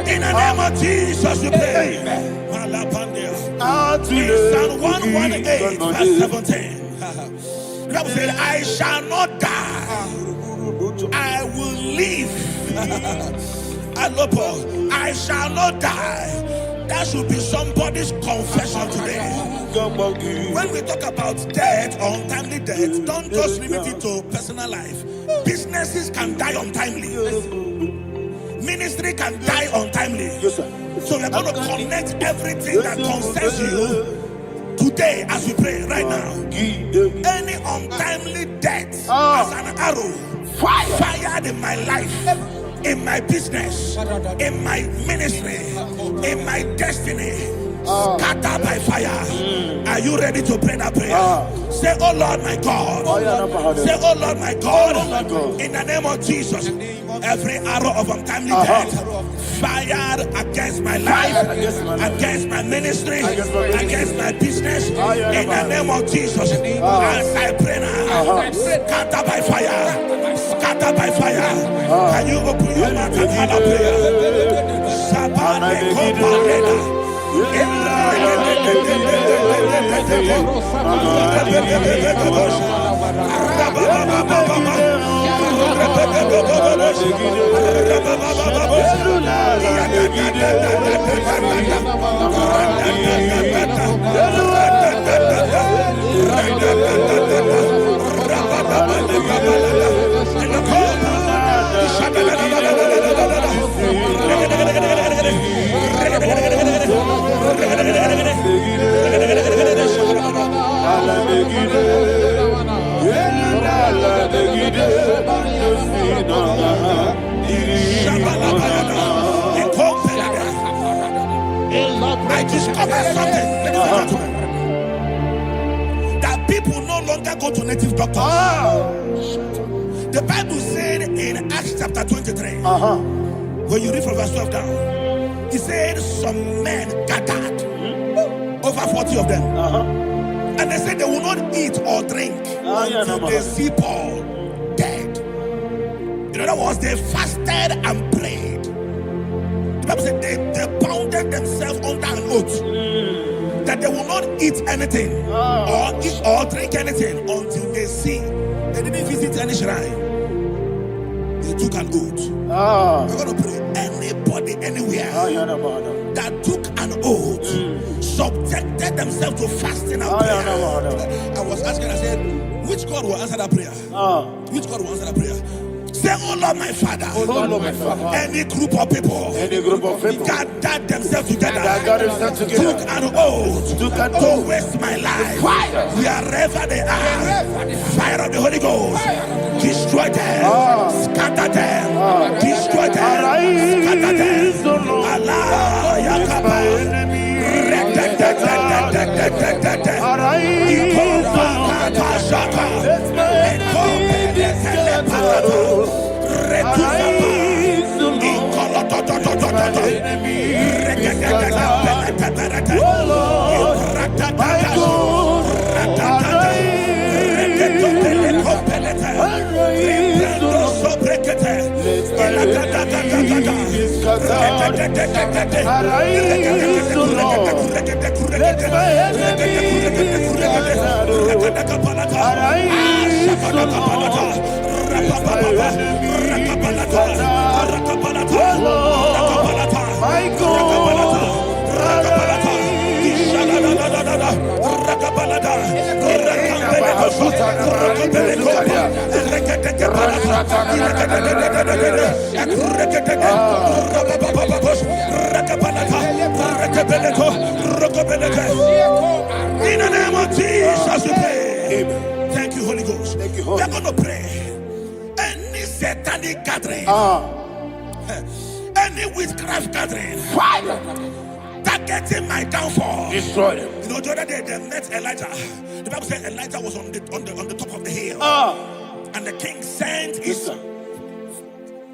In the name of Jesus, we pray. In Psalm 118, verse 17, the Bible said, I shall not die, I will live. I shall not die. That should be somebody's confession today. When we talk about death or untimely death, don't just limit it to personal life. Businesses can die untimely. Ministry can die untimely. Yes, sir. So we're going to connect everything that concerns you today as we pray right now. Any untimely death as an arrow fired in my life, in my business, in my ministry, in my destiny, scattered by fire. Are you ready to pray that prayer? Say, oh Lord my God. Say, oh Lord my God. In the name of Jesus, every arrow of untimely death fired against my life, against my ministry, against my business, in the name of Jesus, as I pray now, scattered by fire, scattered by fire. Can you open your mouth and have a prayer? I discovered something, ladies and gentlemen, that people no longer go to native doctors. The Bible said in Acts chapter 23, when you read from verse 12 down, it said some men gathered, over 40 of them, and they said they will not eat or drink until they see Paul dead. In other words, they fasted and prayed. The Bible said they bounded themselves under an oath that they will not eat anything or eat or drink anything until they see. They didn't visit any shrine. They took an oath. We're going to pray. Anybody, anywhere that took an oath, subjected themselves to fasting and prayer. I was asking, I said, which God will answer that prayer? Which God will answer that prayer? Say, oh Lord my Father, any group of people, gathered themselves together, took an oath to waste my life. Wherever they are, fire of the Holy Ghost, destroy them, scatter them, destroy them, scatter them. Allah, Yakaba, In the name of Jesus, we pray. Thank you, Holy Ghost. We are going to pray. Any satanic gathering, any witchcraft gathering, targeting my downfall, destroy them. You know, the other day they met Elijah. The Bible said Elijah was on the top of the hill, and the king sent his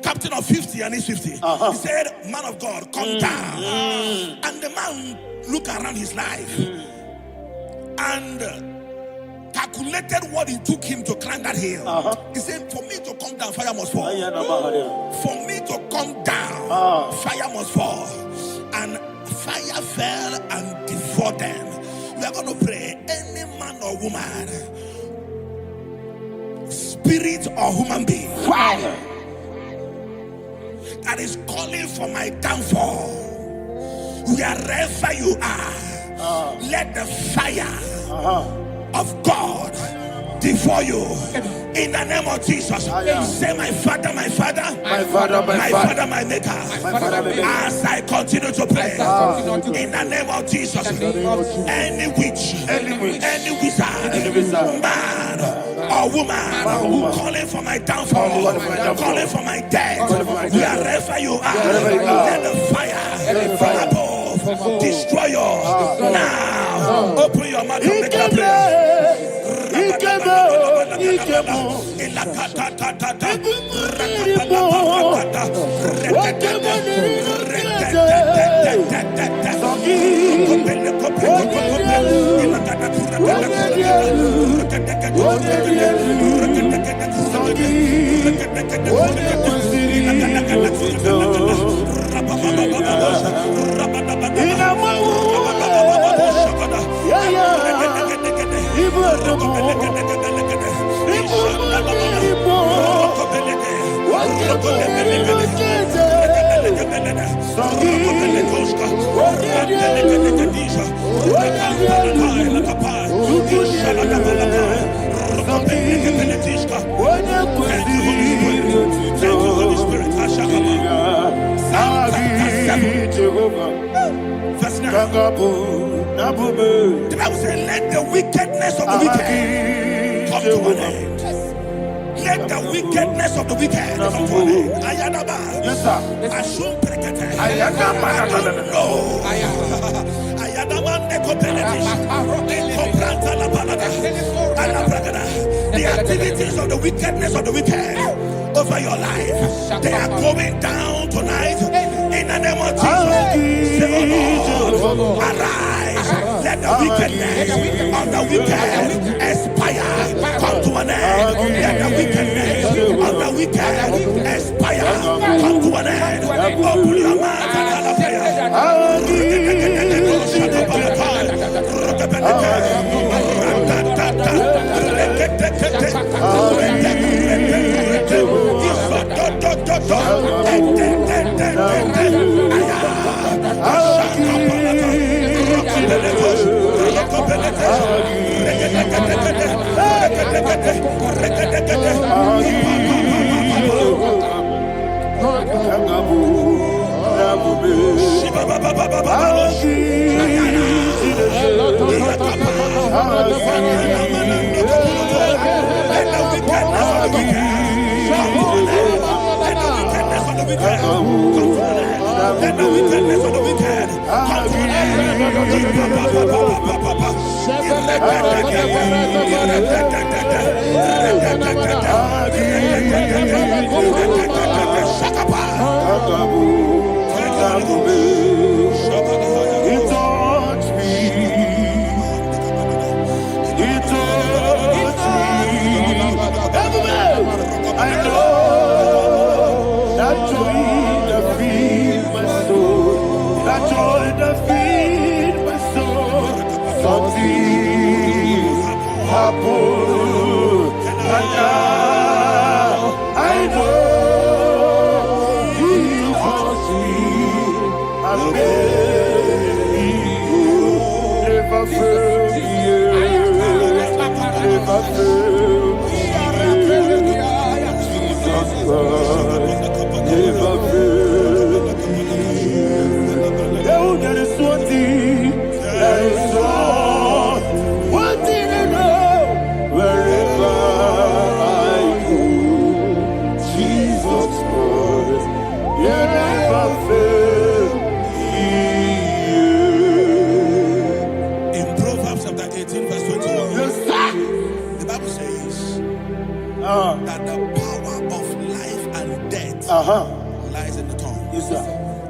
captain of 50 and his 50. He said, "Man of God, come down." And the man looked around his life and calculated what it took him to climb that hill. He said, "For me to come down, fire must fall. For me to come down, fire must fall." And fire fell and devoured them. We are going to pray. Any man or woman, spirit or human being, fire, that is calling for my downfall, wherever you are, let the fire of God devour you in the name of Jesus. Say, my Father, my Father, my Father, my Father, my Maker. As I continue to pray in the name of Jesus, any witch, any wizard, man or woman calling for my downfall, calling for my death, wherever you are, let the fire from above destroy you now. Open your mouth and make a prayer. The Bible says, let the wickedness of the wicked come to an end. Let the wickedness of the wicked come to an end. Ayadaba. Yes, sir. Assume prekete. Ayadaba. No. Ayadaba nekopeletis. Ekopranta la balada. Alabragada. The activities of the wickedness of the wicked over your life, they are going down tonight in the name of Jesus. Say, oh Lord, arise. Let the wickedness of the wicked expire, come to an end. Let the wickedness of the wicked expire, come to an end. Open your mouth and have a prayer. Never fail me. never fail. Jesus Christ never fail. Oh, there is one thing, there is one thing I know. Wherever I go, Jesus Christ, you never fail. In Proverbs chapter 18, verse 21, Yes, sir. the Bible says that the power of life and death lies in the tongue. Yes, sir.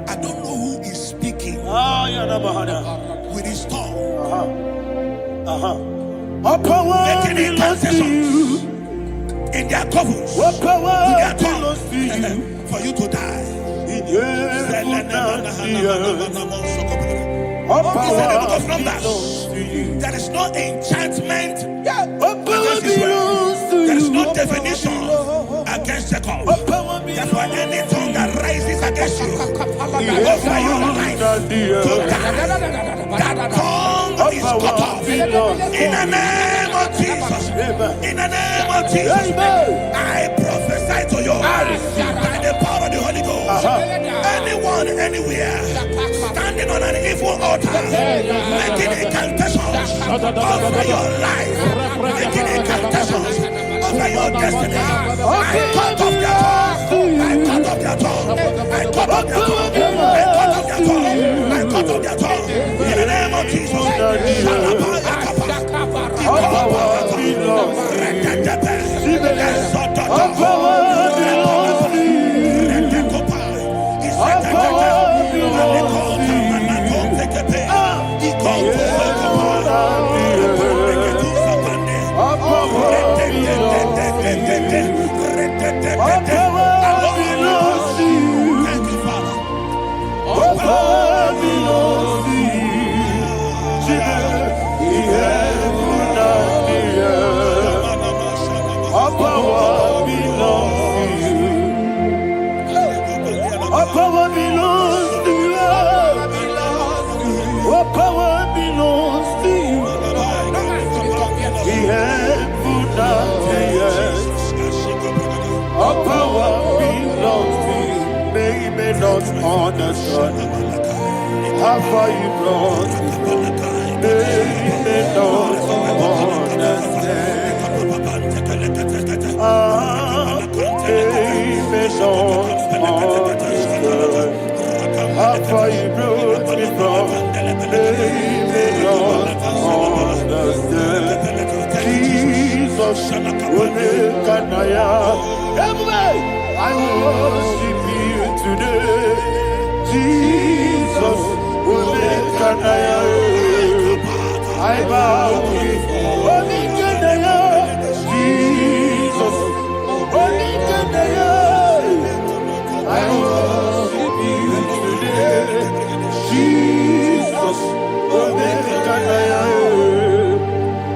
I don't know who is speaking with his tongue, All power making belongs to incantations you. in their covers All power with their belongs to you. tongue for you to die. In heaven and the earth. All He said in the book power of Numbers, belongs to you. there is no enchantment All power against Israel. belongs to There is you. no definition against Jacob. All power Therefore, any tongue that rises against you over your life to die, that tongue is cut off. In the name of Jesus. In the name of Jesus. I prophesy to you by the power of the Holy Ghost. Anyone, anywhere, standing on an evil altar, making incantations over your life, making incantations over your destiny, I cut off their tongue. I cut off their tongue. I cut off their tongue. I cut off their tongue. I cut off their tongue. In the name of Jesus. All power belongs to you. All power belongs to you. All power belongs to you. All power belongs to you. Thank you, Father. All power belongs to you. The heaven and the earth. All power belongs to you. All power belongs to you. All power belongs to you. The heaven and the earth. All power belongs to you. They may not understand how far you brought me. They may not understand. They may not understand how far you brought me from. They may not understand. Jesus, will make an I worship you today. Jesus, will make an I bow before Jesus, I worship you today. Jesus, will make an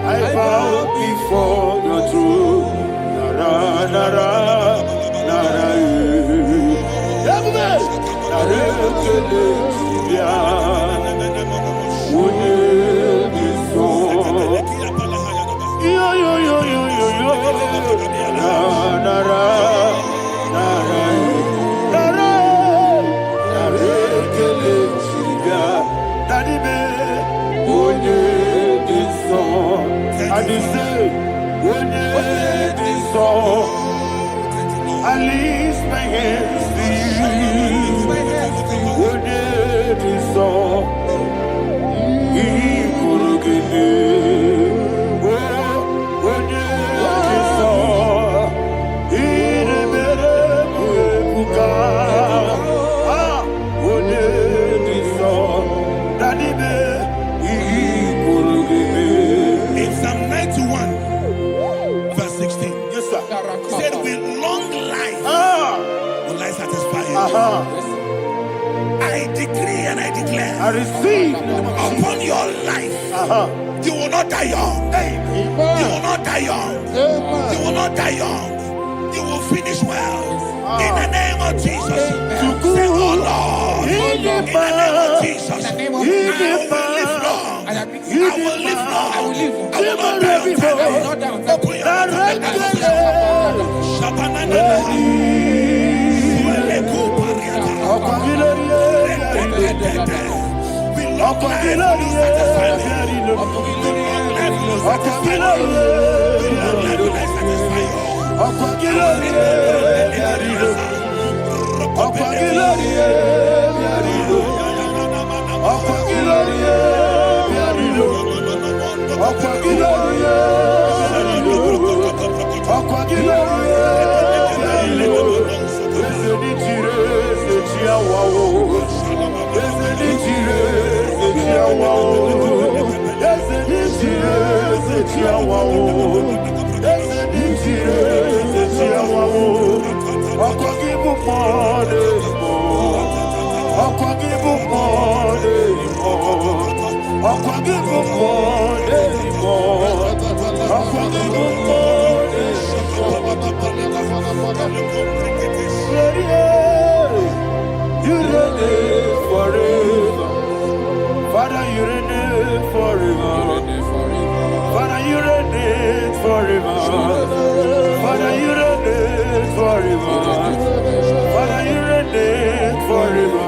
I bow before your throne. Nara, nara, nara, I lift my hands to you. When it is all, he could give me. When it is all, he never would when it is all, that he could give me. In Psalm 91, verse 16, Yes, sir. he said, with long life will I satisfy you. I decree and I declare I receive upon your life, you will not die young. You will not die young. You will not die young. You will finish well. In the name of Jesus. Say, oh Lord, in the name of Jesus, I will live long. will live long. I will not die on time. Open your mouth You reign forever. Father, you reign forever. Father, you reign forever. Father, you reign forever. Father, you reign forever.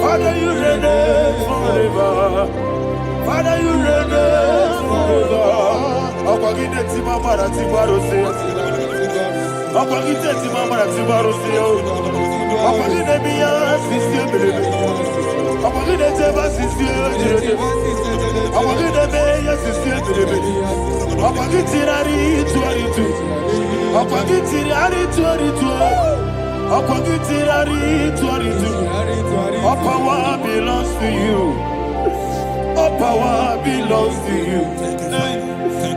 Father, you reign forever. Father, you reign forever. Akwagide timamara tibarose. Akwagide timamara tibarose. Akwagide miya sisi. Akwagide teba sisi. Akwagide meya sisi. Akwagide rari tuaritu. Akwagide rari tuaritu. Akwagide rari tuaritu. All power belongs to you. All power belongs to you.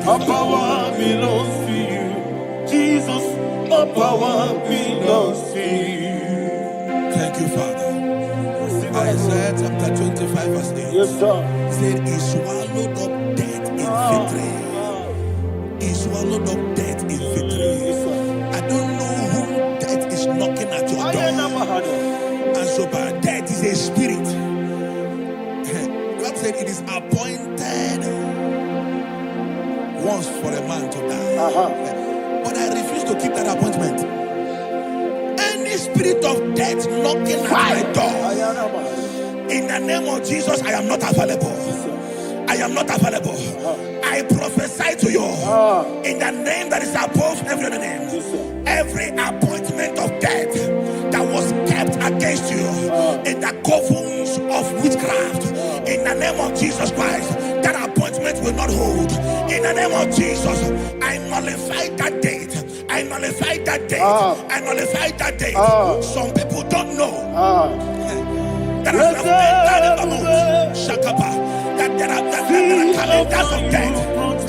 All power belongs to you. Jesus, all power belongs to you. Thank you, Father. Isaiah chapter 25 verse 8. Yes, sir. Said he swallowed up death in victory. He swallowed up death in victory. I don't know who death is knocking at your door. And so by death is a spirit. God said it is appointed once for a man to die. But I refuse to keep that appointment. Any spirit of death knocking at my door, in the name of Jesus, I am not available. I am not available. I prophesy to you in the name that is above every other name. Every appointment of death that was kept against you in the covens of witchcraft, in the name of Jesus Christ, that appointment will not hold. In the name of Jesus, I nullify that date. I nullify that date. I nullify that date. Some people don't know that as you have entered the moon, Shakapa, that there are calendars of death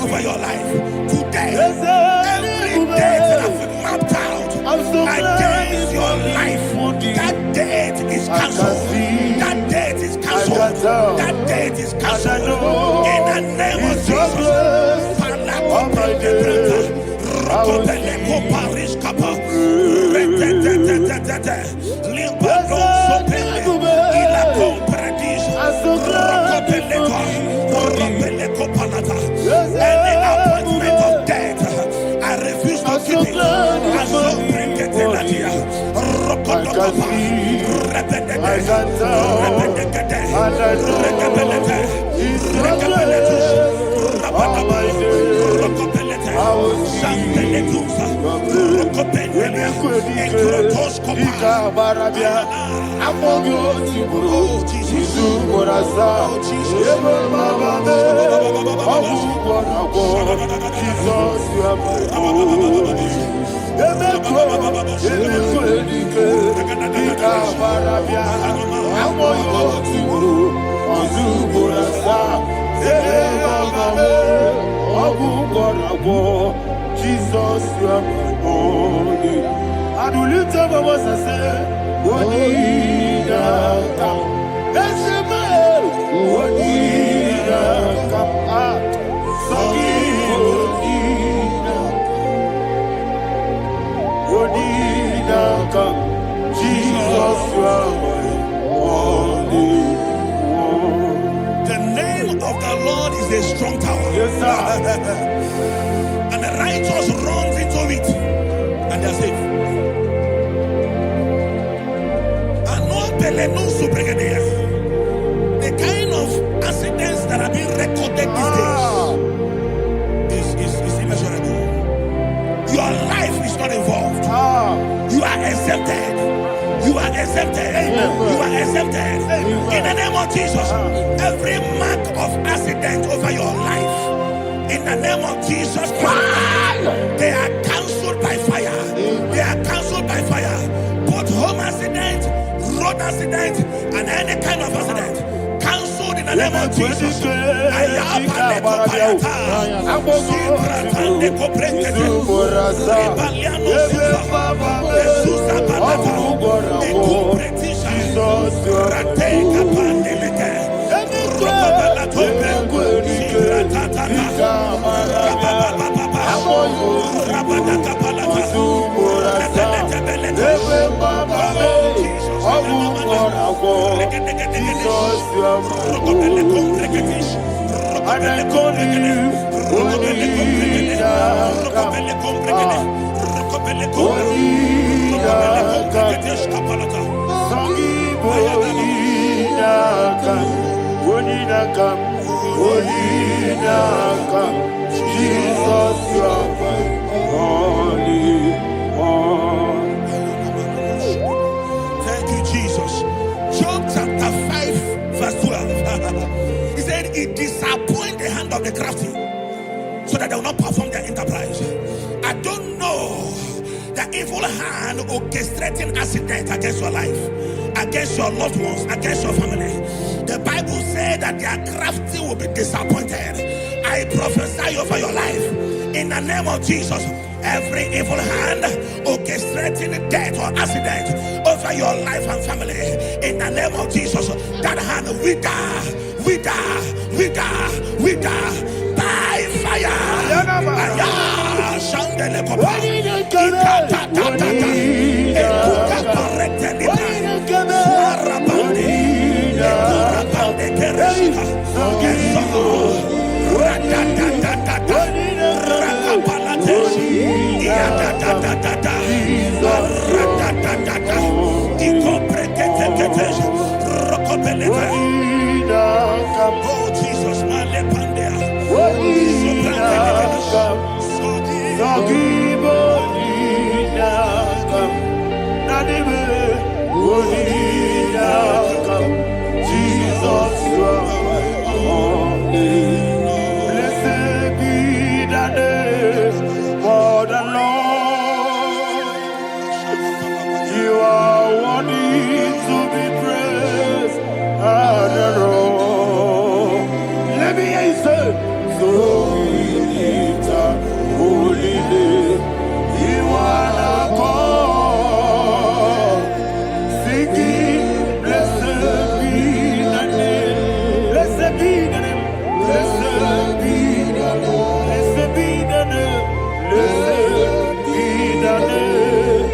over your life. Today, every date that I've mapped out against your life, that date is cancelled. That date is cancelled. That date is cancelled. In the name of Jesus. Any appointment of death, I refuse to keep it. I shall bring it in that year. Jesus, you are my only. I do lift up my voice and say, what did I come? That's the man. What did I come? What did I come? Jesus, you are my only. The name of the strong tower. Yes, sir. And the righteous runs into it and they're safe. The kind of accidents that are being recorded these days is immeasurable. Your life is not involved. You are exempted. You are exempted. You are exempted. In the name of Jesus, every mark of accident over your life, in the name of Jesus Christ, they are cancelled by fire. They are cancelled by fire. Both home accident, road accident, and any kind of accident, cancelled in the name of Jesus. Thank you, Jesus. Job chapter 5, verse 12. He said, it disappoints the hand of the crafty, so that they will not perform their enterprise. I don't know the evil hand orchestrating accident against your life, against your loved ones, against your family. The Bible said that their crafty will be disappointed. I prophesy over your life in the name of Jesus. Every evil hand orchestrating death or accident over your life and family, in the name of Jesus, that hand wither by fire. Oh Jesus, blessed be the name for the Lord. You are worthy to be praised and adored. Let me hear you say, so we lift up holy name. You are the God. Singing, blessed be the name. Blessed be the name. Blessed be the name. Blessed be the name. Blessed be the name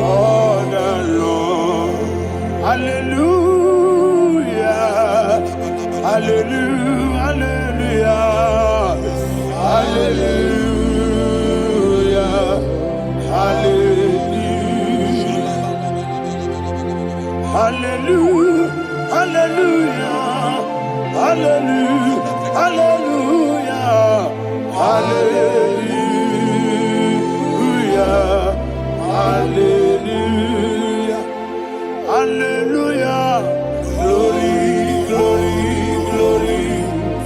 of the Lord. Hallelujah. Hallelujah. Hallelujah. Hallelujah. Hallelujah. Hallelujah. Hallelujah. Hallelujah. Hallelujah. Hallelujah. Hallelujah. Glory, glory, glory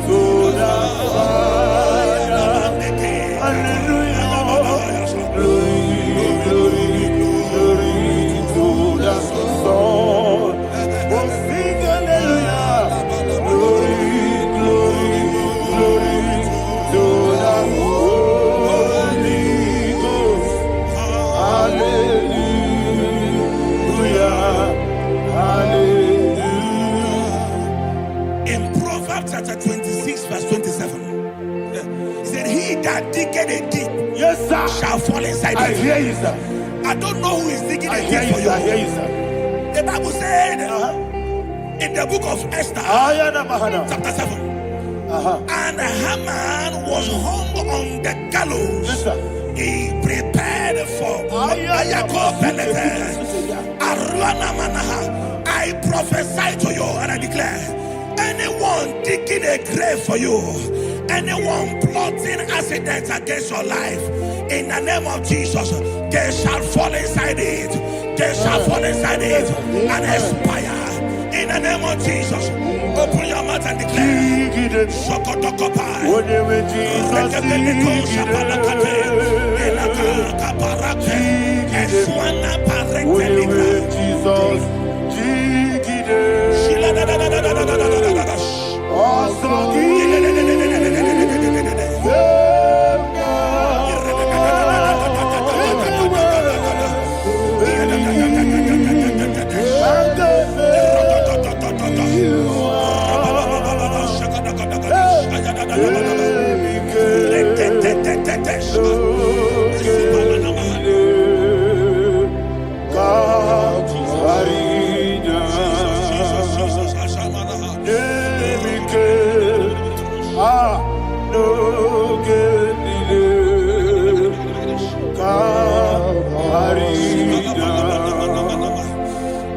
to the Father. Hallelujah. Glory, glory, glory to the Son. Oh, sing hallelujah. Glory, glory, glory to the Holy Ghost. Hallelujah. Hallelujah. in Proverbs chapter 26, verse 27, he said, he that diggeth a deep, Yes, sir. shall fall inside I it. hear you, sir. I don't know who is digging I a hear deep you, for sir. I you. hear you, sir. The Bible said in the book of Esther, Ayana Mahana. chapter 7, And Haman was hung on the gallows. Yes, sir. He prepared for I prophesy to you and I declare, anyone digging a grave for you, anyone plotting accidents against your life, in the name of Jesus, they shall fall inside it. They shall fall inside it and expire. In the name of Jesus, open your mouth and declare.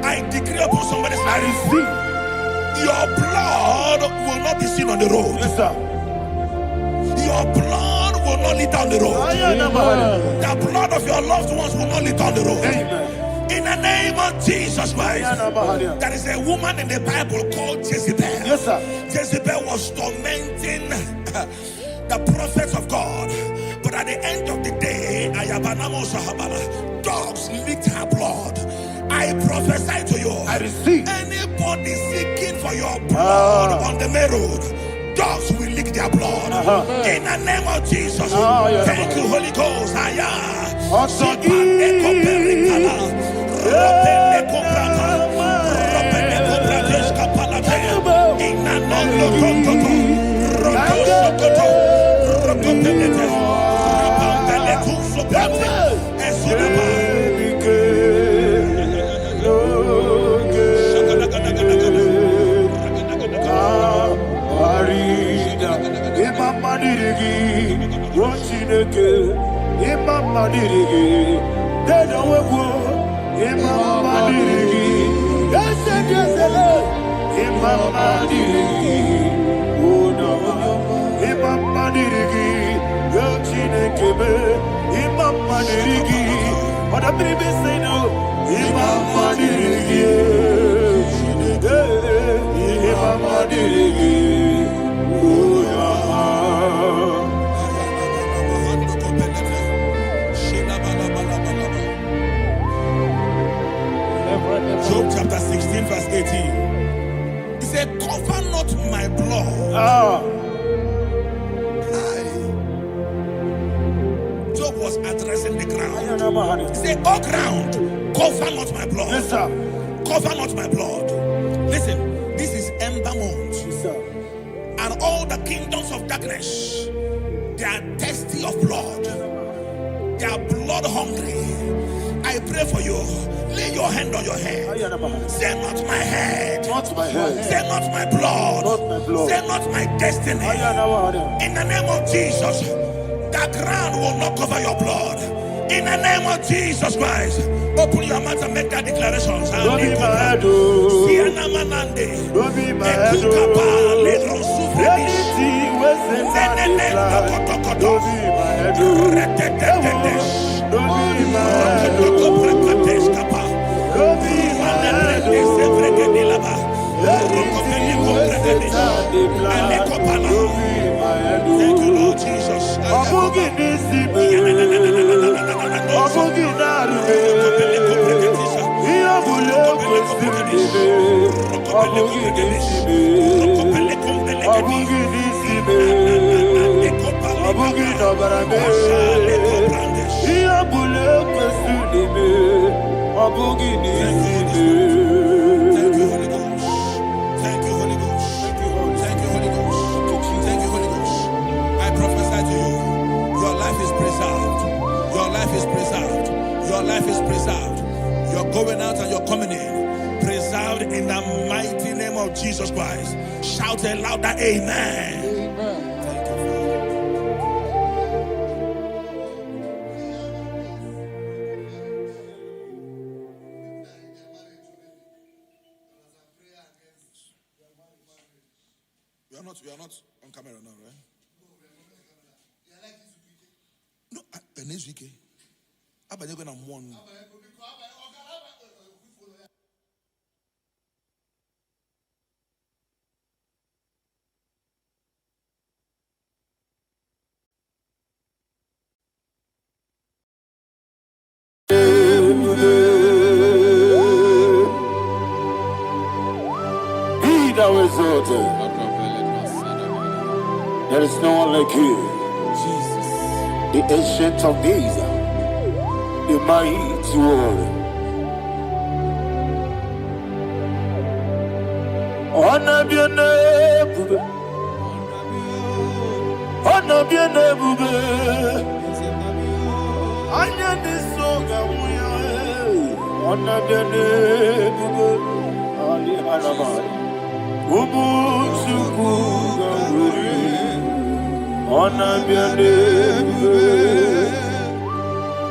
I decree upon somebody's life, your blood will not be seen on the road. Yes, sir. Your blood will not lead down the road. The blood of your loved ones will not lead down the road. Amen. In the name of Jesus Christ. There is a woman in the Bible called Jezebel. Yes, sir. Jezebel was tormenting the prophets of God. But at the end of the day, dogs licked her blood. I prophesy to you, I receive. anybody seeking for your blood on the main road, dogs will lick their blood. In the name of Jesus. Thank you, Holy Ghost. Job chapter 16 verse 18. He said, cover not my blood. Job was addressing the ground. He said, oh ground, cover not my blood. Yes, sir. Cover not my blood. Listen, this is ember month. Yes, sir. And all the kingdoms of darkness, they are thirsty of blood. They are blood hungry. I pray for you. Lay your hand on your head. Say not my head. Not my head. Say not my blood. Not my blood. Say not my destiny. In the name of Jesus, the ground will not cover your blood. In the name of Jesus Christ, open your mouth and make that declaration. Don't be my head. Don't be my head. Anything was in my life. Don't be my head. Don't be my head. Don't be my head. Thank you, Lord Jesus. Going out and you're coming in, preserved in the mighty name of Jesus Christ. Shout a louder amen. You are not on camera now, right? No, next week. I'm going to one. There is no one like you, Jesus, the ancient of days, the mighty warrior. Honor be your name, honor be your name, honor be your name, Ali Alabari. Honor be your name,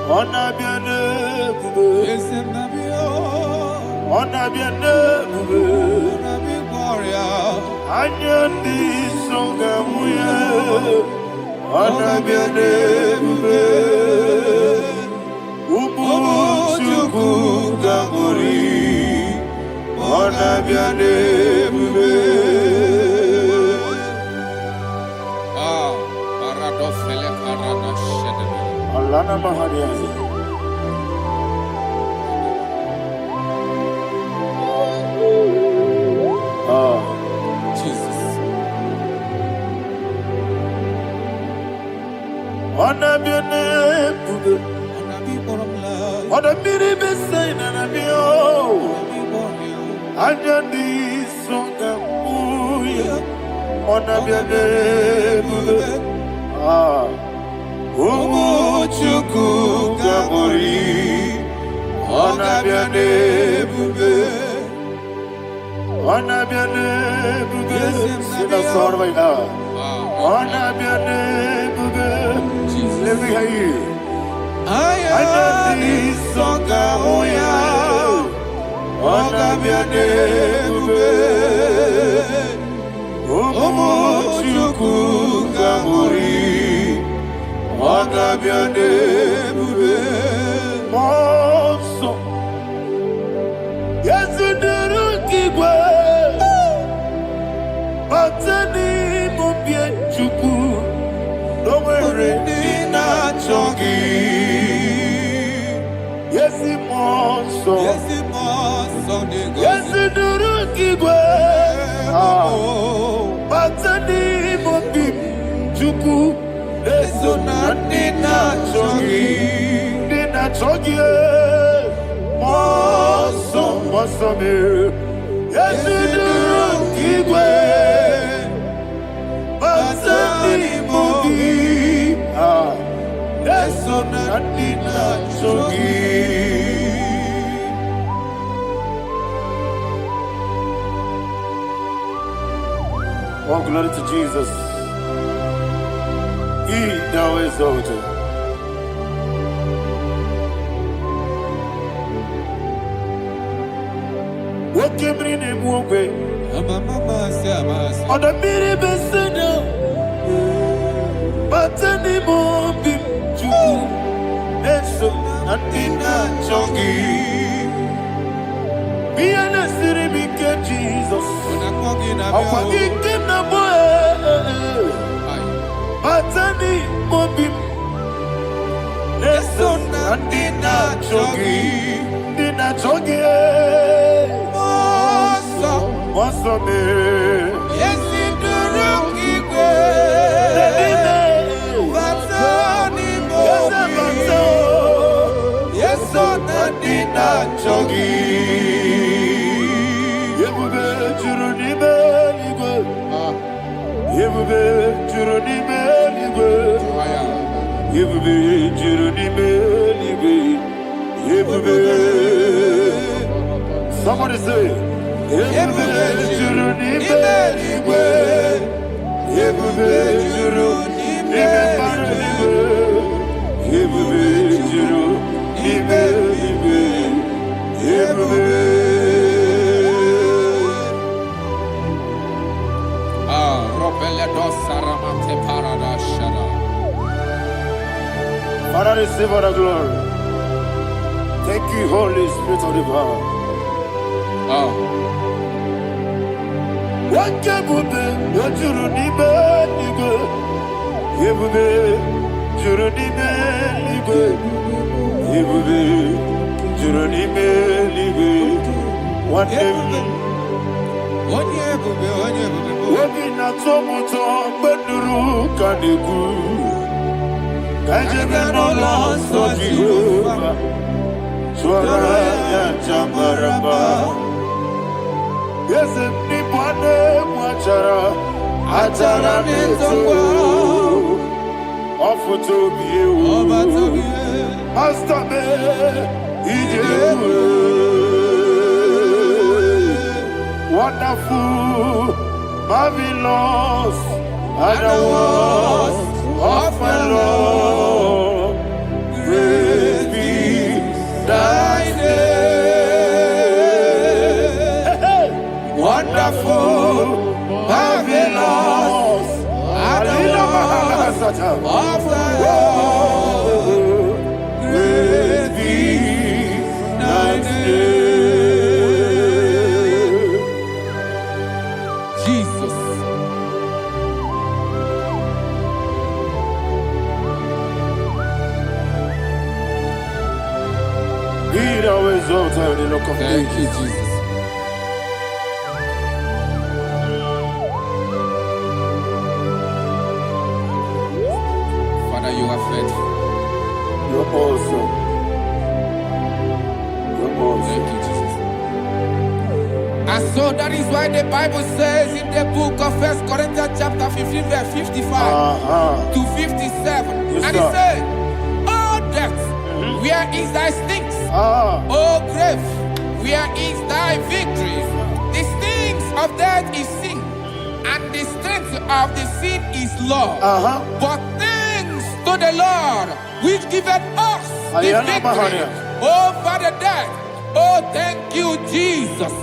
honor be your name, honor be your name, honor be honor be your name, honor be your name. Alana Mahariazi. Jesus. Honor be your name, honor be the best sign and be honor be song honor be your name. Chuku Gabori, honor be your name, honor be your name, sing a song right now. Honor be your name, let me hear you. I am this song, honor be your name, Chuku Gabori. Honor be your name, Monso. Yes, you do Igbo. Batani mubie chuku. No mere nina chogi. Yes, Monso. Yes, Monso. Yes, you do Igbo. Batani mubie chuku. Eso nina chogi, moso me. Yesu duru Igwe, basani mobi. Eso nina chogi. Oh, glory to Jesus. He thou exalted. What came in him walk way? On the mini besino, but any more big Jew, and so nothing not chunky. Be an city became Jesus. I'm forgetting the boy. Batani mobim, leso na dina chogi, moso me. Yesi duru Igwe, batani mobim, yeso na dina chogi. Yebube juru ni beligwe, yebube juru ni beligwe. Yebube juru ni beligwe, yebube. Somebody say, yebube juru ni beligwe, yebube juru ni beligwe, yebube juru ni beligwe, yebube. Father, receive all the glory. Thank you, Holy Spirit of the power. What can you do? What you need, wonderful, marvelous, and the words of my Lord. Praise be thy name. Wonderful, marvelous, and the words of thy Lord. Praise be thy name. Thank you, Jesus. Father, you are faithful. You're awesome. You're awesome. Thank you, Jesus. And so that is why the Bible says in the book of 1 Corinthians chapter 15, verse 55 to 57. Yes, and it says, "Oh death, where is thy sting? Oh grave, where is thy victory? The stings of death is sin, and the strength of the sin is law. But thanks to the Lord, which giveth us the victory over the death." Oh, thank you, Jesus.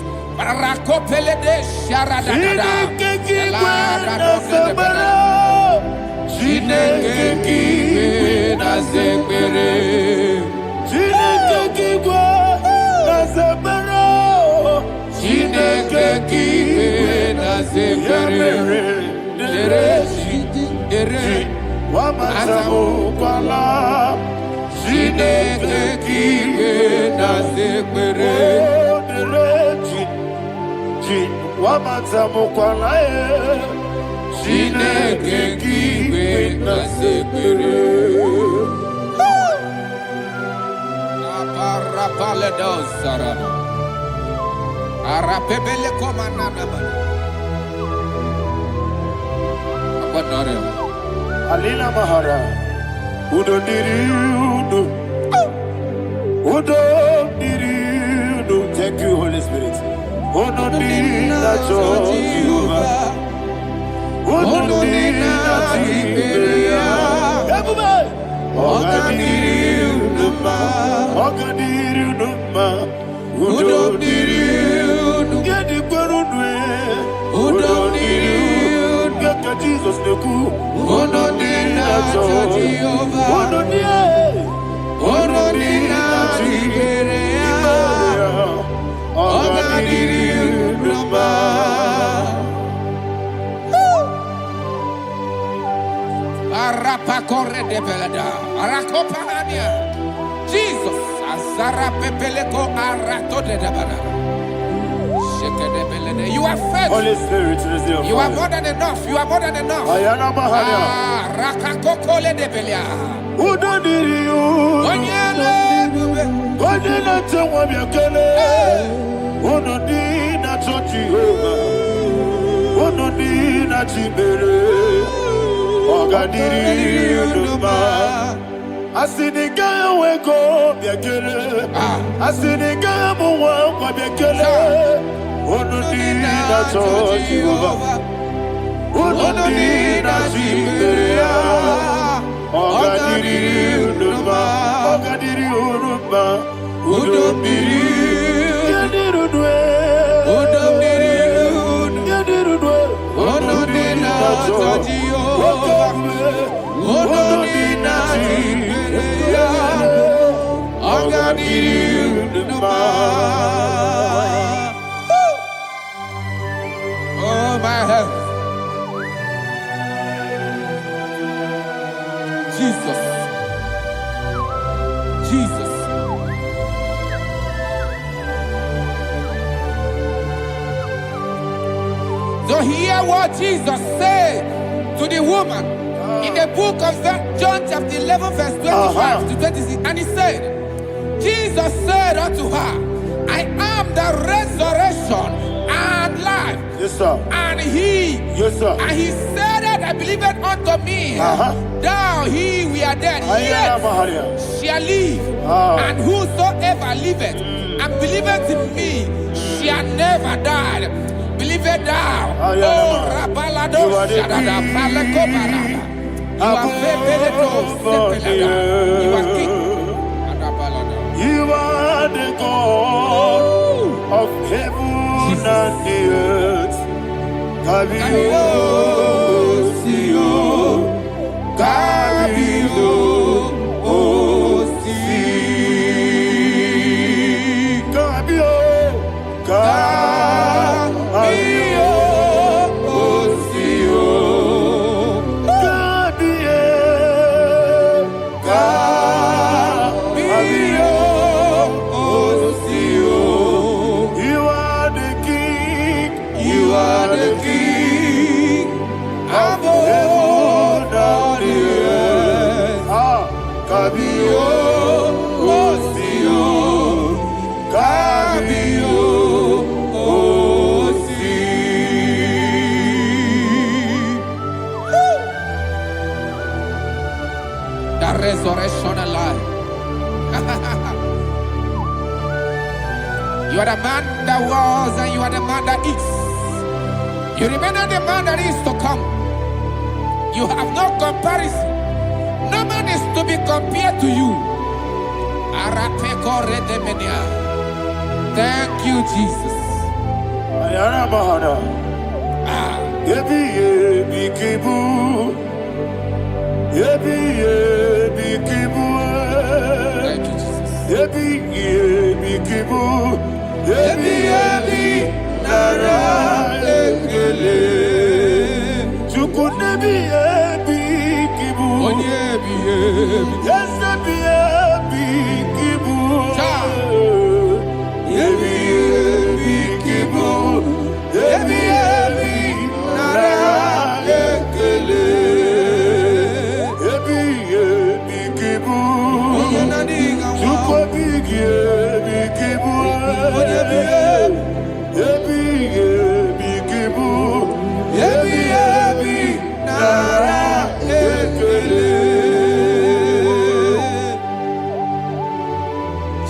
Alina Mahara, Udo Diriudo, Udo Diriudo. Thank you, Holy Spirit. Udo Diriudo, Udo Jesus the cool. Jesus, Azara Pepeleko Arato de Dabara. You are faithful. Holy Spirit, you are more than enough. You are more than enough. Rakakokole de Belia. Who don't need you? What did I tell you? Who don't need a Jehovah? Who don't need a Jibere? Oh, God, did you? I see the guy wake up, I see the guy who walk up, who don't need a Jehovah? Who don't need a Jibere? Oh, God, did you? Oh, God, did you? Who don't need you? Oh, my health. Jesus. Jesus. So hear what Jesus said to the woman in the book of John chapter 11 verse 25 to 26. And he said, Jesus said unto her, I am the resurrection and life. Yes, sir. And he, yes, sir. And he said that I believed unto me, thou he we are dead, yet shall live. And whosoever liveth and believeth in me shall never die. Believe it thou. Oh, Rabalado, Shadada, Palako Barada. You are Febeledo, you are king. You are the God of heaven and the earth. Kabio, Sio, Kabio, Osi, Kabio, Kabio, Osio, Kabio, Kabio, Osio. You are the king. You are the king of heaven and the earth. Kabio, Osio, Kabio, Osi. The resurrection alive. You are the man that was and you are the man that is. You remember the man that is to come. You have no comparison. No man is to be compared to you. Thank you, Jesus. Thank you,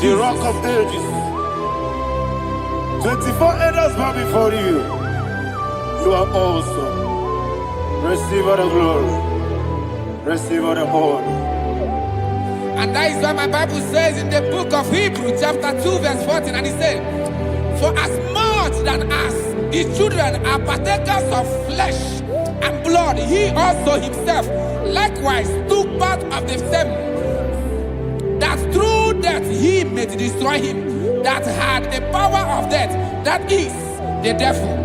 The rock of ages. 24 elders bow before you. You are awesome. Receive all the glory. Receive all the honor. And that is why my Bible says in the book of Hebrews chapter 2 verse 14, and it said, for as much than as the children are partakers of flesh and blood, he also himself likewise took part of the same, that through death he may destroy him that had the power of death, that is the devil.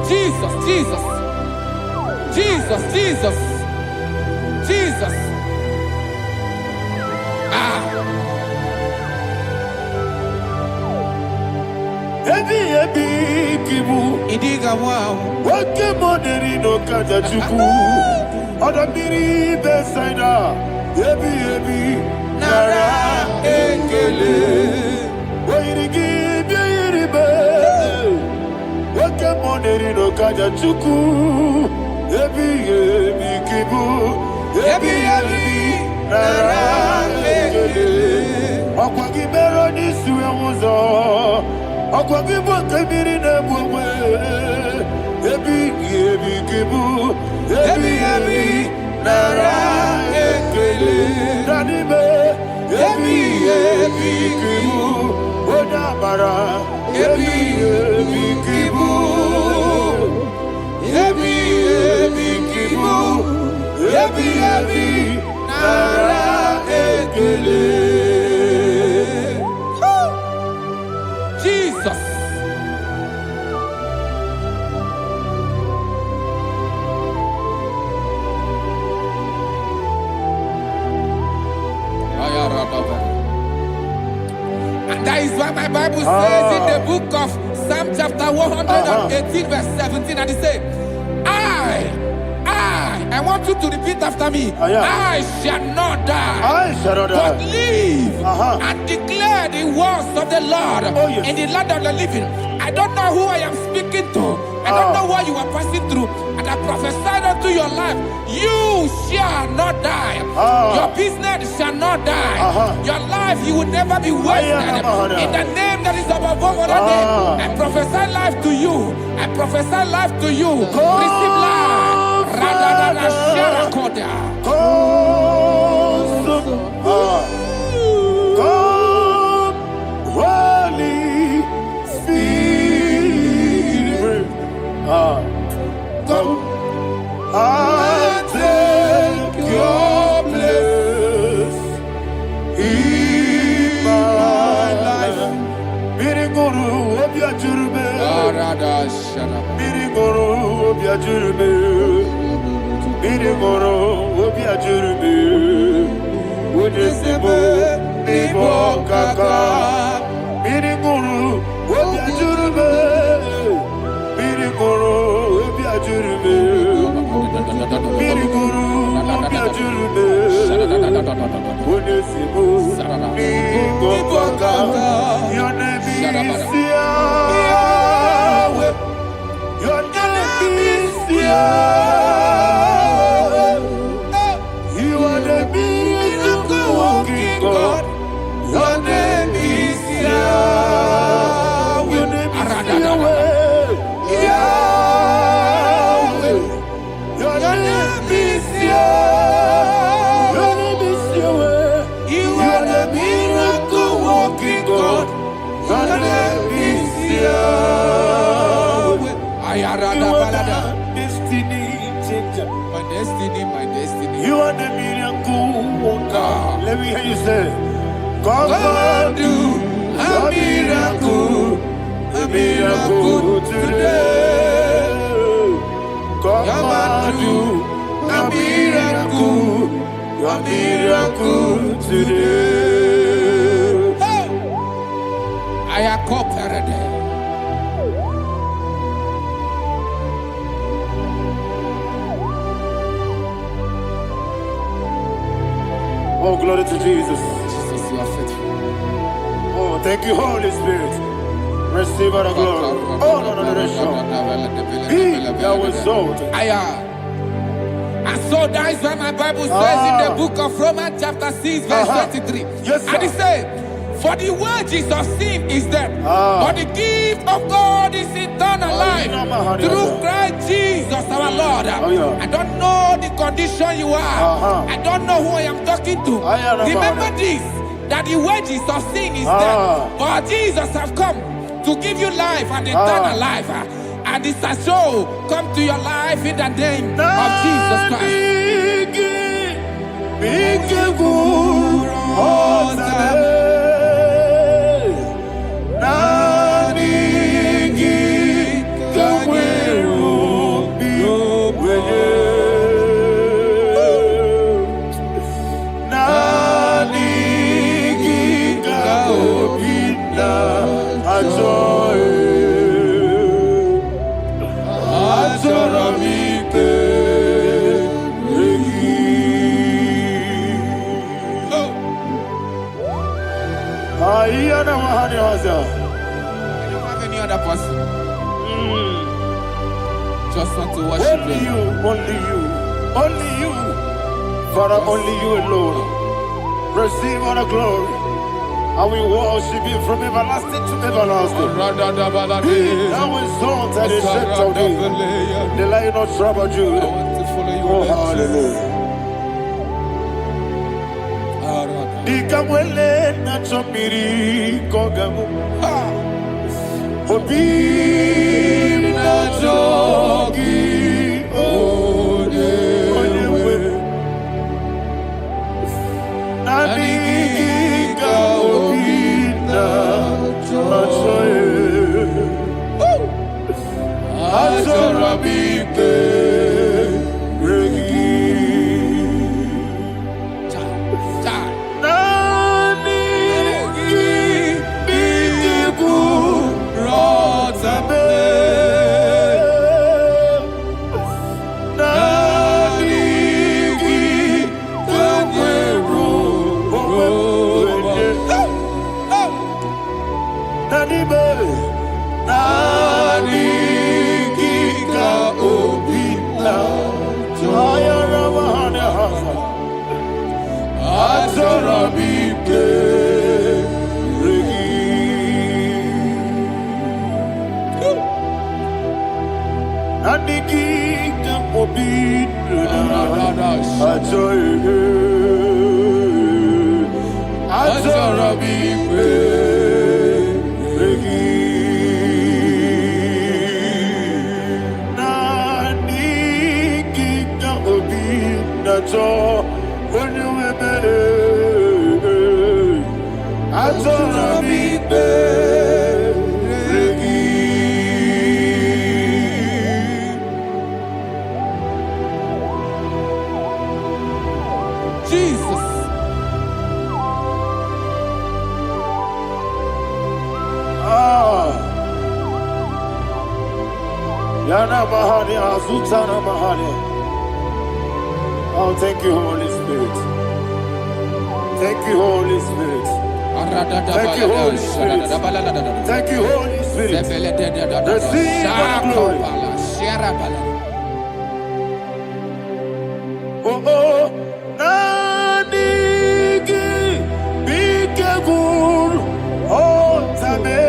Jesus, Jesus, Jesus, Jesus, Jesus. ebi kibu. Idiga wow. Wake money no kaja chuku. Odamiri besaida. Ebi Nara ekele. Wairigi biiribe. Wake money no kaja chuku. Ebi kibu. Ebi nara ekele. Akwagi bero ni suwe muzo. Akwagi boke biri ne bwe. Ebi kibu. Ebi nara ekele. Danibe. Ebi kibu. Odabara. Ebi kibu. Ebi kibu. Ebi nara ekele. Jesus. And that is why my Bible says in the book of Psalm chapter 118 verse 17, and it says, I want you to repeat after me. I shall not die, but live and declare the words of the Lord in the land of the living. I don't know who I am speaking to. I don't know what you are passing through. And I prophesy unto your life, you shall not die. Your business shall not die. Your life, you will never be wasted. In the name that is above all other name, I prophesy life to you. I prophesy life to you. Receive life. Radadada Sharakoda. Come, Holy Spirit. Come and take your place in my life. Miriguru obiajurube. Miriguru obiajurube. Miriguru obiajurube. Ujesebo nibo kaka. Miriguru obiajurube. Miriguru obiajurube. Miriguru obiajurube. Ujesebo nibo kaka. Your name is Yahweh. Your name is Yahweh. You are the miracle working God. Your name is Yahweh. Your name is Yahweh. Yahweh. Your name is Yahweh. Your name is Yahweh. You are the miracle working God. Your name is Yahweh. You are the destiny changer. My destiny. You are the miracle worker. Let me hear you say, come and do a miracle today. Come and do a miracle today. I am cooperative. Oh, glory to Jesus. Jesus, you are faithful. Oh, thank you, Holy Spirit. Receive our glory. Oh, no. Be thou exalted. And so that is why my Bible says in the book of Romans chapter 6 verse 23. Yes, sir. And it says, for the wages of sin is death, but the gift of God is eternal life through Christ Jesus our Lord. I don't know the condition you are. I don't know who I am talking to. Remember this, that the wages of sin is death, but Jesus has come to give you life and eternal life. And this has so come to your life in the name of Jesus Christ. Joy. I don't have any other person. Just want to worship only you, only you, only you. Father, only you alone. Receive all the glory. I will worship you from everlasting to everlasting. Now exalted and set of thee, the Lion of trouble Judah. I want to follow you. Oh, hallelujah. Ikamwele na chomiri kogamu. Obi na jogi onewe. Naniga obi na jogi. Azorabike regi. Jesus. Yana Mahani Azutana Mahani. Oh, thank you, Holy Spirit. Thank you, Holy Spirit. Thank you, Holy Spirit. Thank you, Holy Spirit. Receive the glory. Oh, oh, Nanigi, Bigagul, oh, Tame.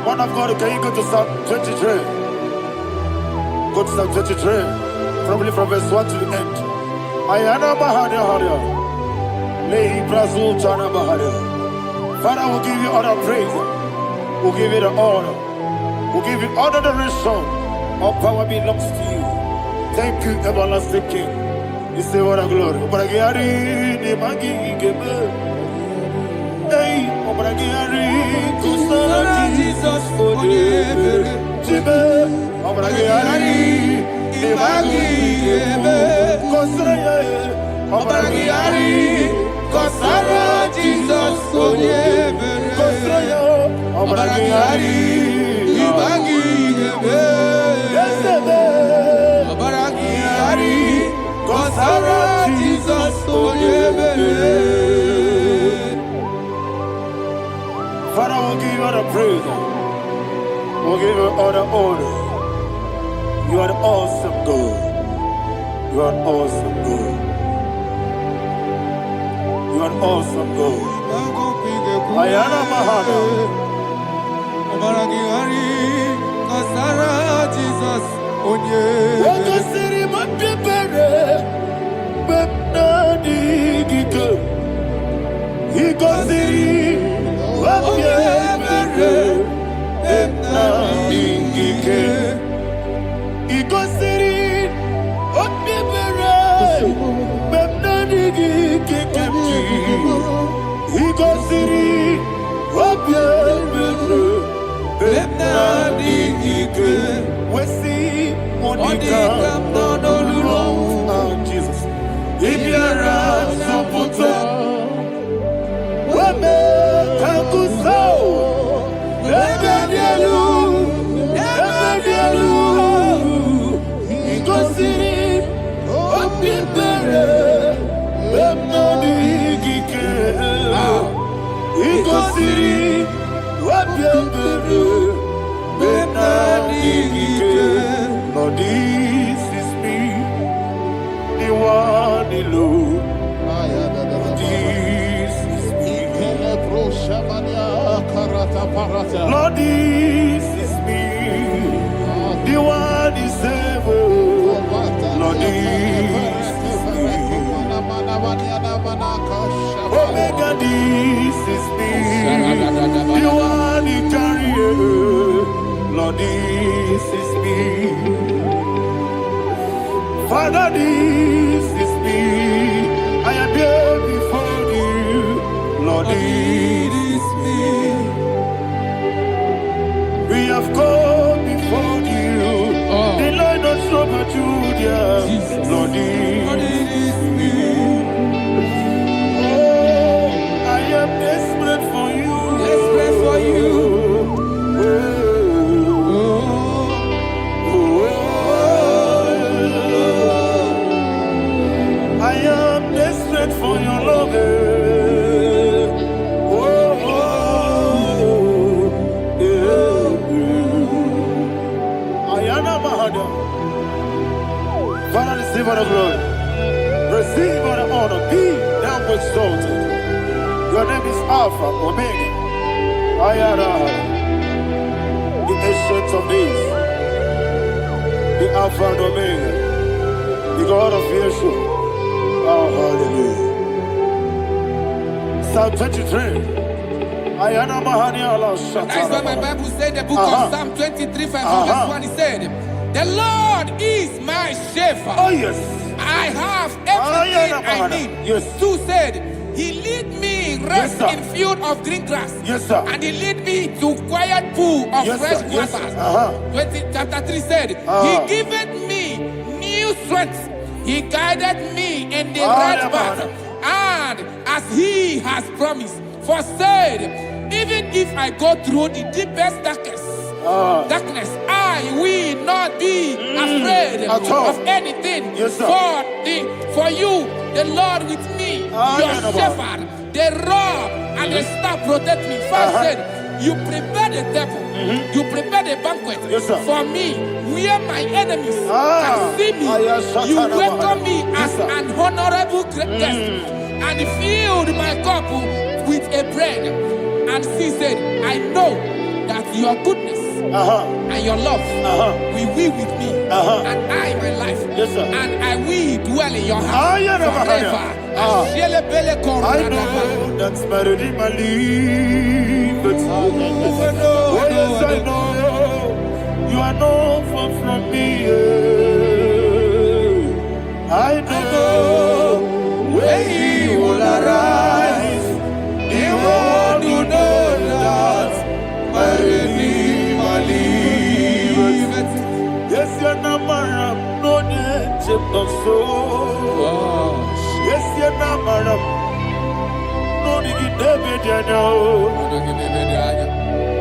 Man of God, can you go to Psalm 23? Go to Psalm 23, probably from verse 1 to the end. Ayana Bahada Hada. Lay Brazil Chana Bahada. Father, we'll give you all the praise. We'll give you the honor. We'll give you all the adoration. All power belongs to you. Thank you, everlasting King. You say what a glory. Obragiari, Nemagi, Gebe. Hey, Obragiari, Kusara, Jesus, for the Jibe. Obragiari, Nemagi, Gebe. Kusara, Obragiari, Kusara, Jesus, for the Kusara, Obragiari, Nemagi, Gebe. Kusara, Jesus, Father, we'll give you all the praise. We'll give you all the honor. You are the awesome God. You are awesome God. You are awesome God. Ayana Mahana. Kusara, Jesus, Jesus. If you're a Soputo, Wame Kankuso, Ebedielu, Igosiri, Opipere, Bemnadigike, Igosiri, Opipere, Bemnadigike. Lord, this is me, the one alone. This is me. Lord, this is me, the one is ever. Lord, this is me. Omega, this is me, the one you carry. Lord, this is me. Father, this is me. I am here before you. Lord, this is me. We have come before you. The Lord of Super Judah. Lord, this is me. Oh, I am desperate for you. Desperate for you. For your love, Ayana Mahada. Father, receive all the glory, receive all the honor. Be thou exalted. Your name is Alpha, Omega. Ayana, the ancient of days, the Alpha and Omega, the God of Yeshua. Oh, hallelujah. Psalm 23. Ayana Mahania Allah Shata. That's why my Bible said the book of Psalm 23, verse 1, he said, the Lord is my shepherd. Oh, yes. I have everything I need. Yes. 2 said, he lead me rest in field of green grass. Yes, sir. And he lead me to quiet pool of fresh waters. Chapter 3 said, he giveth me new strength. He guided me in the right path, and as he has promised, for said, even if I go through the deepest darkness, I will not be afraid of anything. Yes, for you, the Lord with me, your shepherd, the rod and the staff protect me. First said, you prepare the table, you prepare the banquet for me, where my enemies can see me. You welcome me as an honorable guest, and filled my cup with a bread. And she said, I know that your goodness and your love will be with me, and I, my life, and I will dwell in your house forever. I know that's better than my life. Oh, yes, I know you are no far from me. I know when he will arise, he will know that my Redeemer lives. Yes, you're not my no chip of soul. Yes, you're not my no need David, I know.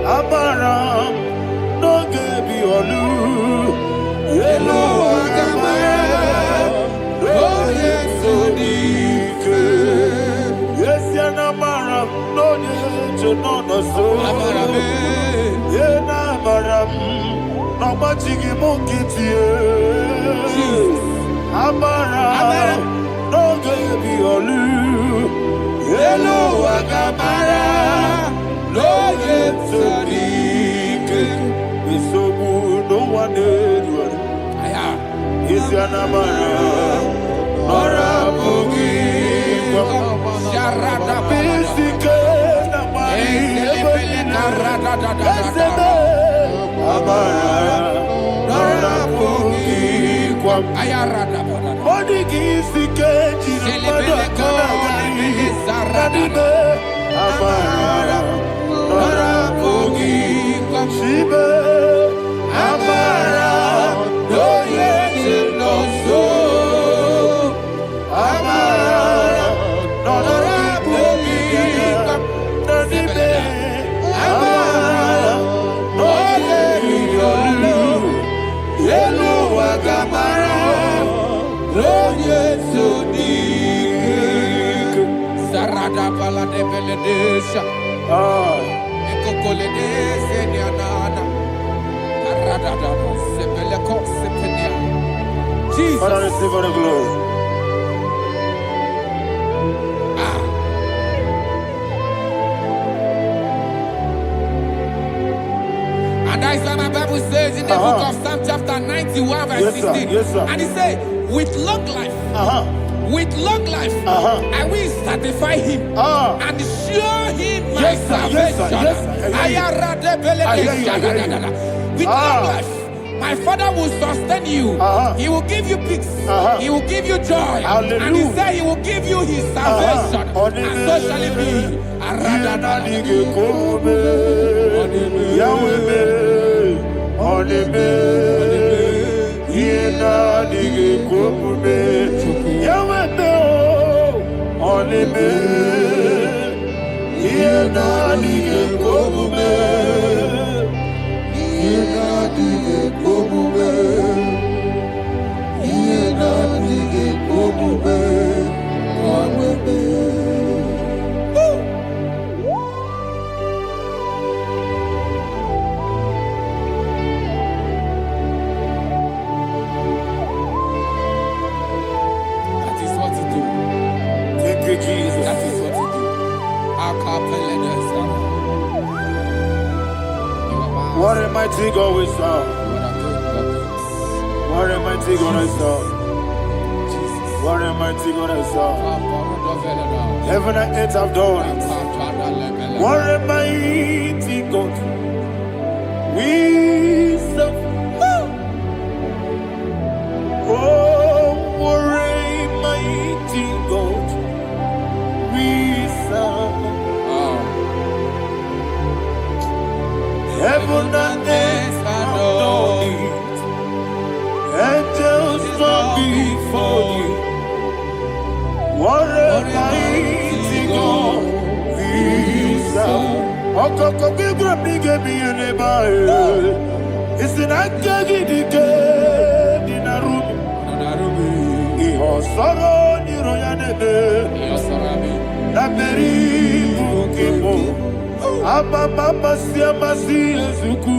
Amaram, no gaby olu. Hello, Agamara. Oh, yes, so deep. Yes, you're not my no need to know the soul. Yeah, Amaram, no matching him on Amaram, no gaby olu. Hello, Agamara. No, yes, so deep. So good, no one did. Is your number? Nora Boogie, Sharada Basic, Nora Boogie, Ayarada, Bodigi, Sikeji, Nora Boogie, Shibe, Amara, no yes, no so. Amara, Nora Boogie, Nanibe, Amara, no yes, Yellow Agamara, no yes, so deep. Sarada Bala de Beledesha, Ecocolede, Nianana. Jesus. Father, receive all the glory. And that's why my Bible says in the book of Psalm chapter 91 verse 16. Yes, sir. And he said, with long life, with long life, I will satisfy him and show him my salvation. With long life, my Father will sustain you. He will give you peace. He will give you joy. Hallelujah. And he said he will give you his salvation. And so shall it be. Jesus. That is what you do. What a mighty God we serve. What a mighty God I serve. What a mighty God I serve. Heaven and earth have done it. What a mighty God we serve. Oh, what a mighty God we serve. Heaven and earth have done it. Angels bow before you. What a mighty God we serve. Okoko bibra bige bi ene it's an akagi dike dinarubi. Iho soro ni royanebe. Na beri bukipo. Aba mama siama si ezuku.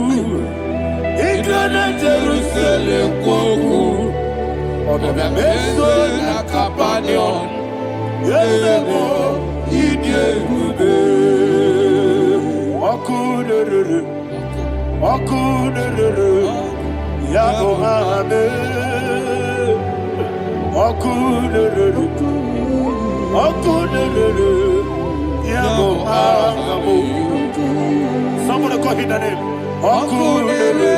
Igrana Jerusalem koku. Obe meso na kapanion. Yesebo idye ube. Oku derere. Okunere, Yabo Ame, Okunere, Okunere, Yabo Ame. Somebody call him the name. Okunere,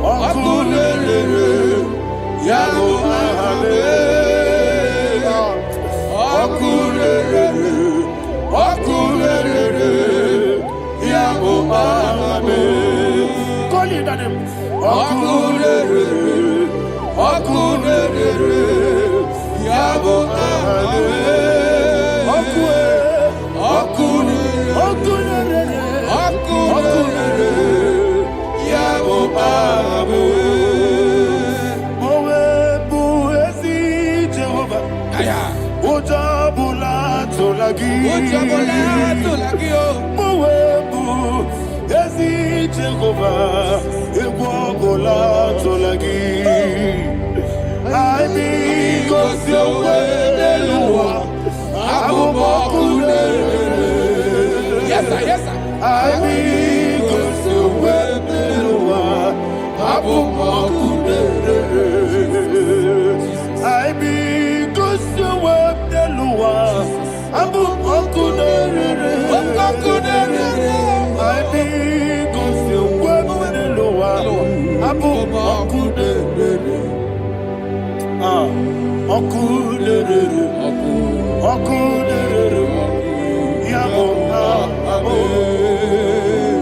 Okunere, Yabo Ame, Okunere, Okunere, Yabo Ame. Call him the name. Okunere, Okunere, Yabo Ame. Okunere, Okunere, Yabo Ame. Mowe bu ezi Jehovah. Ojabula tolagi. Mowe bu ezi Jehovah. Egwogola tolagi. I be Gosyowe Eluwa. Yes, sir, yes, sir. I be Gosyowe Eluwa. I be Gosyowe Eluwa. I be Gosyowe Eluwa. Okunere, Yabo Ame,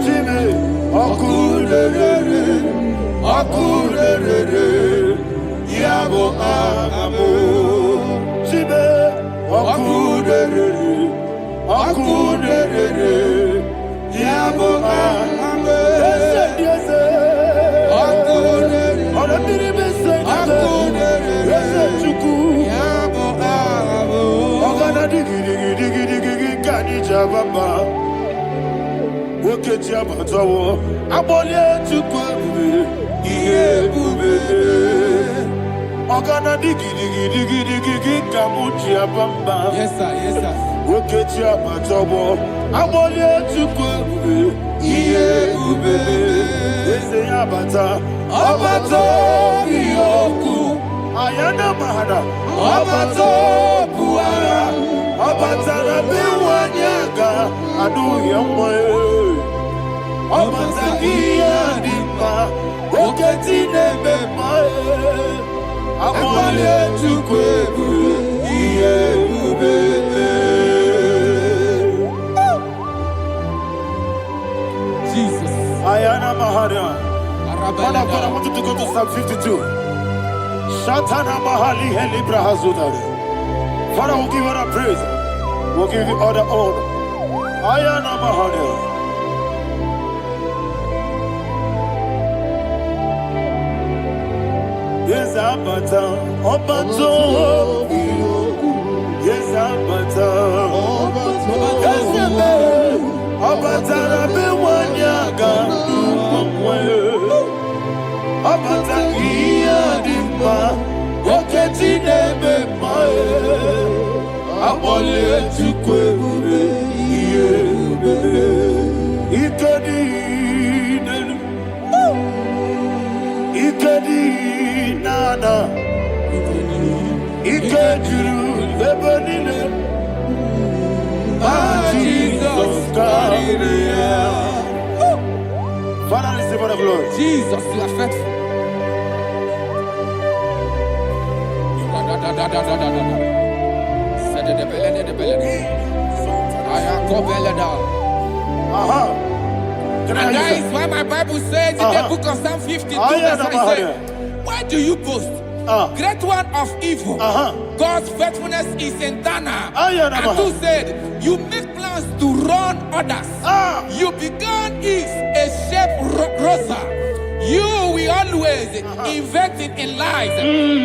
Jimmy, Okunere, Yabo Ame, Jimmy, Okunere, Yabo Ame, yes, Baba, Wokechi abatawo, abole chukwu ihe ebube. Ogana digi kamuchi abamba. Yes, sir, yes, sir. Wokechi abatawo, abole chukwu ihe ebube. Eze abata, abato biyoku, ayana mahada, abato buara. Abatana biwanyaga adu yamwe. Abatagia dimba oketi nebema. Amale tukwebu iye ubebe. Jesus. Ayana Mahara. Father, I want you to go to Psalm 52. Shatana Mahali Helibra Hazudare. Father, we'll give you all the praise. We'll give you all the honor. Ayana Mahana. Yes, Abata. Obato. Yes, Abata. Yes, Abata. Bewanyaga. Abata. Iyadimba. Oketi nebe mae. Abole tukwebu iye ubebe. Ikedi nenu. Ikedi nana. Ikediru ebenine. Jesus God. Father, receive the glory. Jesus, you are faithful. And that is why my Bible says in the book of Psalm 52, verse 9, why do you boast? Great one of evil. God's faithfulness is eternal. And who said, you make plans to run others. You began is a shape rosa. You will always investing in lies.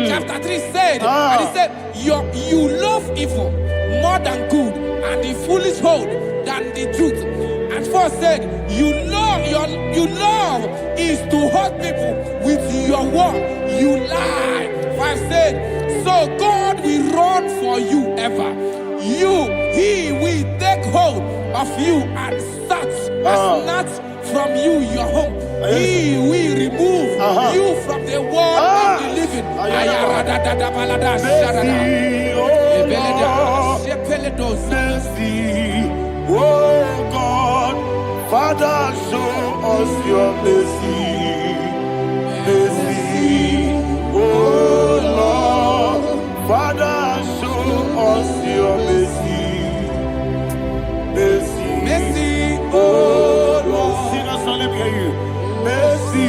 Chapter 3 said, and he said, you love evil more than good, and the foolish hold than the truth. And 4 said, you love is to hurt people with your word. You lie. 5 said, so God will run for you ever. He will take hold of you and snatch from you, your home. He will remove you from the world of the living. Mercy, oh God, Father, show us your mercy. Mercy, oh Lord, Father, show us your mercy. Mercy, Mercy, oh Lord, sing us all, let me hear you. Mercy,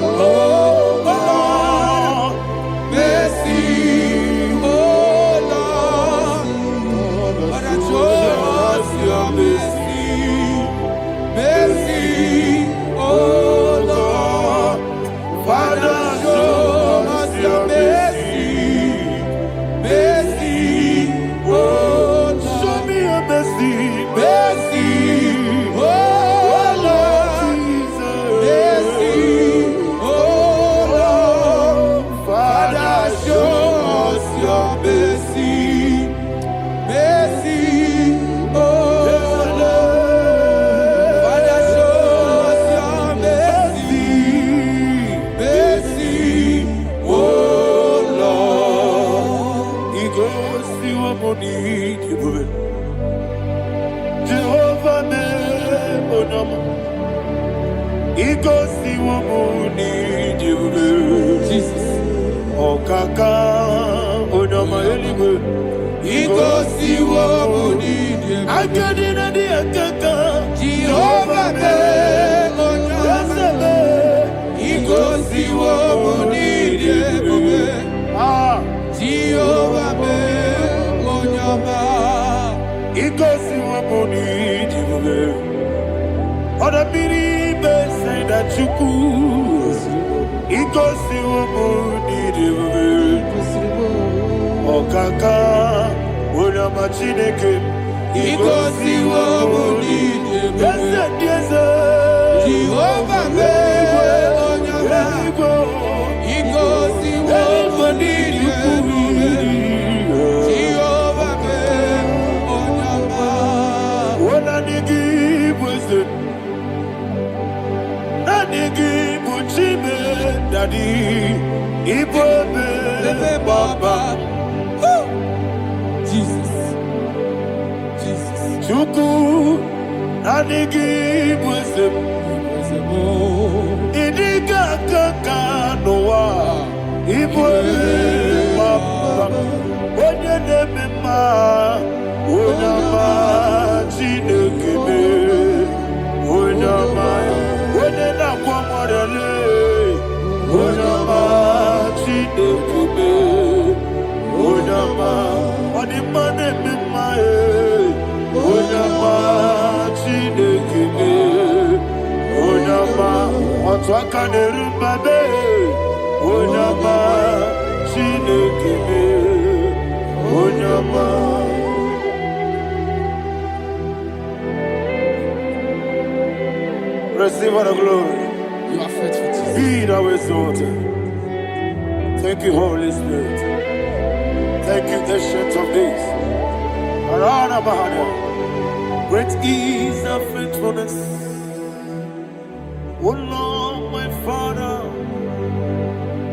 oh Lord, mercy, oh Lord, Father, show us your mercy. Mercy, oh Lord, Father, show us your mercy. Mercy, oh Lord, show me your mercy. mercy, oh Lord, mercy, oh Lord, Father, show us your mercy. Mercy, oh Lord, Father, show us your mercy. Mercy, oh Lord. He goes to a money, Jehovah me bonama. He goes to a money, Jesus. oh kaka, bonama eligo. He goes to what we need. I got in the akaka, Jehovah me, He goes to what we need. Jehovah me, He goes to a money, other people say that you could. He goes to a money, oh kaka, bonama chineke. He goes to what we need. Jehovah me, He goes to what we need. Jehovah me, Jesus, Jesus. Chuku, Nanigi wisdom, Idiga Kaka Noa, Ibo Papa, Onya Nemima, Onyama, Chinekebe, Onyama, Onena Kwamorele, Onyama, Chinekebe, Onyama, Onimane Mimae, Onyama, Chinekebe, Onyama, Otwakane Rumbabe, Onyama, Chinekebe, Onyama. Receive all the glory. You are faithful, Jesus. Be thou exalted. Thank you, Holy Spirit. Thank you, Ancient of Days. Arana Bahana. Great is thy faithfulness. O Lord, my Father,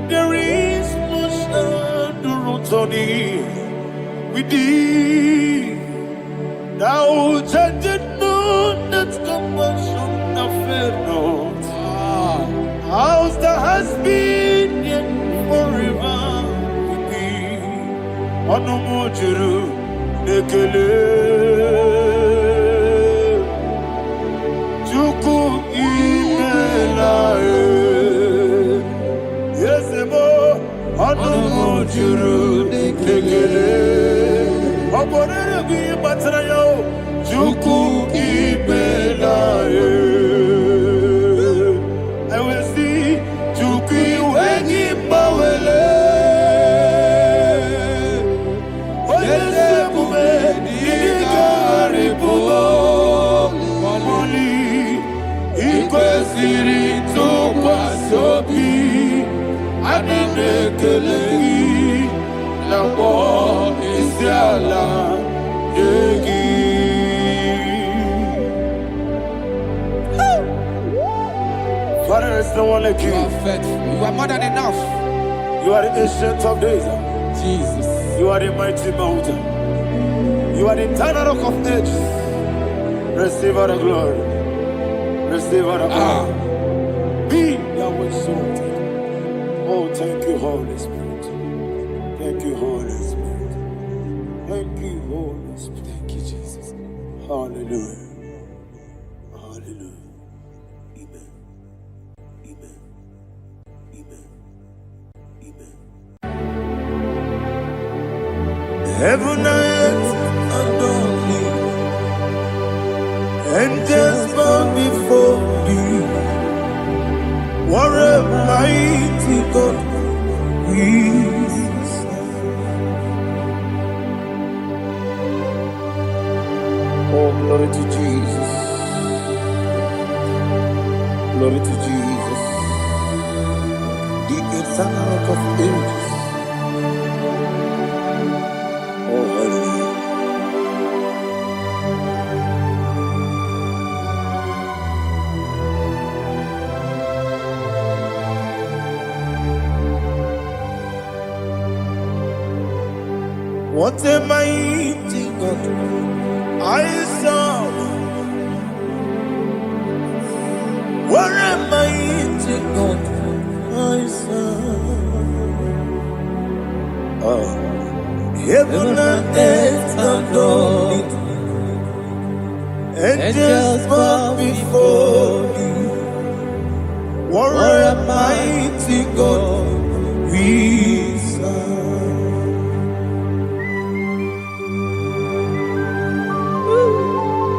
there is no shadow on thee. With thee, thou changest not that compassion of faith not. How's the has been yet forever with thee? Onomojuru nekele. Chuku imelae. Yesemo onomojuru nekele. Oborere gwi batrayo. Chuku imelae. I will see Chuku wengi bawele. Oyesebume ikaribumo. Moli ikwesiri tukwasobi. Adinekeleyi nabo isiala yegi. There's no one like You you. are faithful. You are more than enough. You are the ancient of days. Jesus. You are the mighty mountain. You are the eternal rock of ages. Receive all the glory. Receive all the glory. Be thou exalted. Oh, thank you, Holy Spirit. Thank you, Holy Spirit. Thank you, Holy Spirit. Thank you, Jesus. Hallelujah. Hallelujah. Amen. Amen. Amen. Amen. Heaven and earth adore thee, angels bow before thee. What a mighty God we serve. Oh, glory to Jesus. Glory to Jesus. The eternal rock of ages. Oh, hallelujah. What a mighty God I serve. What a mighty God I serve. Oh. Heaven and earth adore thee, angels bow before thee. What a mighty God we serve.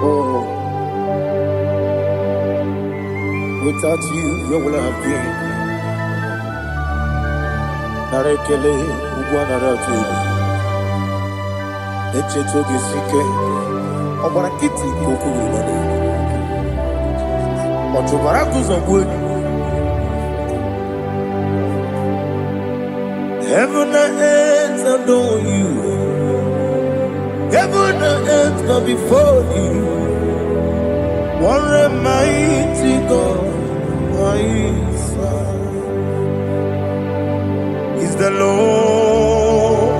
Oh, without you, where would I have been? Narekele, Ugwanaratu. Echetoge sike, ọgbara nkịtị ka okwu ruru ọchụbara guzogbu. Heaven and earth adore you. Heaven and earth go before you. What a mighty God I serve. Is the Lord.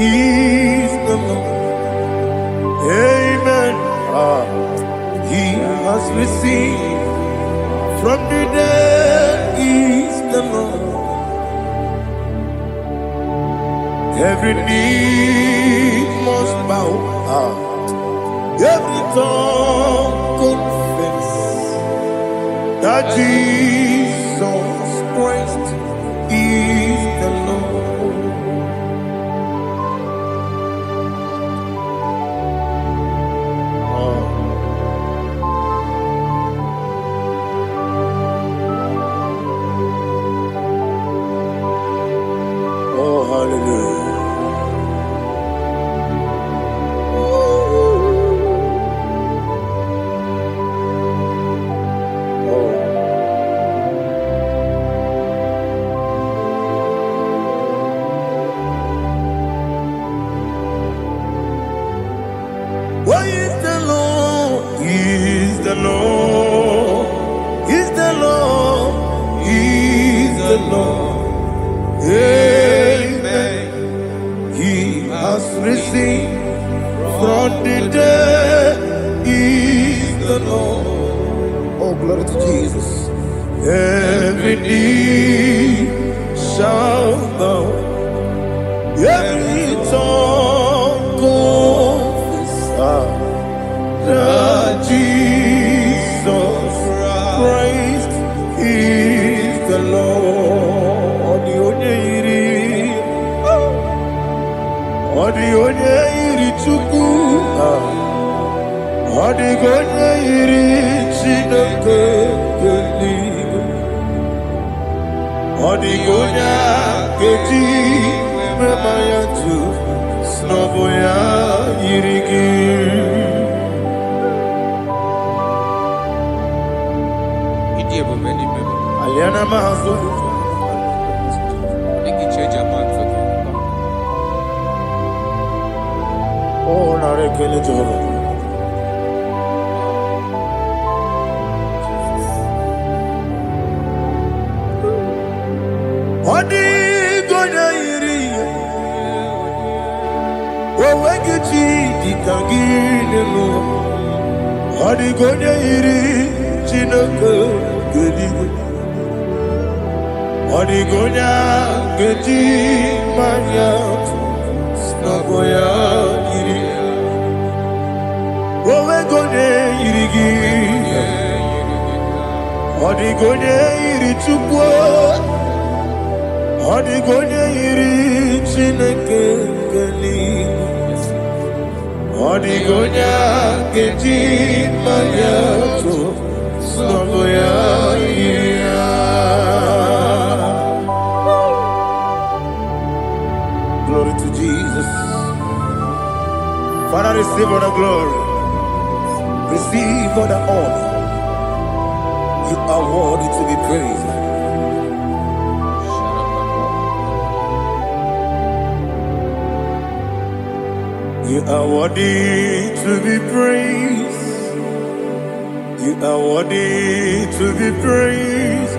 Is the Lord. Amen. He has received from the dead. Is the Lord. Every knee must bow. Every tongue confess that Jesus Christ is the Lord. Oh, hallelujah. Why is the Lord? Is the Lord? Is the Lord? Is the Lord? Amen. He has risen from the dead. Is the Lord? Oh, glory to Jesus. Every knee shall bow. Every tongue confess that Jesus Christ is the Lord. The onye iri Chukwu, the onye iri Chineke eluigwe, the onye keji mema ya tu, snobo ya iri gị. Aliana mazo. Oh, narekele Jehovah. Owegechi dikagilemo. Adigonya iri chineke gedigwe. Adigonya geji manya snagoya iri. Owegonya iri gi. Adigonya iri chukwu. Adigonya iri chineke gedigwe. Adigonya geji manya snagoya iri. Glory to Jesus. Father, receive all the glory. Receive all the honor. You are worthy to be praised. You are worthy to be praised. You are worthy to be praised.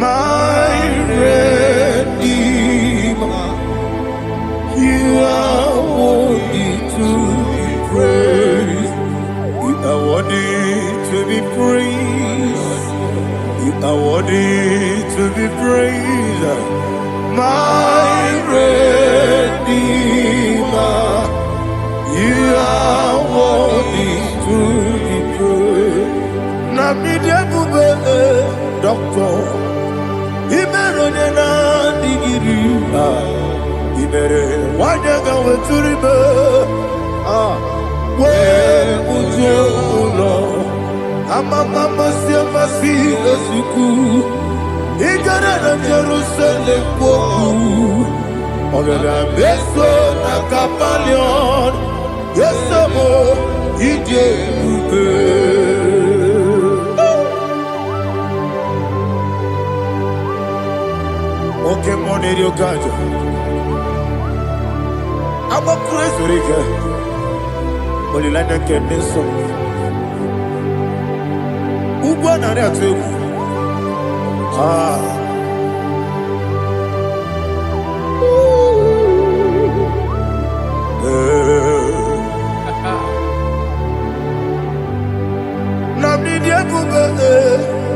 My Redeemer. You are worthy to be praised. You are worthy to be praised. You are worthy to be praised. My Redeemer. You are worthy to be praised. Nabidebube, Doctor. Imeronena digiri. Ibere wanyaga weturibe we ujo ulo amama siamasi esuku igara na Jerusalem poku ogara beso na kapalion yesamo ije ube oke moneri okajo I'm a crazy rigger. Only like a kidney song. Who won at that table?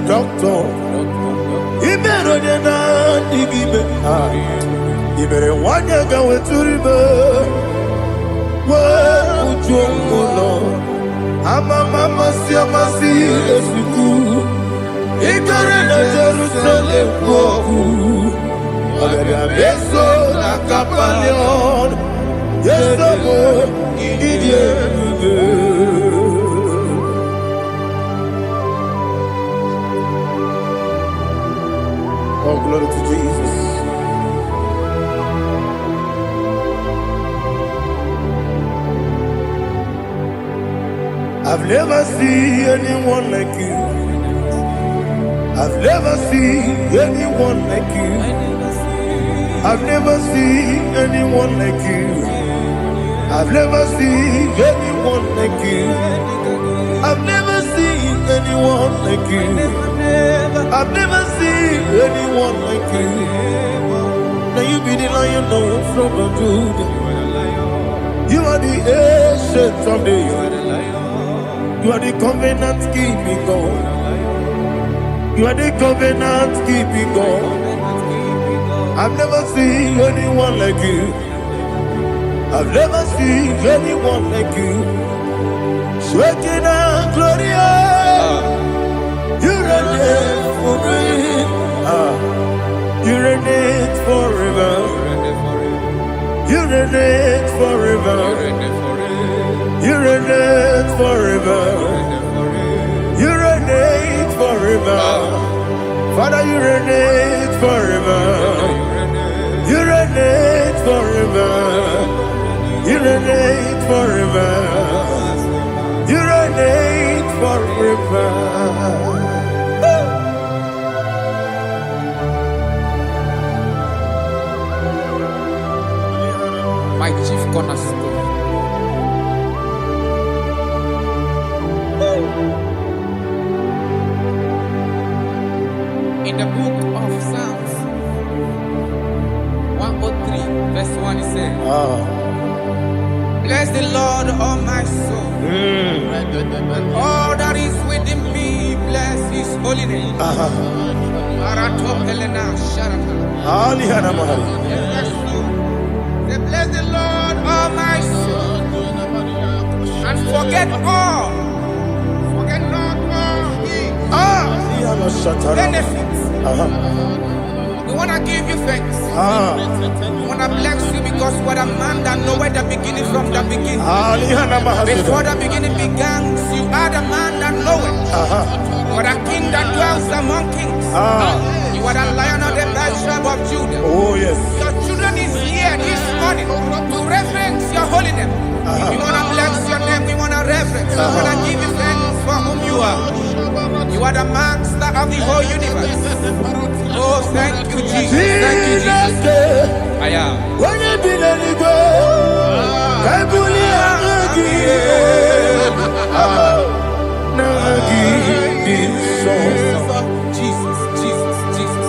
Doctor. He better than I dig. You better want to go to river. Where would you go, Lord? I'm a mama, see a massy, as we do. Ignorant of Jerusalem, I'm a beso, a capalion. Yes, oh, glory to Jesus. I've never seen anyone like you. I've never seen anyone like you. I've never seen anyone like you. I've never seen anyone like you. I've never seen anyone like you. I've never seen anyone like you. Now you be the lion from the Judah. You are the ancient of days. You are the covenant keeping God. You are the covenant keeping God. I've never seen anyone like you. I've never seen anyone like you. Shaking and glorious. You reign forever. You reign forever. You reign forever. You reign forever. You reign forever. Father, you reign forever. You reign forever. You reign forever. You reign forever. My chief cornerstone. In the book of Psalms 103, verse 1, it says, Bless the Lord, all my soul. And all that is within me, bless his holy name. Bless the Lord, all my soul. And forget not all his benefits. We want to give you thanks. We want to bless you because what a man that knoweth the beginning from the beginning. Before the beginning began, you are the man that knoweth. You are the king that dwells among kings. You are the lion of the tribe of Judah. Oh yes. Your children is here this morning to reverence your holy name. We want to bless your name. We want to reverence. We want to give you thanks for whom you are. You are the master of the whole universe. Oh, thank you, Jesus. Thank you, Jesus. I am. Jesus, Jesus, Jesus.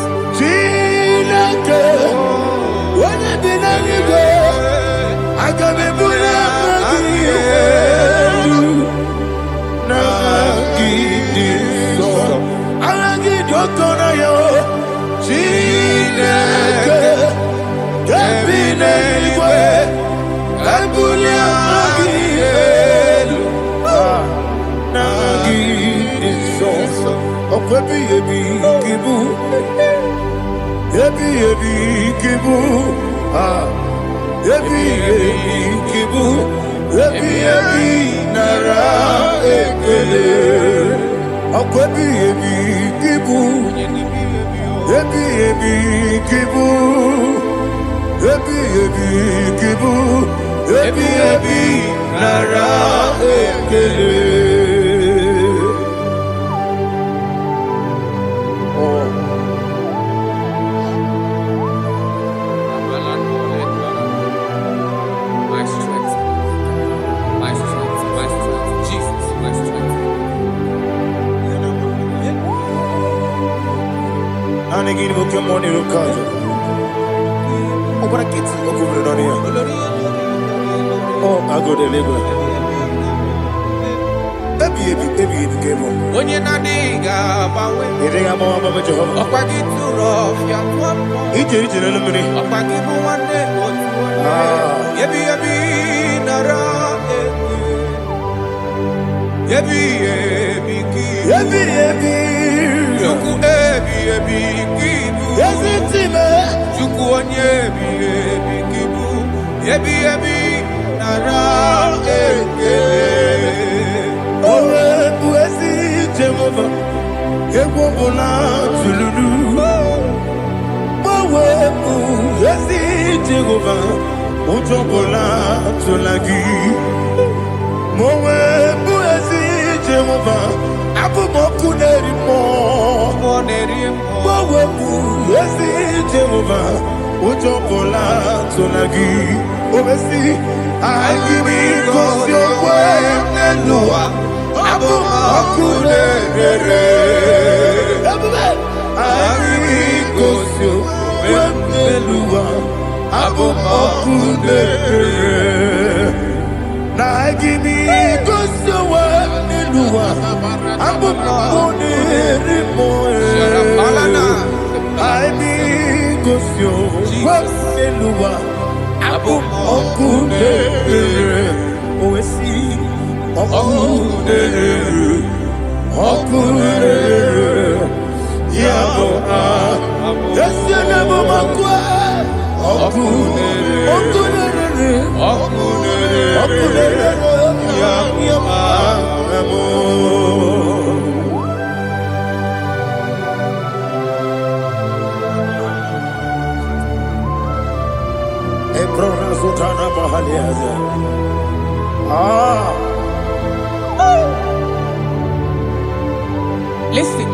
Listen,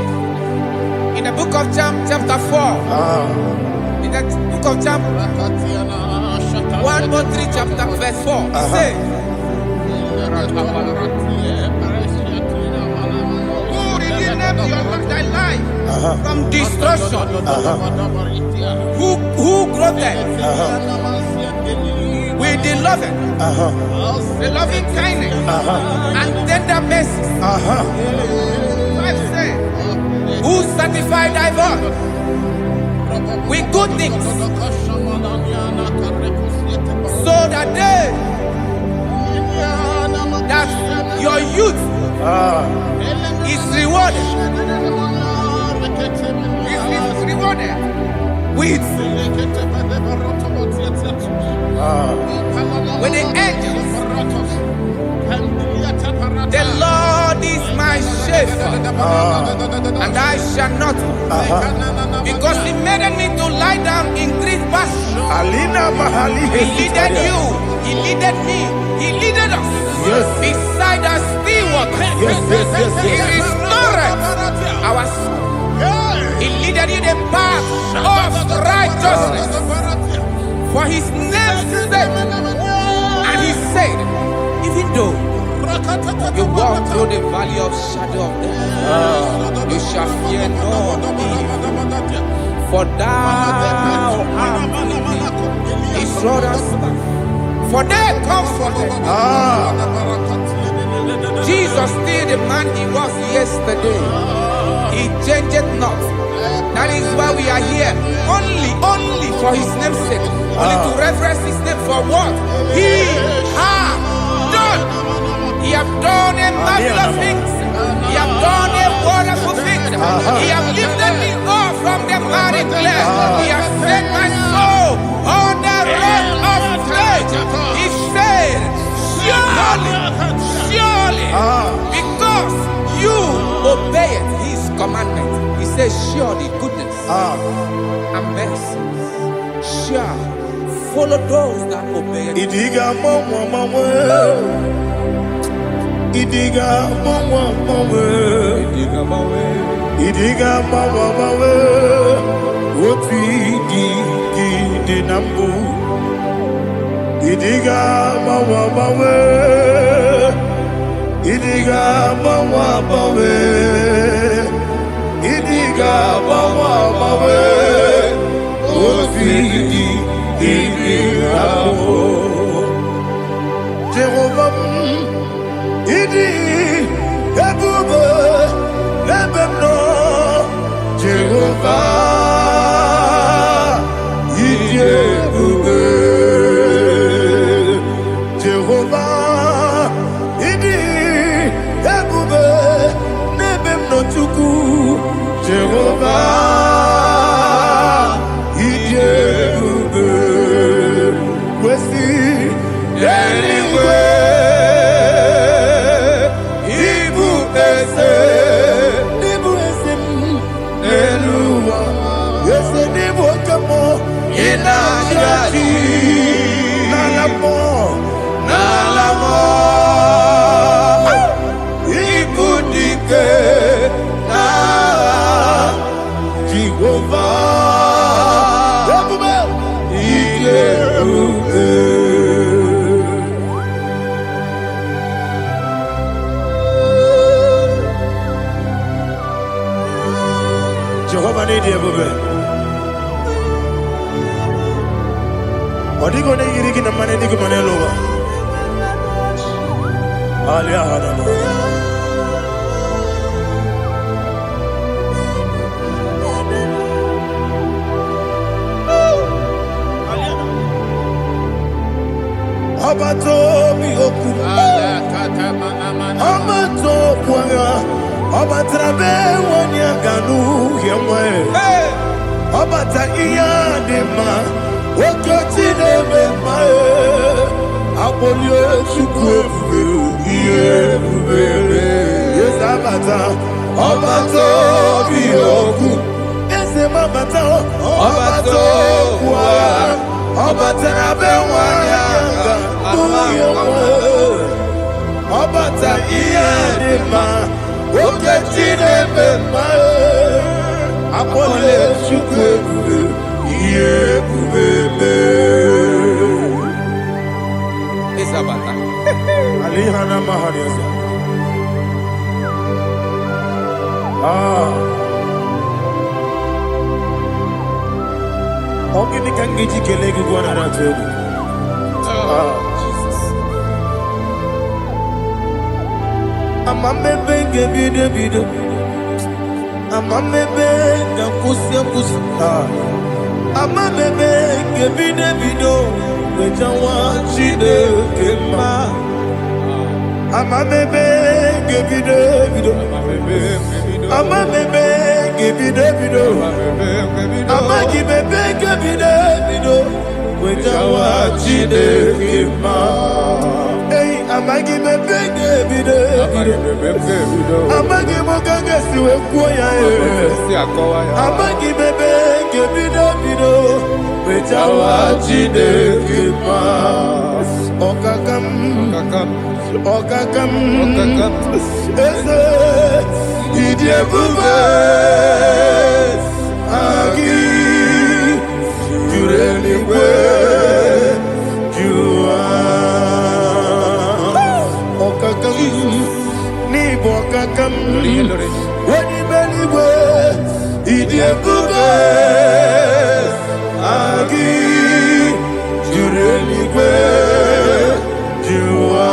in the book of John, chapter 4, in the book of John 1:3, chapter verse 4, it says, who redeemed thy life from destruction? Who grew them? with the loving, the loving kindness, and tender mercy. Bible says, who sanctify thy God with good things, so that your youth is rewarded. Is rewarded with the angels. The Lord is my shepherd, and I shall not want, because He made me to lie down in green pastures. He leaded you, He leaded me, He leaded us beside the still waters. He restored our soul. He leaded you the path of righteousness for His name's sake. And He said, even though you walk through the valley of shadow of death, you shall fear no evil, for thou art with me. His rod and staff, for they comforted. Jesus still the man He was yesterday. He changed not. That is why we are here. Only for His name's sake. Only to reverence His name for what He has done. He has done a marvelous things. He has done a wonderful thing. He has lifted me up from the miry clay. He has set my soul on the rock of faith. He said, surely, because you obeyed His commandment. He says, surely goodness and mercy shall follow those that obey Him. Idiga mama, Idiga mama, Idiga mama, what we did in Nambu. Idiga mama, Idiga mama, Idiga mama, what we did in Nambu. Jehovah, Idi, Ebube, Ebemno, Jehovah, Idi, Ebube, Jehovah, Idi, Ebube, Nebemno Chuku, Jehovah, Idi, Ebube, Wesi, anyway. Jehovah need you, baby. Odigo ne yirigi na mane digo mane lowa. Alia hadama. Abato mi oku. Abato kwanga. Abatrabe wanya ganu yemwe. Abata iya dema. Okoti neme mae. Abolio chukwe iye bubere. Yes abata. Abato mi oku. Ese mabata. Abato kwa. Abatrabe wanya ganu yemwe. Abata iya dema. Okoti neme mae. Abolio chukwe iye bubere. Isabata. Alihana mahariasa. Ogini kangiji kelegu gwana ratu. Jesus. Amamebe gebido. Amamebe gakusi. Amamebe gebido. Wejawa chide kema. Amamebe gebido. Amamebe gebido. Amagibebe gebido. Wejawa chide kema. Hey, amagibebe gebido. Amagimoga siwe kuya. Amagibebe gebido. Wejawa chide kema. Okakam. Eze idiebube agi jureligwe jua okakam ni bokakam wani beligwe idiebube agi jureligwe jua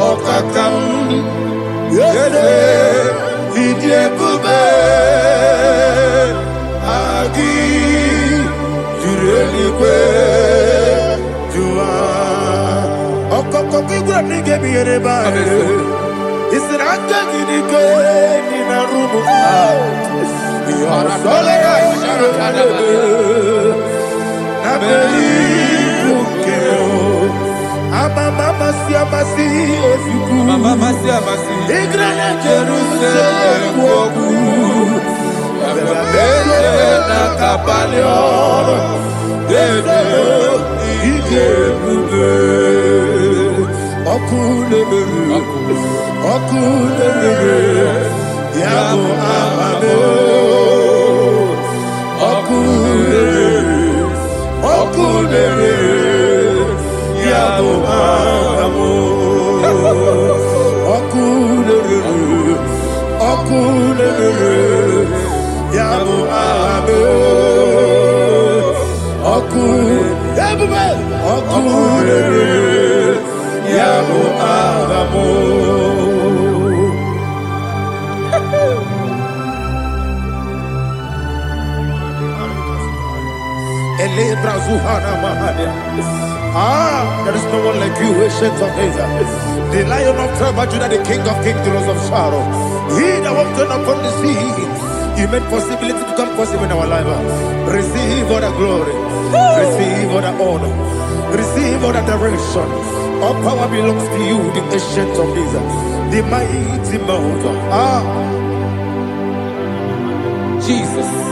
Okakam yede idiebube agi jureligwe jua okokokigwa nige biyereba isiraka gidike nina rumu yarasolega nabeli ukeo Mama siamasi ofiku Mama siamasi Igrana Jerusalem woku Bebe na kapalion Dede ije bube Okulebere Yabo amabo Okulebere Yabo amo, okulere, yabo amo, okulere, yabo amo. Elebra zuhana mahania. There is no one like you, ancient of days. The Lion of tribe of Judah, the King of kings, the Rose of Sharon. He that walked upon the sea, He made possibility to come possible in our life. Receive all the glory, receive all the honor, receive all the direction. All power belongs to you, the ancient of days, the mighty mountain. Jesus.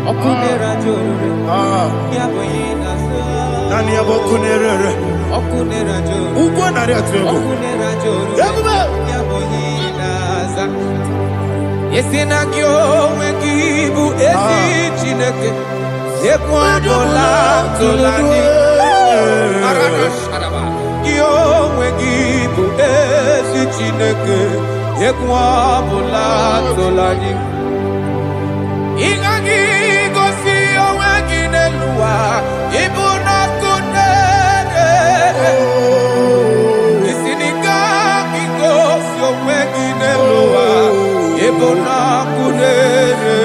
Okunera jore, yaboyina so. Nani abokunere? Okunera jore. Ugbo nari atuego. Okunera jore. Yaboyina za. Yesina kyo wekibu esi chineke. Yekwadola tolani. Arana sharaba. Kyo wekibu esi chineke. Yekwadola tolani. Ingagi gosi owegi neluwa ibuna kunere isinika gosi owegi neluwa ibuna kunere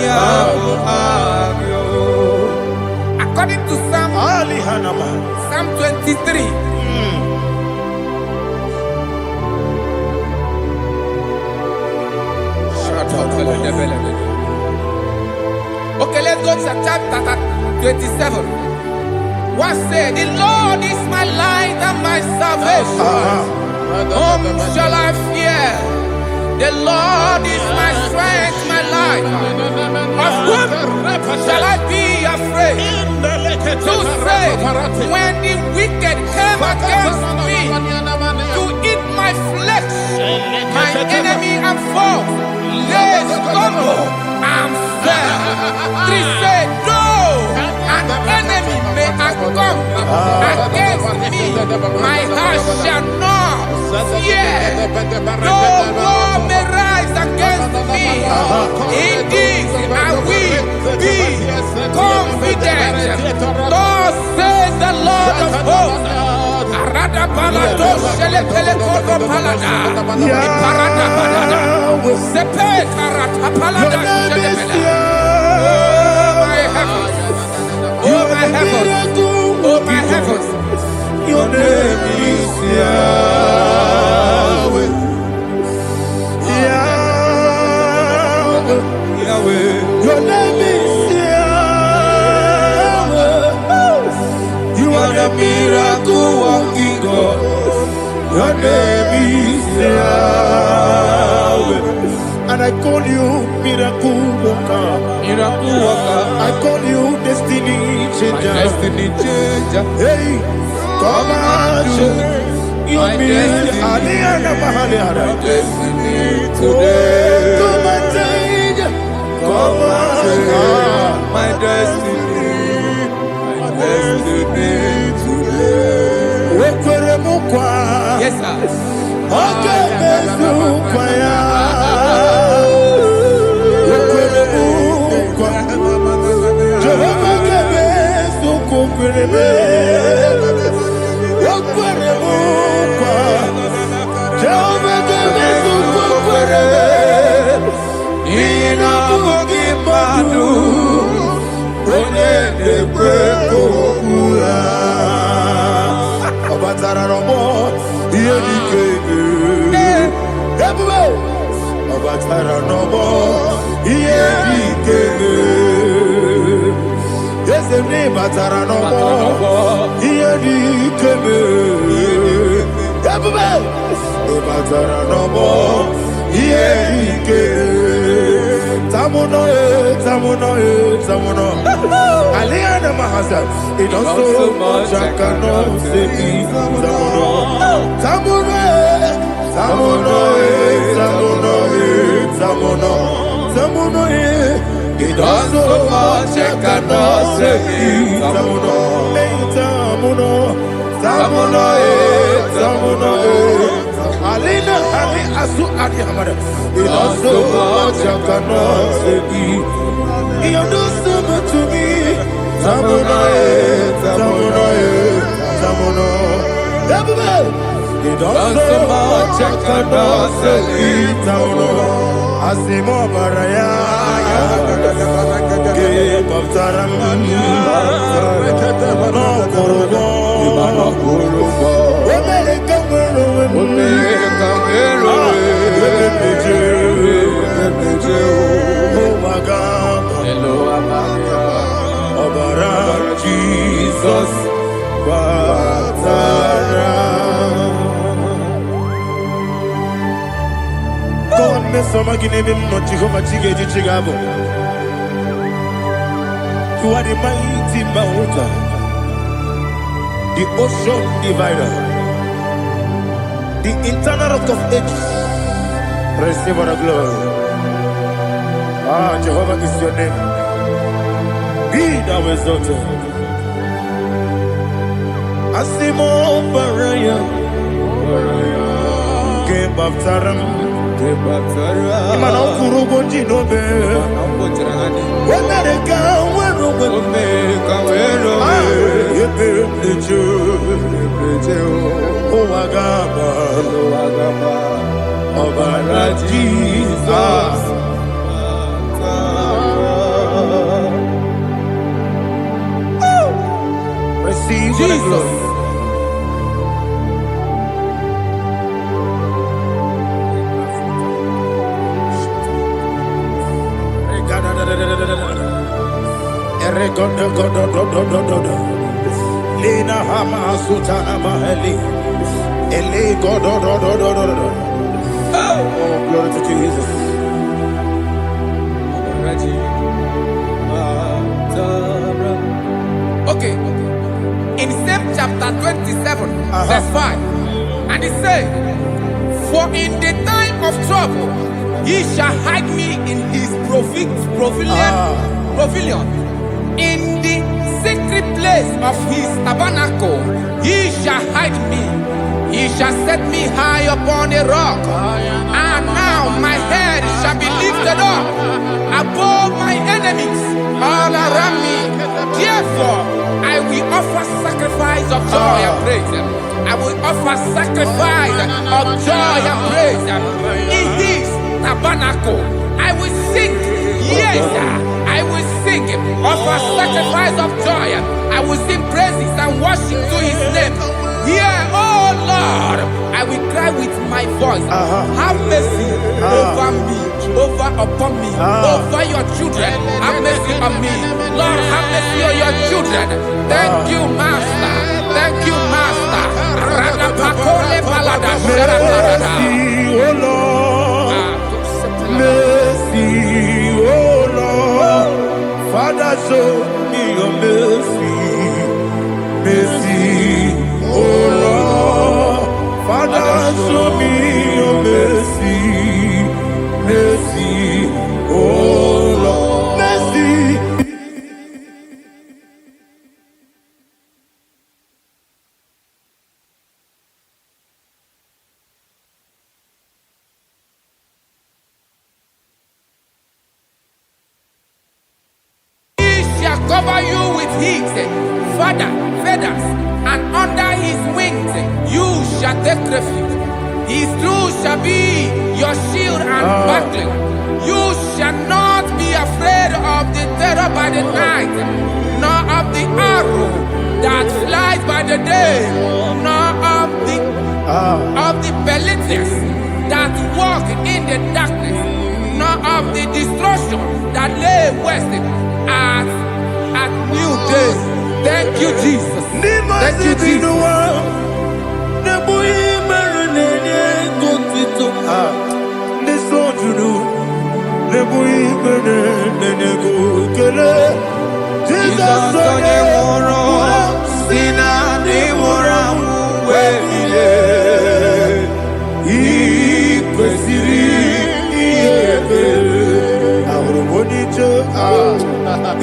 ya agyo according to Psalm 23. Okay, let's go to chapter 27. What said? The Lord is my light and my salvation. Whom shall I fear? The Lord is my strength, my life. Of whom shall I be afraid? To say, when the wicked came against me to eat my flesh, my enemy and foe, they stumble and fell. Three say, though an enemy may have come against me, my heart shall not fear. No war may rise against me. In this I will be confident. Thus says the Lord of hosts. Arada palado shele pele kodo palada. Iparada palada. Sepe karata palada shele pele. Oh my heavens. Oh my heavens. Oh my heavens. Your name is Yahweh. Yahweh. Yahweh. Your name is Yahweh. You are the miracle working God. Your name is Yahweh. And I call you miracle worker. Miracle worker. I call you destiny changer. Destiny changer. Hey, come on, you mean my destiny today. Come and change. Come on, my destiny. My destiny today. Yes, sir. Okay, it does so much I cannot say. It does so much I cannot say. Alina Ali Asu Adi Hamada. It does so much I cannot say. You do so much to me. Tamuno. It does so much I cannot say. Tamuno. Asimo Baraya. Give up Taramani. No Kurugo. Jesus, God, me some give him much Jehovah Chigedi Chigabo. You are the mighty mountain, the ocean divider, the internal rock of ages. Receive the glory. Ah, Jehovah is your name. Be thou exalted. Asimo Baraya, Game of Taram, Imano Kurugo Jinobe, when I come, when you build the Jew, oh Agaba, oh Jesus. Receive Jesus. Lina Hama Sutana Maheli Oh, glory to Jesus. Okay. In same chapter 27, verse 5. And it says, for in the time of trouble, he shall hide me in his pavilion. In the secret place of his tabernacle, he shall hide me. He shall set me high upon a rock. And now my head shall be lifted up above my enemies all around me. Therefore, I will offer sacrifice of joy and praise. I will offer sacrifice of joy and praise. In his tabernacle, I will sing. Yes, I will sing. Offer sacrifice of joy. I will sing praises and worship to his name. Here, oh Lord, I will cry with my voice. Have mercy over me, upon me, over your children. Have mercy on me. Lord, have mercy on your children. Thank you, Master. Thank you, Master. Mercy, oh Lord. Mercy, oh Lord. Father, show me your mercy. Mercy, oh Lord. Father, show me your mercy. Mercy, oh Lord. Mercy. Cover you with his feathers, and under his wings you shall take refuge. His truth shall be your shield and buckler. You shall not be afraid of the terror by the night, nor of the arrow that flies by the day, nor of the pestilence that walk in the darkness, nor of the destruction that lay waste at new day. Thank you, Jesus. Thank you, Jesus.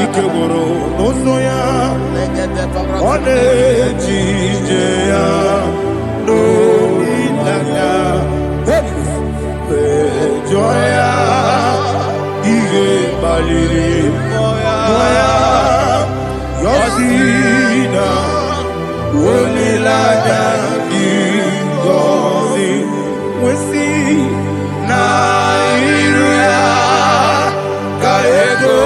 Ikegoro n'ụzọ ọ na-ejije ya n'omenala jụọ ya ihe kpaliri mmụọ ya yọsi na olileanya dị ngọzi nwesị na iru ya ka ego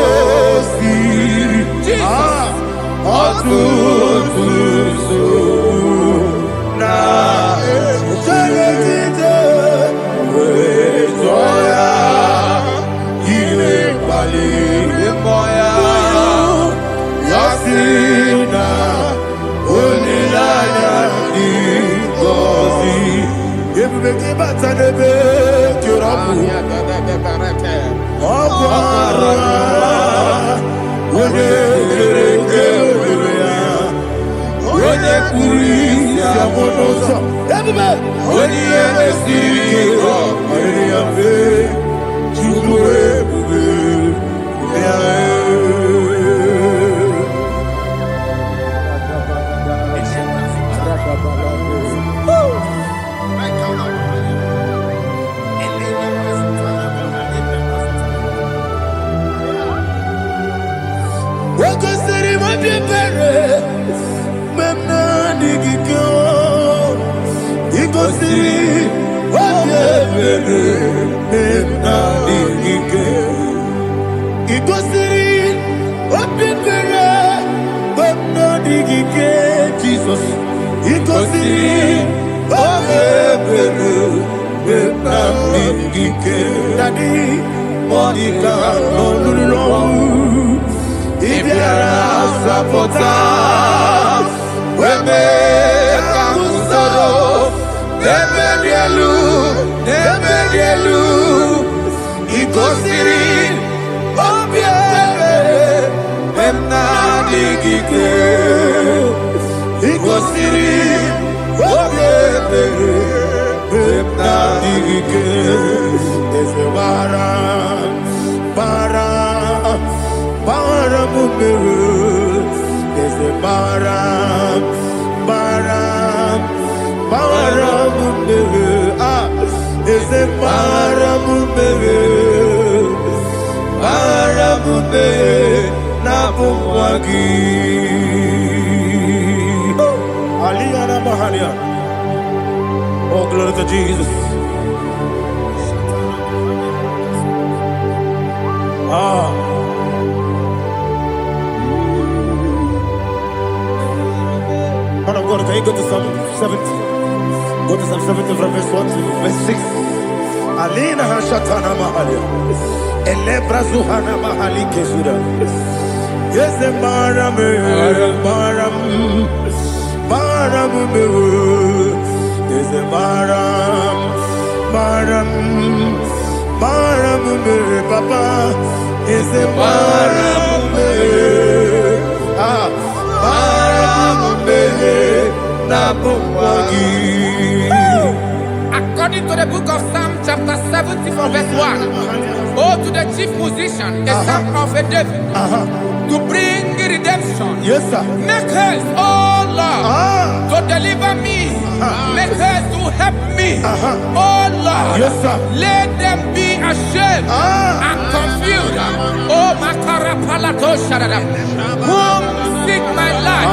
Nebedielu, Nebedielu, Igosiri, Obiebe, Emnadigike, Igosiri, Obiebe, Emnadigike, Ezebara, bara, bara mumere, Ezebara, bara, bara mumere, Ezebara mumere, bara mumere, Nabumwagi. Aliyah Mahalia. Oh, glory to Jesus. Man of God, can you go to Psalm 70? Go to Psalm 70 from verse 1 to verse 6. Alina Hashatana Mahalia. Elebra Zuhana Mahali Kesura. Yes, the Maram, Maram, Maram, yes, the Maram, Maram, Maram, Papa, yes, the Maram, according to the book of Psalm chapter 70 from verse 1, oh, to the chief musician, the son of a David, to bring redemption. yes, sir. Make haste, oh Lord, to deliver me. Make haste to help me. Oh Lord, Yes, sir. let them be ashamed and confused. Oh Makara Palato Shadada, whom seek my life,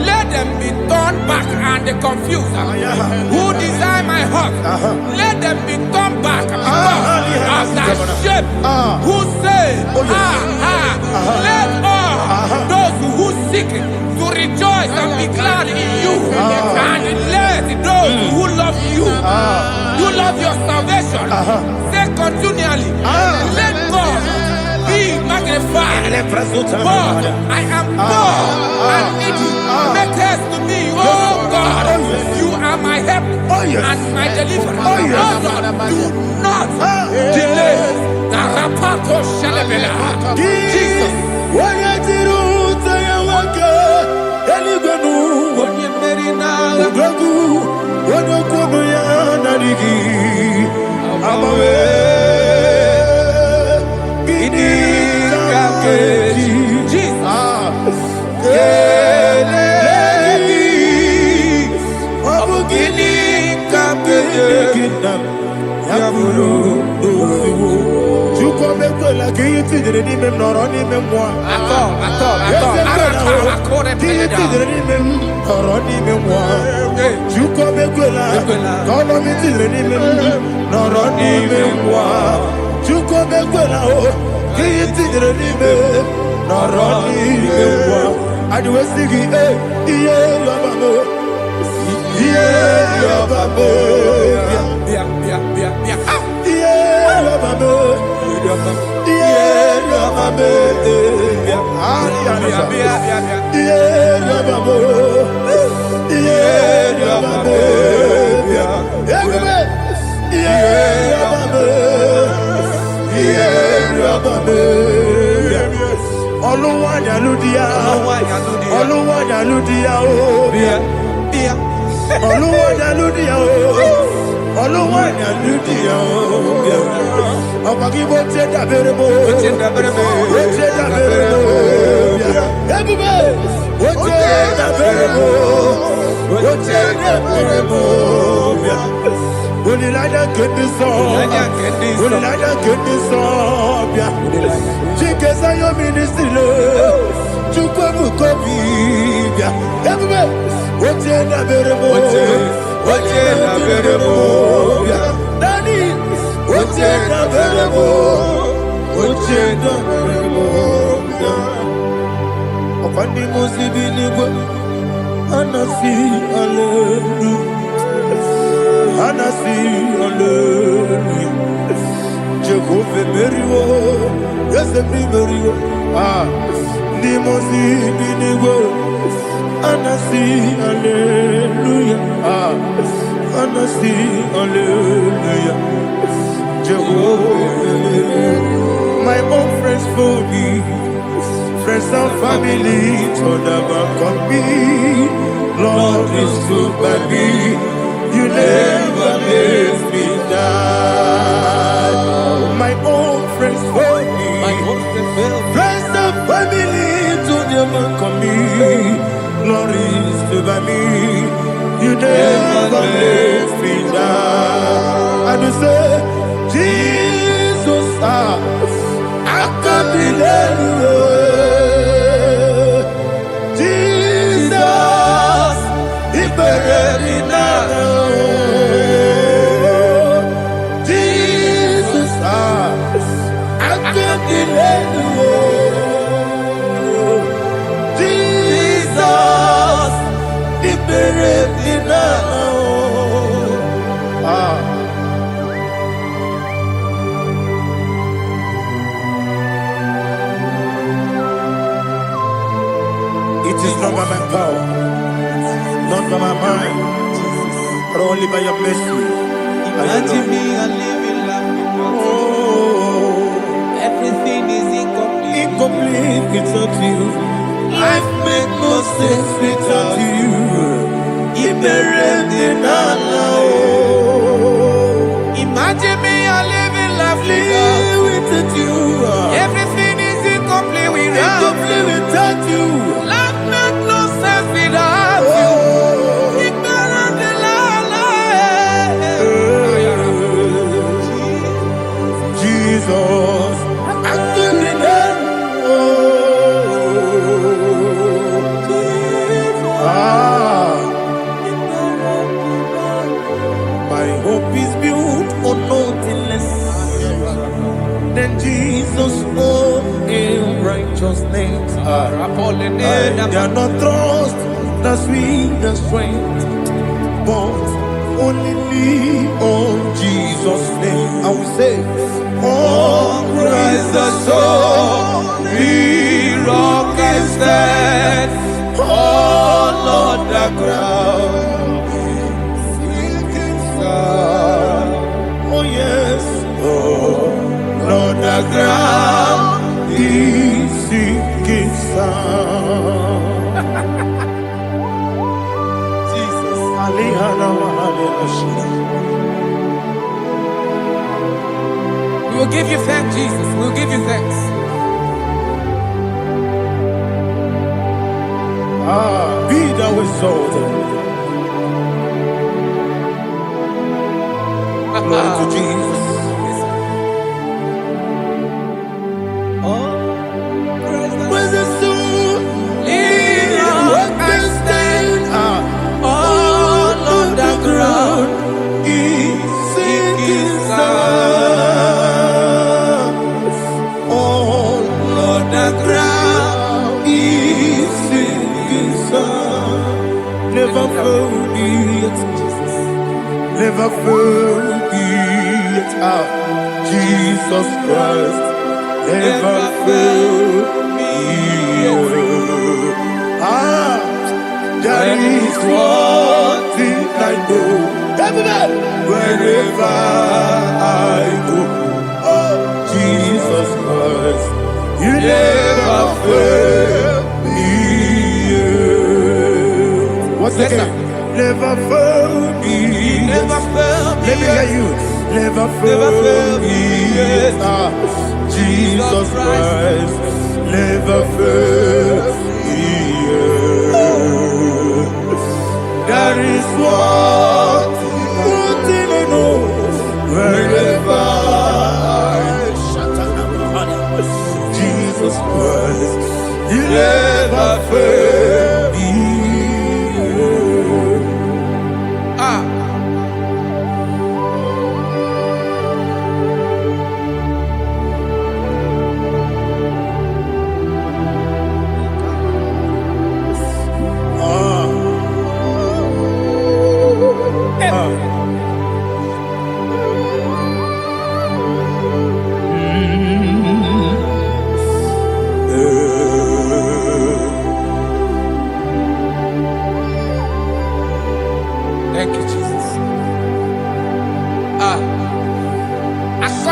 let them be turned back and confused. Who desire my heart, let them be turned back because of that shape. Who say, let all those who seek to rejoice and be glad in you, and let those who love you, you love your salvation, say continually, let God be magnified. God, I am poor and needy. Make haste to me, oh God. You are my help and my deliverer. Oh God, do not delay. Narapato Shalabela. Jesus. and I sing hallelujah. Jehovah, my own friends for me, friends and family, told never come me. Lord is good by me, you never let me die. My own friends for me, friends and family, told never come me. Lord is good by me, you never let me die. And you say, Jesus, I can't believe you. Jesus, He buried me now. Jesus, I can't believe you. Jesus, He buried me now. It is not by my power, not by my mind, but only by your mercy. Imagine me a living life without you. Everything is incomplete. Incomplete without you. Life makes no sense without you. Imagine me a living life without you. Everything is incomplete without you. Life makes no sense without you. Jesus, I couldn't my hope is built on nothing less than Jesus' own righteousness. I cannot trust the sweetest strength, but only lean on Jesus' name. I will say, on Christ the solid rock I stand. Oh Lord, the ground is sinking sand. Oh yes, oh Lord, the ground is sinking sand. Jesus, We will give you thanks, Jesus. We will give you thanks. Be thou exalted. Glory to Jesus. Where's the soul? What can stand? All on the ground is sinking sand. All on the ground is sinking sand. Never forget, never forget Jesus Christ. Never fail me. That is one thing I know. Wherever I go, oh Jesus Christ, you never fail me. Once again, never fail me. Never fail me. Let me hear you. Never fail me. Jesus Christ, never fail me. That is one thing I know. Wherever Jesus Christ, you never fail me.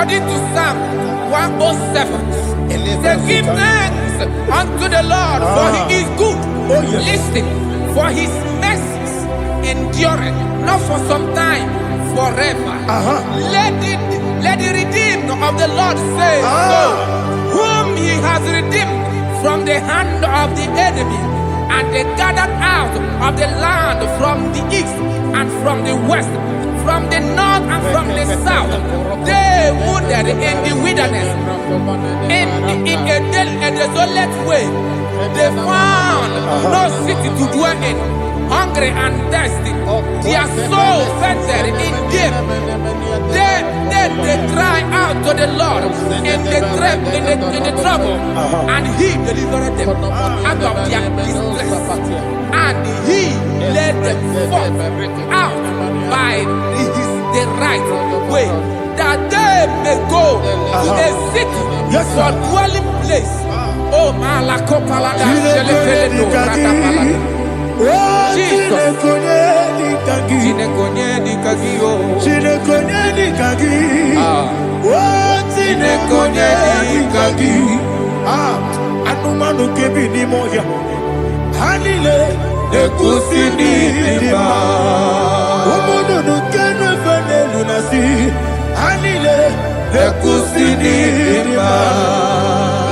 According to Psalm 107, say, give thanks unto the Lord, for he is good. Listen, for his mercies endureth, not for some time, forever. Let the redeemed of the Lord say so, whom he has redeemed from the hand of the enemy, and they gathered out of the land from the east and from the west, from the north and from the south. They wandered in the wilderness, in a desolate way. They found no city to dwell in, hungry and thirsty. Their soul fainted in deep. They cry out to the Lord in the trouble, and he delivered them out of their distress, and he led them forth out by the right way, that they may go to a city for dwelling place. Oh, Malakopalada, Jesus. Anumanu kebi ni moya Hanile Ekusini dima Umudu nukenu fene lunasi Hanile Ekusini dima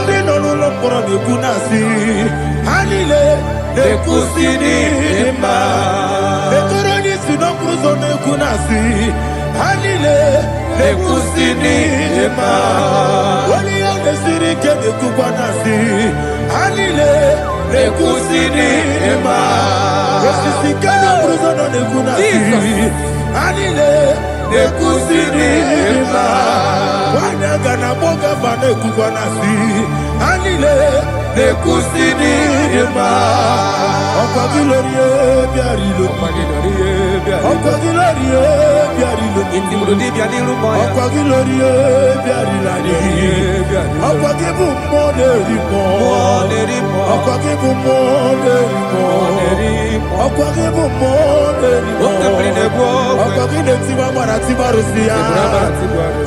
Ndino luloporo nikunasi Hanile Ekusini dima Ekoroni sinokruzo nikunasi Hanile Ekusini dima Wali yone sirike nikubanasi Hanile Ekusini dima Esisikana bruzono nikunasi Hanile Ekusini dima Wanaga na boga vane kubanasi Hanile Ekusini dima Okwa gilorie biarilo Okwa gilorie biarilo Okwa gilorie biarilani Okwa gibu moderimo Okwa gibu moderimo Okwa gibu moderimo Okwa gine tiba marati barusia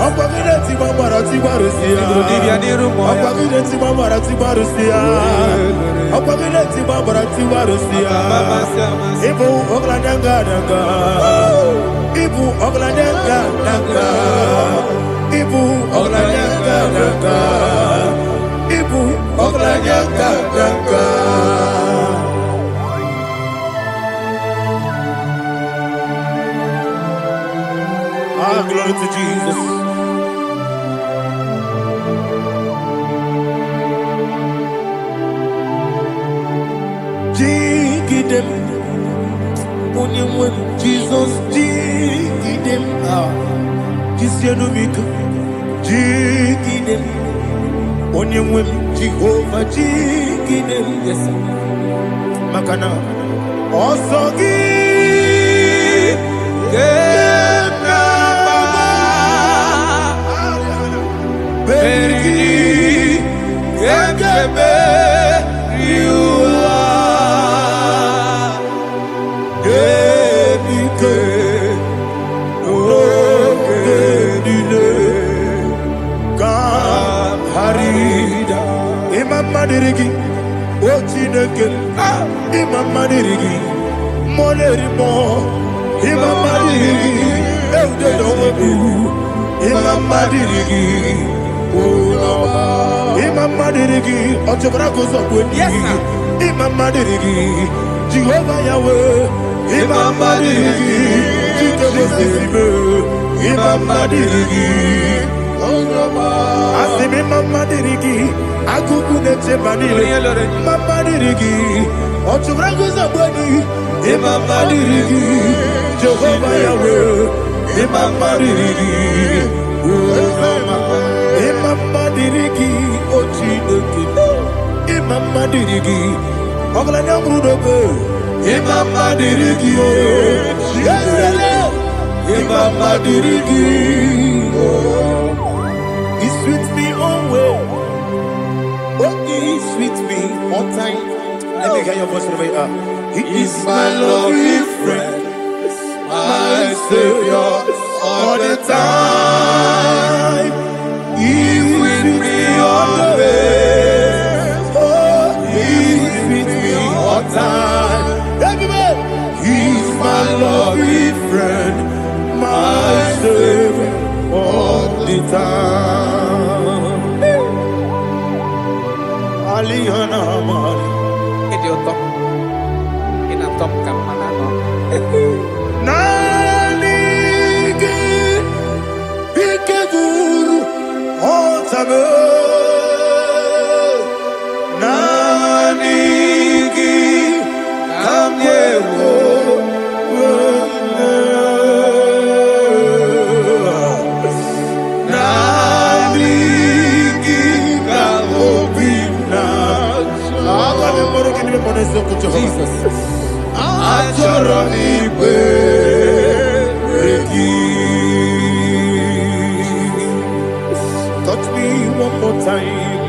Okwa gine tiba marati barusia Okwa gine tiba marati barusia Okwa gine tiba marati barusia Ibu ogladanga danga Ibu ogladanga danga Ibu ogladanga danga Ibu ogladanga danga Glory to Jesus. Jigidem, Jesus, jigidem, Kisianumika, jigidem, Onyemwem, Jehovah, jigidem, yes, Makana, Osogi, Berigi, Gekebe, Riua, Gebike, Rokedile, Harida, Imam Madirigi, Ochineke, Imam Madirigi, Molerimo, Imam Madirigi, Eudedobu, Imam Madirigi. Imam Madirigi, Ochobrakoso, yes, Imam Madirigi, Jehovah Yahweh, Imam Madirigi, Imam Madirigi, Asim Imam Madirigi, Akukune Chemanile, Imam Madirigi, Ochobrakoso, Imam Madirigi, Jehovah Yahweh, Imam Madirigi, Imam Madirigi, Ochineke, Imam Madirigi, Oglanya Brudobe, Imam Madirigi, Imam Madirigi, he sweet me away. Oh, he sweet me one time. Let me hear your voice over here. He is my lovely friend, my Savior all the time. Alihana Mari. Idioto. Inatom kamanano. Nanigi Ikeguru Otabe. Nanigi Kamyewo. Jesus. Touch me one more time,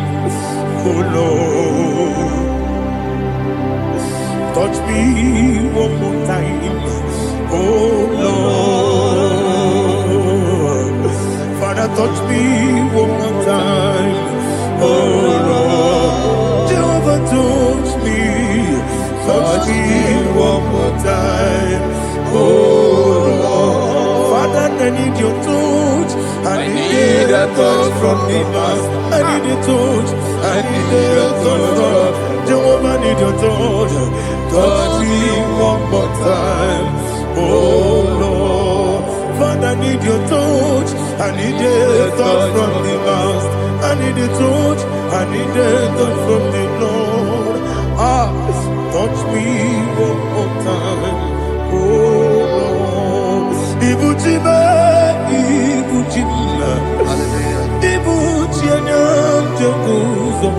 oh Lord. Touch me one more time, oh Lord. Father, touch me one more time, oh Lord. Jehovah, touch me. Touch me one more time, oh Lord. Father, I need your touch. I need a touch from the Master. I need a touch. I need a touch from Jehovah. I need your touch. Touch me one more time, oh Lord. Father, I need your touch. I need a touch from the Master. I need a touch. I need a touch from the Lord. Touch me one more time, oh Lord. Ibuchima, Ibuchima, Ibuchina, Jaguzo.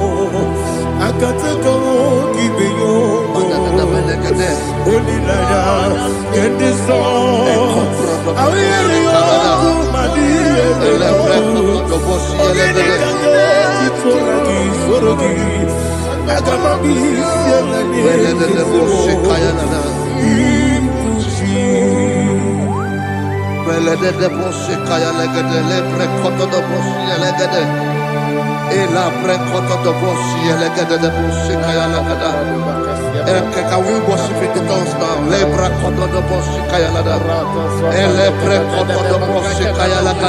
Akataka Kibeyo, Olilaya, and the song. I will you, my dear. Can we worship in the tongues now? Lebra koto do boshi kaya lada. Elebre koto do boshi kaya lada.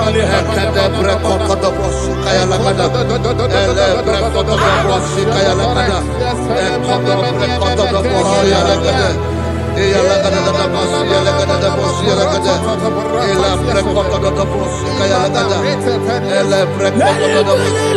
Elebre koto do boshi kaya lada. Elebre koto do boshi kaya lada. Elebre koto do boshi lada. Eya lada da boshi lada da boshi lada. Elebre koto do boshi kaya lada. Elebre koto do boshi.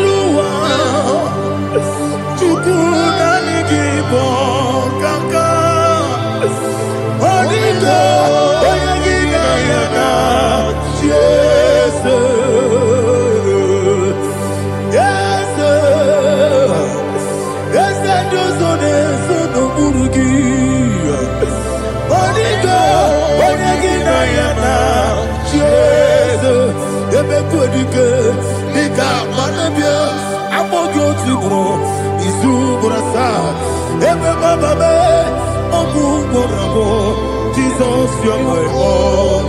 Jesus, you're my all.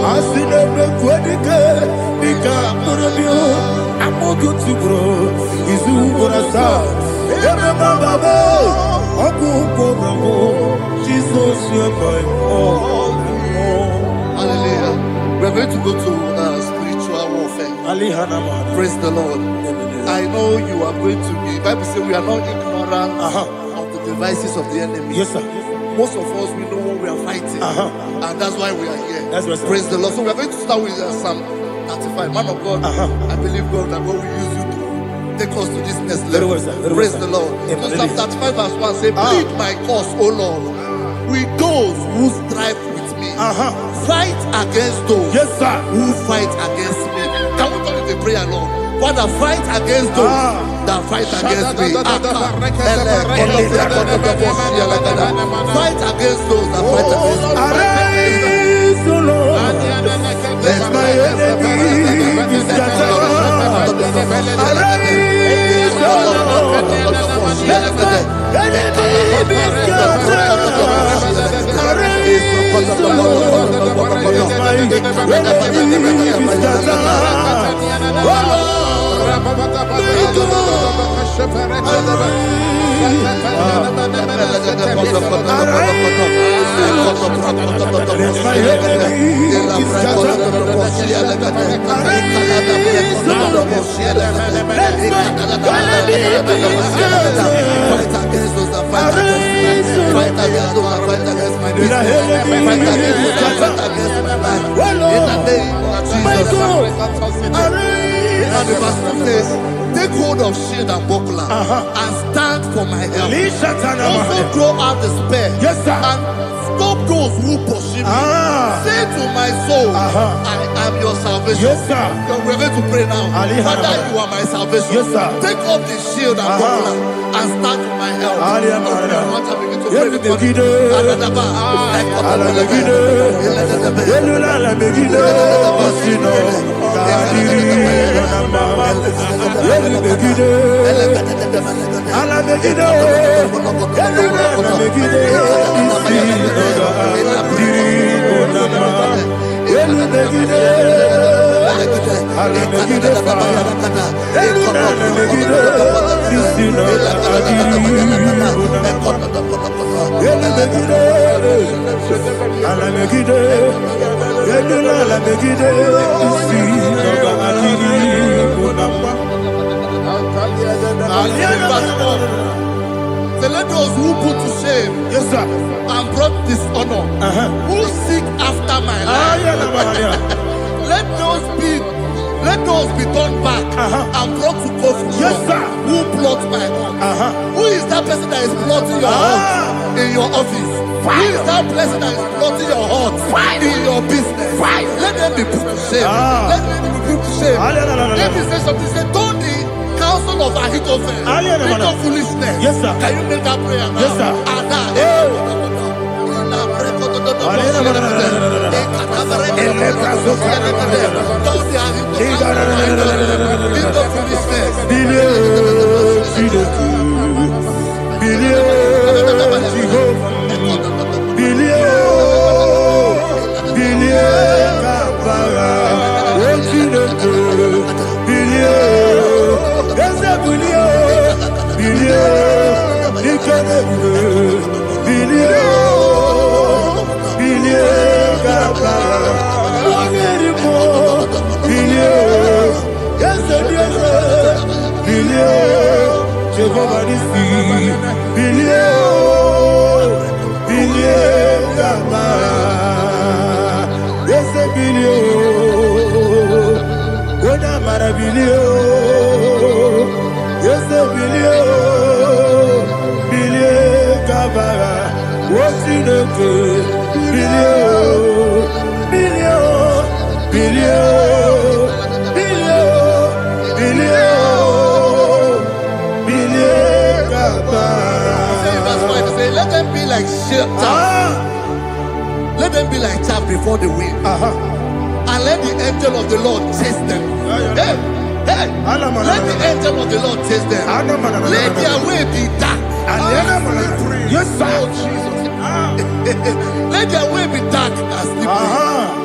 I see never quite I'm all good to grow. Is who what I saw. Jesus, you're my all. Hallelujah. We're going to go to spiritual warfare. Praise the Lord. I know you are going to be. Bible says we are not ignorant of the devices of the enemy. Yes, sir. Most of us, we know what we are fighting. And that's why we are here. That's right, sir. Praise the Lord. So we are going to start with Psalm 35. Man of God, I believe God that God will use you to take us to this next level. Well, sir. Praise the Lord. So Psalm 35 verse 1 says, plead my cause, O Lord, with those who strive with me. Fight against those who fight against me. Can we call it a prayer, Lord? Father, fight against those that fight against me. Fight against those that fight against me. Arise, O Lord. Let my enemy be scattered. Arise, O Lord. Let my enemy be scattered. Arise, O Lord. Let my enemy be scattered. Oh Lord. shield them. Fight against those that fight against me. Fight against those that fight against my business. Fight against those that fight against my life. In the name of Jesus. Now the verse 2 says, take hold of shield and buckler and stand for my help. Also throw out the spear and stop those who pursue me. Say to my soul, I am your salvation. We're going to pray now. Father, you are my salvation. Take up the shield and buckler and stand for my help. Let those who put to shame and brought dishonor, who seek after my life, let those be turned back and brought to confusion. Who plot my hurt? Who is that person that is plotting your hurt in your office? Who is that person that is plotting your hurt in your business? Let them be put to shame. Let them be put to shame. Let me say something. Say, don't the counsel of Ahithophel become foolishness. Can you make that prayer now? Let them be like let them be like chaff before the wind, and let the angel of the Lord chase them. Let the angel of the Lord chase them. Let their way be dark. Let their way be dark as slippery,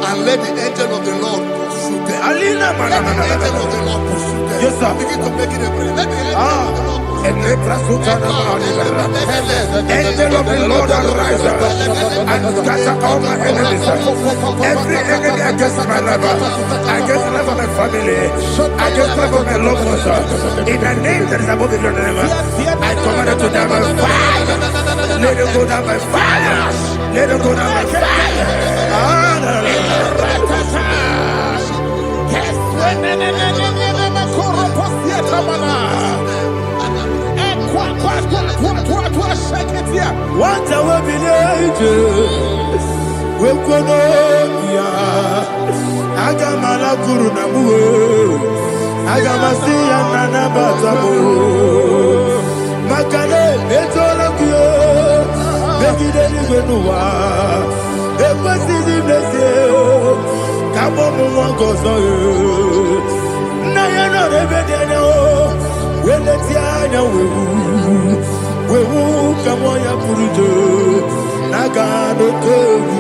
and let the angel of the Lord pursue them. Let the angel of the Lord pursue them. Begin to make it a prayer. Let the angel of the Lord Angel of the Lord arise and scatter all my enemies. Every enemy against my life, against the life of my family, against the life of my loved ones. In the name that is above the name, I command it to die by fire. Let it go down by fire. Let it go down by fire. What a village, we could Agamala Guru Namu, Agamasi and Nanabatamo, Makale, Betolakio, Begideni Benua, Equasi Blessio, Kabomo Gozo, Nayana Rebedeno, Weletiana, we will come on your Purujo, Nagano Kogu,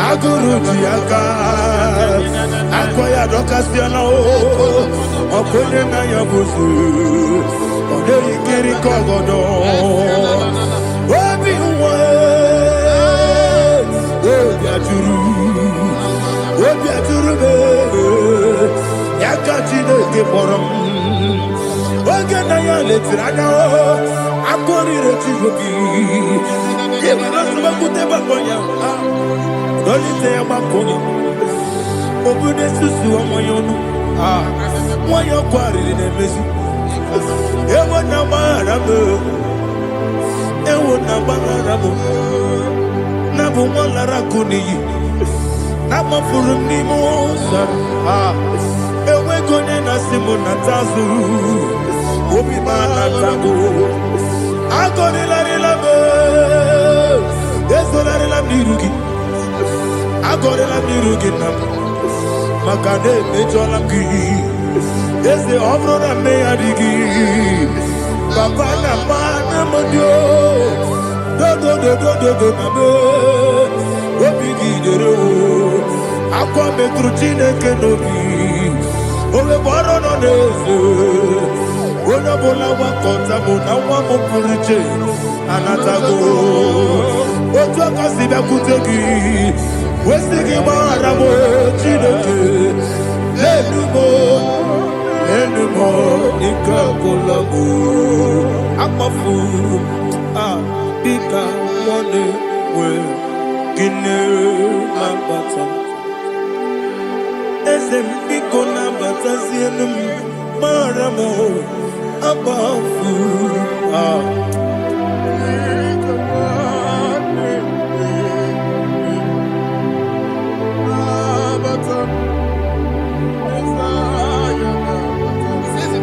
Aguru Tiaka, Akoya Docastiano, Okonema Yabusu, Odei Kiri Kogodo, Obi Obiaturu, Yakatino. forum. Again, I let it run out. I'm going to Chihuahua. Even as I'm going to Baboya. Don't say I'm going. Open the Susu on my own. Why you're quarry in a messy? Ever number. Ewo na bangarabo na bumala rakuni na mafuru ni mosa ewe gone na simu na tazu obi mana tago agone la be ezo la mirugi agone la mirugi na makade mejola ki eze obro na me adigi Papa na mana modio do na me obigi dero akwa me krutine kenobi ole boro no nezo ona bola wa kota mo na wa mo puriche anatago ojo akasiba kutegi wesigi mara mo chineke Enumo ikakolamu amafu bika one we gine mabata esem biko na bata sienum maramo abafu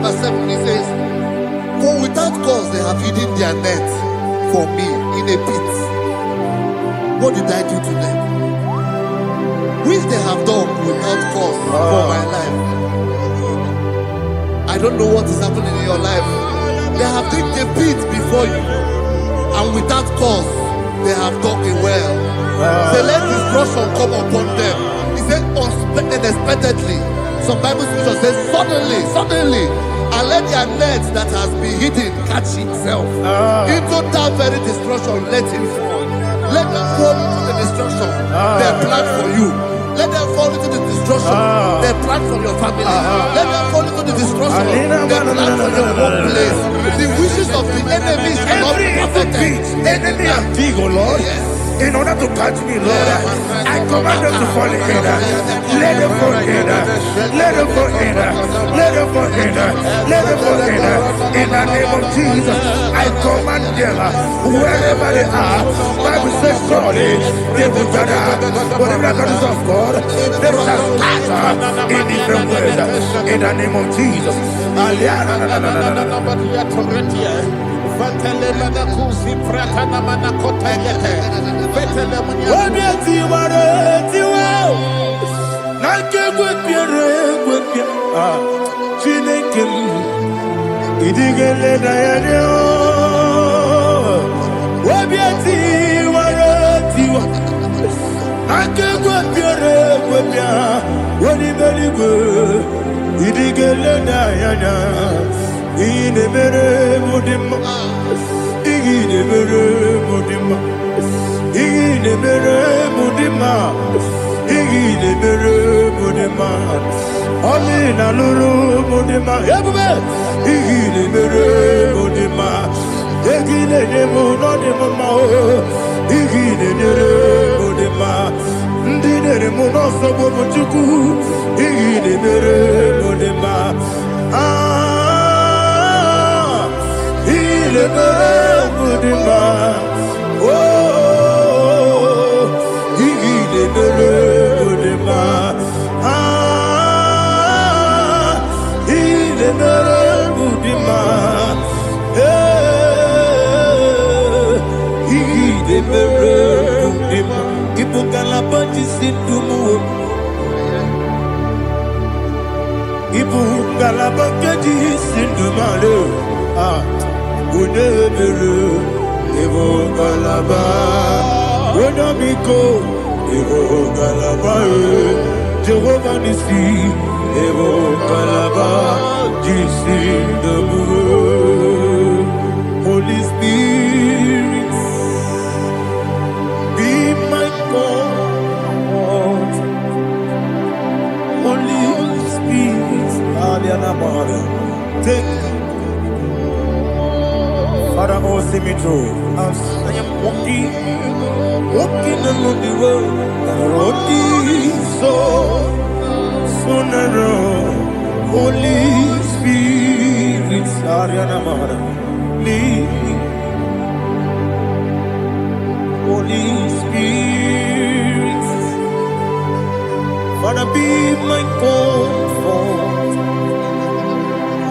Verse 7, he says, for without cause they have hidden their net for me in a pit. What did I do to them? Which they have done without cause for my life. I don't know what is happening in your life. They have digged a pit before you, and without cause they have dug it well. Say, let destruction come upon them. He said, unexpectedly. Some Bible scripture says, suddenly, and let their net that has been hidden catch itself. Into that very destruction, let it fall. Let them fall into the destruction they plan for you. Let them fall into the destruction they plan for your family. Let them fall into the destruction they plan for your workplace. The wishes of the enemies cannot be perfected. Enemy and big, oh Lord. Yes. In order to catch me, Lord, I command them to fall in. Let them fall in. Let them fall in. Let them fall in. Let them fall in. In the name of Jesus, I command them wherever they are. Bible says surely they will gather. Whatever that is of God, they shall scatter in different ways. In the name of Jesus. Fatele mana kusi pratana mana kotayete. Fatele munya. Obiati ware tiwa. Nake gwepire. Chineke idigele dayade. Obiati ware tiwa. Nake gwepire. Woni beligwe idigele dayade. Ine mere mudima, ine mere mudima, ine mere mudima, ine mere mudima. Oni na lulu mudima, ebube. Ine mere mudima, ine nemo nodima mao, ine nere mudima. Ndine nemo nosobo muchuku, ine mere mudima. Le mudima, oh, il est le mudima, il est le mudima, il est le mudima. Il faut qu'à la bâtisse sindumu, il faut qu'à la bâtisse sindumale, Udebere, Evo Galaba, Udabiko, Evo Galaba, Jehovah Nissi, Evo Galaba, Jesus the Holy Spirit, be my God, Holy Spirit, Take Father, oh, see me through. As I am walking along the road, the road is so narrow. Holy Spirit, Ariana Mara, lead me. Holy Spirit, Father, be my comfort.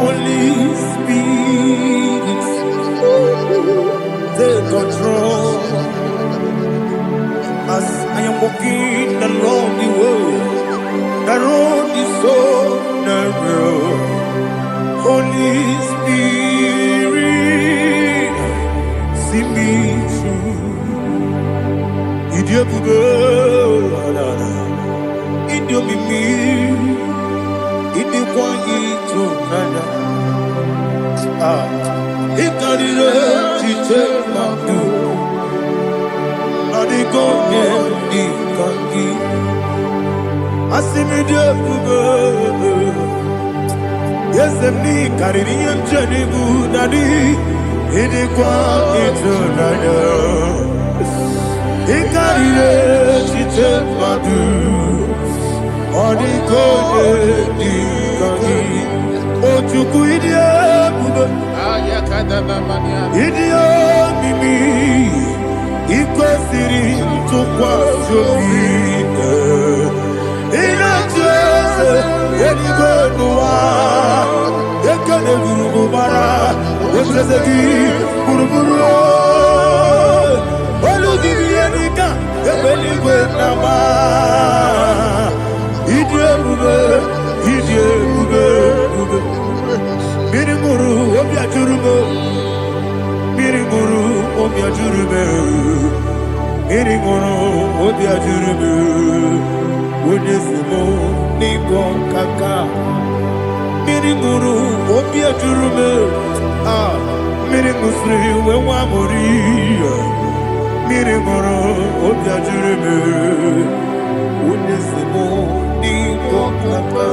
Holy Spirit, take control. As I am walking along the road is so narrow. Holy Spirit, see me through. Idiopube, Idiomimi, Idikwanyi Tunanya. Ikarire Chiche Mabdu. Adigonye Ikangi. Asimidiyopube. Yes, me Caribbean Jenny Budadi. Idikwanyi Tunanya. Ikarire Chiche Mabdu. Adigonye Ikangi. Ochuku Idiopube. Idio mimi iko siri tukwa sobi ina jese eligo nuwa ekene guru bara ojese ki buruburu olu dibiyenika ebeligwe nama idio bube Miriguru obia jurume Miriguru obia jurume Miriguru obia jurume Unesimo nigo kaka Miriguru obia jurume Mirigusri wewa mori Miriguru obia jurume Unesimo nigo kaka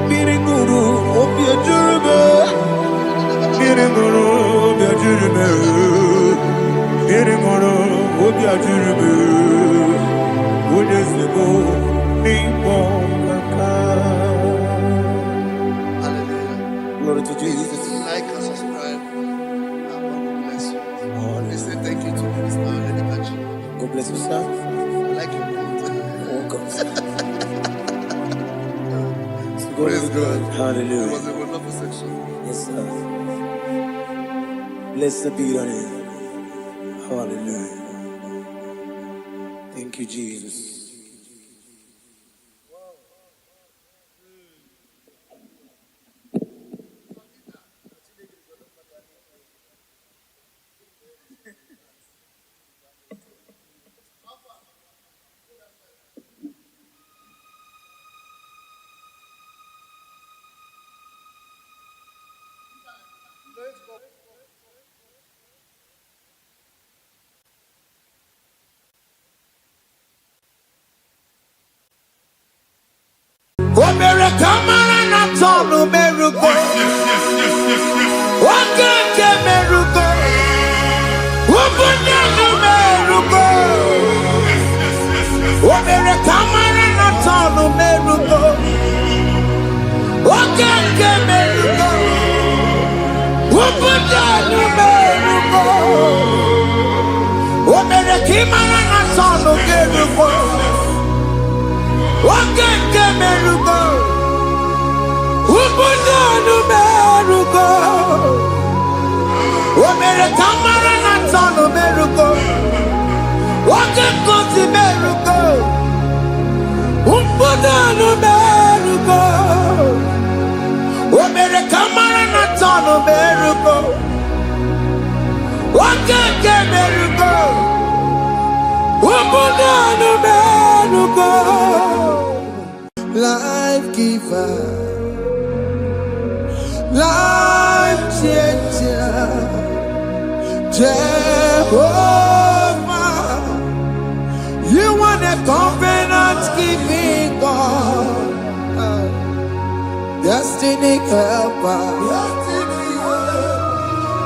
Miriguru obia jurume Miriguru obia jurume Miriguru obia jurume Unesimo nigo kaka. Hallelujah. Glory to Jesus. Like and subscribe. God bless you. They say thank you to Minister Lady Bachi. God bless you, sir. I like your quote. Welcome. Praise God. Hallelujah. It was a wonderful section. Yes, sir. Blessed be your name. Hallelujah. Thank you, Jesus. Life giver, life changer, Jehovah, you are the covenant keeping God. destiny helper,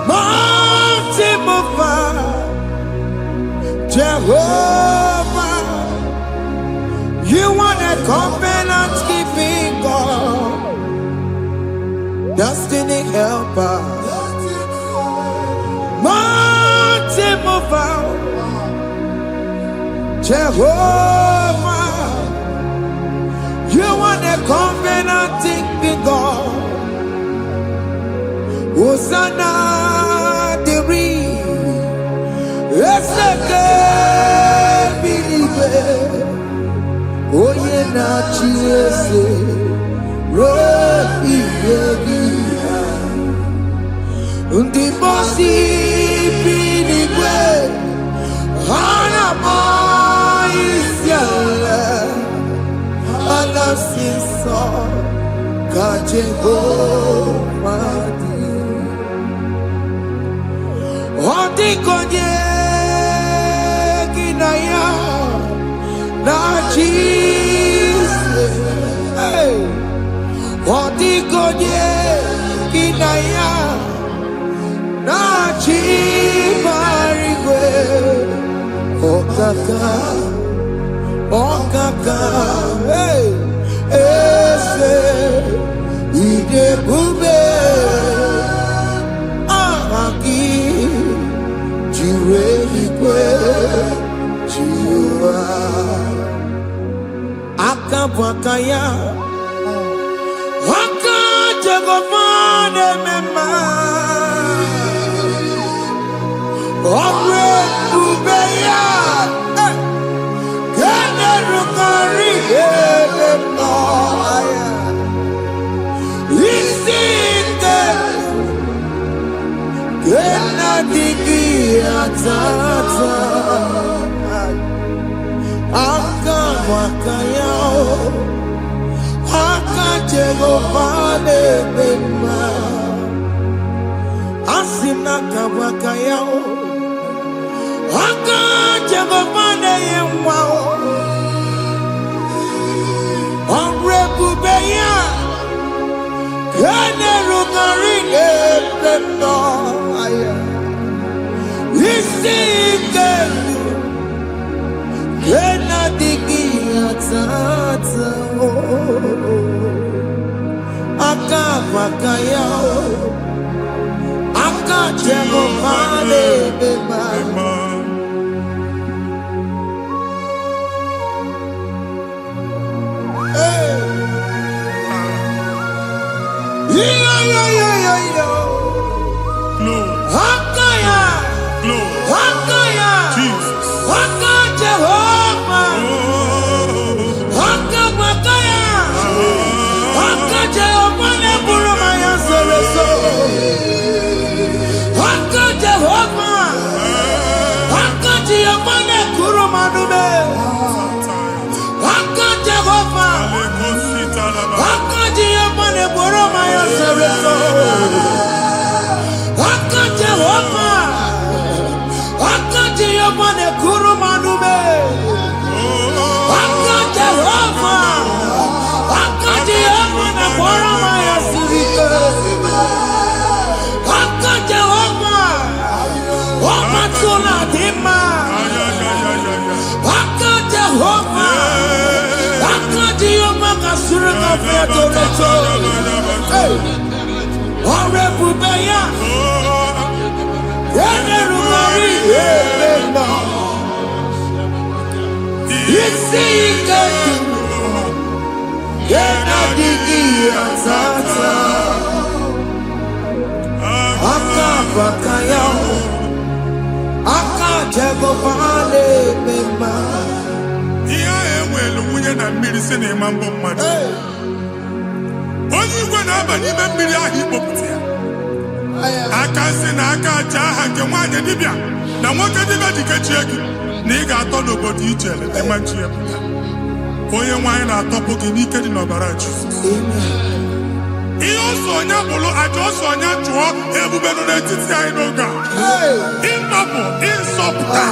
mountain mover, Jehovah. You want a covenant keeping God, destiny helper, mountain mover, Jehovah. You want a covenant keeping God, Hosanna the Oye na chiese rohi yegia undi bosi binigwe hana maisiala ala sinso kaje madi ondi konye kinaya na Jesus, hey, Odigonye kinaya na chibarigwe, okaka, hey, ese idebube, amaki, jireligwe, jiwa. Akabwakaya Waka Jagomane Mema Omre Ubeya Gene Rukari Noaya Isite Gena Digi Atata Akabwakaya Akajegofane Bema Asina Kabwakaya Akajegofane Yemwao Onrebubeya Kene Rugarine Bema Isike Kena digi atata Akabwakaya Akajegofane Bema Hakaya Hakaya Jesus Jehovah Hakabwakaya Jehovah Neburumaya Sereso Jehovah Jehovah Nekurumanume Jehovah Jehovah Neburumaya Sereso Jehovah Jehovah Nekurumanume Jehovah Jehovah Neburumaya Sereso Jehovah Omatula Dima Jehovah Jehovah Kasurika Featoreto Orebubeya Yenerumari Yebema Isikatu Yenadigi Atata Akabwakaya Akajegofane Bema Iya enwelu nwunye na mmiri si na ịma mbọ mmadụ. Onye igwe na-aba n'ime mmiri ahụ ikpopụta ya. Aka si na aka aja aha nke nwaanyị dibịa na nwoke dibịa ji kechie gị na ị ga-atọ n'obodo ijele ịma nchi ya pụta. Onye nwaanyị na-atọpụ gị n'ike dị n'ọbara Jizọs. Ihe ọsọ onye bụrụ aja ọsọ onye chụọ ebube nọ n'etiti anyị n'oge a. Ịnọpụ ịsọpụta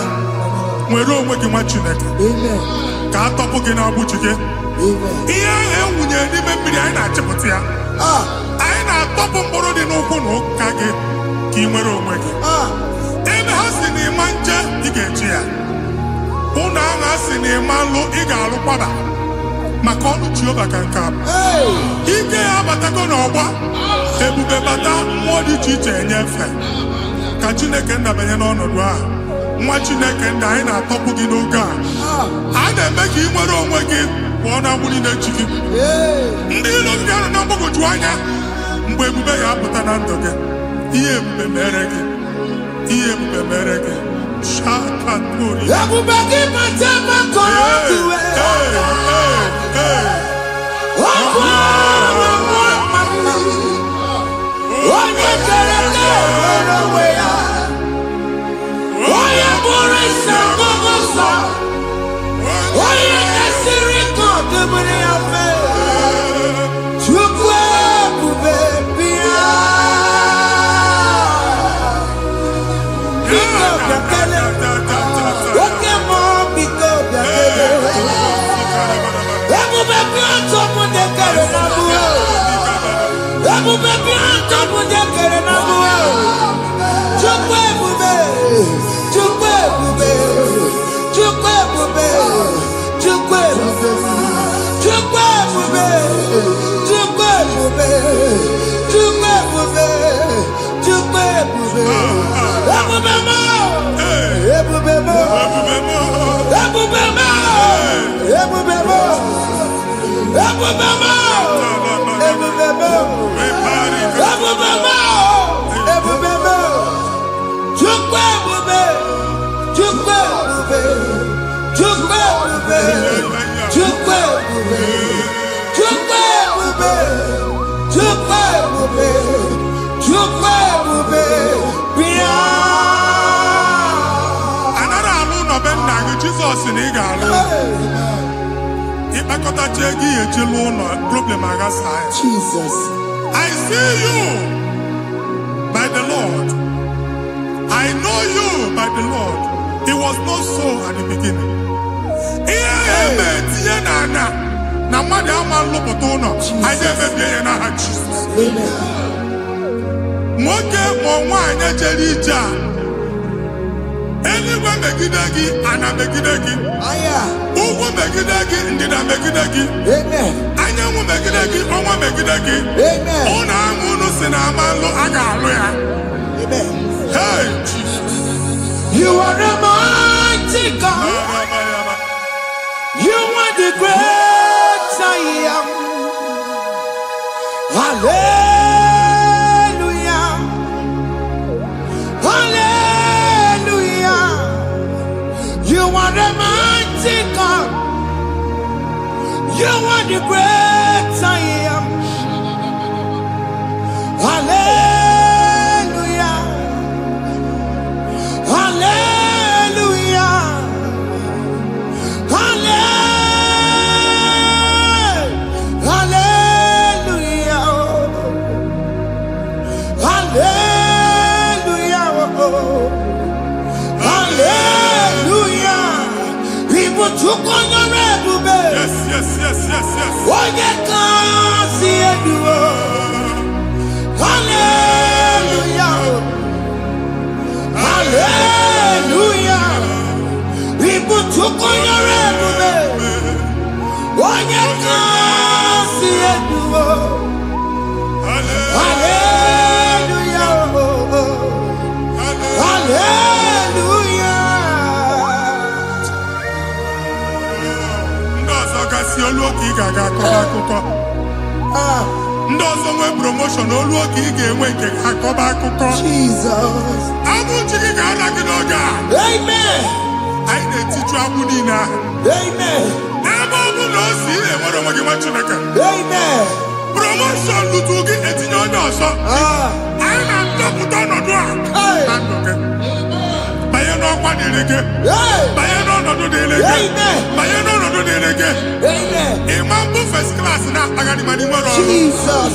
nwere onwe gị nwa Chineke ka atọpụ gị n'agbụchi gị. Ihe ahụ enwunye n'ime mmiri anyị na-achịpụta ya hapụ mkpụrụ dị n'ụkwụ na ụka gị ka ị nwere onwe gị. Ebe ha si na ịma nje ị ga-eji ya, ụlọ ahụ ha si na ịma nlụ ị ga-alụkwaba, maka ọnụ Jehova ka nke abụ. Ike ya abatago n'ọgba, ebube bata, mmụọ dị iche iche enyefe ka Chineke ndabanye n'ọnọdụ ahụ. Nwa Chineke ndị anyị na-atọpụ gị n'oge a. A na-eme ka ị nwere onwe gị pụọ na mgbuli na-echi gị. Ndị ilo gị ga-anọ na mgbagwoju anya mgbe ebube ya apụta na ndụ gị. Ihe ebube mere gị, ihe ebube mere gị. Shakatori. Ebube gị bata maka ọdụwe. Onye kere ka nwere onwe ya, onye bụrụ isi ọgụgụ nsọ, onye kesịrị ka ọdụmiri ya fe. Chukwu ebube bịa. Biko bịakele, oke mmụọ biko bịakele. Ebube bịa tọpụ dekere na mbuo. Ebube bịa tọpụ dekere na mbuo. Chukwu ebube, Chukwu ebube, Chukwu ebube, Chukwu ebube, Chukwu ebube, Chukwu ebube, Chukwu ebube, Chukwu ebube. Ebube mo, ebube mo, ebube mo, ebube mo, ebube mo, ebube mo, ebube mo, ebube mo. Chukwu ebube, Chukwu ebube, Chukwu ebube, Chukwu ebube, Chukwu ebube, Chukwu ebube, Chukwu ebube, bịa. Anara alụ nọ be nna gị, Jizọs na ị ga-alụ. Ịkpakọtacha ego ihe eji lụọ ụlọ, problem aghasa ya. Jesus. I see you by the Lord. I know you by the Lord. It was not so at the beginning. Ihe eme tinye na mmadụ ama nlụpụta ụlọ, anyị emebie ya n'aha Jizọs. Nwoke ma nwaanyị jere ije a, eluigwe megide gị, ana megide gị, ugwu megide gị, ndịda megide gị, anyanwụ megide gị, ọnwa megide gị. Ụlọ ahụ unu si na ama nlụ, a ga-alụ ya. Hey, Jesus. You are a mighty God. You are the great I am. Hallelujah. Hallelujah. You are a mighty God. You are the great I am. Hallelujah. Hallelujah. Hallelujah. Hallelujah. Hallelujah. People took on your rebube. Yes, yes, yes, yes, yes. Oh, you can't see it. Hallelujah. Hallelujah. People took on your rebube. Oh, you can't see it. Hallelujah. Hallelujah. Ndị ọzọ gasị olu oge ị ga-aga akọba akụkọ. Ndị ọzọ nwee promoshọn, olu oge ị ga-enwe nke akọba akụkọ. Jesus. Abụ chi gị ga-ala gị n'oge a. Amen. Anyị na-etiju abụ niile ahụ. Amen. Ebe ọ bụ na o si enwere onwe gị nwa Chineke. Amen. Promoshọn lutu gị etinye onye ọzọ. Anyị na-ndọpụta ọnọdụ a na ndụ gị. Banye n'ọkwa dịrị gị. Banye n'ọnọdụ dịrị gị. Banye n'ọnọdụ dịrị gị. Ịma mbụ first class na-akpagharị ma n'ime ọrụ. Jesus.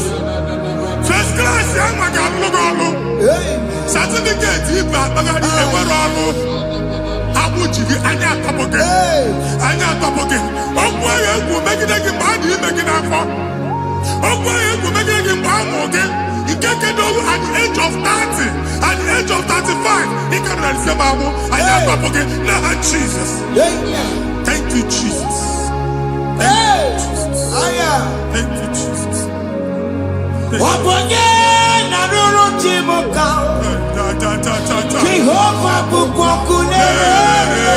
First class ya nwa ga-alụ gị ọlụ. Certificate ibe akpagharị enwere ọlụ. Abụ ji gị anya atọpụ gị. Anya atọpụ gị. Okwu agha egwu megide gị mgbe a dị ime gị n'afọ. Okwu agha egwu megide gị mgbe a mụrụ gị. Nke at the age of 30, at the age of 35, he can say, Babu, I am forget. Jesus. Thank you, Jesus. Thank you, Jesus. Thank you, Jesus. Jehovah Bukwakunere. Yes.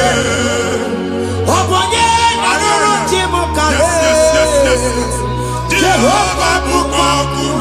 Jehovah Bukwakunere.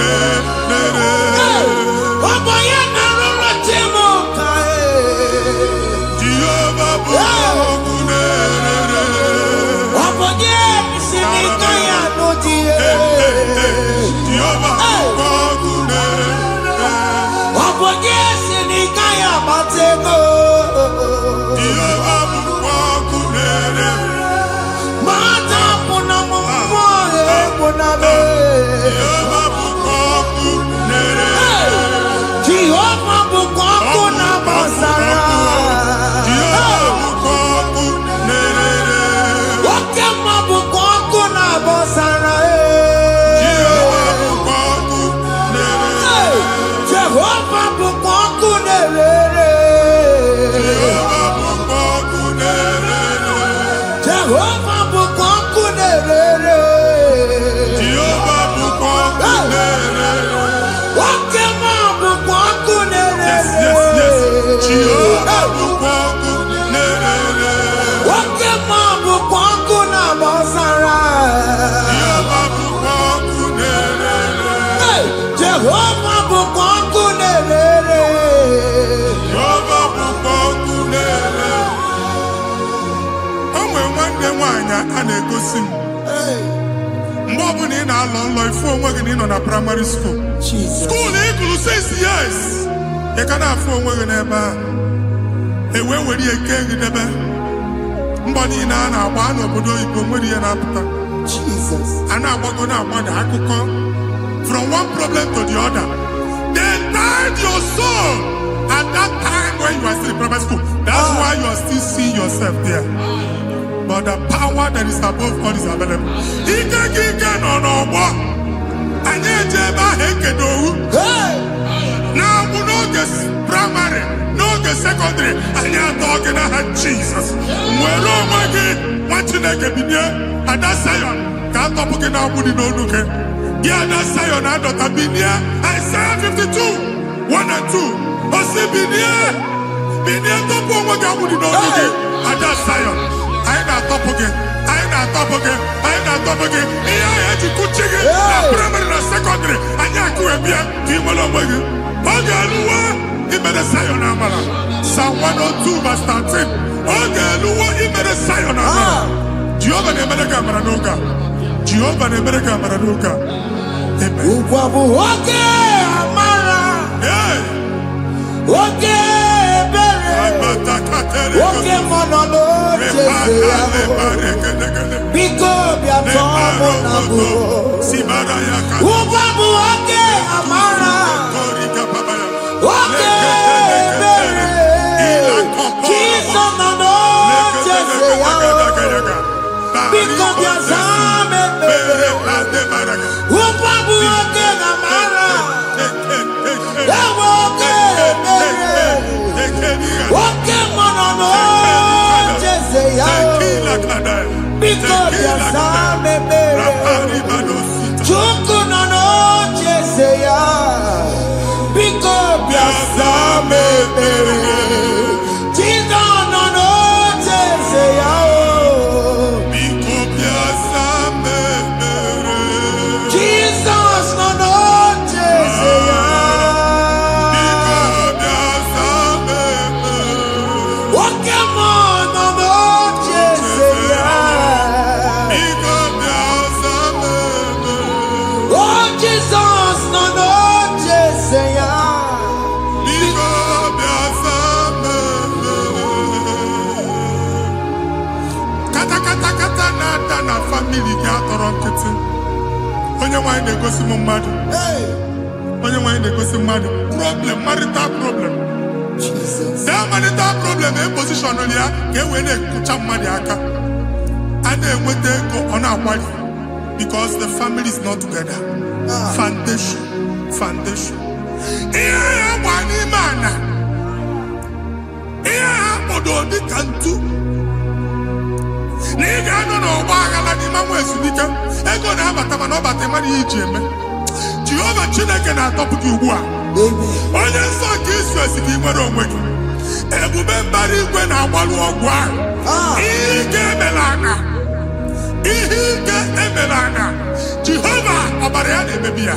Na primary school. School equal 6 years. You can have 4 women never. A way where you can't get them. Mbani na one of the Igbo after. Jesus. And I was going to want to from one problem to the other. They tied your soul at that time when you are still in primary school. That's why you are still seeing yourself there. But the power that is above all is available. He can on what? And yet, now we know this primary, know the secondary, and you're talking about Jesus. Well, oh my God, what you like a billion, and that's Zion. Can't talk about now, we don't look at. Yeah, that's Zion, I don't have been here. Isaiah 52, 1 and 2. But see, been here, top of what we don't look at. And that's Zion. I not top again. I not top again. Yeah, you could check it. Primary and secondary. And you could be a people of you. Okay, he made a Zion Amara. Psalm 102 verse 13. Okay, he made a Zion Amara. Jehovah ne made a camera noga. Jehovah ne made a camera noga. Amen. Okay, Amara. Yeah. Okay. Oke monono biko bia tomo nabu ubabu oke amara oke bere kiso nono jese yao biko bia zame bere ubabu oke amara oke bere oke monono jese yao biko bia zame bere chuku nono jese yao biko bia zame bere chizo nono jese yao biko bia zame bere Jesus nono jese yao onye nwanyị na-egosi m mmadụ onye nwanyị na-egosi mmadụ problem marital problem that marital problem e position ya ka e wee na-ekụcha mmadụ aka a na-enweta ego ọ na-akwali because the family is not together. Foundation. mama esumike ego na abata mana obata mara iji eme Jehova Chineke na atọpụta ugbu a onye nsọ nke isu esi ka ị nwere onwe gị ebube mbara igwe na-agbalụ ọgwụ ahụ ihe ike emela aka Jehova ọbara ya na-emebi ya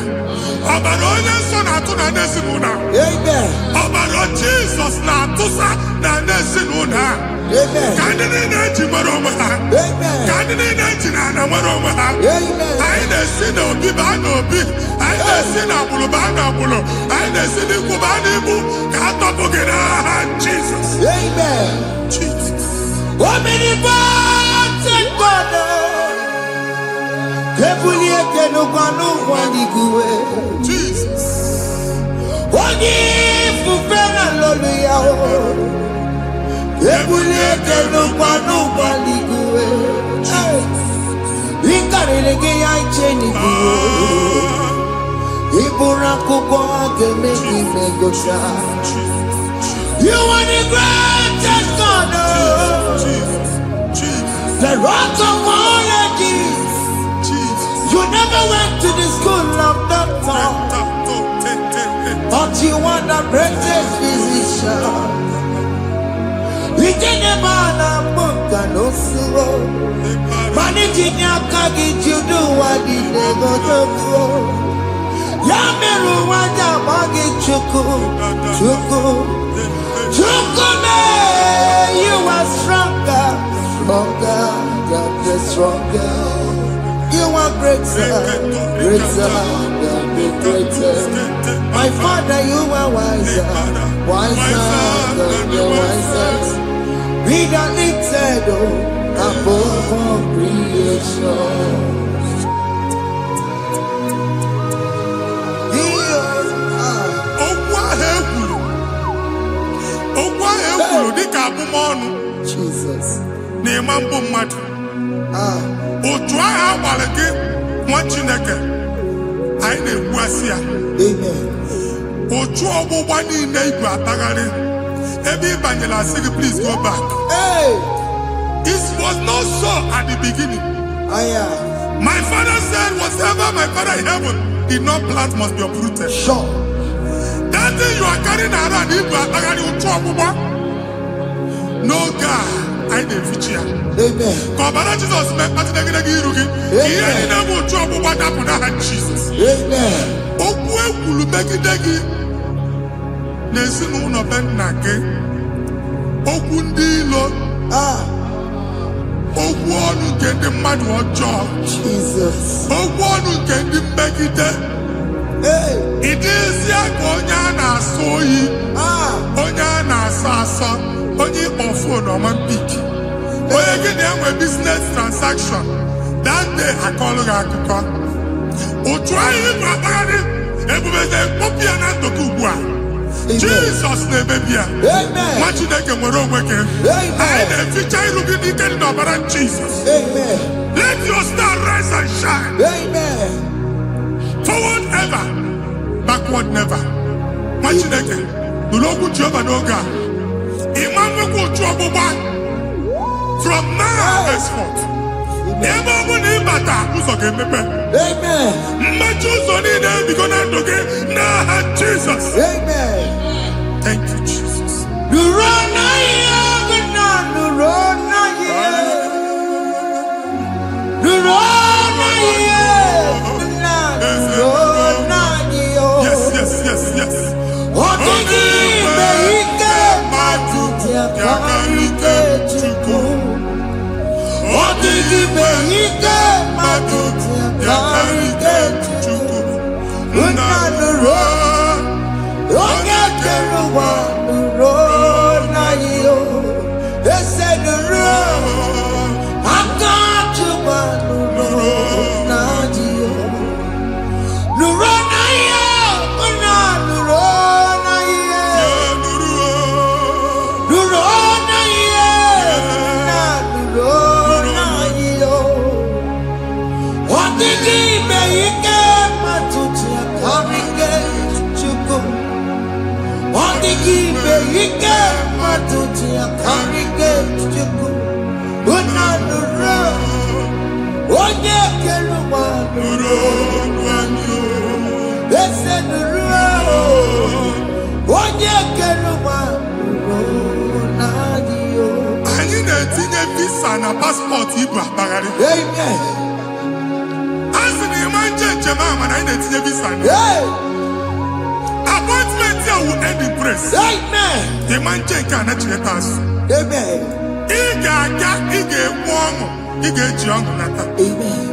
ọbara onye nsọ na-atụ na ndị ezinụlọ ọbara Jizọs na-atụsa na ndị ezinụlọ ka ndị niile eji nwere onwe ha ka ndị niile eji na ana nwere onwe ha anyị na-esi n'obi baa n'obi anyị na-esi n'agbụrụ baa n'agbụrụ anyị na-esi n'ikwu baa n'ikwu ka a tọpụ gị n'aha Jizọs Jesus. Onye ifufe na lolu ya ebulite n'ụkwanụ gbaliguwe ịkarịrị gị ya iche n'iguwe ịbụrụ akwụkwọ ga-eme gị megota. You are the greatest God, the rock of all ages. You never went to the school of doctor, but you are the greatest physician. We didn't man a book and no sorrow. Managing your kagi, you do what you never do. Yamiru waja bagi chuku, you are stronger than the stronger. You are greater than the greatest. My Father, you are wiser than the wisest. Be the lifted above all creation. Jesus. Otu ahụ agbalị gị nwa Chineke anyị na-egbu asị ya otu ọgbụgba niile igwe atagharị ebe ị banyere asị gị please go back. It was not so at the beginning. My father said whatever my father in heaven did not plant must be uprooted. Sure. That thing you are carrying around igwe atagharị otu ọgbụgba no God. I na-efichi ya ka ọbara Jizọs mee mkpatụ negidegi iru gị ihe niile bụ otu ọgbụgba dapụ n'aha Jizọs. Okwu ekwuru megide gị n'ezinụlọ be nna gị okwu ndị ilo okwu ọnụ nke ndị mmadụ ọjọọ okwu ọnụ nke ndị mmegide ịdịzie ka onye a na-asọ oyi onye a na-asọ asọ onye ịkpọ fon ọma mpiki onye gị na-enwe business transaction that day akọlụ gị akụkọ otu anyị ịgụ akpagharị ebubeze mkpọpụ ya na ndụkọ ugbu a Jizọs na-emebi ya nwa Chineke nwere onwe gị anyị na-eficha iru gị n'ike dị n'ọbara Jizọs. Let your star rise and shine. Forward ever, backward never. Nwa Chineke nụrụ okwu Jehova n'oge a ịma nwekwa otu ọgbụgba from now henceforth ebe ọ bụ na ịbata ụzọ ga-emepe mmechi ụzọ niile ebigo na ndụ gị n'aha Jizọs. Thank you, Jesus. Yes. Onye keluwa nuru ese nuru onye keluwa nuru nadio. Anyị na-etinye visa na passport Igbo akpagharị. Amen. Asị na ịma njem ama na anyị na-etinye visa na. Appointment here will end in praise. Amen. Ịma nke a na-echeta azụ. Amen. Ị ga-aga, ị ga-ekwu ọṅụ, ị ga-eji ọṅụ nata. Amen.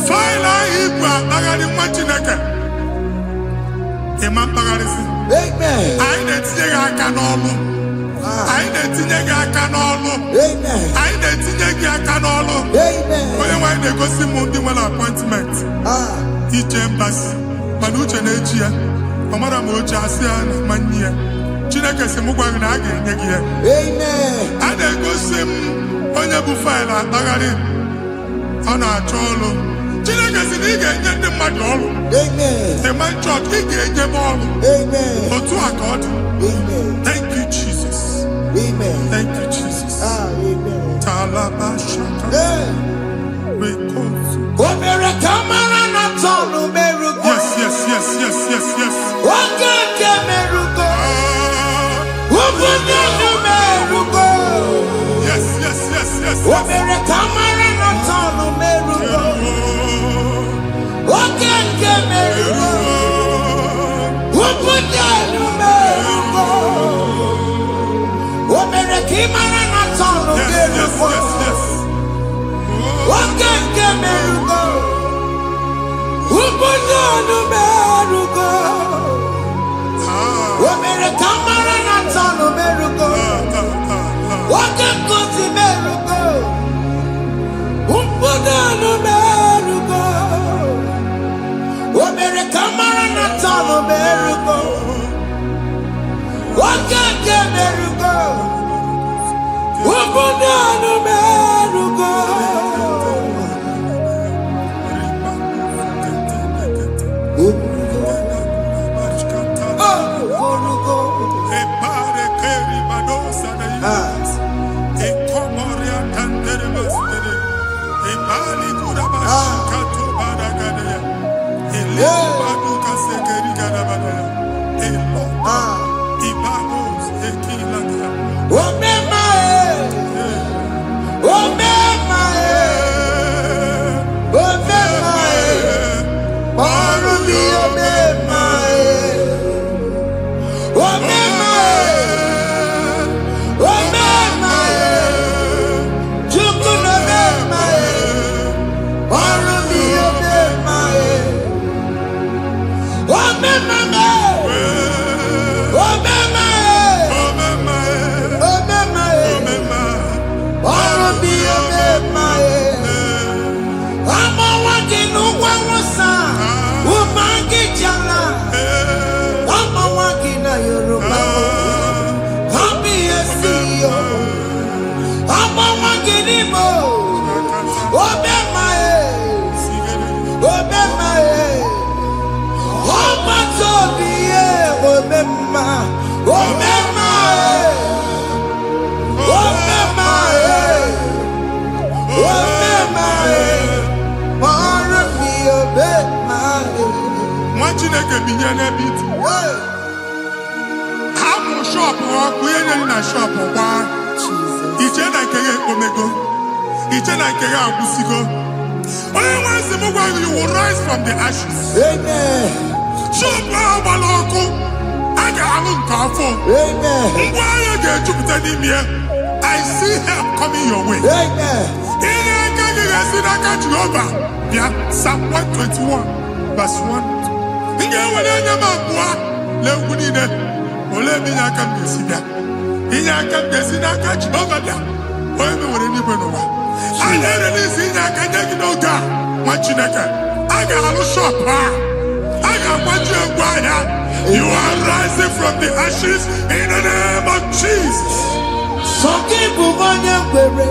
Faịlụ ahụ Igbo akpagharị nwa Chineke. Ịma mkpagharịsị. Amen. Anyị na-etinye gị aka n'ọlụ. Anyị na-etinye gị aka n'ọlụ. Amen. Anyị na-etinye gị aka n'ọlụ. Amen. Onye nwaanyị na-egosi m ndị nwere appointment ije mbasi mana uche na-eji ya ọ mara ma oche asị ya na manye ya. Chineke sị m gwa gị na a ga-enye gị ya. Amen. A na-egosi m onye bụ faịlụ akpagharị ọ na-achọ ọrụ. Chineke sị na ị ga-enye ndị mmadụ ọrụ. Amen. Ịma chọọchị ị ga-enye m ọrụ. Amen. Otu a ka ọ dị. Amen. Thank you Jesus. Amen. Thank you Jesus. Amen. Talabashaka. Rekosu. Omere kamara na tonu merugo. Yes. Oke merugo. Ubunye merugo. Yes. Omere kamara na tonu merugo. Oke merugo. Ubunye merugo. Omere kamara na tonu merugo. Oke merugo. Ubunye merugo. Omere kamara na tonu merugo. Oke kosi merugo. Ubunye merugo. Omere kamara na tonu merugo. Oke merugo. Ubunye merugo. Chineke binye n'ebe iti. Hapụ shọpụ ọkụ ihe nyere na shọpụ gbaa. Iche na nke ya ekpomego. Iche na nke ya agwụsigo. Onye nwe nsị m gwa you will rise from the ashes. Amen. Shọpụ ahụ gbara ọkụ. A ga-alụ nke afọ. Amen. Ngwa ahịa ga-ejupụta n'ime ya. I see help coming your way. Amen. Ihe aka gị ga-esi n'aka Jehova bịa Psalm 121 verse 1. Ị ga-ewere anya m abụọ n'egwu niile. Olee ebe inye aka m ga-esi bịa? Inye aka m ga-esi n'aka Jehova bịa. Onye mewere n'igwe n'ụwa. A na-erelisi inye aka nye gị n'oge a nwa Chineke. A ga-alụ shọpụ a. A ga-agbaji egwu ahịa. You are rising from the ashes in the name of Jesus. Sọkị bụ onye kwere.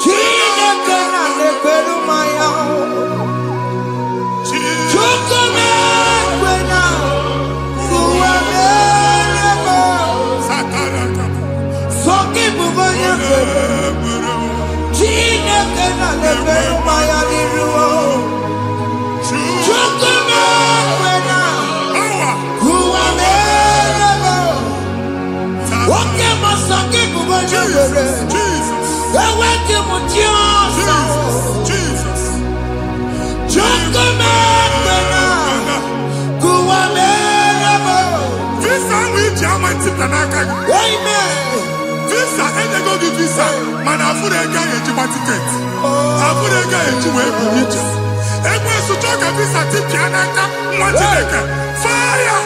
Chineke na na-ekwere mmanya. Chukwu na-ekwe na ụwa na-eme. Sọkị bụ onye kwere. Chineke na na-ekwere Amen. Visa, and go to visa. Man, I put a guy at your ticket. I put a guy at your way for you. And when you talk a visa, fire!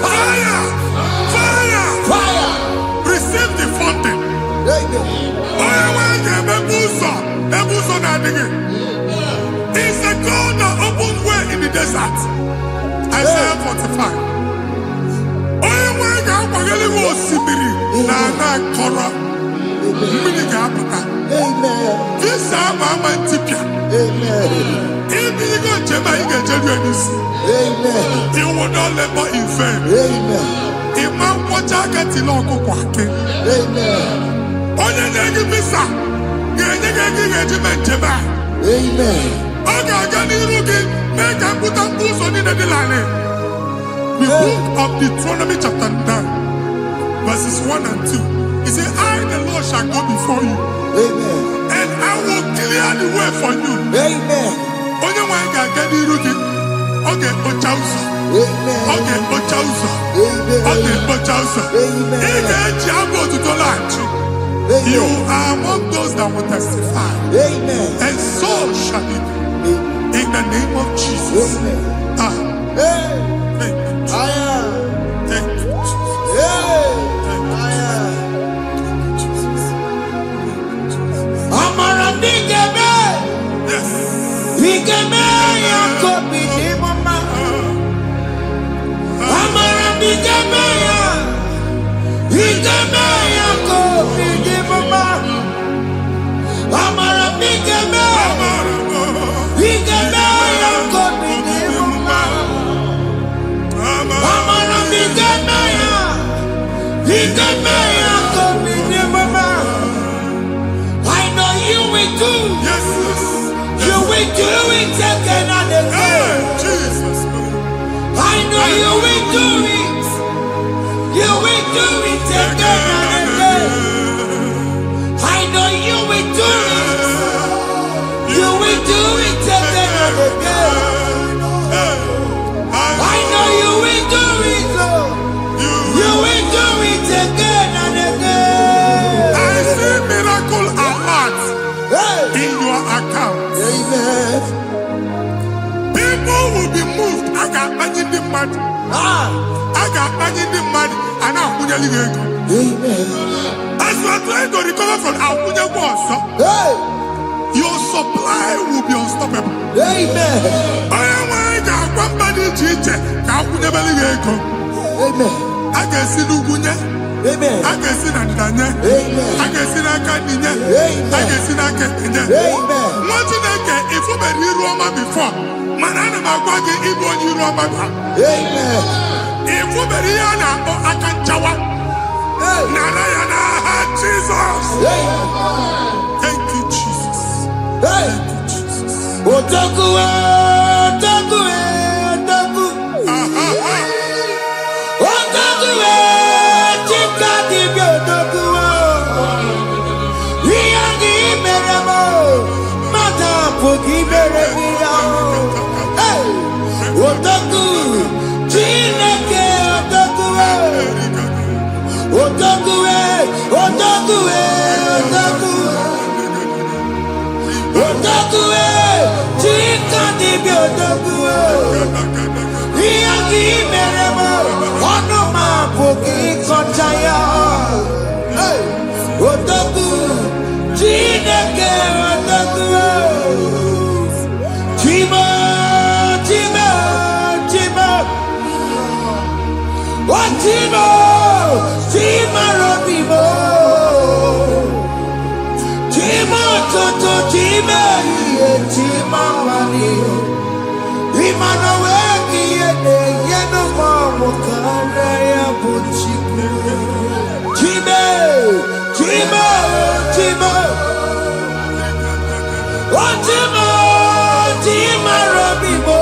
Fire! Fire! Fire. Receive the funding. It's a God that opens way in the desert. Isaiah 45. Amen. This Mama Tipia. Amen. If you go to Amen. you will not labor in vain. Amen. Imam Wajagati Loko Kwake. Amen. Onye negi visa. Genye regiment jeba. Amen. Oga gani rugi. Make a put a boost on in the line. The book of Deuteronomy chapter 9, verses 1 and 2. He said, I, the Lord, shall go before you. Amen. And I will clear the way for you. Amen. Onye wanga gani rugi. Okay, Ochausa. Amen. Okay, Ochausa. Amen. Okay, Ochausa. Amen. You are among those that will testify. Amen. And so shall it be. In the name of Jesus. Amen. Ah. Hey. Thank you, Jesus. I am. Thank you, Jesus. Hey. Thank you, I Jesus. am. Amara Bigame. Yes. Bigame Yakobi di mama. Amara Bigame ya. Bigame Yakobi di mama. Amara Bigame. Bigame Yakobi di mama. Amara Bigame ya. Bigame Yakobi di mama. I know you will do. Yes. You will do it again and again. Hey, Jesus. I know you will do it. You will do it again and again. I know you will do it. You will do it again and again. I know you will do it, Lord. You will do it again and again. I see miracle alert Hey. in your account. Amen. People will be moved. I got money in the mud. Ah. I got money in the mud. And I'm going to go. Amen. As you are trying to recover from Abuja Wars, Hey. your supply will be unstoppable. Amen. I am one body teacher. Abuja Beligo. Amen. I can see Lugunya. Amen. I can see Nadanya. Amen. I can see Nakaninya. Amen. I can see Nakaninya. Amen. What you think if you were in Roma before? Manana Magwagi, Igbo, you Roma. Amen. If you were here now, I can Jawa. Hey. Narayana, Jesus. Hey. Thank you, Jesus. Hey. Thank you, Jesus. Otaku, otaku, otaku. Otaku, chika di bi otaku. Iyagi meremo, mata pogi meremia. Hey. Otaku, chineke otaku. Otaku, otaku, otaku. Otaku, chika di bi otaku. Iyagi meremo, ono ma pogi kochaya. Hey, otaku, chineke otaku. Chima, chima, chima. Oh, chima, chima robimo. Chima toto, chima iye, chima wani. Imano weki yene, yeno mamu kare ya buchiku. Chime, chima, chima. Oh, chima, chima robimo.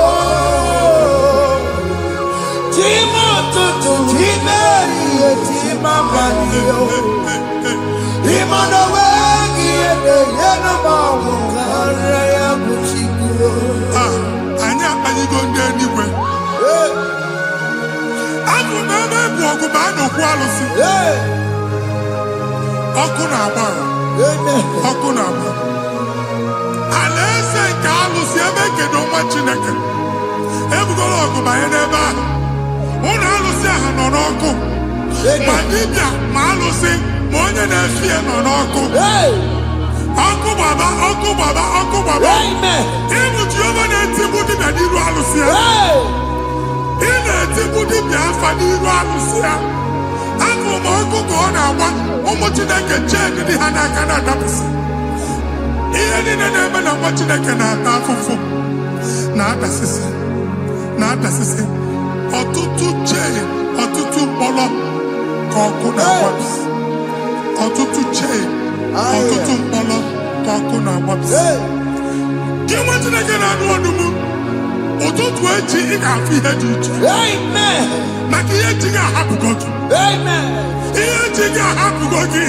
Chima toto, chima iye, chima wani. Imano weki yene, yeno mamu kare ya buchiku. Anya, are you going there anywhere? Hey. I'm Alaeze nke alụsị ebe kedu nwa Chineke ebugoro ọgụ banye n'ebe ahụ ụlọ alụsị ahụ nọ n'ọkụ ma dibịa ma alụsị ma onye na-efi ya nọ n'ọkụ ọkụ gbaba ọkụ gbaba ọkụ gbaba ịbụ Jehova na-etigbu dibịa n'iru alụsị ya ị na-etigbu dibịa afa n'iru alụsị ya afọ ma ọkụ ka ọ na-agba ụmụ Chineke chen dị ha n'aka na-adapụsị ihe niile na-eme na nwa Chineke na-ata afụfụ na-adasịsị ọtụtụ chee ọtụtụ mkpọrọ ka ọkụ na-agbapụsị ọtụtụ chee ọtụtụ mkpọrọ ka ọkụ na-agbapụsị gị nwa Chineke na-anụ ọdụm ụtụtụ echi ị ga-afụ ihe dị iche maka ihe echi ga-ahapụgo gị ihe echi ga-ahapụgo gị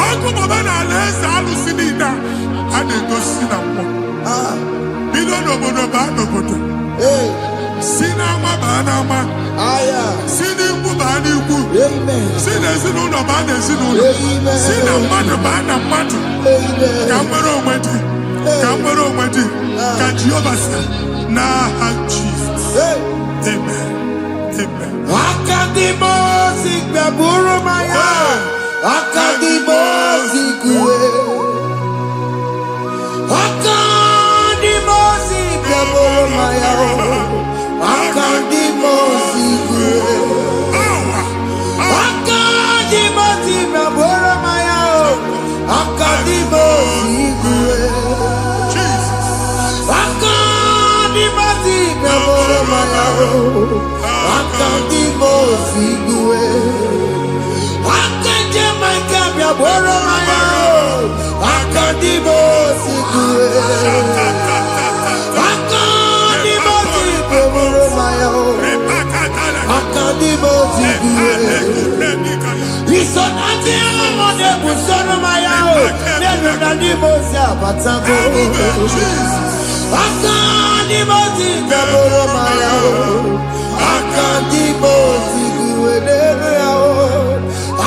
ọkụ baba na alaeze alụsị niile a na-egosi na mmụọ bido n'obodo baa n'obodo si n'ama baa n'ama si n'ikwu baa n'ikwu si n'ezinụlọ baa n'ezinụlọ si na mmadụ baa na mmadụ ka nwere onwe dị ka nwere onwe dị ka Jehova si n'aha Jizọs amen amen. Akadimosi gbaburu maya Akadimosi kuwe Akadimosi gbaburu maya Akadimosi kuwe Akadimosi gbaburu maya Akadimosi kuwe Akadimosi gbaburu maya Akadimosi kuwe Akadimosi gbaburu maya Akadimosi kuwe Akadimosi gbaburu maya Akadimosi kuwe Isonati amone busono maya Nenu Akadimosi abatago Akadimosi gbaburu maya Akadimosi kuwe nenu yao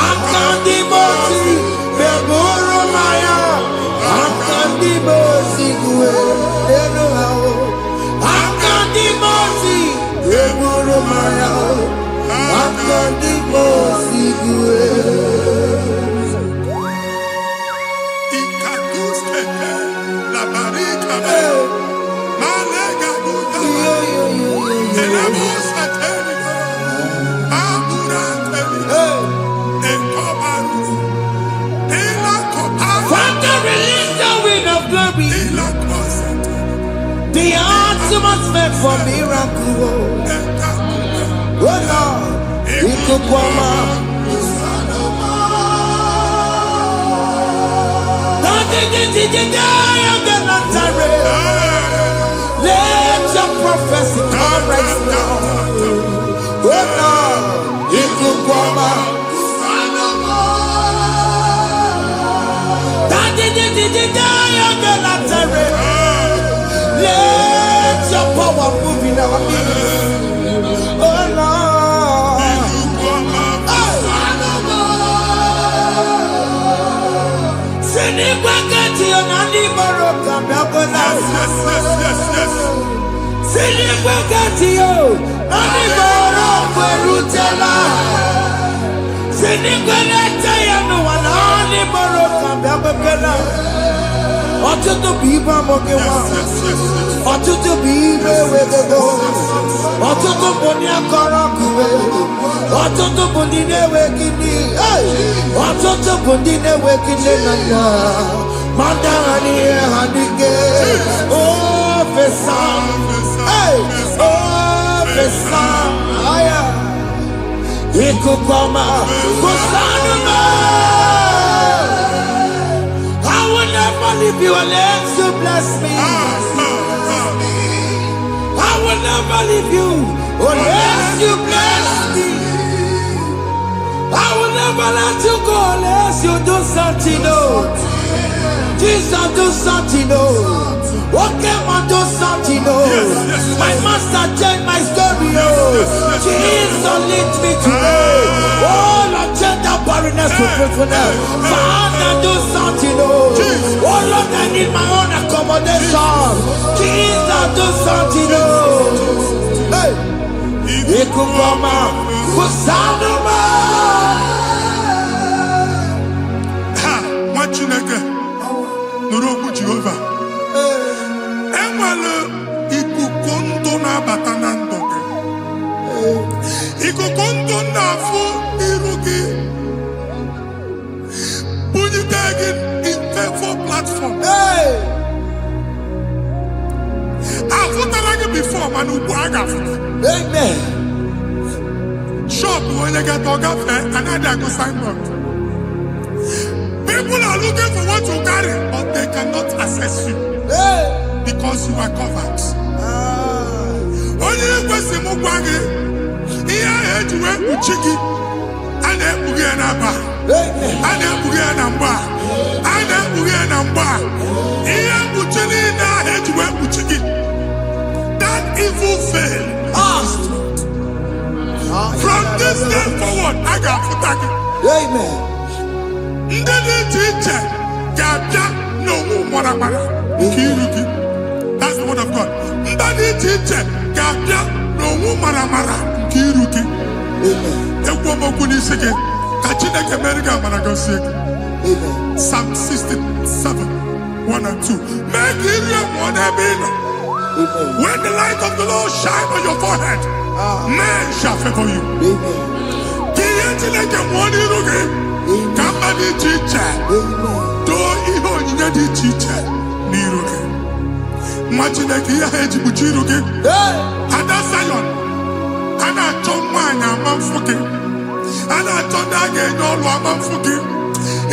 Akadimosi gbaburu maya Akadimosi kuwe nenu yao Akadimosi gbaburu maya Akadimosi kuwe La barika malega buta Father, release the wind of glory, the atmosphere for miracle. Oh Lord, Ikukwama. Let your prophecy come right now. Oh Lord, Ikukwama. Let your power move in our midst. Oh Lord. Ọtụtụ bụ ibe amụghị nwa, ọtụtụ bụ ibe ewegego, ọtụtụ bụ ndị akọrọ ọkụwe, ọtụtụ bụ ndị na-enweghị nne, ọtụtụ bụ ndị na-enweghị nne na nna, ma ndị agha n'ihe ha dike. Ofesa, ofesa, aya, ikuku ọma, kwụsanụ m. I will never leave you unless you bless me. I will never leave you unless you bless me. I will never let you go unless you do something. Oh, Jesus, do something. Oh, okay, man, do something. Oh, my master changed my story. Oh, Jesus. Jesus, lead me today. Oh, Lord, change that barrenness to fruitfulness. Father, do something. Oh, Lord, I need my own accommodation. Jesus, do something. Hey, Ikukoma, Kusanuma. Ha, Machineke, Nurobu Jehovah. Enwale ikuku ndụ na-abata na ndụ gị. Ikuku ndụ na-afụ iru gị. Bunyite gị in favor platform. Afụtara gị before mana ugbu a ga-afụta. Amen. Shop onye ga-eto gafee anaghị agụ signboard. People are looking for what you carry, but they cannot access you because you are covered. Onye kwesị m gwa gị ihe ahụ eji wee kpuchi gị a na-ekpughe ya n'aba a na-ekpughe ya na mgba a na-ekpughe ya na mgba ihe mkpuchi niile ahụ eji wee kpuchi gị that evil veil from this day forward a ga-afụta gị. Amen. Ndị dị iche iche ga-abịa n'onwe maramara nke iru gị. That's the word of God. Ndị dị iche iche ga-abịa n'onwe maramara nke iru gị. Ekwu okwu n'isi gị ka Chineke mere gị amara gozie gị. Psalm 67, 1 and 2. Mee ka iru enwụọ n'ebe ị nọ. When the light of the Lord shine on your forehead, men shall favor you. Ka ihe Chineke nwụọ n'iru gị. Ka mba dị iche iche too ihe onyinye dị iche iche n'iru gị. Nwa Chineke ihe ha eji kpuchi iru gị. Ada Zion, a na-achọ nwaanyị ama mfụ gị. A na-achọ ndị a ga-enye ọrụ ama mfụ gị.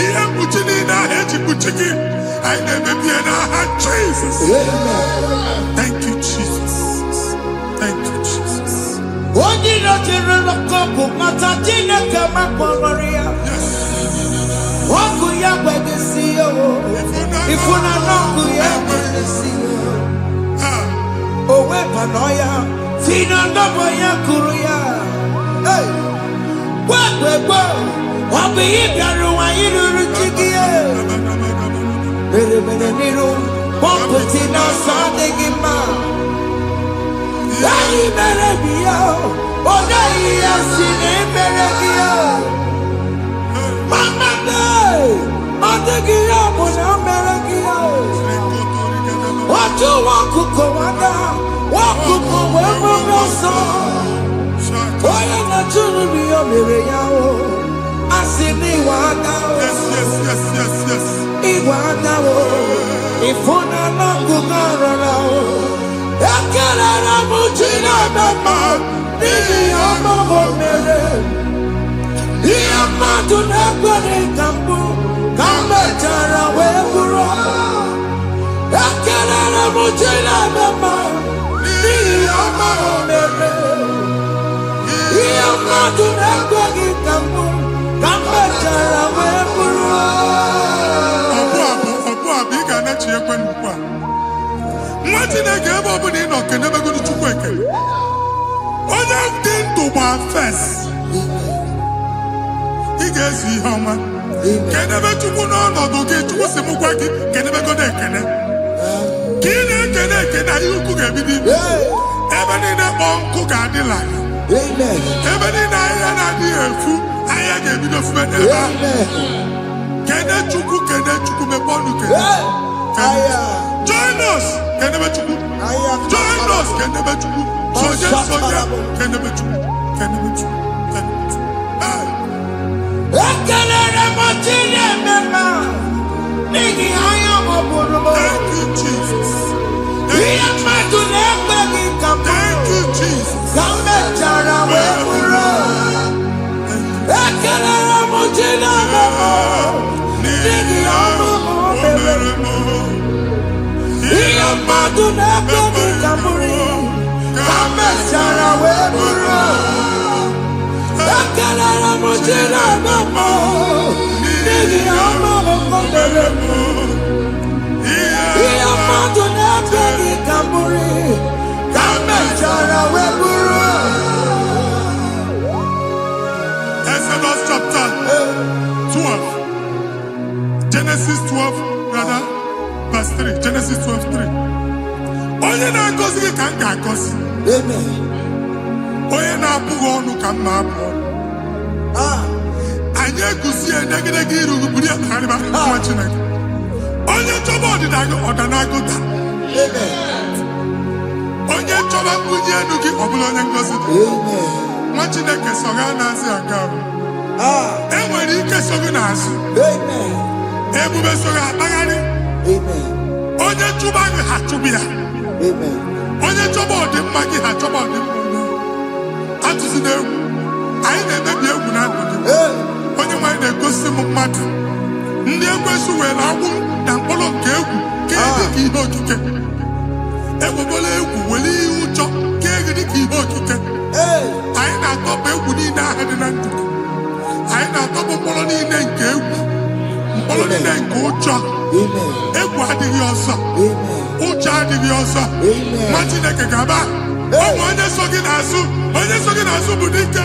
Ihe mkpuchi niile ahụ eji kpuchi gị anyị na-emebi ya n'aha Jesus. Thank you, Jesus. Thank you, Jesus. Onye nọchiri n'ọkụ mata Chineke makpọrọ ya. Ọkụ ya gbedesi ya o. Ifuna n'ọkụ ya gbedesi ya. O wepụrụ ya. Fina ndọbọ ya kụrụ ya. Gbegbe ọ bụ ihe bịara ụwa ịrụrụ chi gị ya. Mere n'iru pọmpụtị n'ọsọ adịghị mma. Anyị mere gị ya. Ọ naghị ya si na emere gị ya. Mama ọ dịghị ya bụ na o mere gị ya. Otu nwaọkụkọ nwada nwaọkụkọ wee bụrụ ọsọ. Onye na-achụrụ m ya mere ya o. Asị na ịwa aka o. Ịwa aka o. Ịfụna n'ọkụkọ rọrọ o. Ekelere m Chineke mma n'ihi ọma o mere. Ihe mmadụ na-ekweghị ka mbụ ka m mechara wee bụrụ. Ekelere m Chineke mma n'ihi ọma o mere. Ihe mmadụ na-ekweghị ka mbụ ka m mechara wee bụrụ. Ọbụ abụ ị ga-anachi ekwe n'ukwu a. Nwa Chineke ebe ọ bụla ị nọ kenebegoro Chukwu ekele. Onye dị ndụ gba fes. Ị ga-ezi ihe ọma. Kenebe Chukwu n'ọnọdụ gị. Chukwu si m gwa gị kenebegodo ekele. Ka ị na-ekele ekele ihe ukwu ga-ebido ibi. Ebe niile kpọọ nkụ ga-adị larịị. Ebe niile ahịhịa na-adịghị efu ahịhịa ga-ebido fube n'ebe ahụ. Kene Chukwu mepe ọnụ kene. Join us kenebe Chukwu. Join us kenebe Chukwu. Sonye kenebe Chukwu. Kenebe Chukwu. Kenebe Chukwu. Ekelere m Chineke mma n'ihi anya m bụrụ m. Thank you, Jesus. Ihe mmadụ na-ekweghị ka m Thank you, Jesus. ka m mechara wee bụrụ. Ekelere m Chineke mma n'ihi ọma o mere. Ihe mmadụ na-ekweghị ka m bụrụ ka m mechara wee bụrụ. Ekelere m Chineke mma n'ihi ọma o mere. Ihe mmadụ na-ekweghị ka m bụrụ ka m mechara wee bụrụ. onye na-agọzi gị ka m ga-agọzi. Onye na-abụghị ọnụ ka m na-abụ ọnụ. Anyị egusi edegedege iru buru ya na arịba nwa Chineke. Onye chọba ọdịda gị ọdanagoda. Onye chọba mbunye elu gị ọ bụla onye ngozi. Nwa Chineke so gị na-azị aga ahụ. Enwere ike so gị n'azụ. Ebube so gị akpagharị. Onye chụba gị ha chụba ya. Onye chọba ọdịmma gị ha chọba ọdịmma. Atụzi n'egwu. Anyị na-emebi egwu na ndụ gị. Onye nwanyị na-egosi m mmadụ. Ndị ekwensu were agwụ na mkpụrụ nke egwu kee dị ka ihe okike. Egwugola egwu were ihe ụjọ kee dị ka ihe okike. Anyị na-atọpụ egwu niile ahụ dị na ndụ. Anyị na-atọpụ mkpụrụ niile nke egwu. Mkpụrụ niile nke ụjọ. Egwu adịghị ọzọ. Ụjọ adịghị ọzọ. Nwa Chineke ga-aba. Ọ bụ onye so gị n'azụ. Onye so gị n'azụ bụ dike.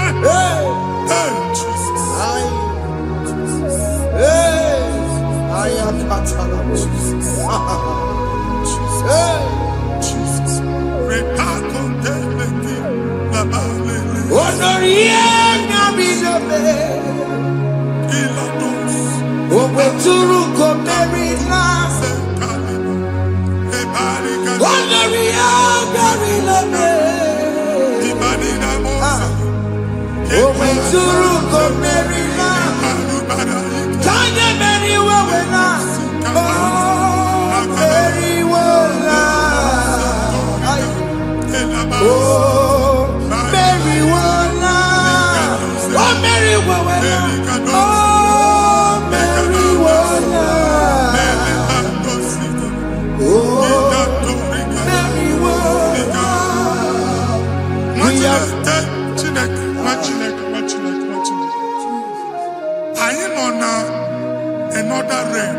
Another realm.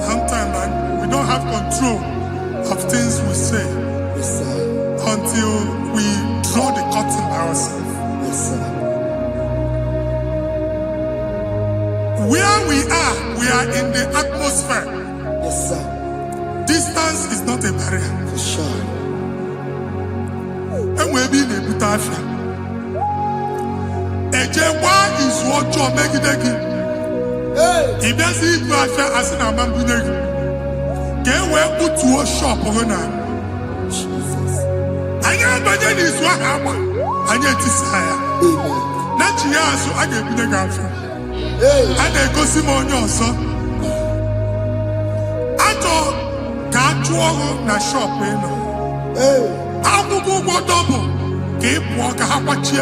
Sometimes we don't have control of things we say until we draw the curtain by ourselves. Where we are in the atmosphere. Distance is not a barrier. And we'll be in a butafia. Ejewa is what you're making. If there's a affair as an amambuneg, get where put to a shop or not. I am Bajan is what I want. I get desire. Not years, so I get the girlfriend. And they go Simon also. I thought, can't you na shop, you know? I will go double. Keep walk a hapachi.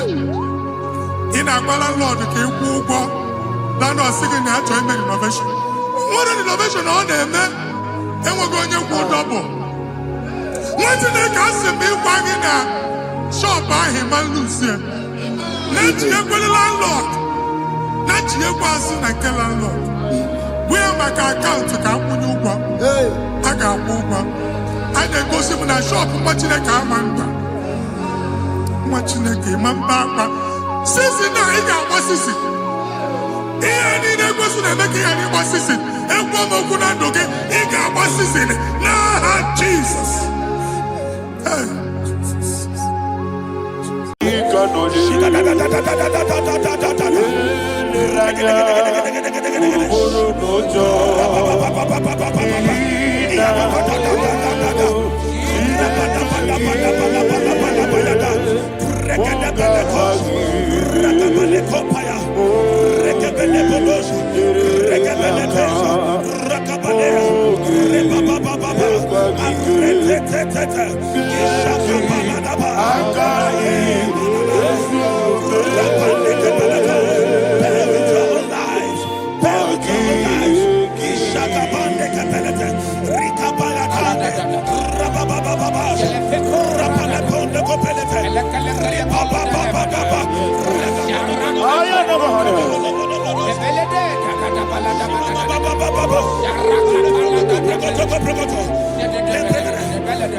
In a Lord, keep walk. Now, no second natural innovation. What an innovation on them, man. And we're going to go double. What's in the castle be wagging a shop by him and Lucia? Not your landlord. Not your person and kill landlord. We are my account to come when you go. I got one. I then go see when I shop watching a car man. Watching a game and back. Sissy, now he got what's this? Any negotiation that make any assist, and one could not do it. He got assist. Nah, Jesus.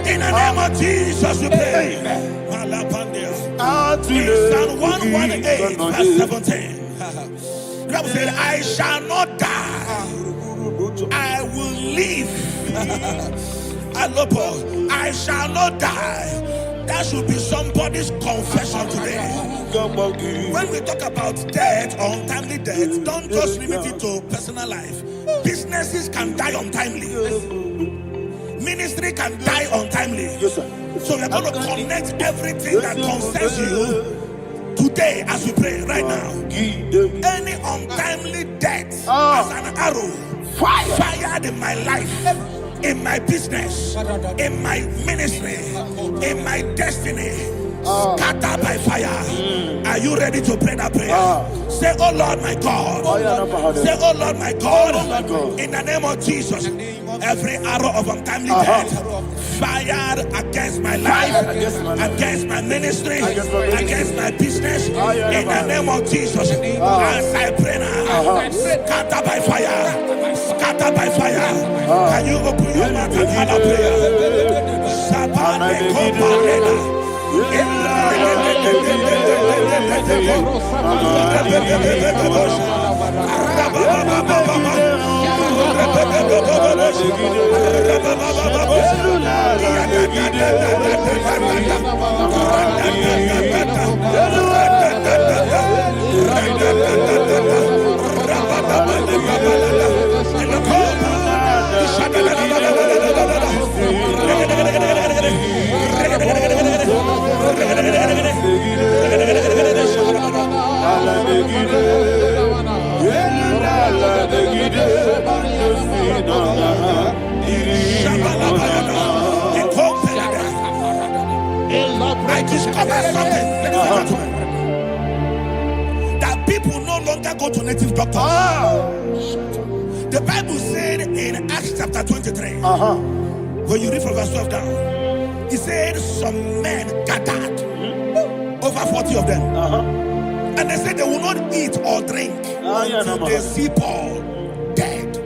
In the name of Jesus, we pray. Psalm 118, verse 17. The Bible said, I shall not die. I will live Alopo, I shall not die. That should be somebody's confession today. When we talk about death or untimely death, don't just limit it to personal life. Businesses can die untimely. Ministry can die untimely. Yes, sir. So we're going to connect everything that concerns you today as we pray right now. Any untimely death as an arrow fired in my life, in my business, in my ministry, in my destiny, scattered by fire. Are you ready to pray that prayer? Say, oh Lord my God. Say, oh Lord my God. In the name of Jesus, every arrow of untimely death fired against my life, against my ministry, against my business, in the name of Jesus, as I pray now, scattered by fire, scattered by fire. Can you open your mouth and have a prayer? I discovered something, ladies and gentlemen, that people no longer go to native doctors. The Bible said in Acts chapter 23, when you read from verse 12 down, it said some men gathered, over 40 of them, and they said they will not eat or drink until they see Paul dead.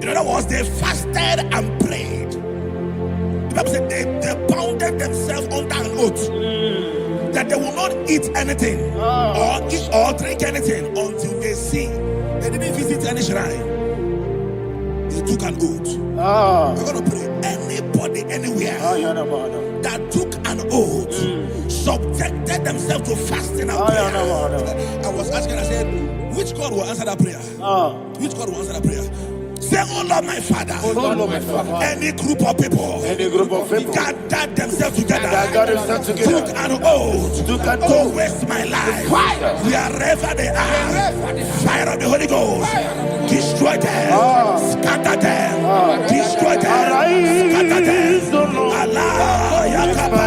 In other words, they fasted and prayed. The Bible said they bounded themselves under an oath that they will not eat anything or drink anything until they see. They didn't visit any shrine. They took an oath. We're going to pray. Anybody, anywhere that took an oath, subjected themselves to fasting and prayer. I was asking, I said, which God will answer that prayer? Which God will answer that prayer? Say, oh Lord my Father, any group of people gathered themselves together, took an oath to waste my life, wherever they are, fire of the Holy Ghost, destroy them, scatter them, destroy them, scatter them. Allah Yakaba,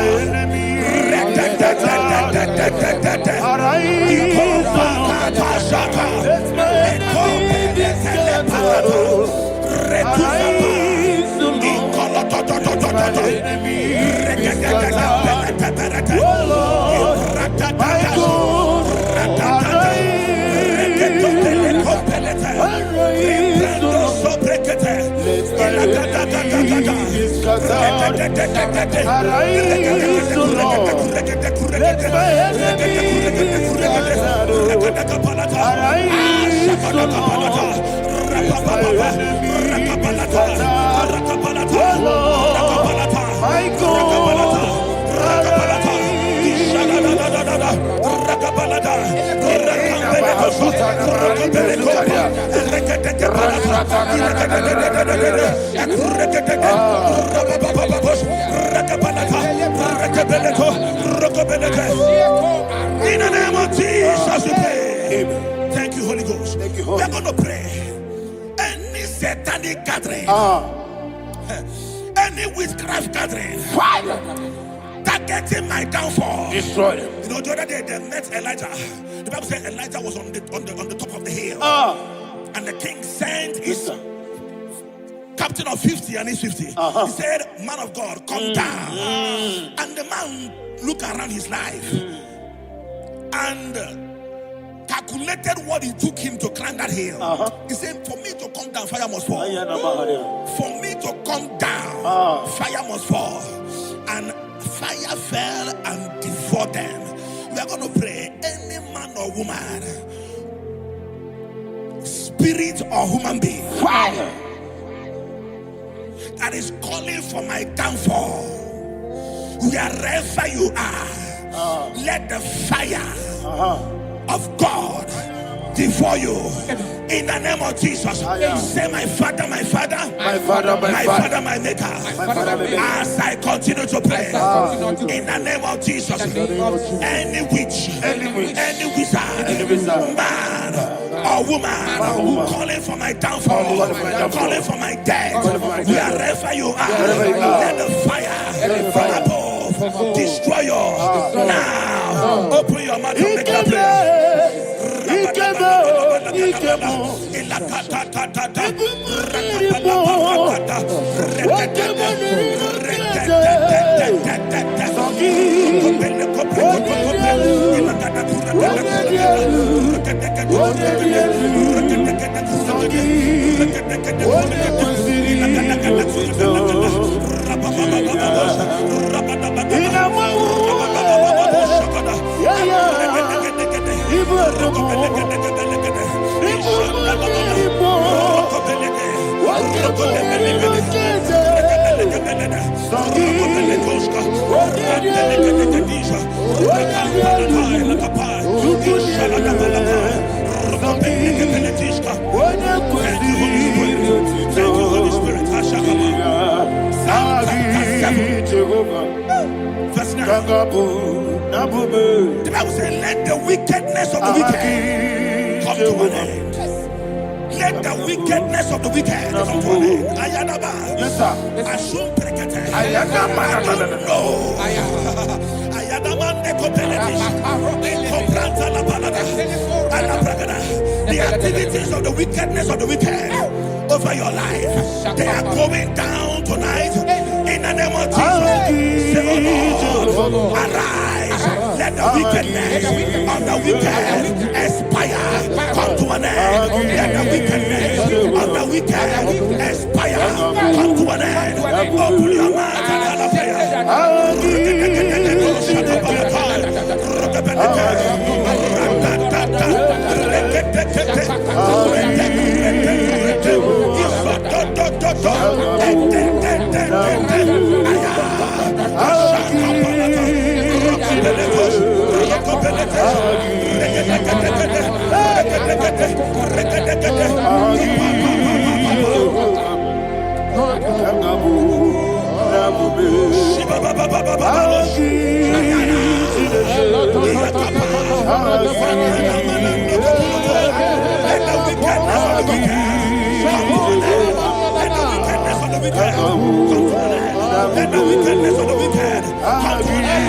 In the name of Jesus we pray. Thank you, Holy Ghost. We're going to pray. Any satanic gathering, any witchcraft gathering, targeting my downfall, destroy them. You know, the other day they met Elijah. The Bible said Elijah was on the top of the hill, and the king sent his captain of 50 and his 50. He said, man of God, come down. And the man looked around his life and calculated what it took him to climb that hill. He said, for me to come down, fire must fall. For me to come down, fire must fall. And fire fell and devoured them. We are going to pray. Any man or woman, spirit or human being, fire, that is calling for my downfall, wherever you are, let the fire of God before you. In the name of Jesus, say, my Father, my Father, My Father, my Father, my Maker. As I continue to pray, in the name of Jesus, any witch, any wizard, man or woman calling for my downfall, calling for my death, wherever you are, let the fire from above destroy you now. Open your mouth and make a prayer. Verse 9. The Bible says, let the wickedness of the wicked come to an end. Let the wickedness of the wicked come to an end. Ayadaba. Yes, sir. Assume prekete. Ayadaba. I don't know. Ayadaba nekopeletis. Ekopranta la balada. Ala bragada. The activities of the wickedness of the wicked over your life, they are going down tonight. In the name of Jesus, say, oh Lord, arise. Let the wickedness of the wicked expire, come to an end. Let the wickedness of the wicked expire, come to an end. Open your mouth and have a prayer. Let the wickedness of the wicked come to an end.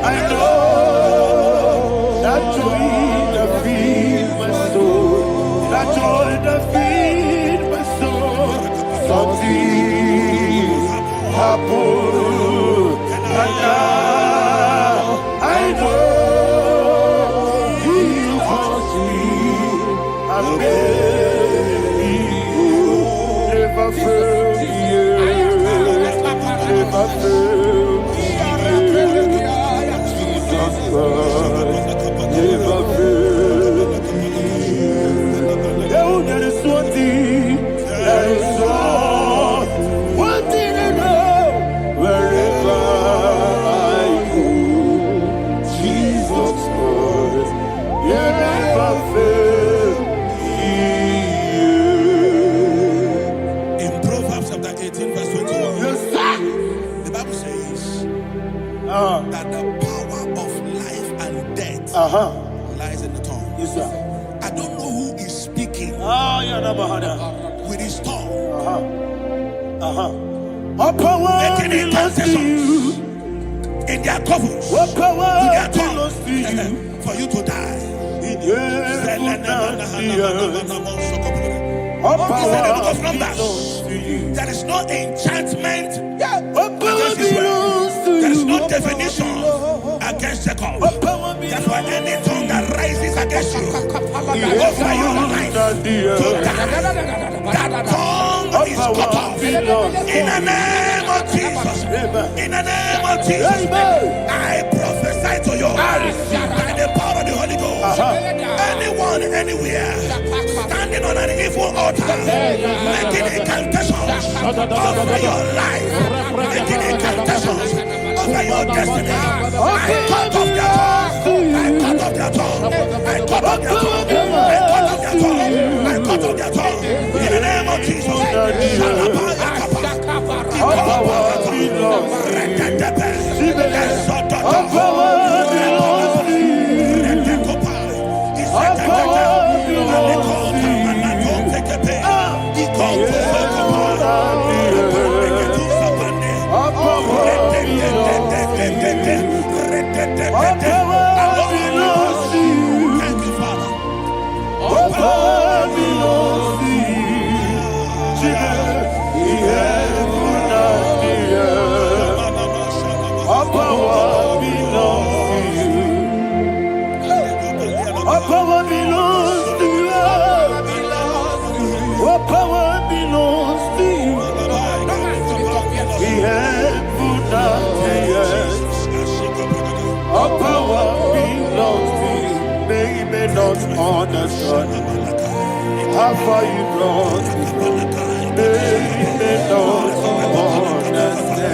I know that joy that feeds my soul, that joy that feeds my soul. Something happened, and now I know He wants me. I'm ready. Never fail me, never fail me. Never fail. There is one thing, there is one thing I know. Wherever I go, Jesus Christ, you never fail me. In Proverbs chapter 18, verse 21, Yes, sir. the Bible says that the power of life and death lies in the tongue. Yes, sir. I don't know who is speaking with his tongue, making intercessions in their covers with their tongue for you to die. He said in the book of Numbers, there is no enchantment against Israel. There is no definition against Jacob. That's why any tongue that rises against over your life to die. That tongue is cut off. In the name of Jesus. In the name of Jesus. I prophesy to you by the power of the Holy Ghost. Anyone, anywhere, standing on an evil altar, making incantations over your life, making incantations over your destiny. I cut off their tongue. I cut off their tongue. I cut off their tongue. I cut off their tongue. I cut off their tongue. In the name of Jesus. Understand how far you brought me from. They may not understand.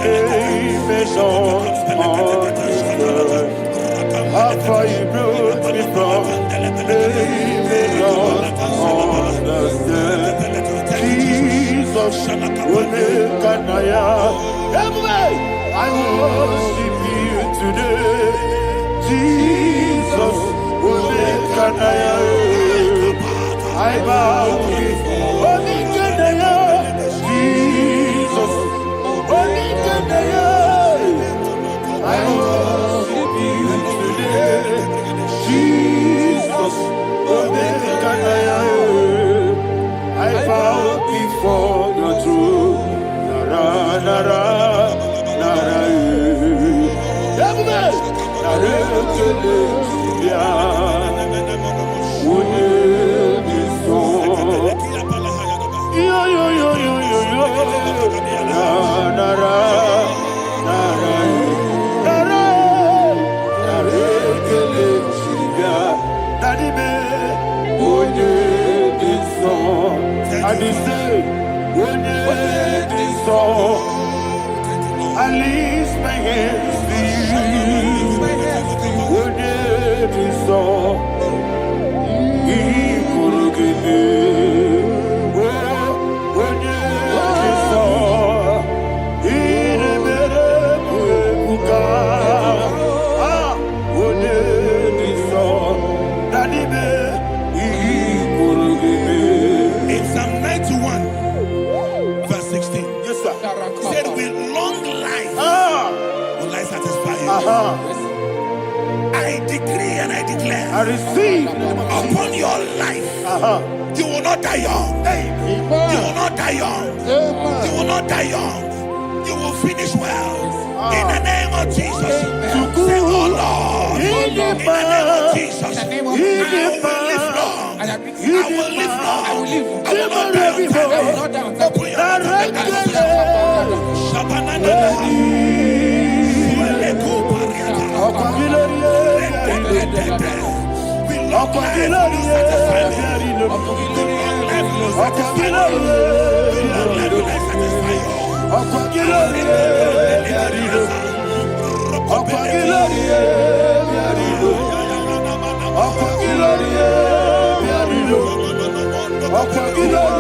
They may not understand how far you brought me from. They may not understand. Jesus, will make an I worship you today. Jesus, will make an I bow before Jesus, will make an I worship you today. Jesus, will make an I bow before your throne. Nara, nara. I lift my hands to you. Would it be so? He could give me. Would it be so? He never would would it be so? Daddy, he could give me. In Psalm 91, verse 16. Yes, sir. Said with long life will I satisfy you. I decree and I declare, I receive upon your life, you will not die young. You will not die young. You will not die young. You will finish well. In the name of Jesus. Say, oh Lord, in the name of Jesus, I will live long. I will live long. I will not die young. Open your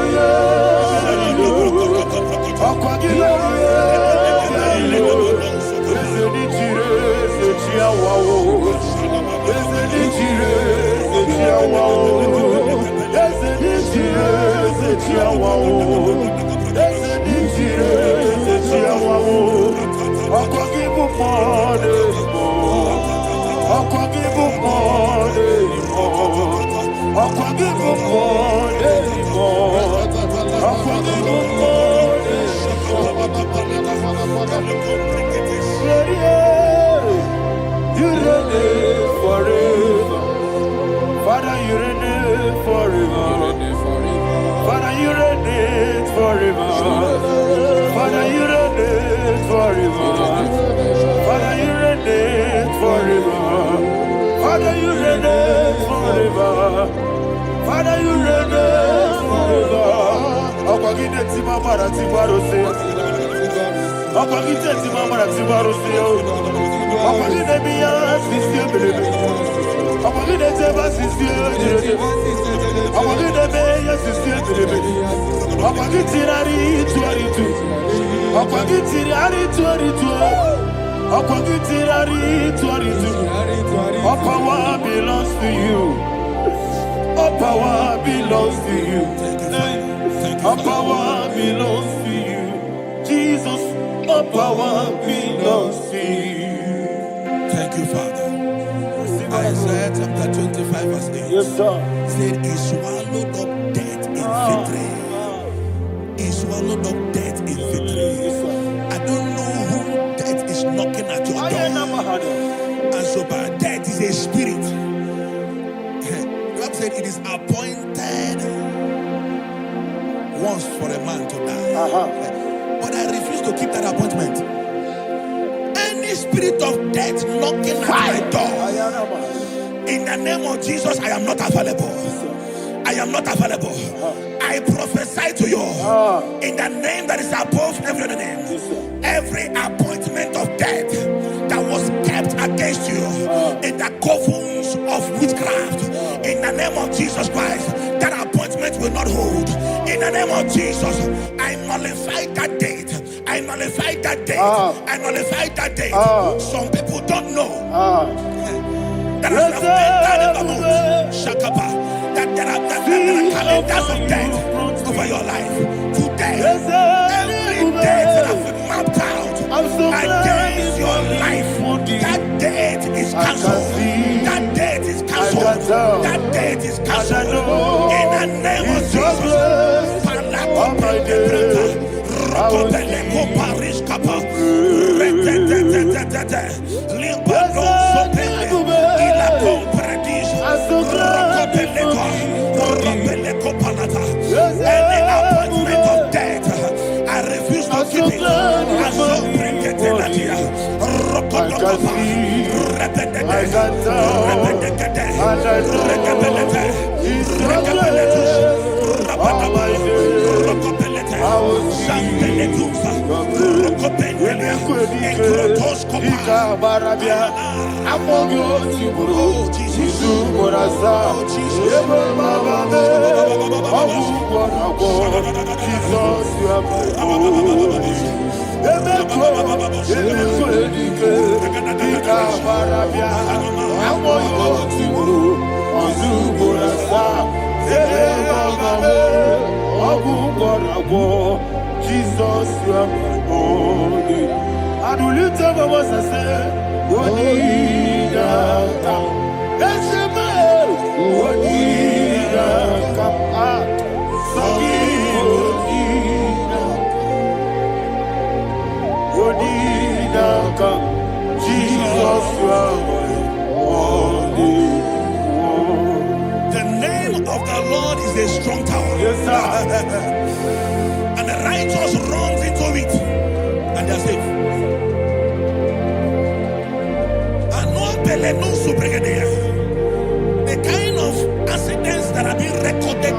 you forever. Father, you reign forever. Father, you reign forever. Father, you reign forever. Father, you reign forever. Akwagide timamara tibarose. Akwagide timamara tibarose. Akwagide biya sisiye belebe. Akwagide teba sisiye belebe. Akwagide beya sisiye belebe. Akwagide rari tuaritu. Akwagide rari tuaritu. Akwagide rari tuaritu. All power belongs to you. All power belongs to you. All power belongs to you. Jesus, all power belongs to you. Thank you, Father. Isaiah chapter 25 verse 8. Yes, sir. Said he swallowed up death in victory. He swallowed up death in victory. I don't know who death is knocking at your door. And so, but death is a spirit. God said it is appointed once for a man to die. But I refuse to keep that appointment. Any spirit of death knocking at my door, in the name of Jesus, I am not available. I am not available. I prophesy to you in the name that is above every other name. Every appointment of death that was kept against you in the covens of witchcraft, in the name of Jesus Christ, that appointment will not hold. In the name of Jesus, I nullify that date. I nullify that date. I nullify that date. Some people don't know that as you have entered in the month, Shakapa, that there are calendars of death over your life. Today, every date that has been mapped out against your life, that date is cancelled. That date is cancelled. That date is cancelled. In the name of Jesus. Any appointment of death, I refuse to keep it. I so bring it in here. Jesus, you are my only. And will you tell me what I say? What did I come? That's a man. What did I come? What did I come? Jesus, you are my only. The name of the Lord is a strong tower. Yes, sir. And the righteous runs into it and they are safe. The kind of accidents that are being recorded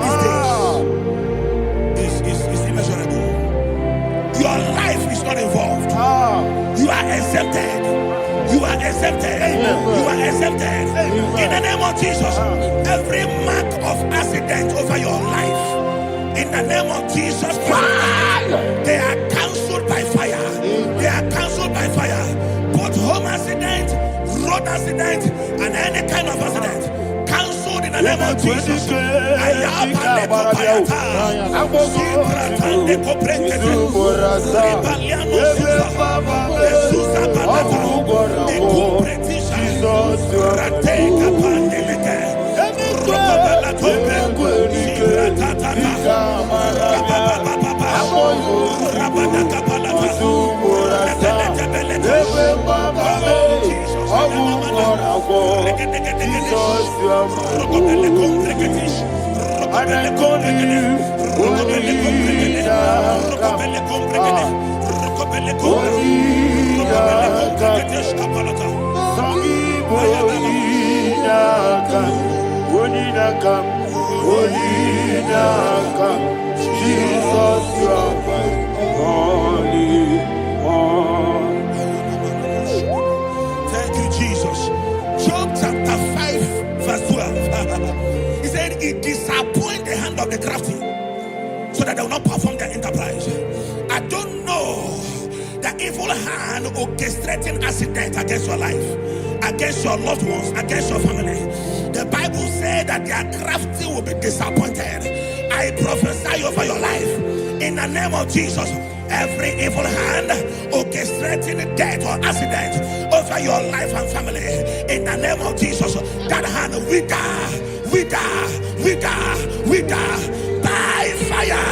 these days is immeasurable. Your life is not involved. You are exempted. You are exempted. You are exempted. In the name of Jesus, every mark of accident over your life, in the name of Jesus Christ, they are cancelled by fire. They are cancelled by fire. Both home accident, road accident, and any kind of accident, cancelled in the name of Jesus. And I call you Jesus, you are holy one. Thank you, Jesus. Job chapter 5, verse 12. He said, "It disappoints the hand of the crafty, so that they will not perform their enterprise." I don't know the evil hand orchestrating accident against your life, against your loved ones, against your family. The Bible said that their crafty will be disappointed. I prophesy over your life in the name of Jesus. Every evil hand orchestrating death or accident over your life and family, in the name of Jesus, that hand wither by fire.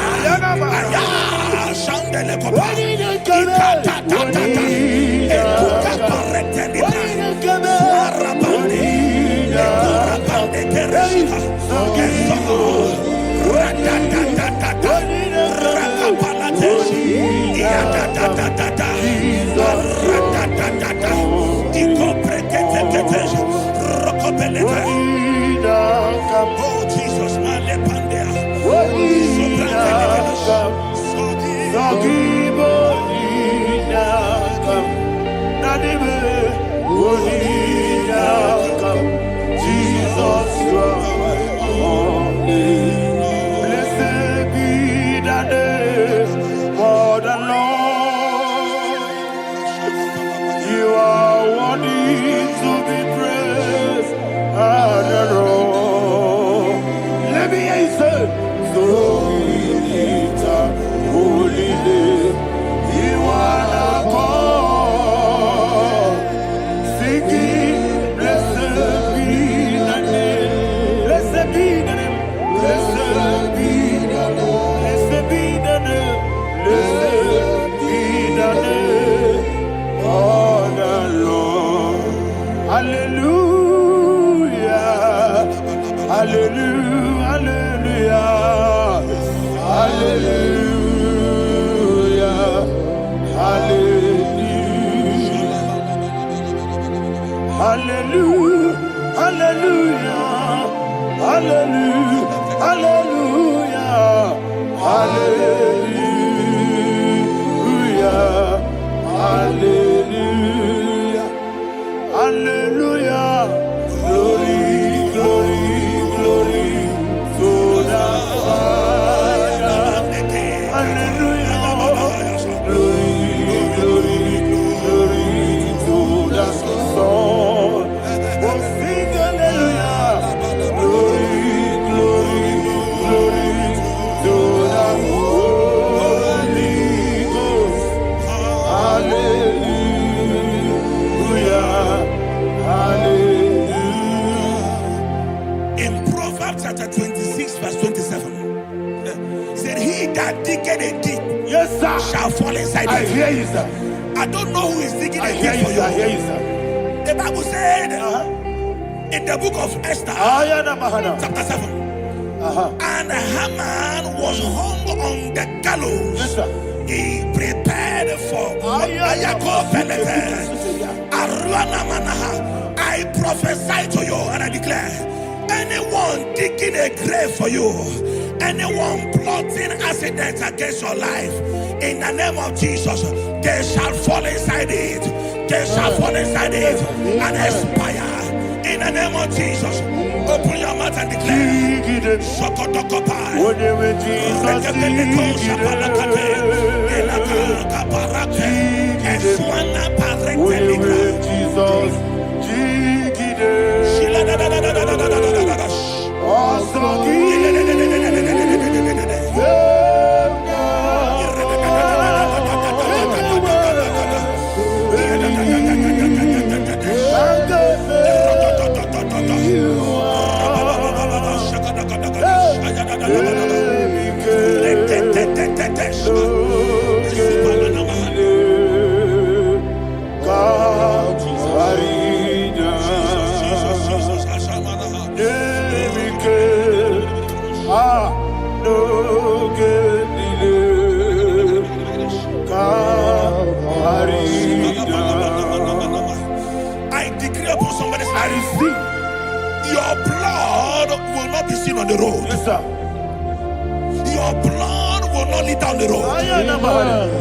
Oh Jesus, Jesus, you are holy. Blessed be the name of the Lord. You are worthy to be praised and adored. Let me hear you say, so we lift up holy name. You are the God. Singing, blessed be the name. Blessed be the name. Blessed be the name. Blessed be the name. Blessed be the name of the Lord. Hallelujah. Hallelujah. Hallelujah. Hallelujah. Hallelujah. Hallelujah. Hallelujah. Hallelujah. Hallelujah. Hallelujah. Hallelujah. Hallelujah. Glory, glory, glory to the Father. Hallelujah. Glory, glory, glory to the Son. Oh, sing hallelujah. Glory, glory, glory to the Holy Ghost. Hallelujah. Hallelujah. in Proverbs chapter 26, verse 27, he said, "He that diggeth a deep, Yes, sir, shall fall inside I it." hear you, sir. I don't know who is digging I a hear deep you, for sir. I hear you. you, sir. The Bible said in the book of Esther, Ayana Mahana. chapter 7, and Haman was hung on the gallows. Yes, sir. He prepared for I prophesy to you and I declare, anyone digging a grave for you, anyone plotting accidents against your life, in the name of Jesus, they shall fall inside it. They shall fall inside it and expire. In the name of Jesus, open your mouth and declare. Shokotokopai. Whatever Jesus upon somebody's I life. receive. Your blood will not be seen on the road. Yes, sir. Your blood will not lead down the road.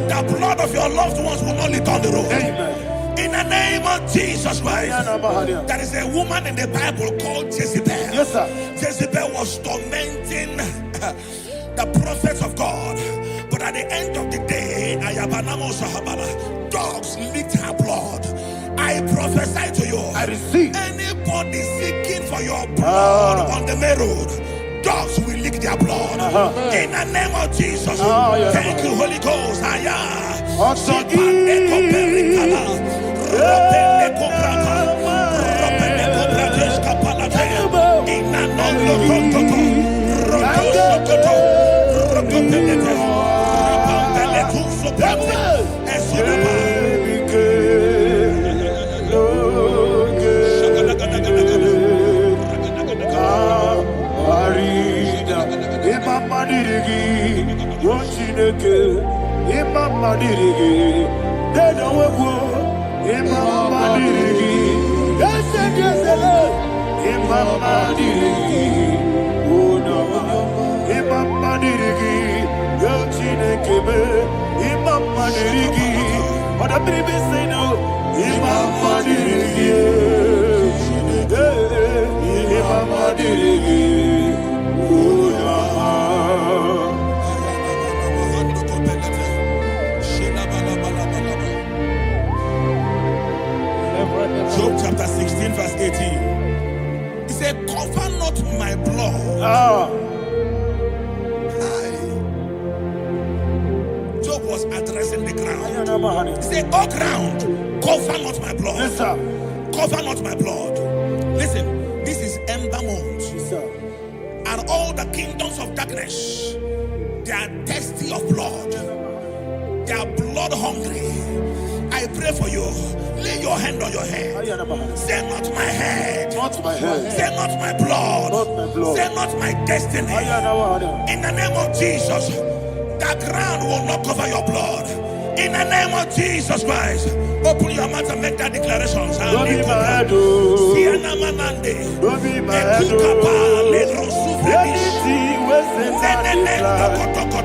The blood of your loved ones will not lead down the road. Amen. In the name of Jesus Christ. There is a woman in the Bible called Jezebel. Yes, sir. Jezebel was tormenting the prophets of God. But at the end of the day, dogs licked her blood. I prophesy to you. I receive. Anybody seeking for your blood on the main road, dogs will lick their blood. In the name of Jesus. Thank you, Holy Ghost. Job chapter 16 verse 18. He said, cover not my blood. Job was addressing the ground. He said, oh ground, cover not my blood. Yes, sir. Cover not my blood. Listen, this is ember month. Yes, sir. And all the kingdoms of darkness, they are thirsty of blood. They are blood hungry. I pray for you. Lay your hand on your head. Say not my head. Not my head. Say not my blood. Not my blood. Say not my destiny. In the name of Jesus, the ground will not cover your blood. In the name of Jesus Christ, open your mouth and make that declaration. Don't be my head. Don't be my head. Anything was in that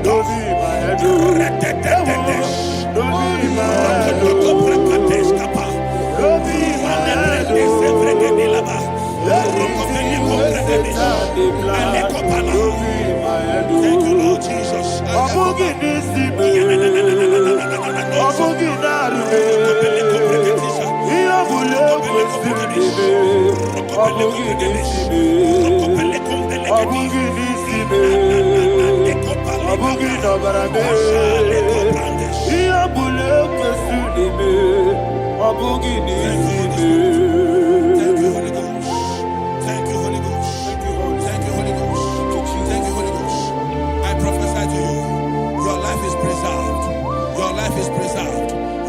don't be my head. Don't be my head. Don't be my head. Thank you, Lord Jesus.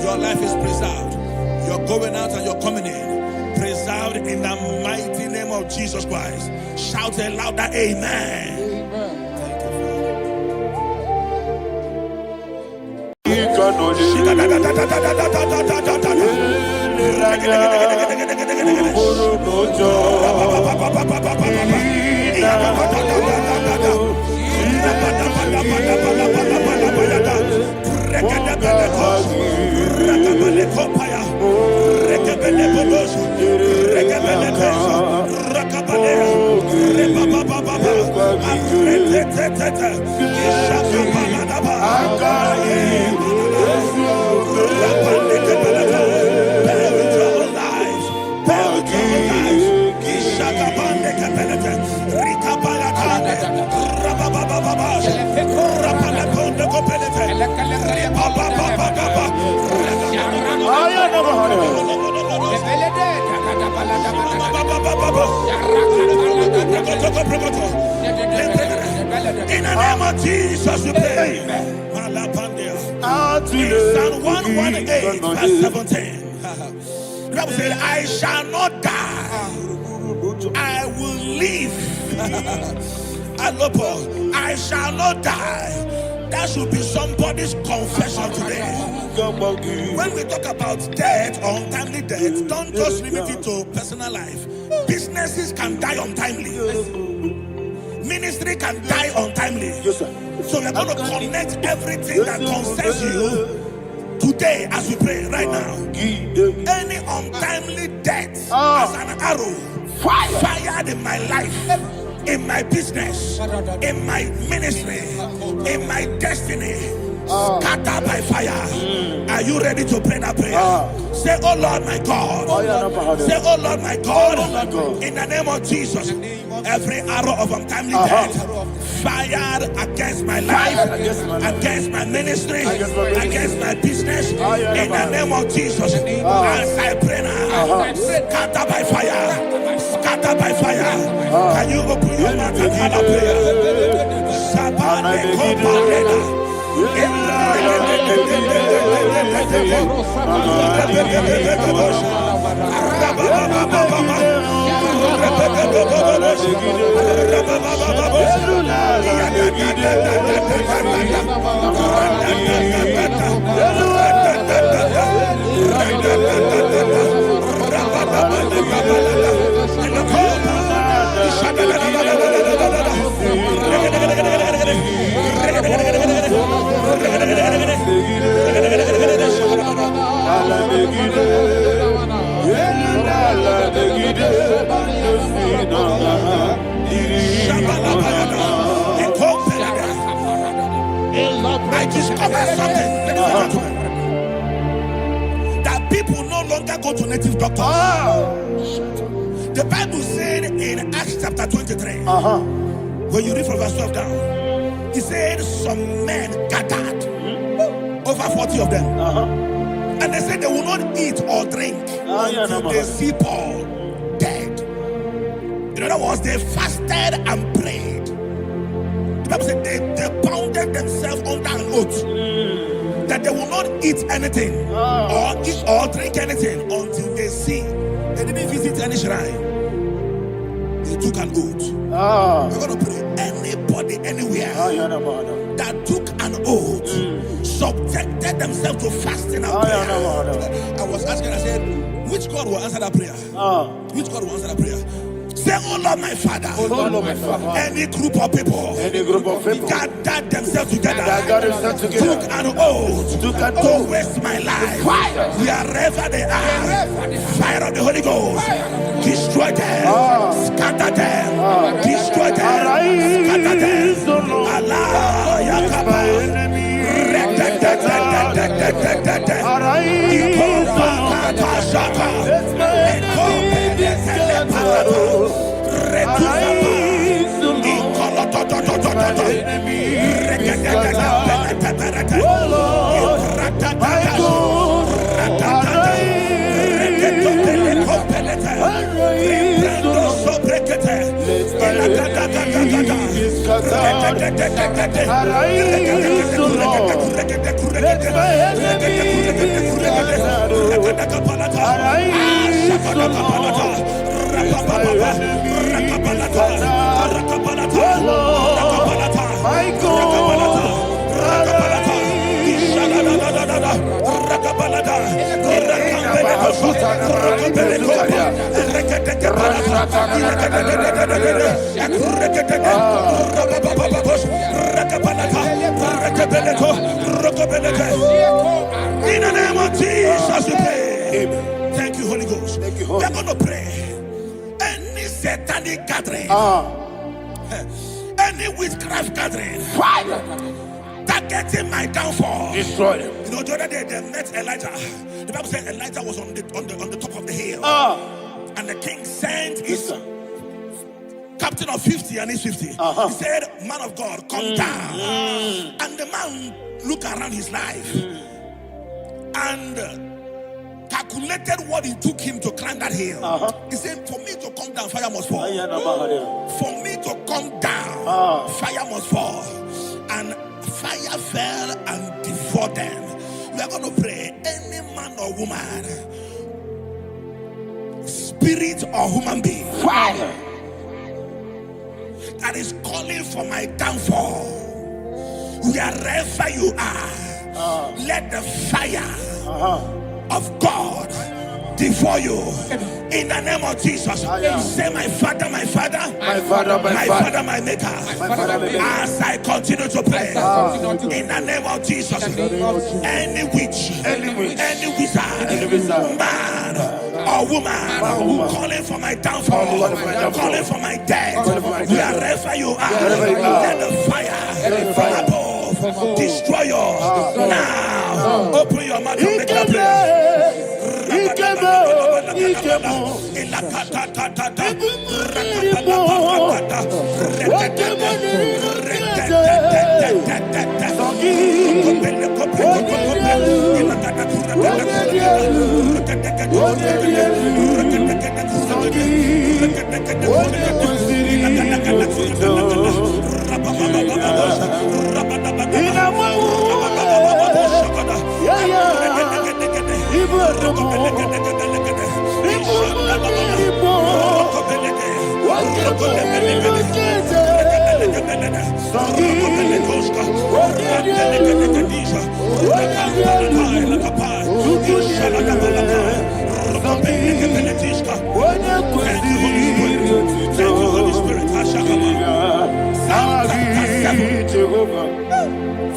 Your life is preserved. You're going out and you're coming in. Preserved in the mighty name of Jesus Christ. Shout a louder amen. Thank In the name of Jesus, we pray. Psalm 118, verse 17. The Bible said, I shall not die, I will live. I shall not die. That should be somebody's confession today. When we talk about death or untimely death, don't just limit it to personal life. Businesses can die untimely. Ministry can die untimely. So we're going to connect everything that concerns you today as we pray right now. Any untimely death as an arrow fired in my life, in my business, in my ministry, in my destiny, scattered by fire. Are you ready to pray that prayer? Say, oh Lord my God. Say, oh Lord my God. In the name of Jesus, every arrow of untimely death fired against my life, against my ministry, against my business, in the name of Jesus, as I pray now, scatter by fire, scatter by fire. Can you open your mouth and have a prayer? I discovered something, ladies and gentlemen, that people no longer go to native doctors. The Bible said in Acts chapter 23, when you read from verse 12 down, it said some men gathered, over 40 of them, and they said they will not eat or drink until they see Paul dead. In other words, they fasted and prayed. The Bible said they bounded themselves under an oath that they will not eat anything or eat or drink anything until they see. They didn't visit any shrine. They took an oath. We're going to pray. Anybody, anywhere that took an oath, subjected themselves to fasting and prayer. I was asking, I said, which God will answer that prayer? Which God will answer that prayer? Say, oh Lord my Father. Oh Lord my Father. Any group of people gathered themselves together, took an oath to waste my life. Wherever they are, fire of the Holy Ghost, destroy them, scatter them, destroy them, scatter them. Allah Yakaba. In the name of Jesus, we pray. Thank you, Holy Ghost. We're going to pray. Any satanic gathering, any witchcraft gathering, targeting my downfall, destroy them. You know, the other day they met Elijah. The Bible said Elijah was on the top of the hill, and the king sent his captain of 50 and his 50. He said, man of God, come down. And the man looked around his life and calculated what it took him to climb that hill. He said, for me to come down, fire must fall. For me to come down, fire must fall. And fire fell and devoured them. We are going to pray. Any man or woman, spirit or human being, fire, that is calling for my downfall, wherever you are, let the fire of God devour you in the name of Jesus. Say, my Father, my Father, My Father, my Father, my Maker. my Father, my Maker. As I continue to pray in the name of Jesus, any witch, any wizard, man or woman calling for my downfall, calling for my death, wherever you are, let the fire from above destroy you now. Open your mouth and make a prayer.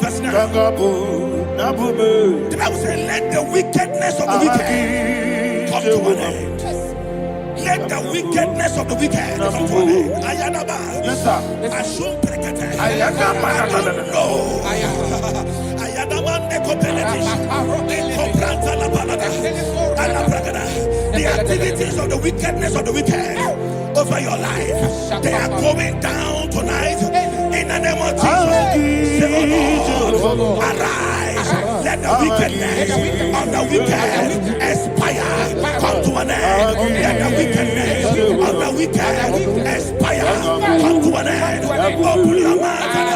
Verse 9. The Bible says, let the wickedness of the wicked come to an end. Let the wickedness of the wicked come to an end. Ayadaba. Yes, sir. Assume prekete. Ayadaba. No. Ayadaba nekopeletis. Ekopranta la balada. Alabrakada. The activities of the wickedness of the wicked over your life, they are going down tonight in the name of Jesus. Say, oh Lord, arise. Let the wickedness of the wicked expire, come to an end. Let the wickedness of the wicked expire, come to an end. Open your mouth and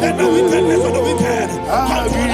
let the wickedness of the wicked come to an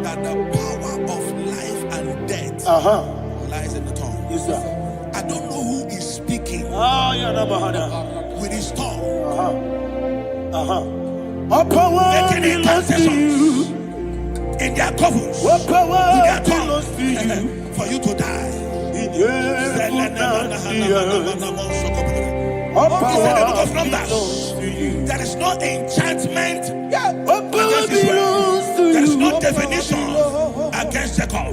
that the power of life and death lies in the tongue. Yes, sir. I don't know who is speaking with his tongue, making incantations in their covens with their tongue for you to die. He said in the book of Numbers, there is no enchantment against Israel. There is no definition against Jacob.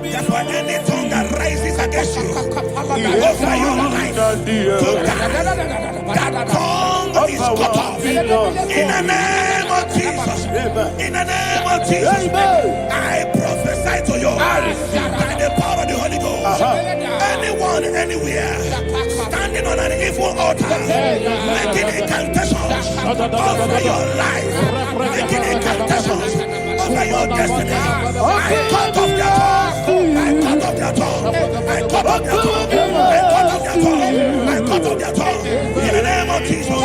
Therefore, any tongue that rises against you over your life to die, that tongue are cut off. In the name of Jesus. In the name of Jesus. I prophesy to you by the power of the Holy Ghost. Anyone, anywhere, standing on an evil altar, making incantations over your life, making incantations over your destiny, I cut off their tongue. I cut off their tongue. I cut off their tongue. I cut off their tongue. I cut off their tongue. In the name of Jesus.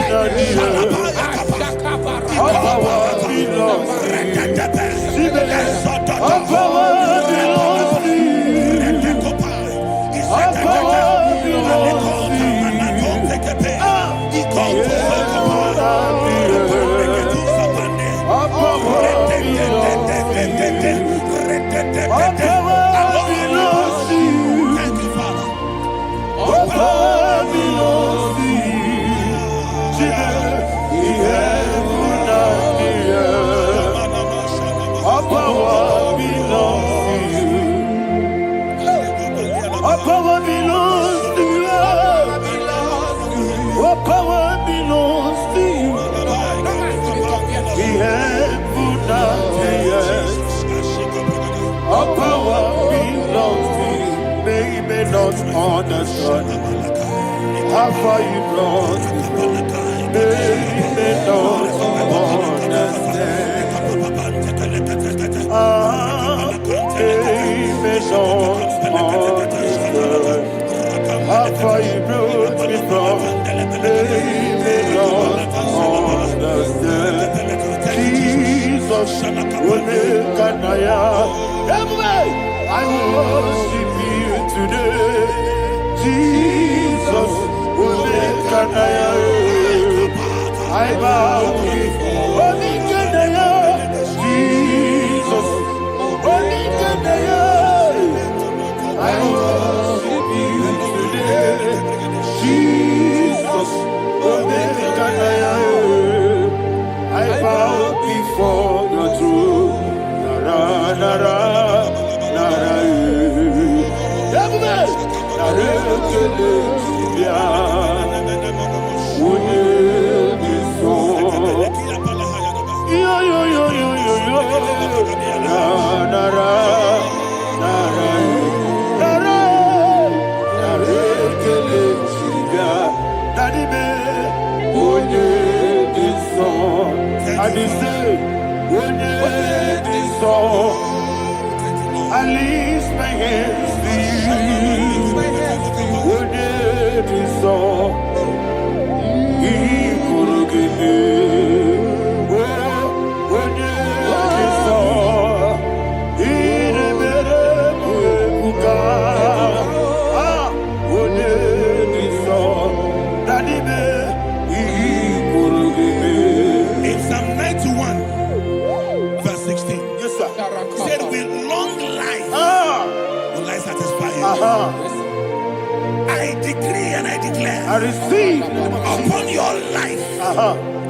Thank you, Father. All power belongs to you. All power belongs to you. All power belongs to you. All power belongs to you. The heaven and the earth. All power belongs to you. They may not understand how far you brought me. They may not understand. They may not understand how far you brought me from. They may not understand. Jesus, I worship you today. Jesus, I bow before Jesus, I worship you today. Jesus, I bow before your throne. Nara, nara, nara, I lift my hands to you. Would it so? He could give me. Would it so? He never would would it so? Daddy, he could give me. In Psalm 91, verse 16. Yes, sir. Said with long life will I satisfy you. I decree and I declare, I receive upon your life,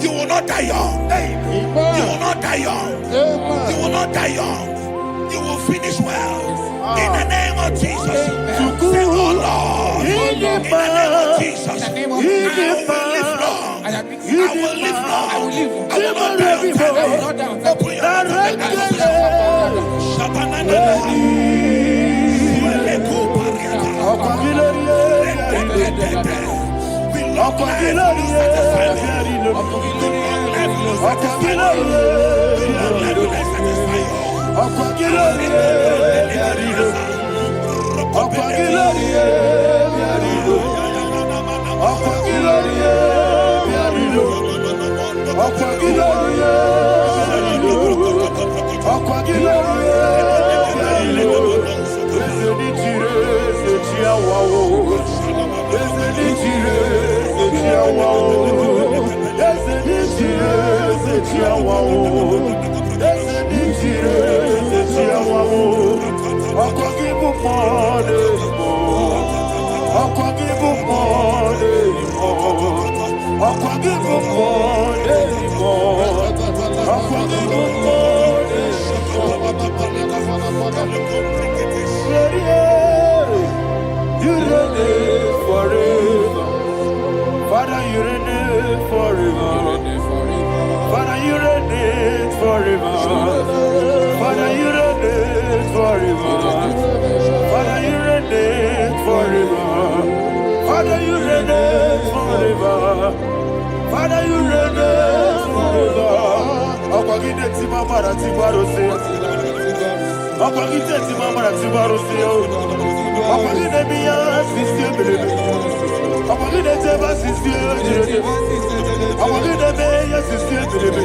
you will not die young. You will not die young. You will not die young. You will finish well. In the name of Jesus. Say, oh Lord, in the name of Jesus, I will live long. I will live long. I will not die on time. Open you reign forever. Father, you reign forever. forever. Father, you reign forever. Father, you reign forever. Father, you reign forever. Ọ̀pọ̀gídé tí máa padà tí bá rò sí. Ọ̀pọ̀gídé tí máa padà tí bá rò sí. Ọ̀pọ̀gídé bí yá sísí ebèlébè. Ọ̀pọ̀gídé tẹ́ bá sísí ebèlébè. Ọ̀pọ̀gídé bẹ́ yá sísí ebèlébè.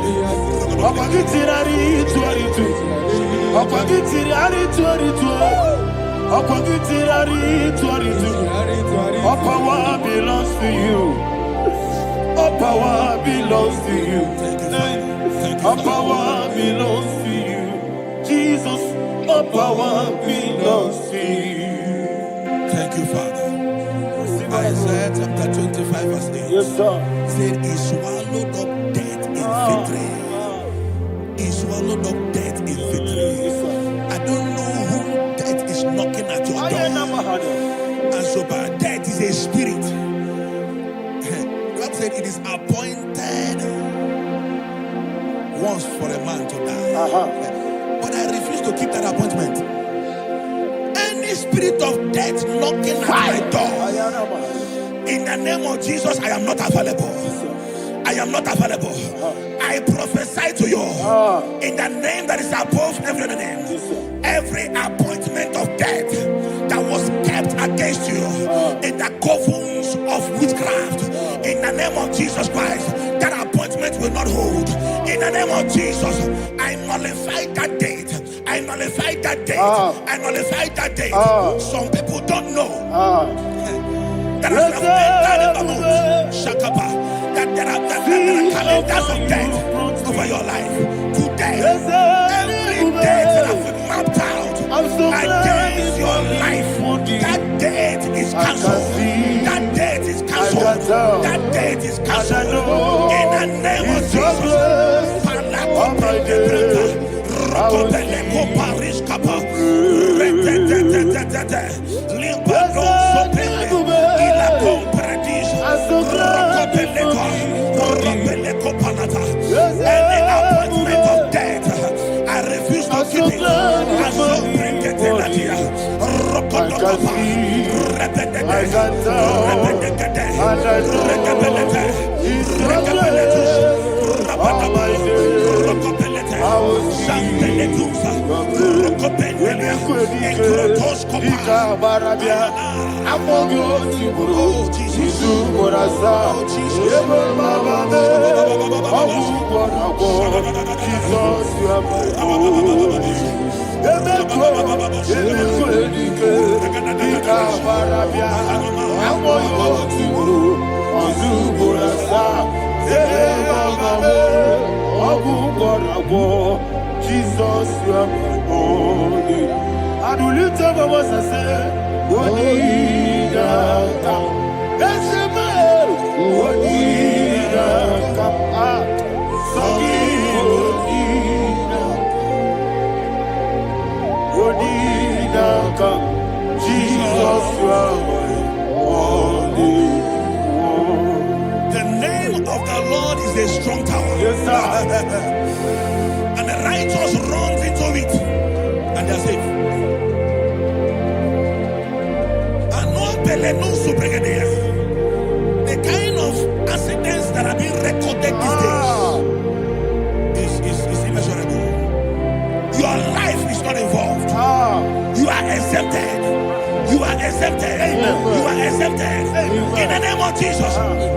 Ọ̀pọ̀gídé rárí tú àrí tú. Ọ̀pọ̀gídé rárí tú àrí tú. Ọ̀pọ̀gídé rárí tú àrí tú. All power belongs to you. All power belongs to you. All power belongs to you. Jesus, all power belongs to you. Thank you, Father. Isaiah chapter 25 verse 8. Yes, sir. Said he swallowed up death in victory. He swallowed up death in victory. I don't know who death is knocking at your door. And so but death is a spirit. God said it is appointed once for a man to die. But I refuse to keep that appointment. Any spirit of death knocking at my door, in the name of Jesus, I am not available. I am not available. I prophesy to you in the name that is above every other name. Every appointment of death that was kept against you in the covens of witchcraft, in the name of Jesus Christ, that appointment will not hold. In the name of Jesus, I nullify that date. I nullify that date. I nullify that date. Some people don't know that there are calendars of death over your life. Today, every date that has been mapped out against your life, that date is cancelled. That date is cancelled. That date is cancelled. In the name of Jesus. Any appointment of death, I refuse to keep it. I so bring it in the year. Jesus, you are holy. I do lift up my voice and say, Wodida, Esema, Wodida, Sogi, Wodida, Jesus, you are holy. The name of the Lord is a strong tower. Yes, sir. And the righteous runs into it and they are safe. The kind of accidents that are being recorded these days is immeasurable. Your life is not involved. You are exempted. You are exempted. You are exempted. In the name of Jesus,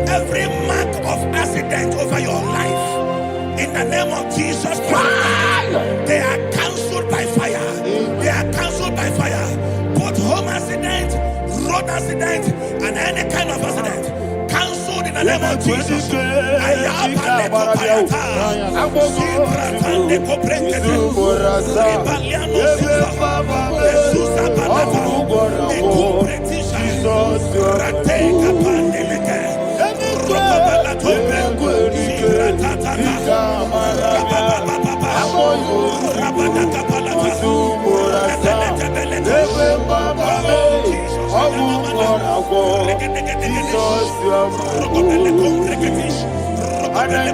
every mark of accident over your life, in the name of Jesus Christ, they are cancelled by fire. They are cancelled by fire. Both home accident, road accident, and any kind of accident, cancelled in the name of Jesus. And I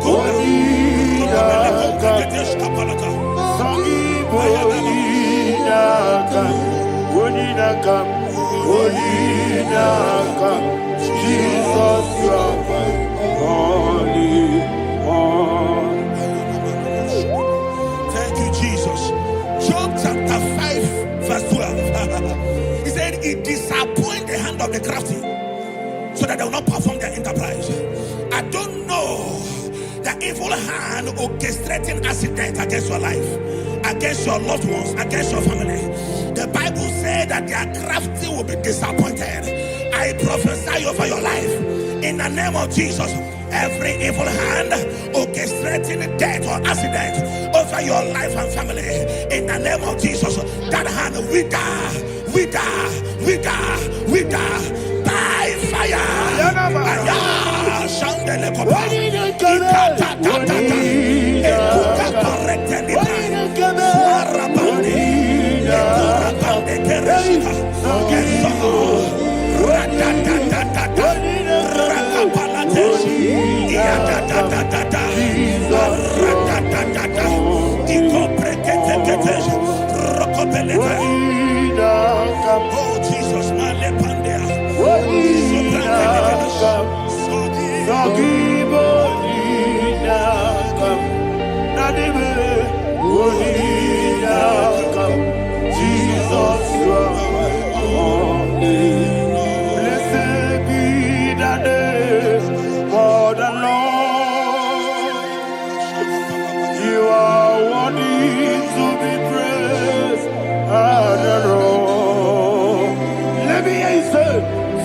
call you Jesus, you are holy. Thank you, Jesus. Job chapter 5, verse 12. He said, it disappoints the hand of the crafty, so that they will not perform their enterprise. I don't know the evil hand orchestrating accident against your life, against your loved ones, against your family. The Bible said that their crafty will be disappointed. I prophesy over your life in the name of Jesus. Every evil hand orchestrating death or accident over your life and family, in the name of Jesus, that hand wither by fire. Oh Jesus, Jesus, blessed be the name of the Lord. You are worthy to be praised and adored. Let me hear you say,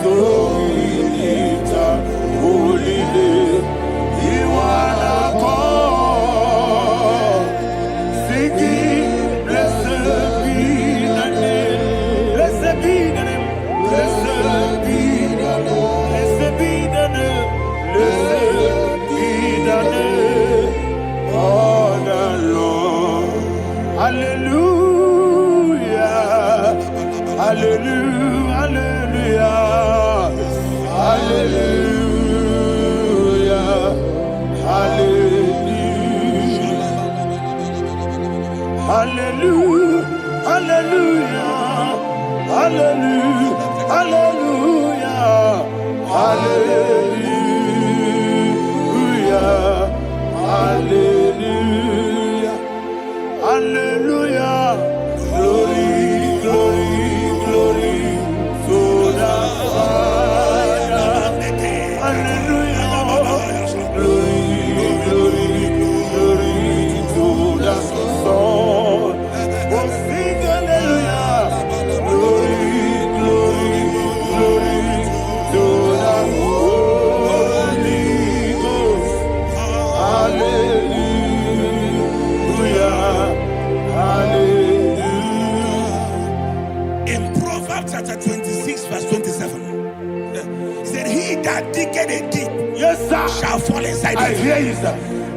so we lift up holy name. You are the God. Singing, blessed be the name. Blessed be the name. Blessed be the name. Blessed be the name. Blessed be the name of the Lord. Hallelujah. Hallelujah. Hallelujah. Hallelujah. Hallelujah. Hallelujah. Hallelujah. Hallelujah. Hallelujah. Hallelujah. Hallelujah. Glory, glory, glory to the Father. Hallelujah. Glory, glory, glory to the Son. Oh, sing hallelujah. Glory, glory, glory to the Holy Ghost. Hallelujah. Hallelujah. in Proverbs chapter 26, verse 27, he said, he that diggeth a deep, Yes, sir, shall fall inside I it. hear you, sir.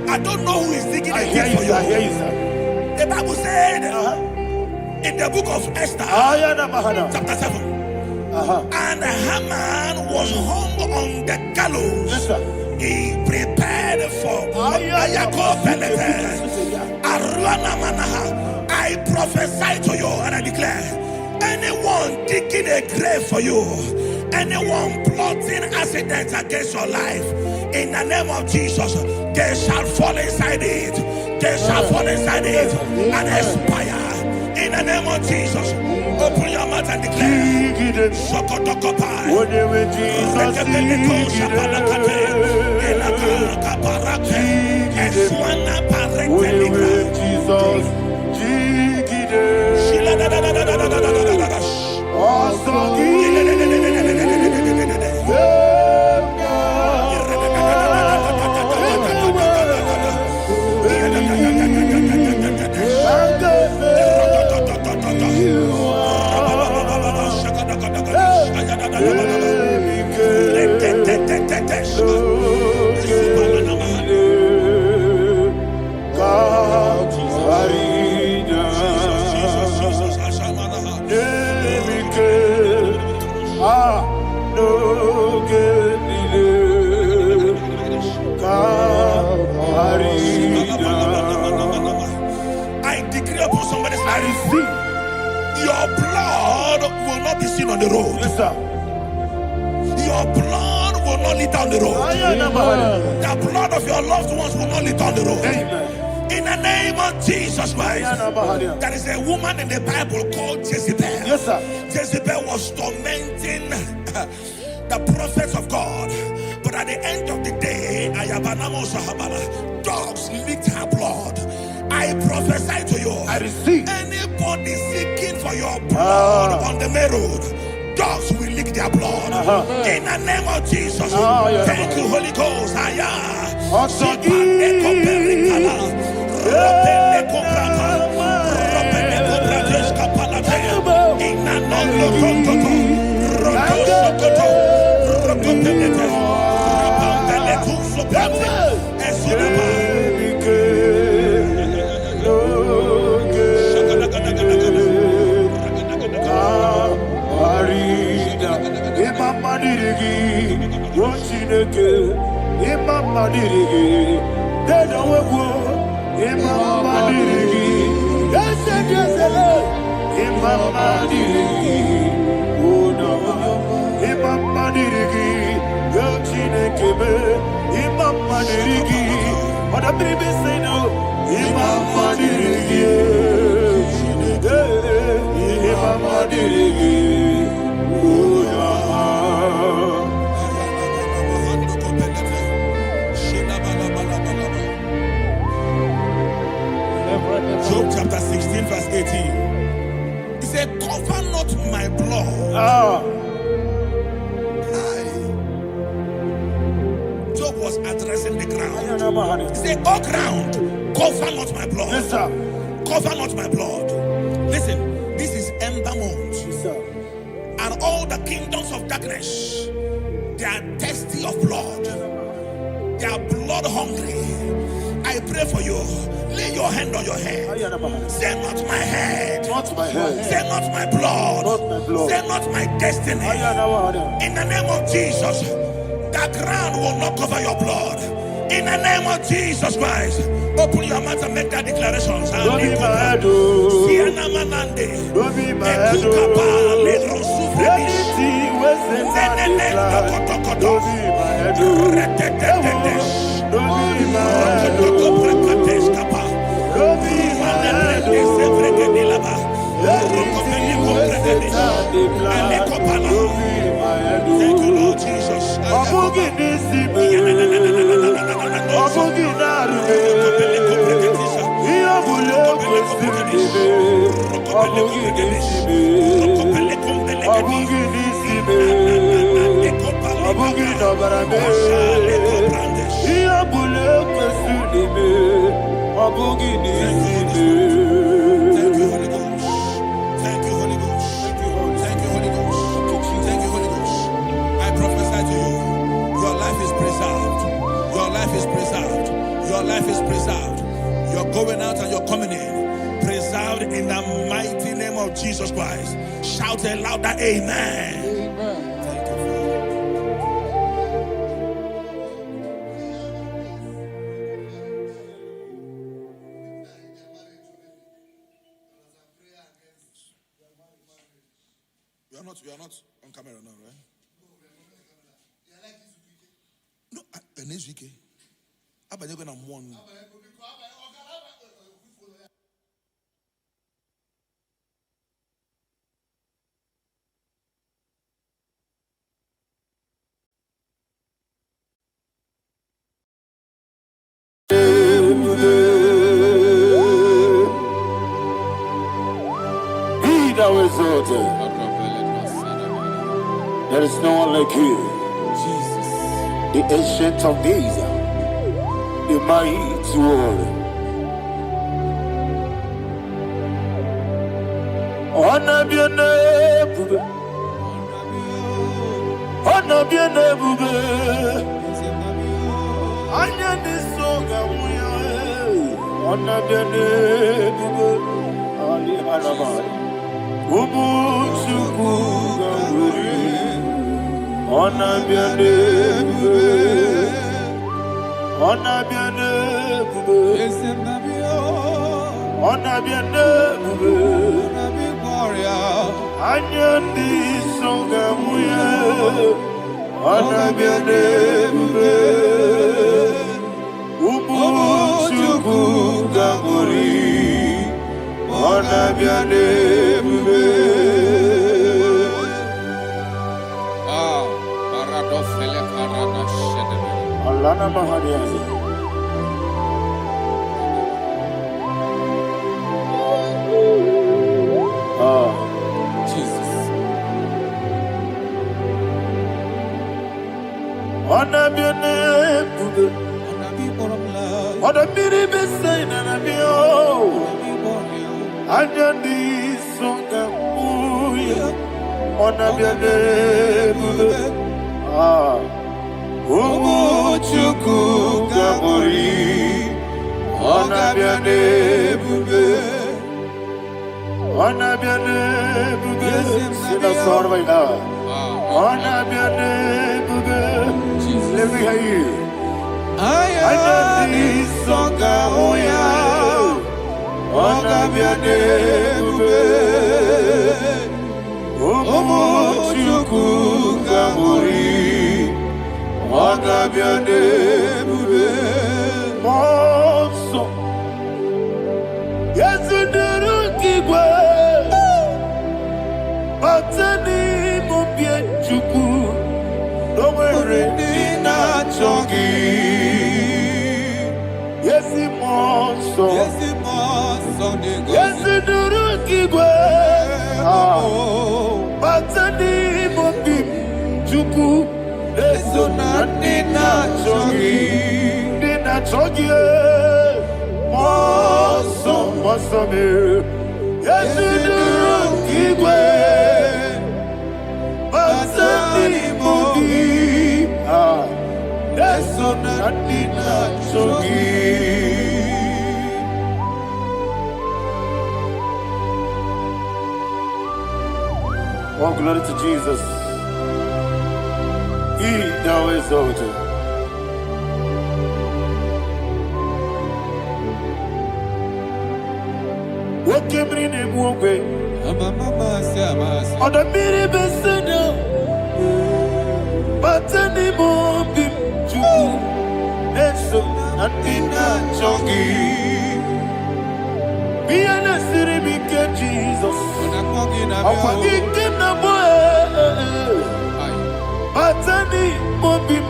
I don't know who is digging I a hear deep you, for sir. I hear you. you, sir. The Bible said in the book of Esther, chapter 7, and Haman was hung on the gallows. Yes, sir. He prepared for I prophesy to you and I declare, anyone digging a grave for you, anyone plotting accidents against your life, in the name of Jesus, they shall fall inside it. They shall fall inside it and expire. In the name of Jesus, open your mouth and declare. blood will not be seen on the road. Yes, sir. Your blood will not lead down the road. The blood of your loved ones will not lead down the road. Amen. In the name of Jesus Christ. There is a woman in the Bible called Jezebel. Yes, sir. Jezebel was tormenting the prophets of God. But at the end of the day, dogs licked her blood. I prophesy to you. I receive. Anybody seeking for your blood on the main road, dogs will lick their blood. In the name of Jesus. Thank you, Holy Ghost. Job chapter 16 verse 18. He said, cover not my blood. Job was addressing the ground. He said, oh ground, cover not my blood. Yes, sir. Cover not my blood. Listen, this is ember month. Yes, sir. And all the kingdoms of darkness, they are thirsty of blood. They are blood hungry. I pray for you. Lay your hand on your head. Say not my head. Not my head. Say not my blood. Not my blood. Say not my destiny. In the name of Jesus, the ground will not cover your blood. In the name of Jesus Christ, open your mouth and make that declaration. Don't be mad, oh. Don't be mad, oh. Anything was in that decline. Don't be mad, oh. Don't be mad, oh. Don't be mad, oh. Anything was in that decline. Don't be mad, oh. Thank you, Lord Jesus. Your life is preserved. You're going out and you're coming in. Preserved in the mighty name of Jesus Christ. Shout a louder amen. Amen. Thank you, Father. You are not on camera now, right? No, Nezwike. Abanye go na one. Be thou exalted. There is no one like you. Jesus. The ancient of days, the mighty warrior. Honor be your name, honor be your name, honor this song, honor be your name, Ali Hanabai, Umuchuku, honor be your name, honor be your name, honor be your name, Anyandi songa muya, anabiane bube, umuchuku gamuri, anabiane bube. Paradofele karana shedebe. Alana mahadiani. Jesus. Anabiane bube. Odamiri besai na nabio. Anyandi songa muya, anabiane bube. Umuchuku gamuri, anabiane bube. Anabiane bube. Sina sorvai na. Anabiane bube. Let me hear you. Anyandi songa muya, anabiane bube. Umuchuku gamuri, anabiane bube. Monso, yezinduru kigwe, batani mubye chuku, nomere nina chongi. Yesi monso, yezinduru kigwe, batani mubye chuku, eso na nina chongi. Nina chongi, monso, monso me. Yezinduru kigwe, batani mubye, eso na nina chongi. Oh, glory to Jesus. He now exalted. What came in a way? On the mini beseno, but any more bim to so nothing not chongi. Be an city, Jesus. I'm forgetting the boy. Batani mobim,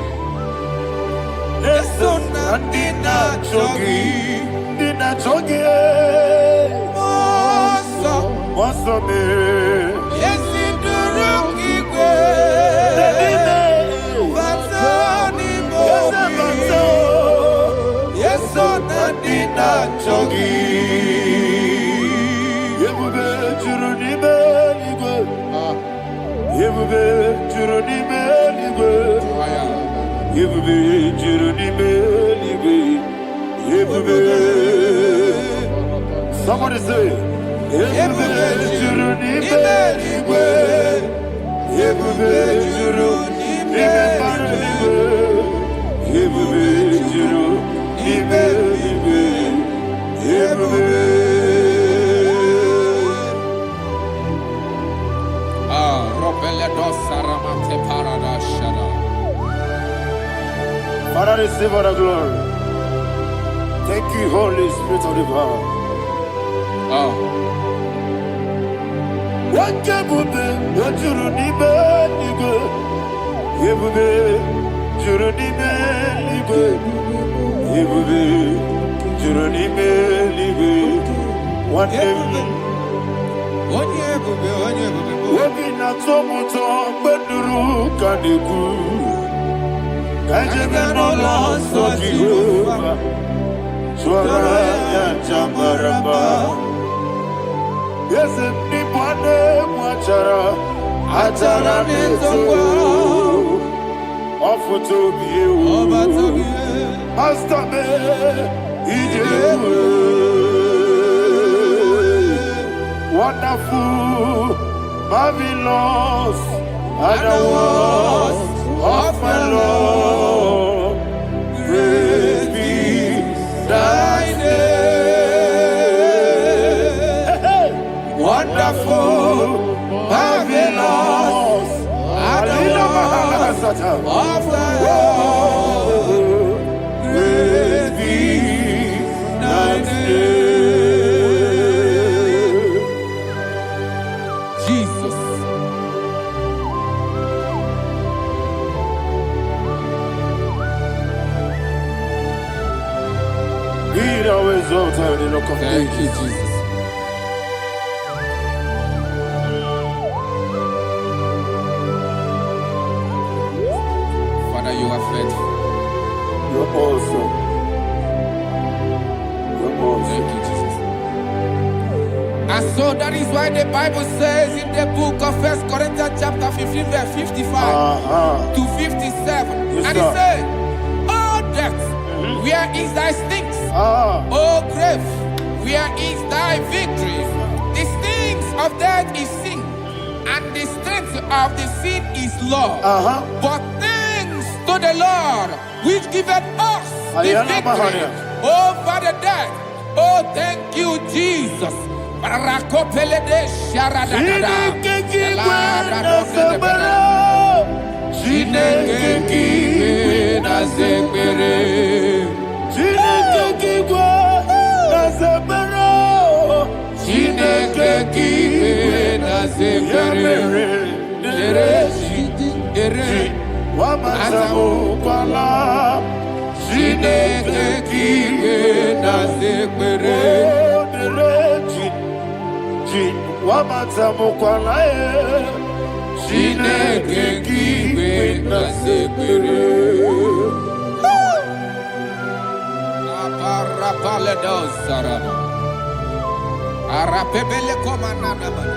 eso na dina chogi, moso me, Yesi duruki kwe. Batani mobi. Yeso na dina chogi. Yebube juruni beligwe, yebube juruni beligwe. Yebube juruni beligwe, yebube. Somebody say, yebube juruni beligwe, yebube juruni beligwe, yebube juruni beligwe, yebube. Robele dosa ramate paradashada. Father, receive all the glory. Thank you, Holy Spirit of the power. What can you do? What you need, you go. You will be, you need me, you go. You will be, you need me, you go. One day, walking at some but the rook can do. I just no loss of you. Swara Jambaramba. Yes, the Pade Wachara, Atara Neto, offer to be you, Master Me, wonderful, marvelous, and the words of my Lord, great be thy name. Wonderful, of the great be thy name. Jesus. Be thou exalted in the rock of Thank you, ages. Jesus. Father, you are faithful. You're awesome. You're awesome. Thank you, Jesus. And so that is why the Bible says in the book of 1 Corinthians chapter 15, verse 55 to 57. Yes, And sir. it said, "Oh death, where is thy stings? Oh grave, where is thy victory? The stings of death is sin, and the strength of the sin is law. But thanks to the Lord, which giveth us the victory over the death. Oh, thank you, Jesus." Barakopelede sharadadada. Chineke kiwe na zekere. Chineke kiwe na zekere. Ere Wamazamukwala. Chineke kiwe na zekere. Wamazamukwala. Chineke kiwe na zekere. Aparapale dosarama. Arapebele komanana bana.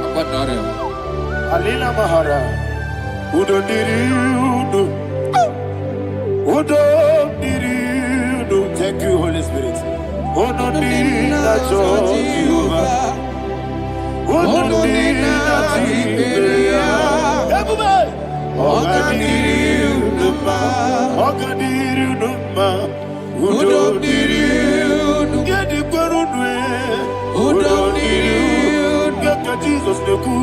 Abadare. Alina Mahara. Udo diri udo. Udo diri udo. Thank you, Holy Spirit. Udo diri na Jehovah. Udo diri na Jehovah. Everybody. Ogadiri uduma. Ogadiri uduma. Udo diri udo. Gedi kwerudwe. Udo diri udo. Geka Jesus neku.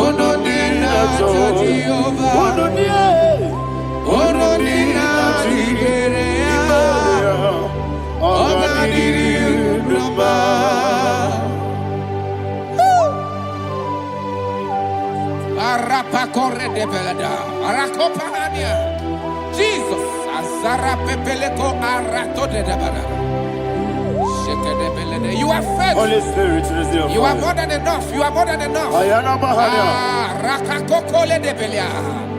Udo diri na Jehovah. Udo diri. Udo diri na Jehovah. Ogadiri uduma. Arapakore de belada. Arakopanania. Jesus. Azarapepeleko arato de debada. Sheke de belede. You are faithful. Holy Spirit, receive You are more than enough. You are more than enough. Ayana Mahara. Rakakokole de belia.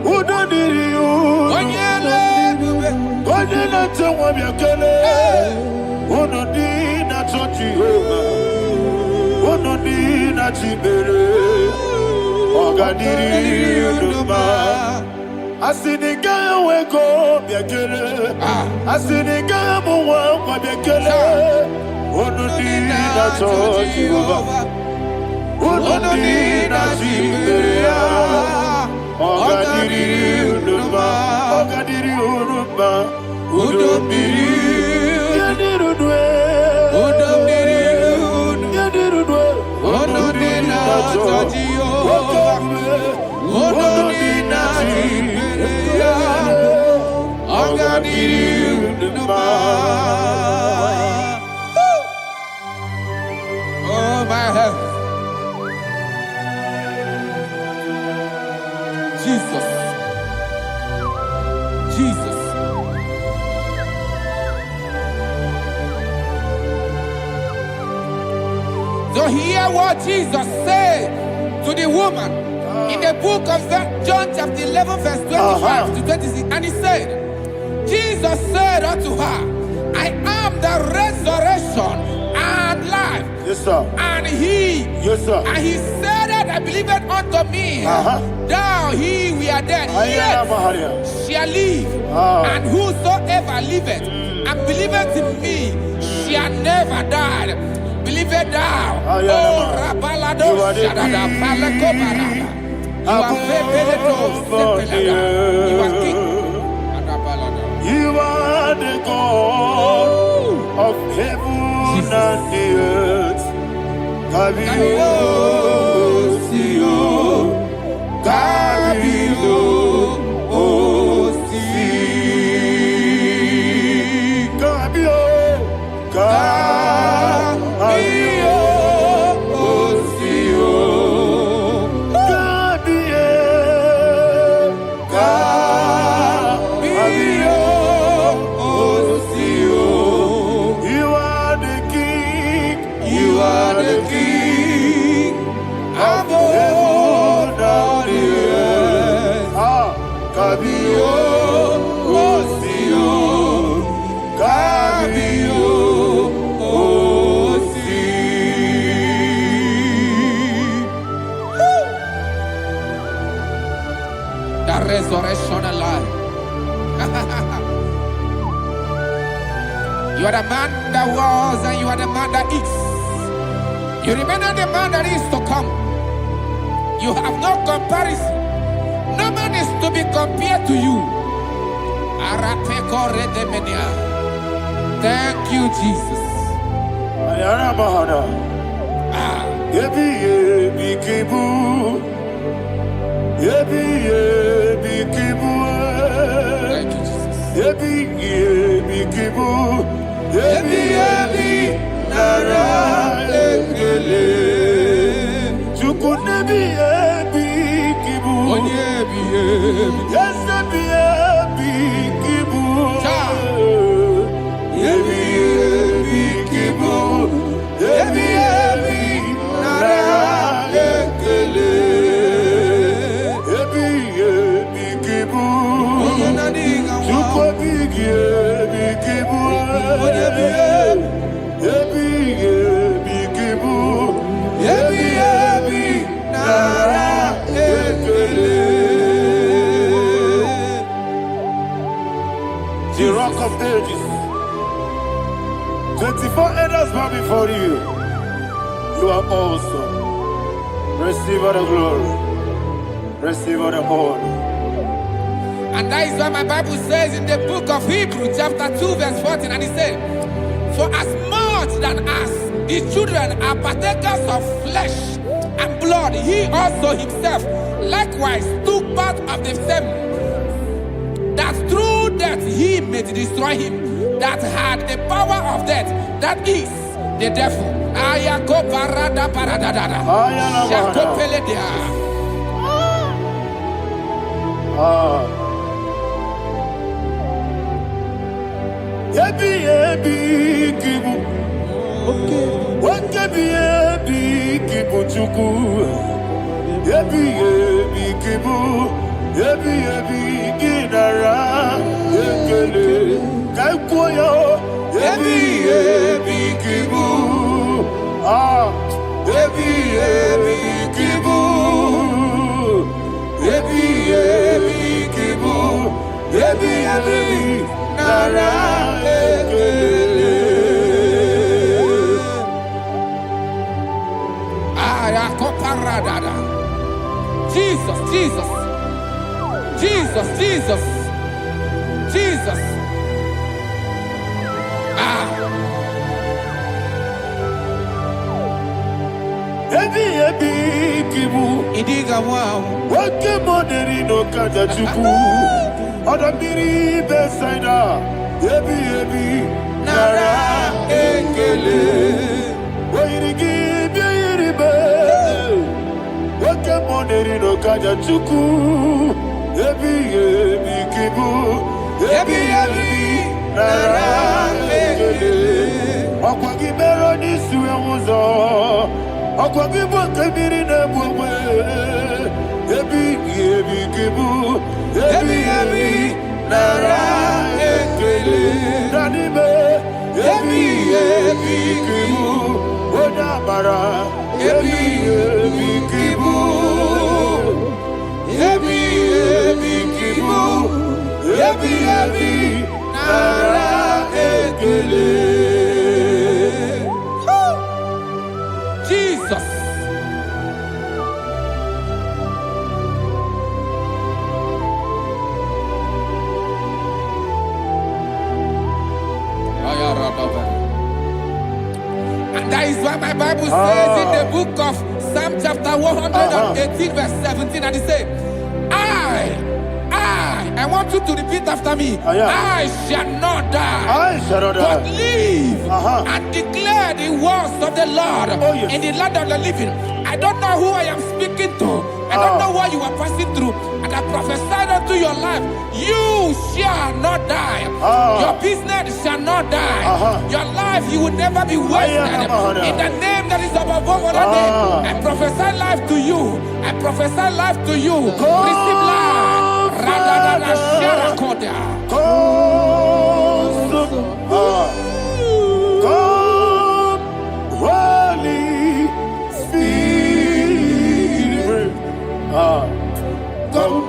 Udo diri udo. Onyele bube. Onye na-ete nwa bịa kelee. Unu dị na-achọ Jehova. Unu dị na-achị mere. Ọ ga-adịrị unu mma. Asị na ị gaghị enwe ego bịa kelee. Asị na ị gaghị amụ nwa ngwa bịa kelee. Unu dị na-achọ Jehova. Unu dị na-achị mere ya. Ọ ga-adịrị unu mma. Ọ ga-adịrị unu mma. Udo mmiri. Yadirudwe. Udo mmiri. Yadirudwe. Udo dị na-achọ Jehova. Udo dị na-achị mere ya. Ọ ga-adịrị unu mma. Oh, my heaven. Jesus. Jesus. So hear what Jesus said to the woman in the book of John chapter 11 verse 25 to 26. And he said, Jesus said unto her, I am the resurrection and life. Yes, sir. And he, Yes, sir. and he said that I believed unto me, thou he we are dead, Ayana yet Mahara. shall live, and whosoever liveth and believeth in me shall never die. Believe it thou. Oh, Rabalado, You are the Shadada, Palako Barada. You are Febeleto, Sepelada. You are king. Adabalada. You are the God of heaven and the earth. Kabiyosio, Kabio, Osi. Kabio, Kabio, Osio. Kabio, Kabio, Osio. You are the king. You are the king of all the earth. Kabio, Osio. Kabio, Osi. The resurrection alive. You are the man that was and you are the man that is. You remember the man that is to come. You have no comparison. No man is to be compared to you. Thank you, Jesus. Ayana Mahana. Yebi yebi kibu. Yebi yebi kibu. Thank you, Jesus. Yebi yebi kibu. Yebi yebi nara ekele. Chukunebi yebi kibu. Onyebi, yebi. Yesebi yebi kibu. Cha. Yebi yebi kibu. Yebi yebi nara ekele. Yebi yebi kibu. Onyenadiga wa. Chukwobi yebi kibu. Onyebi, Yebi yebi kibu. yebi, yebi, nara ekele. The rock of ages. 24 elders bow before you. You are awesome. Receive all the glory. Receive all the honor. And that is why my Bible says in the book of Hebrews chapter 2 verse 14, and it says, for as much than as the children are partakers of flesh and blood, he also himself likewise took part of the same, that through death he may destroy him that had the power of death, that is the devil. Ayako parada paradadada. Ayala Shako Mahana. peledea. Yebi yebi kibu. Wakebi yebi kibu chuku. Yebi yebi kibu. Yebi yebi ginara ekele. Kaikwoyo. Yebi yebi kibu. Yebi yebi kibu. Yebi yebi kibu. Yebi yebi nara ekele. Ayako paradada. Jesus, Jesus, Jesus, Jesus, Jesus. Yebi yebi kibu. Idiga wow. Wake moneri no kaja chuku. Oda miri besaida. Yebi yebi nara ekele. Wairigi biiribe. Wake moneri no kaja chuku. Yebi yebi kibu. Yebi yebi nara ekele. Okwagi mero nisuwe muzo. Okwagi boke miri ne bwwe. Yebi yebi kibu. Yebi yebi nara ekele. Danime. Yebi yebi kibu. Odabara. Yebi yebi kibu. Yebi yebi kibu. Yebi yebi nara ekele. Jesus. And that is why my Bible says in the book of Psalm Psalm chapter 118, verse 17, and he said, I want you to repeat after me. I shall not die, but live and declare the words of the Lord in the land of the living. I don't know who I am speaking to. I don't know what you are passing through. And I prophesy unto your life, you shall not die. Your business shall not die. Your life, you will never be wasted. In the name that is above all other name, I prophesy life to you. I prophesy life to you. Receive life. Radadada Sharakoda. Come, Holy Spirit. Come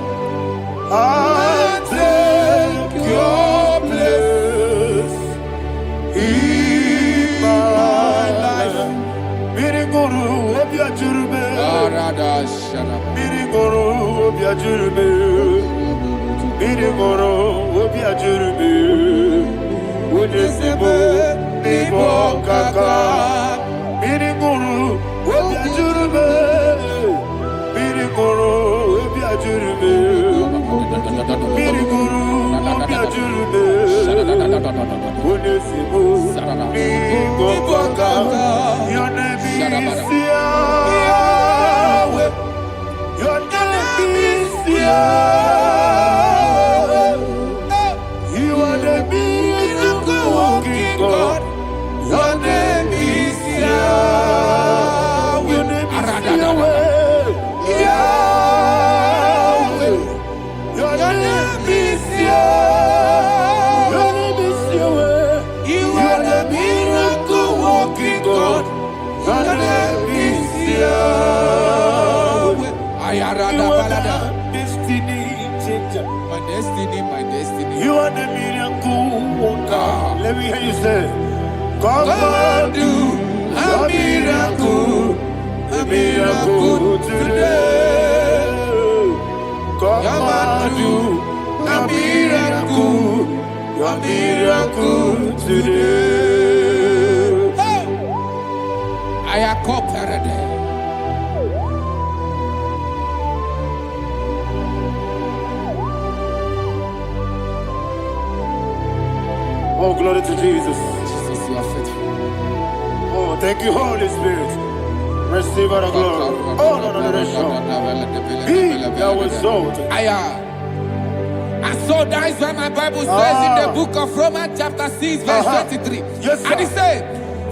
and take your place in my life. Miriguru obiajurube. Miriguru obiajurube. Miriguru obiajurube. Unesebo nibo kaka. Miriguru obiajurube. Miriguru obiajurube. Miriguru obiajurube. Unesebo nibo kaka. Your name is Yahweh. Your name is Yahweh. You are the miracle working God. Your name is Yahweh. Your name is Yahweh. Yahweh. Your name is Yahweh. Your name is Yahweh. You are the miracle working God. Your name is Yahweh. You are the destiny changer. My destiny, my destiny. You are the miracle worker. Let me hear you say, come and do a miracle today. Come and do a miracle today. I am cooperative. Oh, glory to Jesus. Jesus, you are faithful. Oh, thank you, Holy Spirit. Receive our glory. Oh, no, Be thou exalted. And so that is why my Bible says in the book of Romans chapter 6 verse 23. Yes, sir. And it says,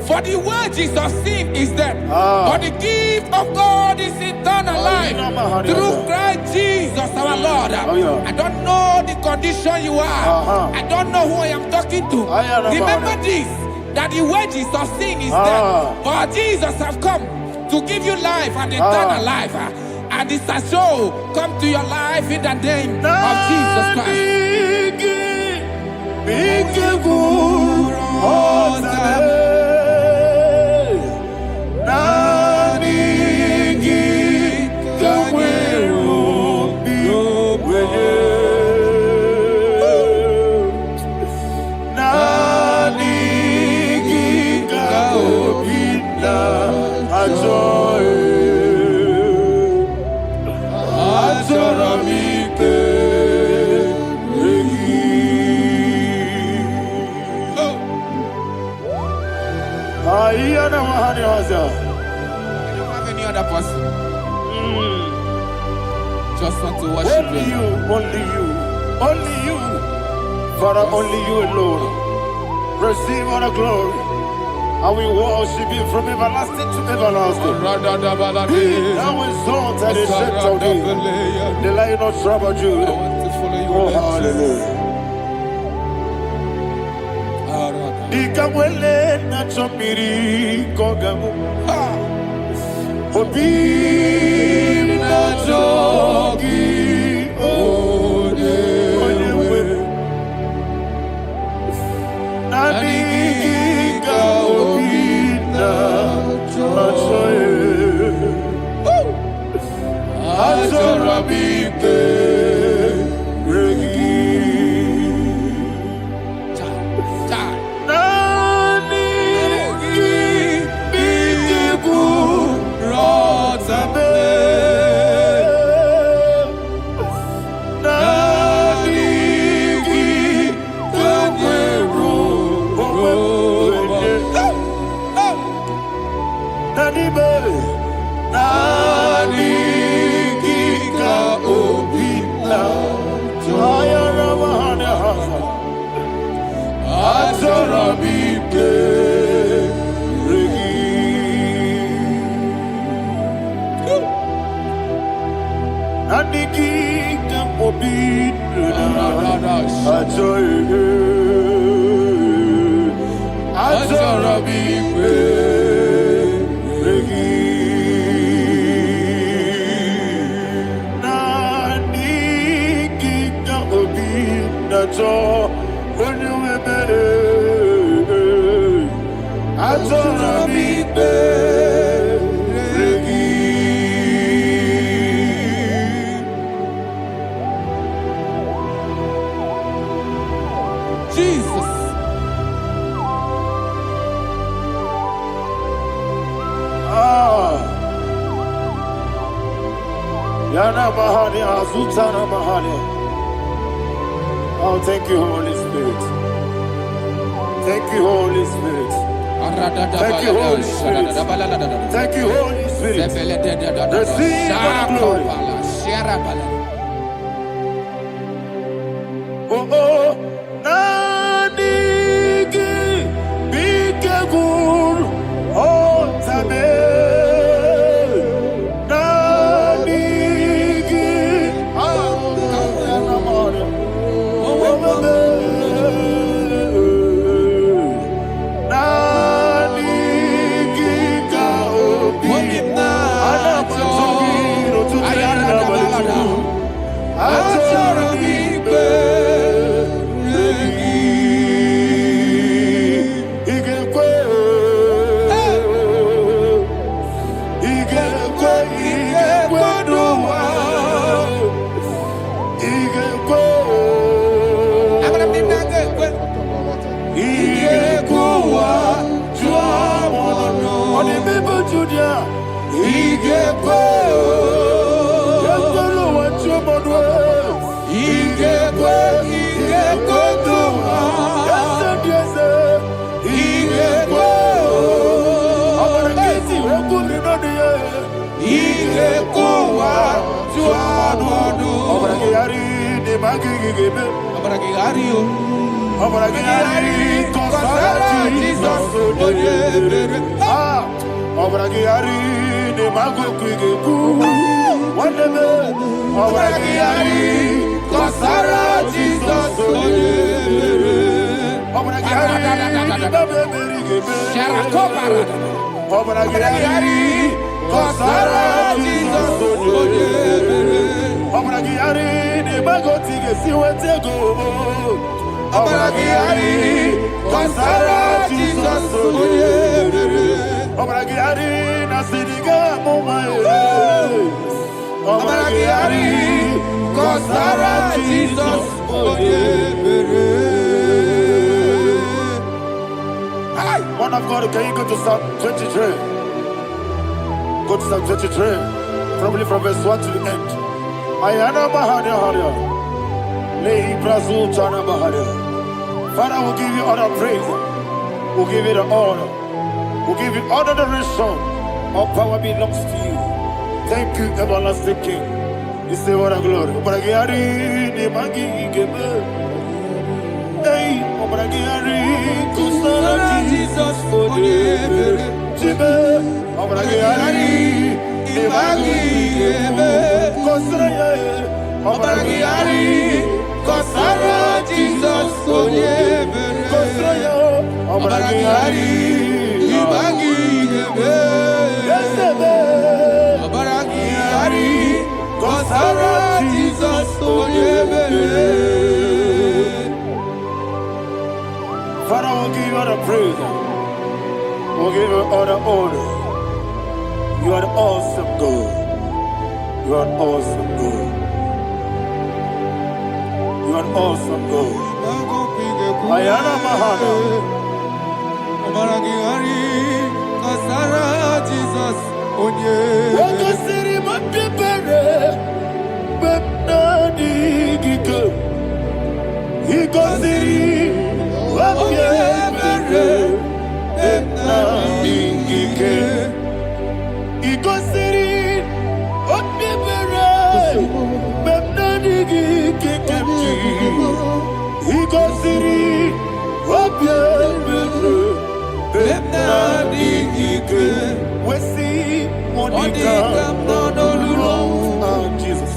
for the wages of sin is death, but the gift of God is eternal life through Christ Jesus our Lord. I don't know the condition you are. I don't know who I am talking to. Remember this, that the wages of sin is death, but Jesus have come to give you life and eternal life. And this shall show come to your life in the name of Jesus Christ. I don't have any other person. Just want to worship only you, only you, only you. Father, only you alone. Receive all the glory. And we worship you from everlasting to everlasting. Be thou exalted and set of thee. The Lion of Trouble Judah. I want to follow you. Oh, hallelujah. Ikamwele na chomiri kogamu. Obi na jogi odewe. Naniga obi na joye. Azorabike regi. Aniki Obi Jesus. Yana Mahani Azutana Mahani. Oh, thank you, Holy Spirit. Thank you, Holy Spirit. Thank you, Holy Spirit. Thank you, Holy Spirit. Receive the glory. Oh, oh, Nanigi, Bikagur, oh, Tabe, Nanigi, Man of God, can you go to Psalm 23? Go to Psalm 23, probably from verse 1 to the end. Ayana Mahadia Hadia. Lehi Brazil Chana Mahadia. Father, we'll give you all the praise. We'll give you the honor. We'll give you all the adoration. All power belongs to you. Thank you, everlasting King. You say what a glory. Obragiari, the Magi Gebe. Hey, Obragiari, Kusara Jesus for the Jibe. Obragiari, the Magi Gebe. Kusara, Obragiari, Kusara Jesus for the Kusara, Obragiari, the Magi Gebe. Obragiari, Kusara Jesus for the Father, we'll give you all the praise. We'll give you all the honor. You are the awesome God. You are an awesome God. You are an awesome God. Ayana Mahana. Jesus. Wakasiri makebere. Bepnadi giko. Hikosiri. Jesus.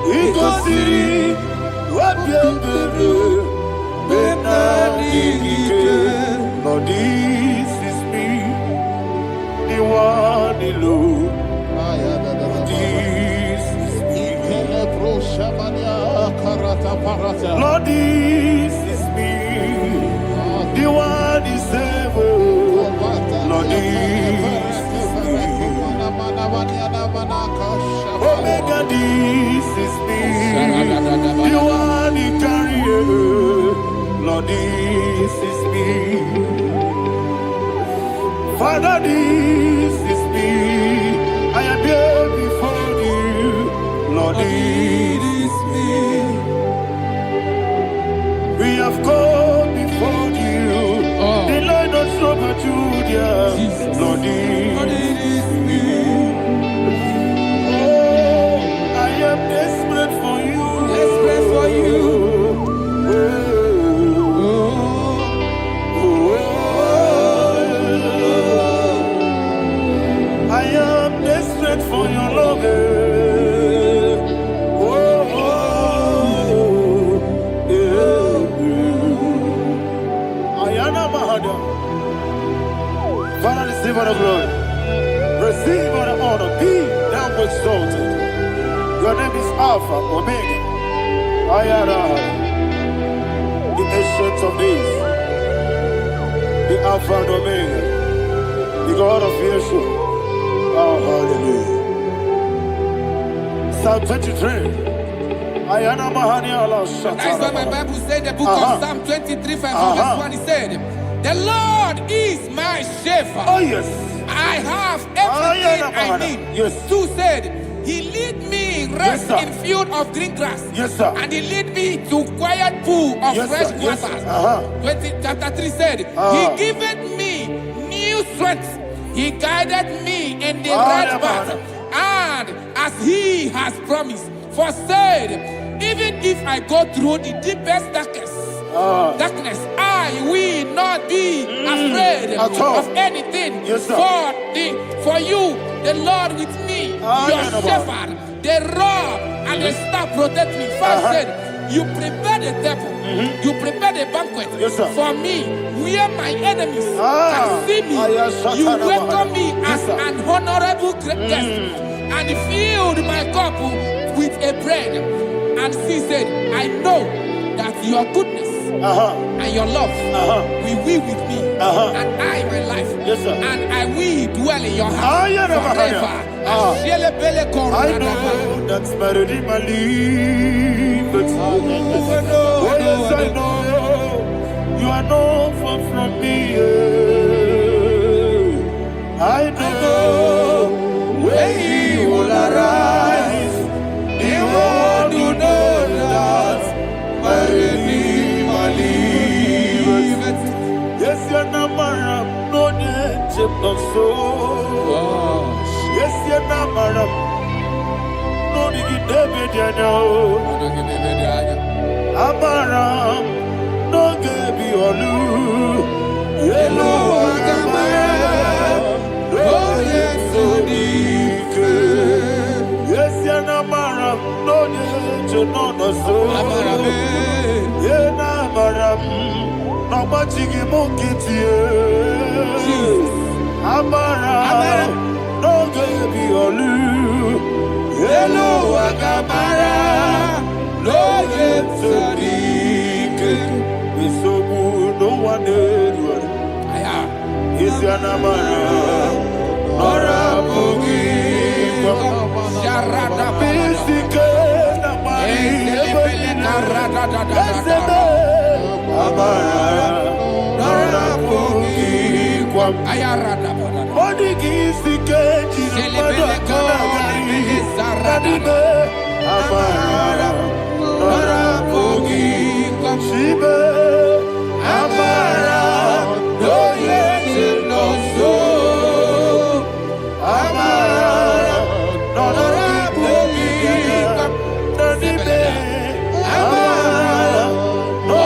Ikosiri wapiambere benadike. Lord, this is me, the one alone. This is me. Lord, this is me, the one is able. Lord, this is me. Omega, this is me, the one you carry. Lord, this is me. Father, this is me. I am here before you. Lord, this is me. We have come before you. The Lord of Super Judah. Lord, this is me. Oh, I am desperate for you. Desperate for you. I am desperate for your love. Father, receive all the glory. Receive all the honor. Be thou exalted. Your name is Alpha, Omega. Ayara, the ancient of days, the Alpha and Omega, the God of Yeshua. Oh, hallelujah. Psalm 23. Ayana Mahani Allah Shata. That's why my Bible said the book of Psalm 23, verse 1, he said, the Lord is my shepherd. Oh, yes. I have everything I need. Yes. 2 said, he lead me rest in field of green grass. Yes, sir. And he lead me to quiet pool of fresh waters. 20, chapter 3 said, he giveth me new strength. He guided me in the right path. And as he has promised, for said, even if I go through the deepest darkness, I will not be afraid of anything. Yes, sir. For you, the Lord with me, your shepherd, the rod and the staff protect me. First said, you prepare the table, you prepare the banquet for me, where my enemies can see me. You welcome me as an honorable guest, and filled my cup with a bread. And she said, I know that your goodness and your love will be with me, and I, my life, and I will dwell in your house forever. I know that's better than my life. Oh, yes, I know you are not far from me. I know when he will arise, he won't do no that. Yes, you're not married, no need of soul. Yes, you're not married, no need David, you know. Amaram, no Gaby or Lou. Yellow, no yes, so deep. Yes, you're not married, no need to know the soul. Yeah, Namaram. No machigi mukiti Amara no gebi olu Hello agamara no yetsodik Bisobu no one Is yanamara Nora bugi Sharada Bisike namari Esebe Amara, Nora Pogi, Ayarada Body Gisi Keji, Amara, Nora Pogi, Shibe, Amara, no yes, no so, Amara, Nora Pogi, Nadibe, Amara, no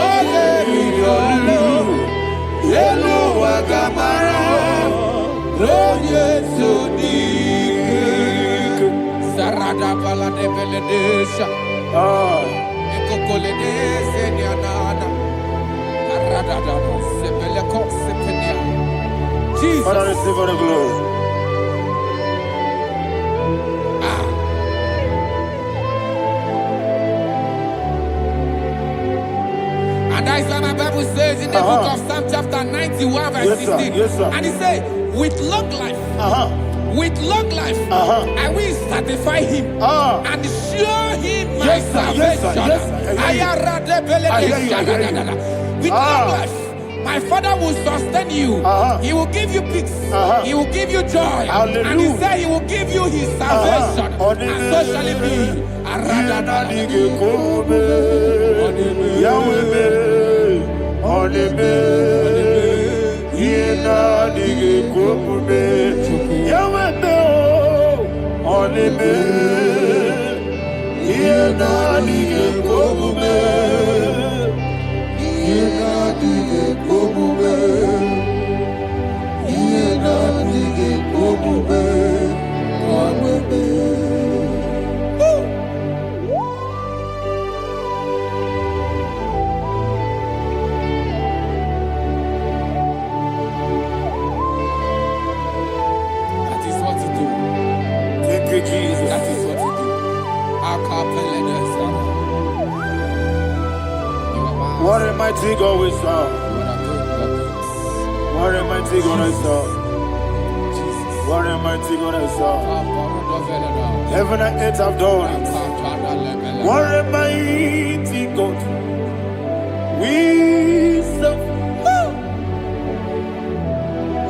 Hello, Agamara, Roye Sodik, Sarada Pala de Veledesha. Jesus. Father, receive all the glory. And that is why my Bible says in the book of Psalm chapter 91 verse 16. Yes, sir. And it says, with long life, with long life, I will satisfy him and show him my salvation. With long life, my Father will sustain you. He will give you peace. He will give you joy. Hallelujah. And he said he will give you his salvation. And so shall it be. That is what he do. Thank you, Jesus. That is what he do. What a mighty God we serve. What a mighty God I serve. What a mighty God I serve. Heaven and earth have done it. What a mighty God we serve.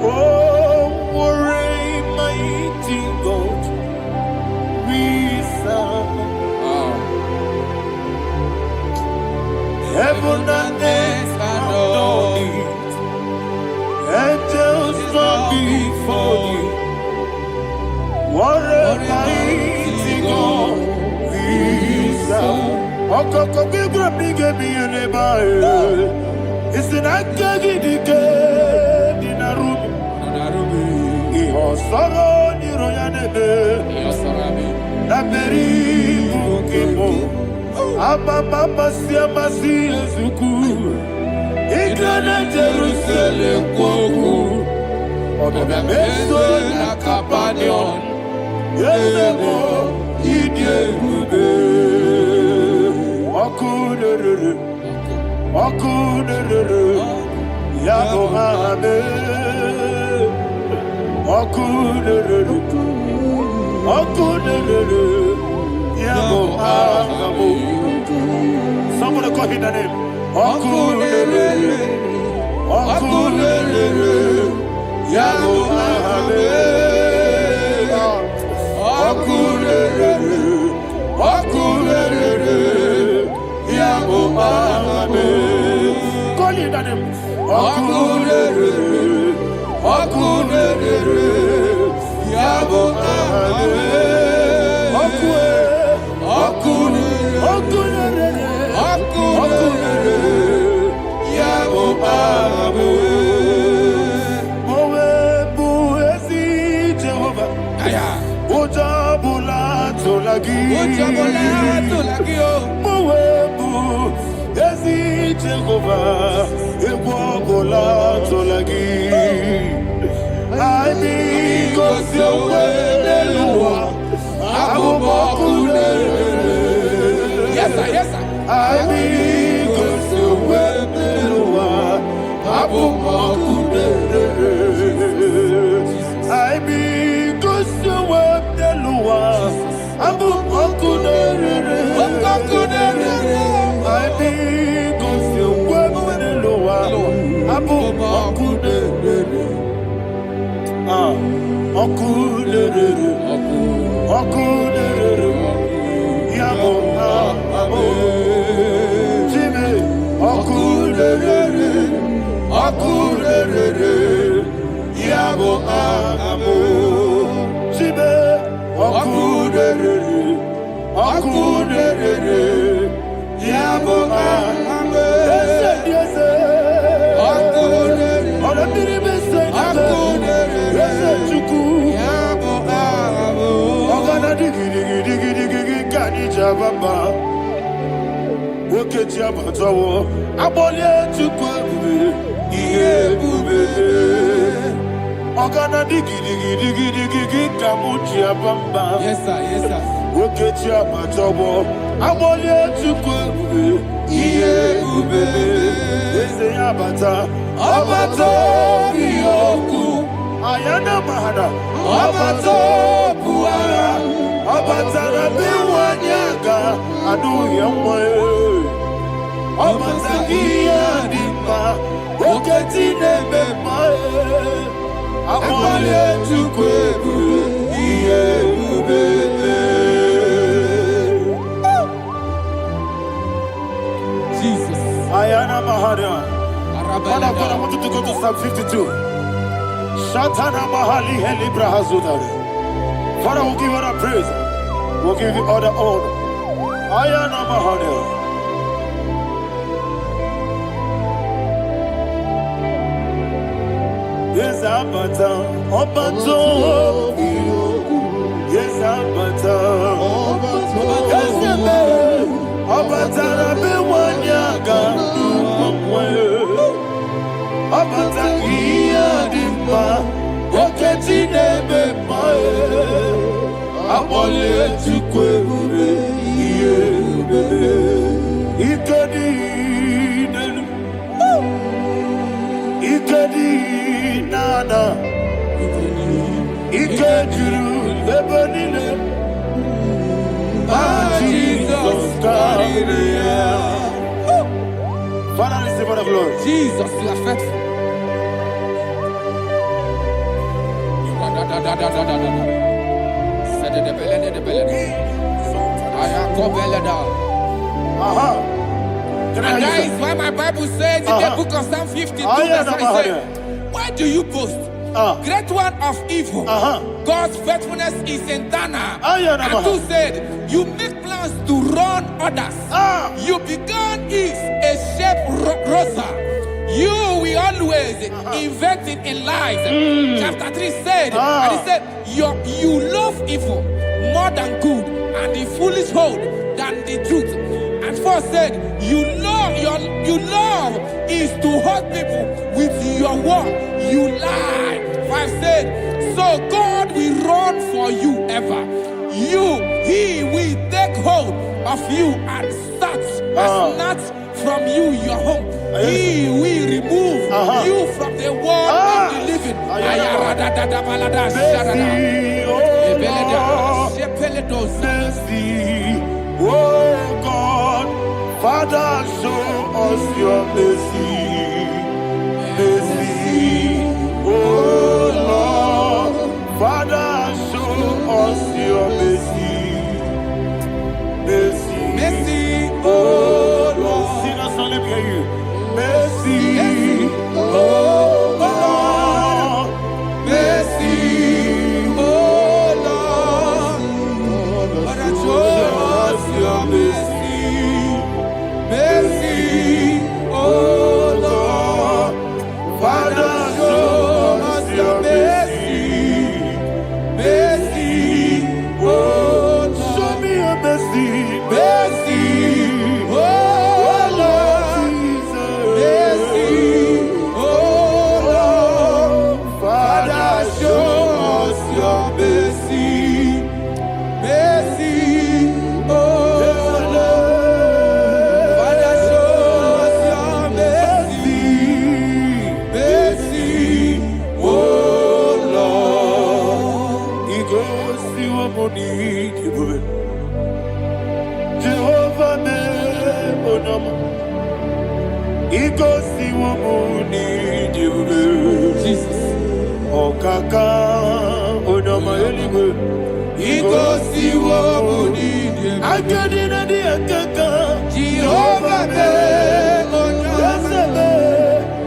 Oh, what a mighty God we serve. Heaven and earth have done it. Angels bow before you. What a mighty God we serve. Okoko bigre bige mi eneba. Isina kegi dike dinarubi. Iho soro ni royanebe. Na beri bukimo. Ababa siama si ezuku. Igrana Jerusalem kwoku. Obe meso na kapanion. Yelemo idye gube. Okunere. Okunere. Yabo hame. Okunere. Okunere. Yabo hame. Somebody call his name. Okunere. Okunere. Yabo hame. Okunere. Okunere. Yabo hame. Call his name. Okunere. Okunere. Yabo hame. Yes, sir, yes, sir. Okechi abatawo. Abolie chukwu ebube. Ihe ebube. Ogana digi digi digi digi kamuchi abamba. Yes, sir. Yes, sir. Okechi abatawo. Abolie chukwu ebube. Ihe ebube. Eze abata. Abata biyoku. Ayana mahada. Abata buara. Abata na biwanyaga. Adu yamwe. Abata iyadima. Oketi nebe mae. Abolie chukwu ebube. Ihe ebube. Jesus. Ayana mahada. Father, I want you to go to Psalm 52. Shatana Mahali Helibra Hazudare. Father, we'll give you all the praise. We'll give you all the honor. Ayana Mahali. Yes, Abata. Obato. Yes, Abata. Yes, Abata. Rabe Wanyaga. Abata iyadima, oketi nebe mae. Abolie chukwu ebube, ihe ebube. Ikedi nenu, ikedi nana, ikediru ebe niile. Jesus carry. Father, receive all the glory. Jesus, you are faithful. And that is why my Bible says in the book of Psalm 52, verse 5, why do you boast? Great one of evil. God's faithfulness is eternal. And who said, you make plans to run others. You began is a shape rosa. You will always invent it in lies. Chapter 3 said, and he said, you love evil more than good, and the foolish hold than the truth. And 4 said, you love is to hurt people with your word. You lie. 5 said, so God will run for you ever. He will take hold of you and snatch from you your home. He will remove you from the world of the living. Oh God, Father, show us your mercy. Mercy, oh Lord, Father, show us your mercy. Mercy, Mercy, oh Lord, sinners only hear you. Mercy, oh Lord, mercy, oh Lord, Father, show us your mercy. Mercy, oh Lord, Father, show us your mercy. Mercy, oh Lord, show me your mercy. Mercy, oh Lord, mercy, oh Lord, Father, show us your mercy. Mercy, oh Lord, Father, show us your mercy. Mercy, oh Lord, He goes to a money. Jehovah me onama, ikosi wamuni Jesus. okaka onama eligwe, ikosi wamuni akadina di akaka. Jehovah me onama,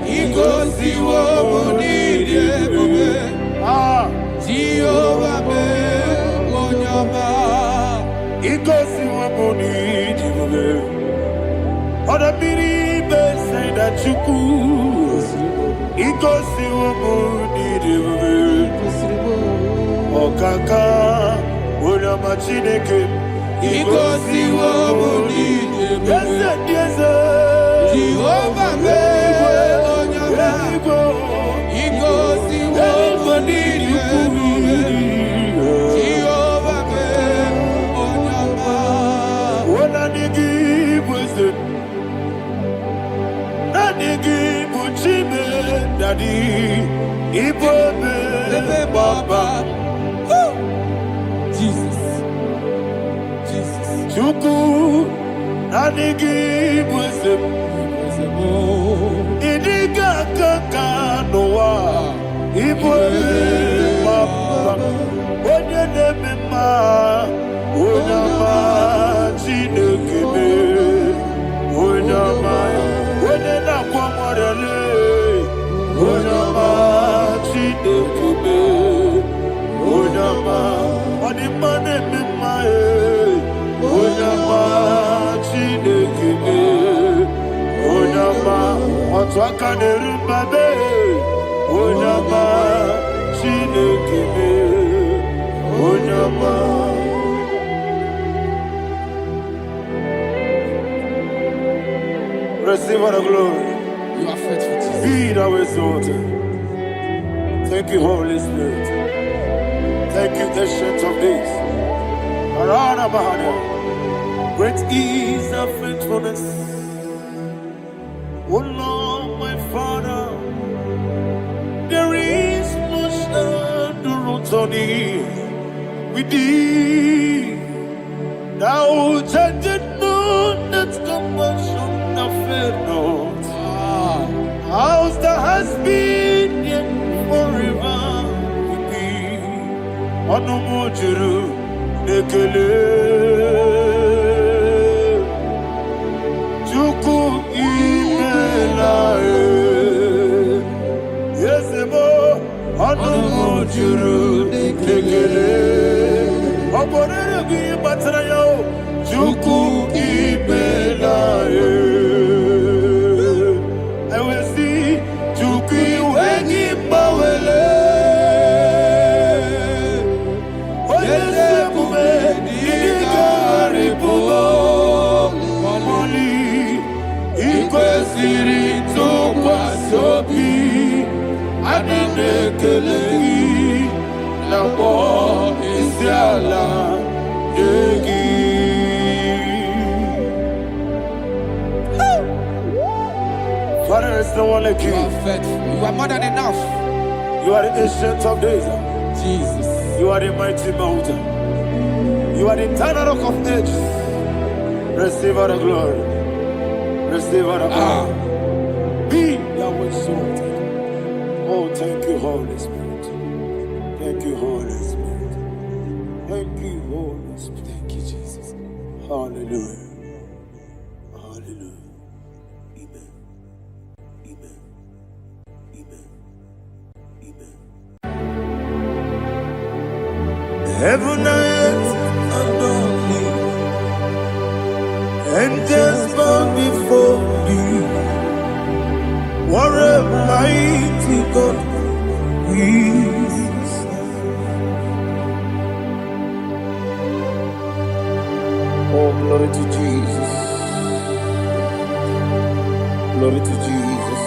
ikosi wamuni Jehovah me onama. Ikosi wamuni jibuge. Oda biri bese da chuku. Ikosi wamuni jibuge. Okaka, oda machineke. Igosiwo munide Jehovah me onyama Igosiwo munide Jehovah me onyama Wona nigi bwese Nadigi buchime Daddy Igbo me Baba Jesus Chuku Nadigi bwese Idiga kaka noa Igbo me Baba Onye neme ma Onyama Chineke me Onyama Onye na kwa morele Onyama Chineke me Onyama Odimane me ma Onyama Chineke me Onyama Otwaka nerumba be Onyama Chineke me Onyama Receive all the glory. You are faithful, Jesus. Be thou exalted. Thank you, Holy Spirit. Thank you, Ancient of Days. Arana Bahana. Great is thy faithfulness. O Lord, my Father, there is no shadow on thee. With thee, thou judgest not that compassion of faith not. House that has been yet forever with thee. Onomojuru nekele. Chuku imelae. Yesemo onomojuru nekele. Oborere bi batrayo. Chuku imelae. Father, there's no one like you. You are faithful. You are more than enough. You are the ancient of days. Jesus. You are the mighty mountain. You are the eternal rock of ages. Receive all the glory. Receive all the honor. Be thou exalted. Oh, thank you, Holy Spirit. Thank you, Holy Spirit. Thank you, Holy Spirit. Thank you, Jesus. Hallelujah. Hallelujah. Amen. Amen. Amen. Amen. Heaven and earth adore thee, angels bow before thee. What a mighty God we serve. Oh, glory to Jesus. Glory to Jesus.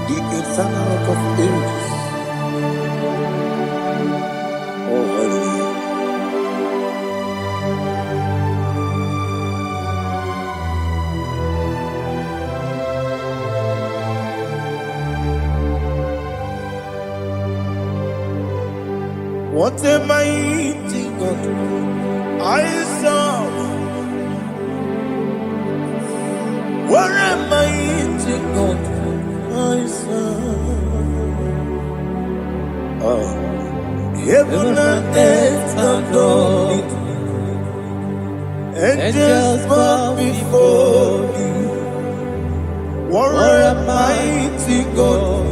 The eternal rock of ages. Oh, hallelujah. What a mighty God I serve. What a mighty God I serve. Heaven and earth adore it. Angels bow before thee. What a mighty God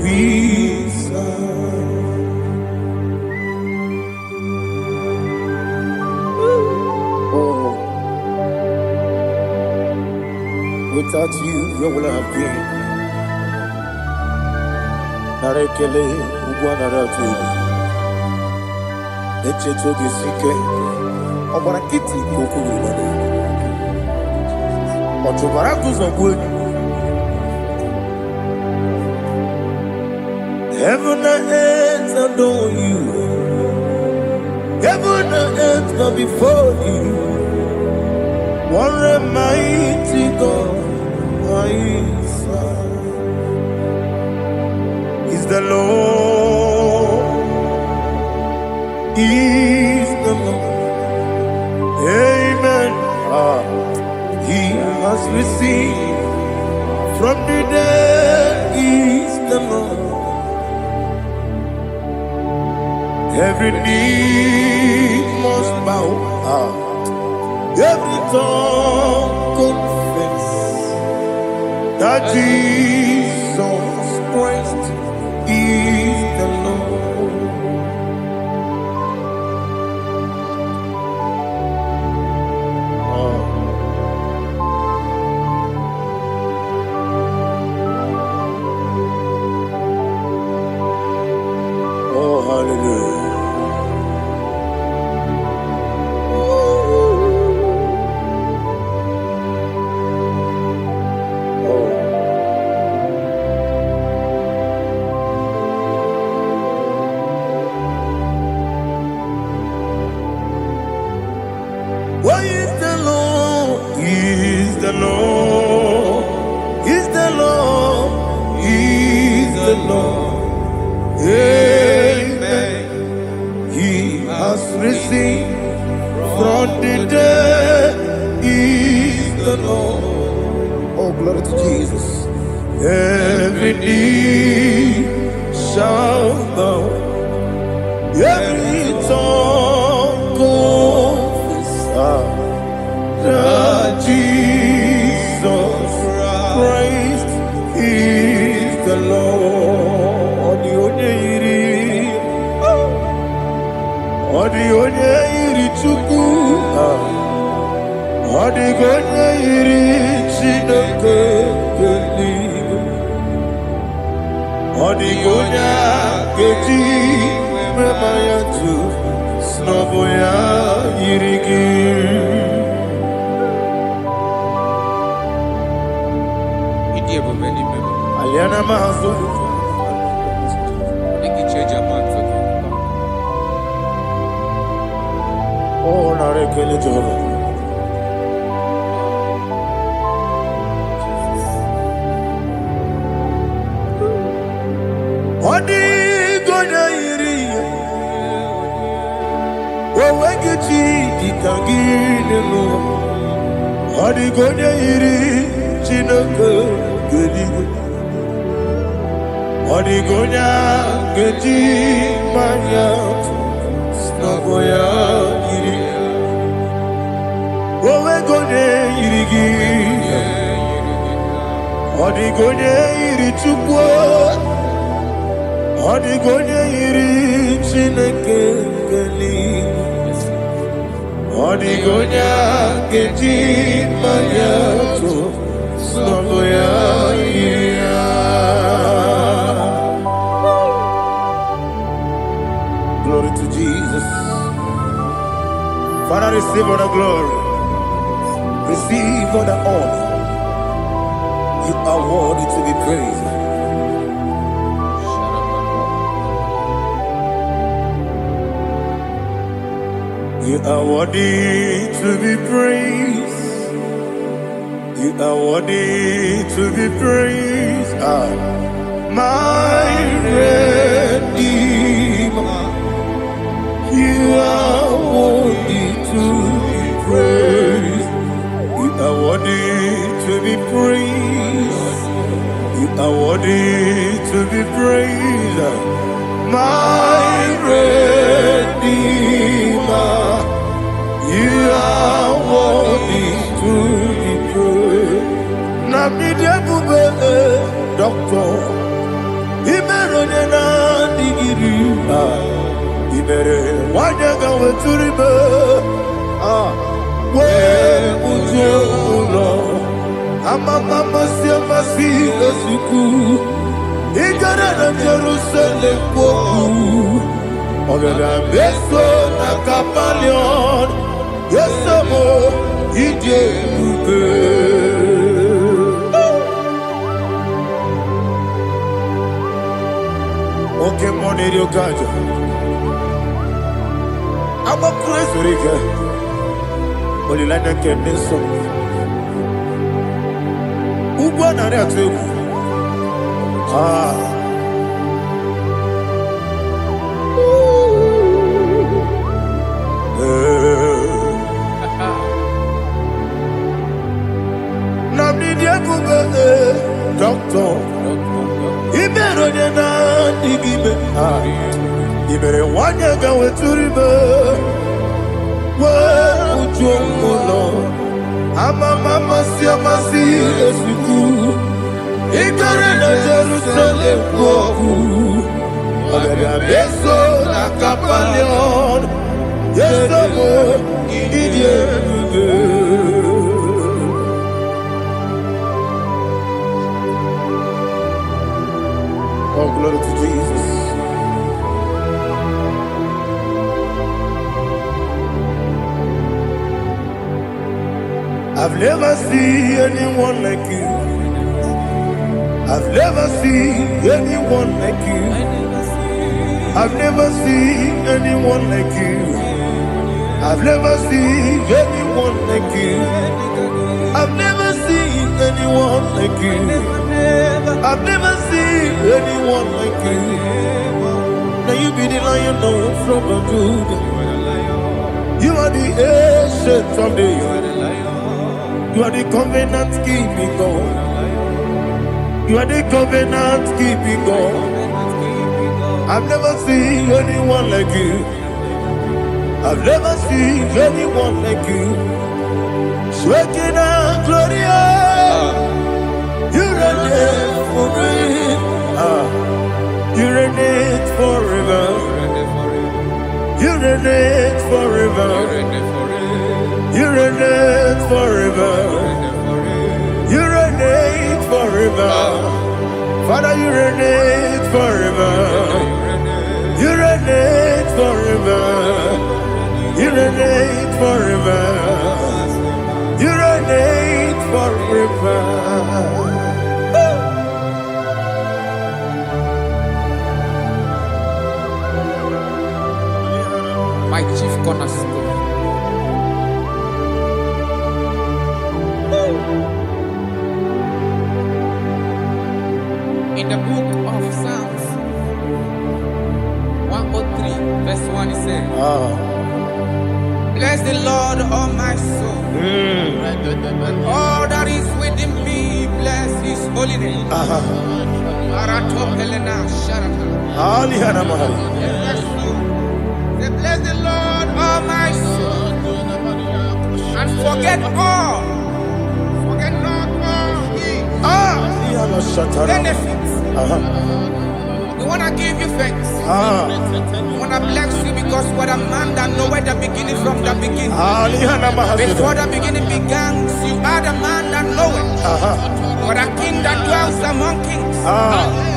we serve. Without you, where will I have been? Narekele ugwanaratu. Echetogi sike. ọgbara kiti ka o kwuru na ọ chụbara ụzọ gbuo enyi. Heaven and earth adore you. Heaven and earth bow before you. What a mighty God I serve. Is the Lord. Is the Lord. Amen. He has received from the dead. Is the Lord. Every knee must bow, every tongue confess that Jesus Christ is the Lord. Oh, hallelujah. What is the Lord? Is the Lord? Is the Lord? Is the Lord? Amen. He has risen from the dead. Is the Lord? Oh, glory to Jesus. Every knee shall bow, every tongue confess that Jesus Christ is the Lord. The only iri Chukwu, the only iri Chineke eluigwe, the onye ga-eji mema ya tu n'ọbụ ya yiri gị. Aliana mazo oh narekele Jehova. Odi gonya iri owe gichi dikagine no odi gonya iri Chineke geligo odi gonya geji manya snaboya iri owe gonya iri gi odi gonya iri Chukwu odi gonya iri Chineke geligo odi gonya geji manya snaboya iri. Glory to Jesus. Father, receive all the glory. Receive all the honor. You are worthy to be praised. You are worthy to be praised. You are worthy to be praised. My Redeemer. You are worthy to be praised. You are worthy to be praised. You are worthy to be praised. My Redeemer. You are worthy to be praised. Namidebube, Doctor. Imeronena digiri. Ibere wanyaga weturibe we ujo ulo amama masi esuku igara na Jerusalem poku ogara beso na Kapalion Yes, amo. Ije. Okay, money you got. I'm a crazy river. Only like I can miss some. Who wanna that too? Namni dia kuba doctor. Ibero de na digibe. Ibere wanya ga weturibe. Wa ujomulo. Mama si esiku. Ikare na Jerusalem woku. Obebe beso na kapalion. Yeso mo idie. Oh, glory to Jesus. I've never seen anyone like you. I've never seen anyone like you. I've never seen anyone like you. I've never seen anyone like you. I've never seen anyone like you. I've never seen anyone like you. Now you be the lion from the Judah. You are the ancient of days. You are the covenant keeping God. You are the covenant keeping God. I've never seen anyone like you. I've never seen anyone like you. Shaking and glorious. You reign for me. You reign forever. You reign forever. You reign forever. You reign forever. Father, you reign forever. You reign forever. You reign forever. You reign forever. My chief cornerstone. In the book of Psalms 103, verse 1, it says, bless the Lord, all my soul, and all that is within me, bless his holy name. Marato Helena Sharata. Say, bless the Lord, all my soul, and forget not all his benefits. We want to give you thanks. We want to bless you because what a man that knoweth the beginning from the beginning. Before the beginning began, you are the man that knoweth. What a king that dwells among kings.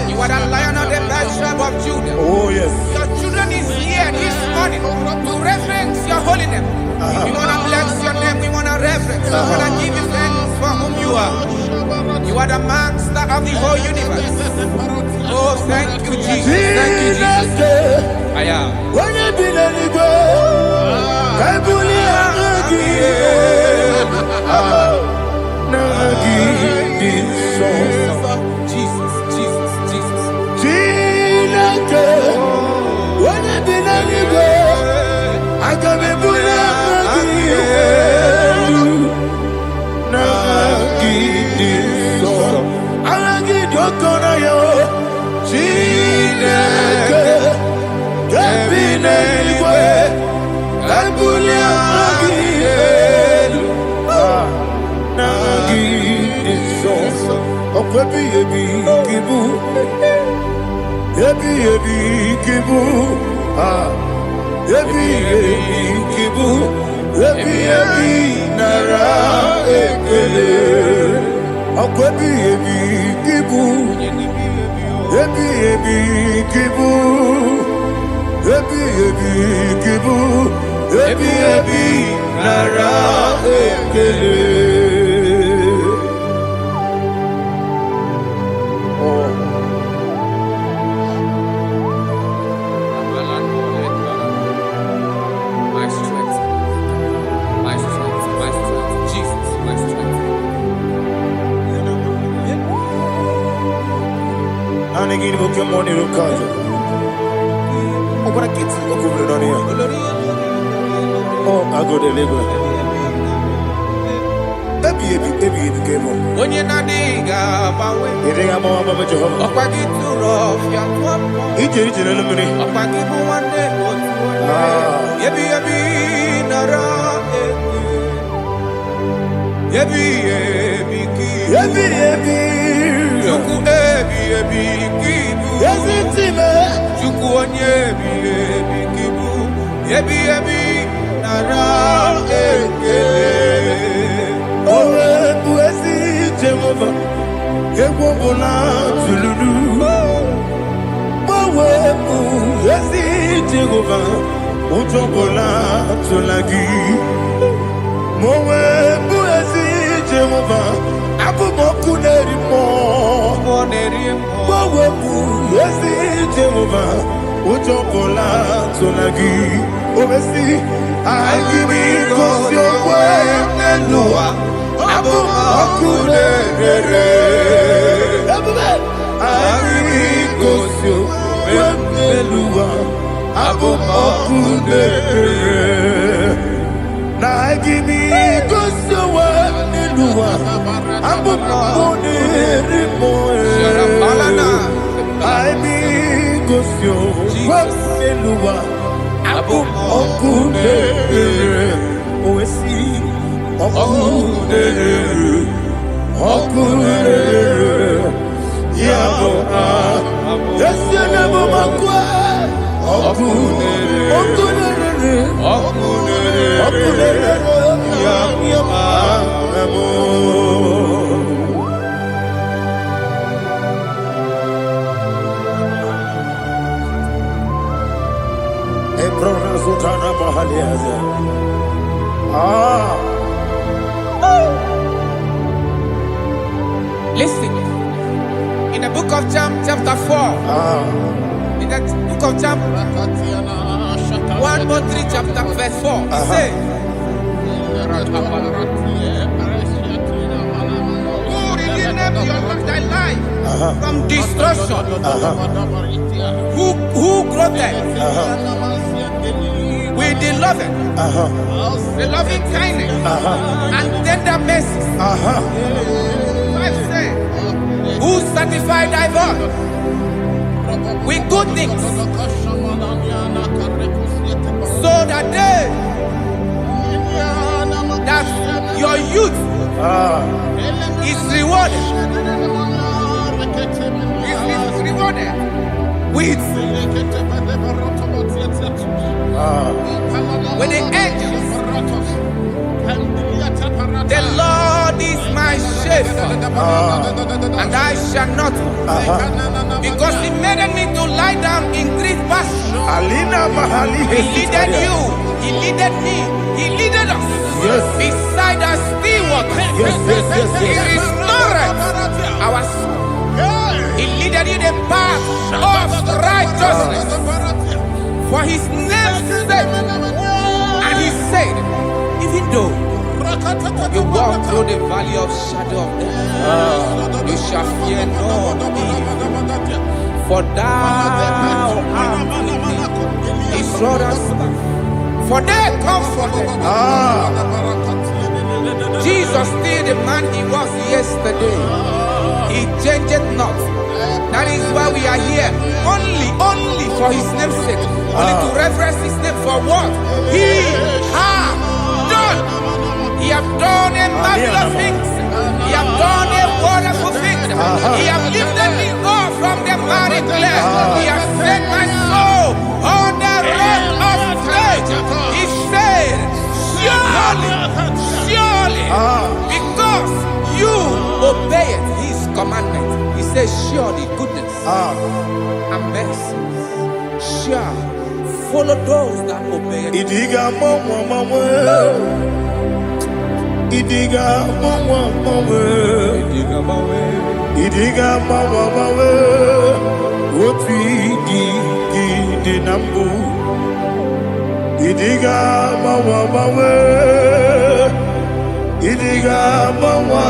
You are the lion of the tribe of Judah. Oh, yes. Your children is here this morning to reverence your holy name. We want to bless your name. We want to reverence. We want to give you thanks for whom you are. You are the master of the whole universe. Oh, thank you, Jesus. Thank you, Jesus. I am. When you be the Igbo, I Jesus, Jesus, Jesus. When you be the Igbo, I can be nara ekele. My strength, my strength, my strength, Jesus, my strength. And again, we come on here, God. Oh, what a kid! Oh, go down here. Oh, I go to labor. Baby, game on. When you're not diga, bawe. You think I'm on my job? Opagi too rough, ya tuap. Each in a minute. Opagi mo one day, yebi nara eke. Yebi ki. Juku ebi kibu. Juku onyebi kibu. Yebi nara eke. Owe buesi Jehovah, Ewobola Tululu. Owe buesi Jehovah, Utobola Tulagi. Owe buesi Jehovah, Abumoku nerimo. Owe buesi Jehovah, Utobola Tulagi. Obesi, I give you cause your way, Nelua. Abumoku nerere. I give you cause your way, Nelua. Abumoku nerere. Now I give you cause your way, Nelua. Abumoku nerere. I mean cause your way, Nelua. Okudere, oesi, okudere, yabo esenebo makwa, okudere, yabo. Listen, in the book of John, chapter 4, in the book of John, 1:3, chapter verse 4, it says, who redeemed thy life from destruction? Who groweth with the loving kindness and tender mercy. Who satisfy thy voice with good things, so that your youth is rewarded. Is rewarded with when the angels. The Lord is my shepherd, and I shall not want, because He made me to lie down in green pastures. He leaded you, He leaded me, He leaded us beside the still waters. He restored our soul. He leaded you the path of righteousness for His name's sake. And He said, even though you walk through the valley of shadow of death, you shall fear no evil, for thou art with me. His rod and staff, for they comforted. Jesus still the man He was yesterday. He changed not. That is why we are here. Only for His name's sake. Only to reverence His name for what He has done. He has done a marvelous things. He has done a wonderful thing. He has lifted me up from the miry clay. He has set my soul on the rock of faith. He said, surely, because you obeyed His commandment. He says, surely goodness and mercy shall follow those that obey. Idiga mama. Idiga mama. Idiga mama. Woti di nambu. Idiga mama. Idiga mama.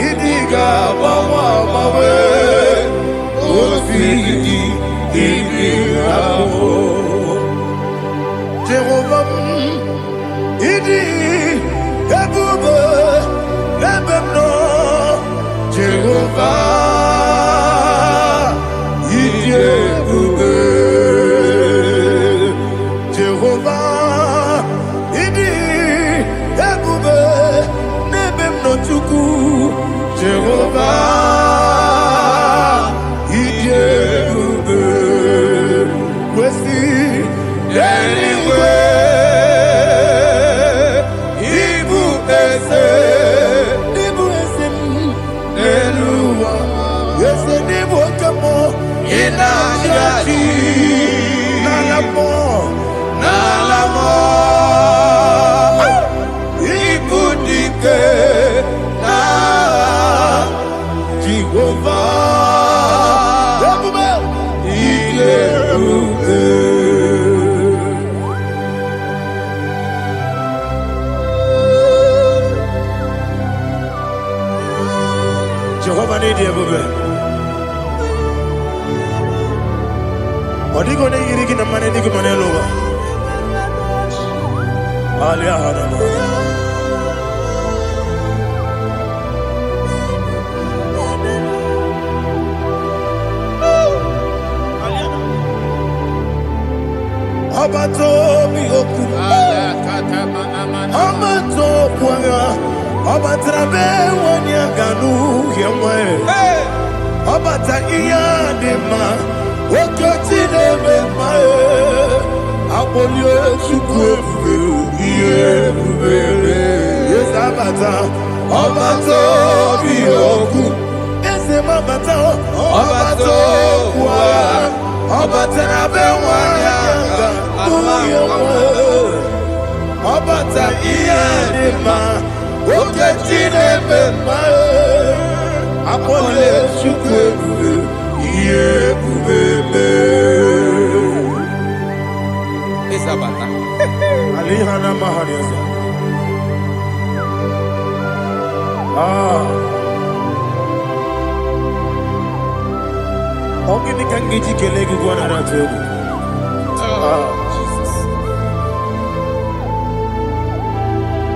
Idiga mama. Woti di nambu. Jehovah, idi ebube ebemno. Jehovah, idi ebube. Jehovah, idi ebube nebemno chuku. Jehovah, idi ebube. Wesi anyway, Ibu ese Eluwa, ese Ibu kamo inajati nalamo Ibu dike na Jehovah, ebube ebube. Jehovah need you, baby. Odigo ne yiri kina mane digo mane loba. Ali ahadama. Abato mi oku. Abato kwanga. Obatrabe wonya ganu yemwe. Obata iya dema. Okoti deme mae. Abolio chukwe iye bubele. Yes abata. Obato biyoku. Ese mabata. Obato kwa. Obatrabe wonya ganu yemwe. Obata iya dema. Oke chinebe mae, apole chukwe iye bubele. Isabata. Alihana mahariasa. Ogini kangiji kelegi gwana ratogu.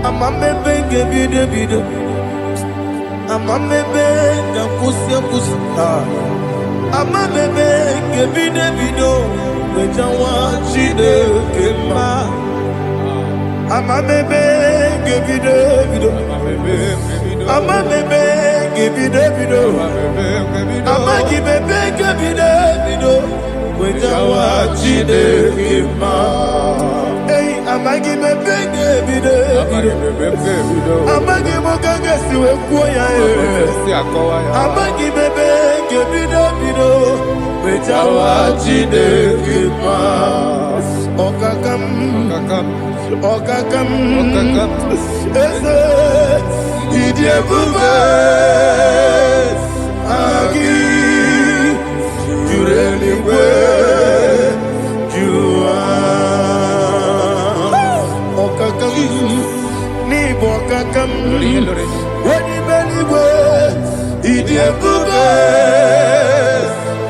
Amamebe ngebido Amamebe ngakusi Amamebe ngebido Wejawa chide kema Amamebe ngebido Amamebe ngebido Amagibebe ngebido Wejawa chide kema Amagi bebe bido Amagi mokange siwe kuoya Amagi bebe bido Bejawa chide kima Okakam Ese Idie bube Agi Jureli kwe Ni bokakam Wani beligwe Idie bube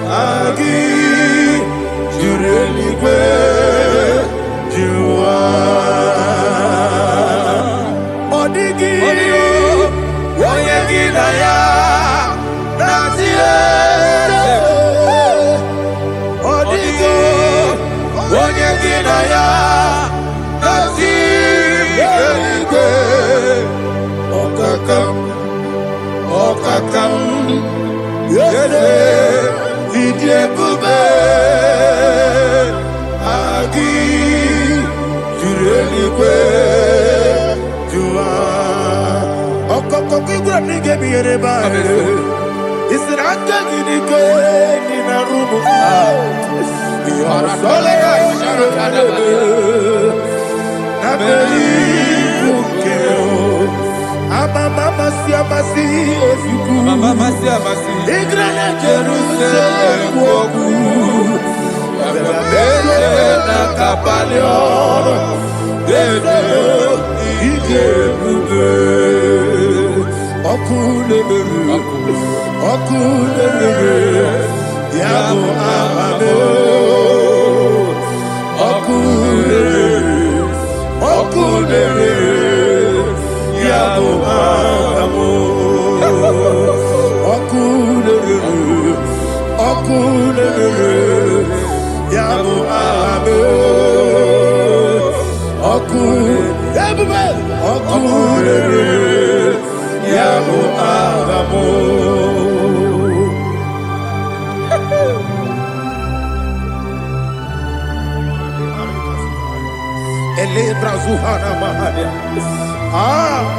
Agi Jureligwe Jua Odigi Oyegi na ya Nazie Odigi Oyegi na ya Okakam Yede Idie bube Agi Jureligwe Jua Okokokigura nige biyereba Isiraka gidike Nina rumu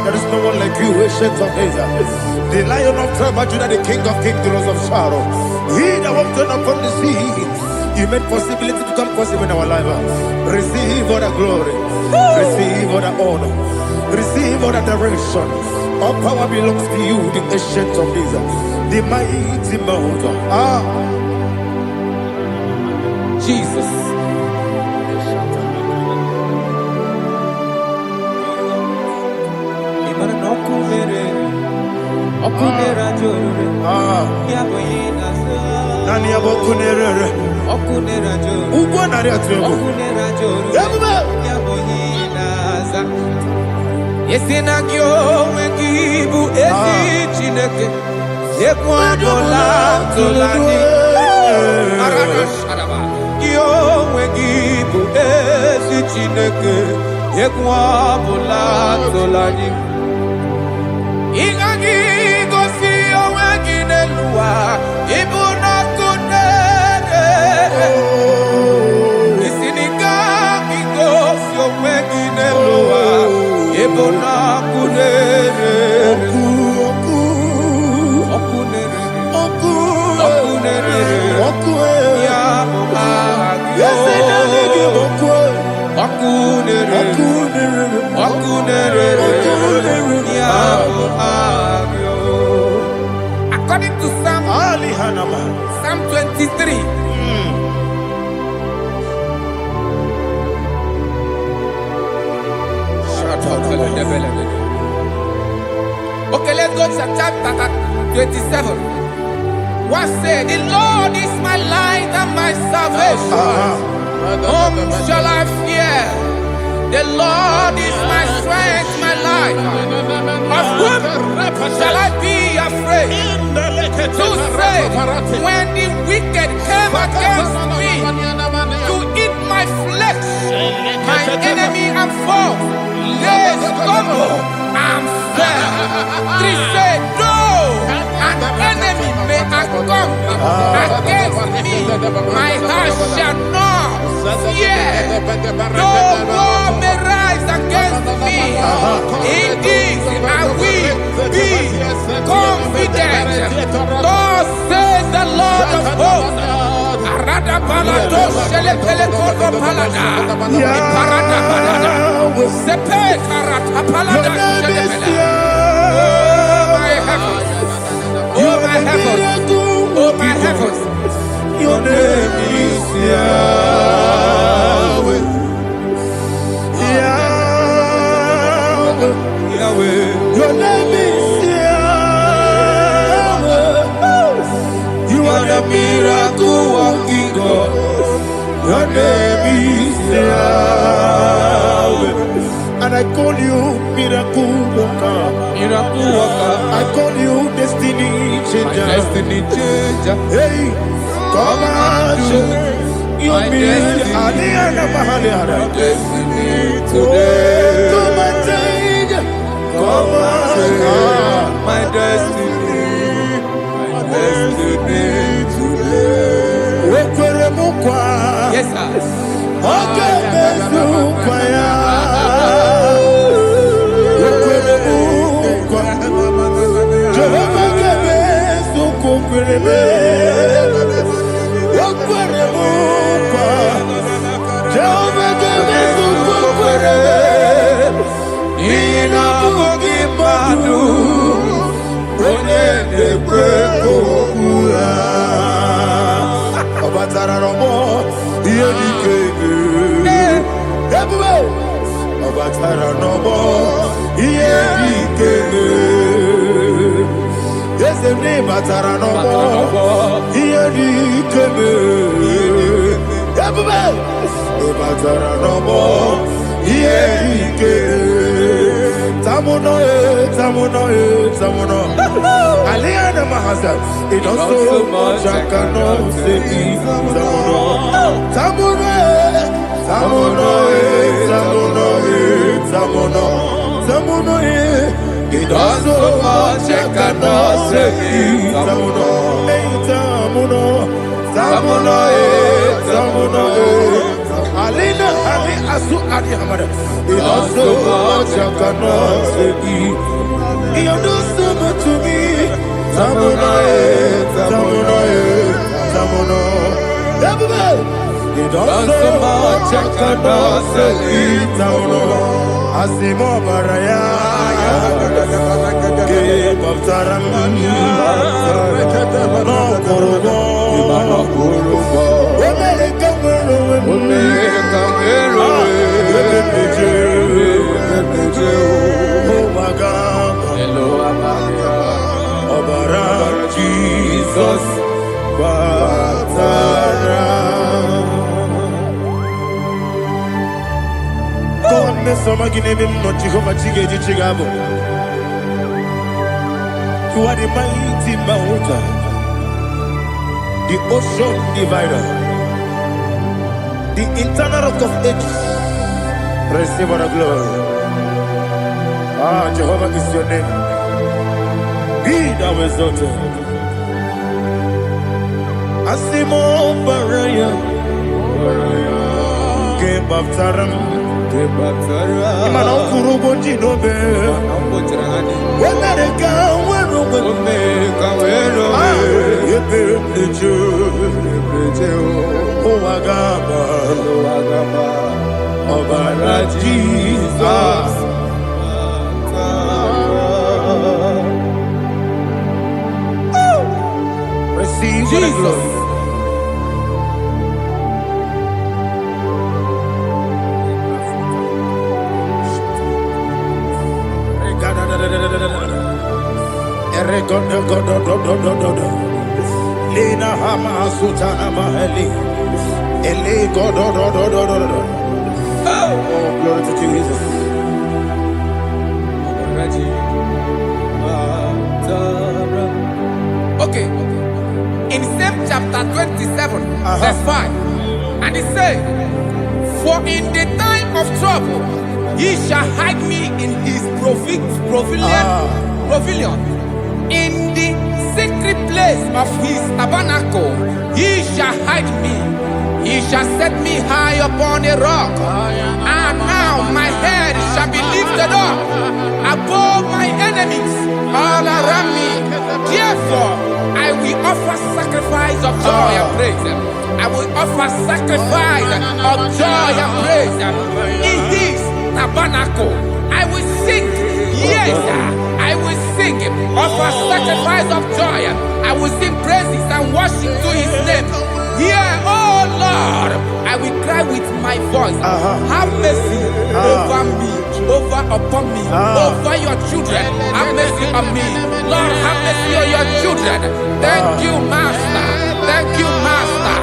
There is no one like you, ancient of days. The Lion of tribe of Judah, the King of kings, the Rose of Sharon. He that walked upon the sea. You made possibility to become possible in our life. Receive all the glory. Receive all the honor. Receive all the direction. All power belongs to you, the ancient of days, the mighty mountain. Jesus. According to Psalm 23. Okay, let's go to chapter 27. What said? The Lord is my light and my salvation. Whom shall I fear? The Lord is my strength, my life. Of whom shall I be afraid? To say, when the wicked came against me to eat my flesh, my enemy and foe, they stumble and fell. 3 said, no, an enemy may come against me, my heart shall not fear. No war may rise against me. Indeed, I will be confident. Thus says the Lord of hosts. Oh my heavens, oh my heavens, your name is Yahweh. Yahweh, Yahweh, your name is Yahweh. You are the miracle working God. Your name is Yahweh. And I call you miracle worker. Miracle worker. I call you destiny changer. My destiny changer. Hey, come on, your destiny. My destiny today. Come on, change. Come on, my destiny. My destiny today. Yes, sir. Okay, It does so much I cannot say. It does so much I cannot say. Alina Ali Asu Adi Hamada. It does so much I cannot say. You do so much to me. Tamuno. It does so much I cannot say. Tamuno. Asimo Baraya. Give up Taram. No Kurubo. Jesus, God, me some agine me no Jehovah Chige Chigabo. You are the mighty mountain, the ocean divider, the eternal rock of ages. Receive our glory. Ah, Jehovah is your name. Be thou exalted. Asimo Baraya, Give up Taram, Imano Kurubo Jinobe, when they go, when Jesus. Receive Jesus. Lina Hama Sutana Maheli. Ele God. Oh, glory to Jesus. Okay. In same chapter 27, verse 5, and it says, "For in the time of trouble, he shall hide me in his pavilion. In the secret place of his tabernacle, he shall hide me. He shall set me high upon a rock. And now my head shall be lifted up above my enemies all around me. Therefore, I will offer sacrifice of joy and praise. I will offer sacrifice of joy and praise in his tabernacle. I will sing, yes, I will sing, offer sacrifice of joy. I will sing praises and worship to his name. Here, oh Lord, I will cry with my voice. Have mercy over me, upon me, over your children. Have mercy on me. Lord, have mercy on your children. Thank you, Master. Thank you, Master.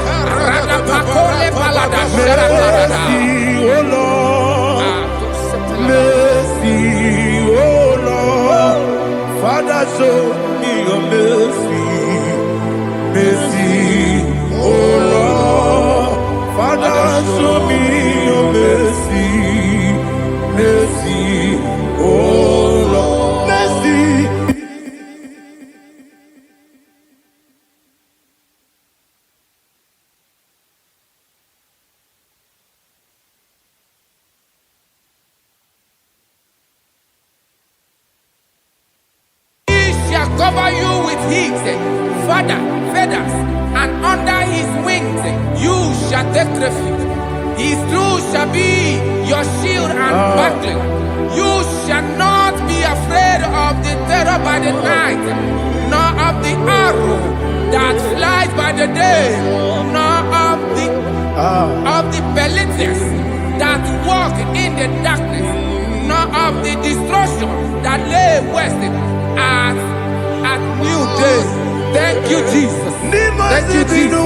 Mercy, oh Lord. Mercy, oh Lord. Father, show me your mercy. Mercy, oh Lord. Father, show me your mercy. Mercy, oh Lord. Mercy. Cover you with heat, feathers, and under his wings you shall take refuge. His truth shall be your shield and buckler. You shall not be afraid afraid of the terror by the night, nor of the arrow that flies by the day, nor of the pestilence that walk in the darkness, nor of the destruction that lay waste at new day. Thank you, Jesus. Thank you, Jesus.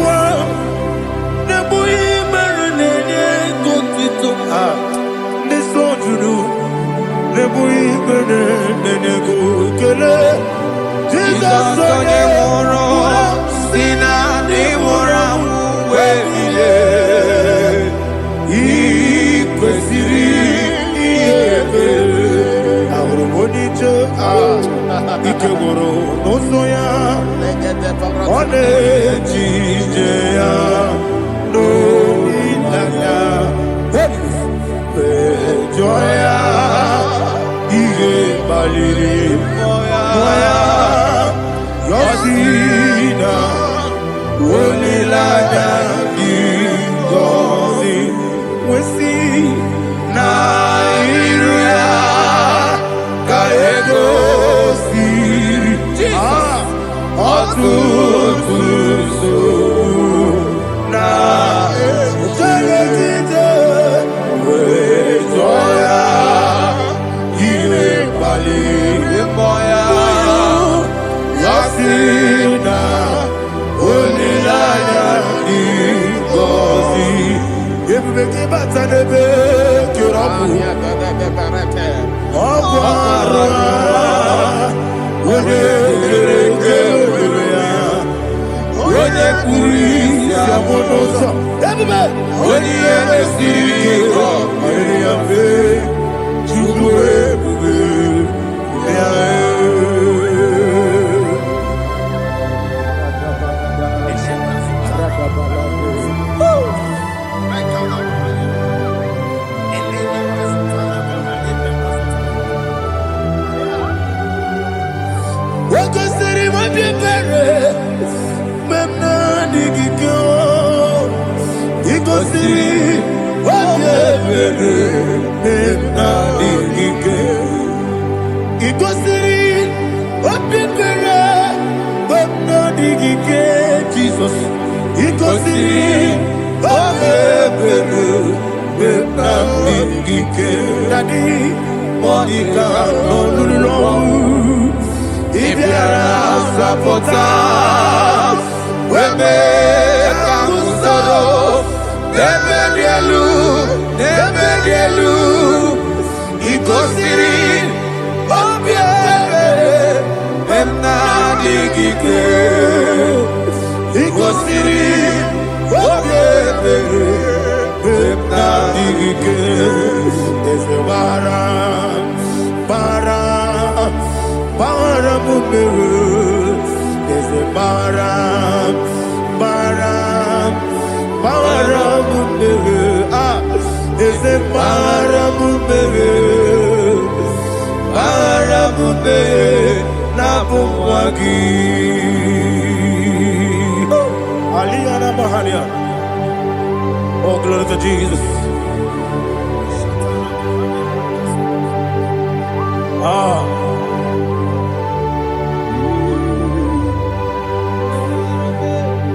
Oh, glory to Jesus.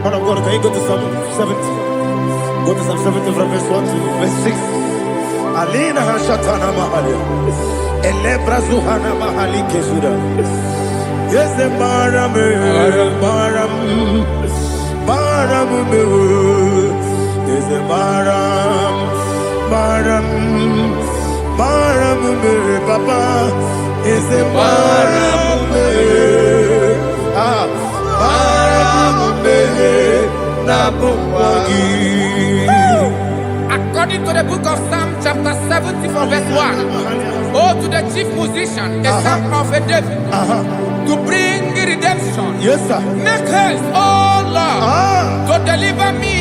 Man of God, can you go to Psalm 70? Go to Psalm 70 from verse 1 to verse 6. Alina Hashatana Mahalia. Elebra Zuhana Mahali Kesuda. Yes, the Baram, yes, the Baram, Papa, yes, the Baram, According to the book of Psalm chapter 70 from verse 1, oh, to the chief musician, a psalm of a David, to bring redemption. Yes, sir. Make haste, oh Lord, to deliver me.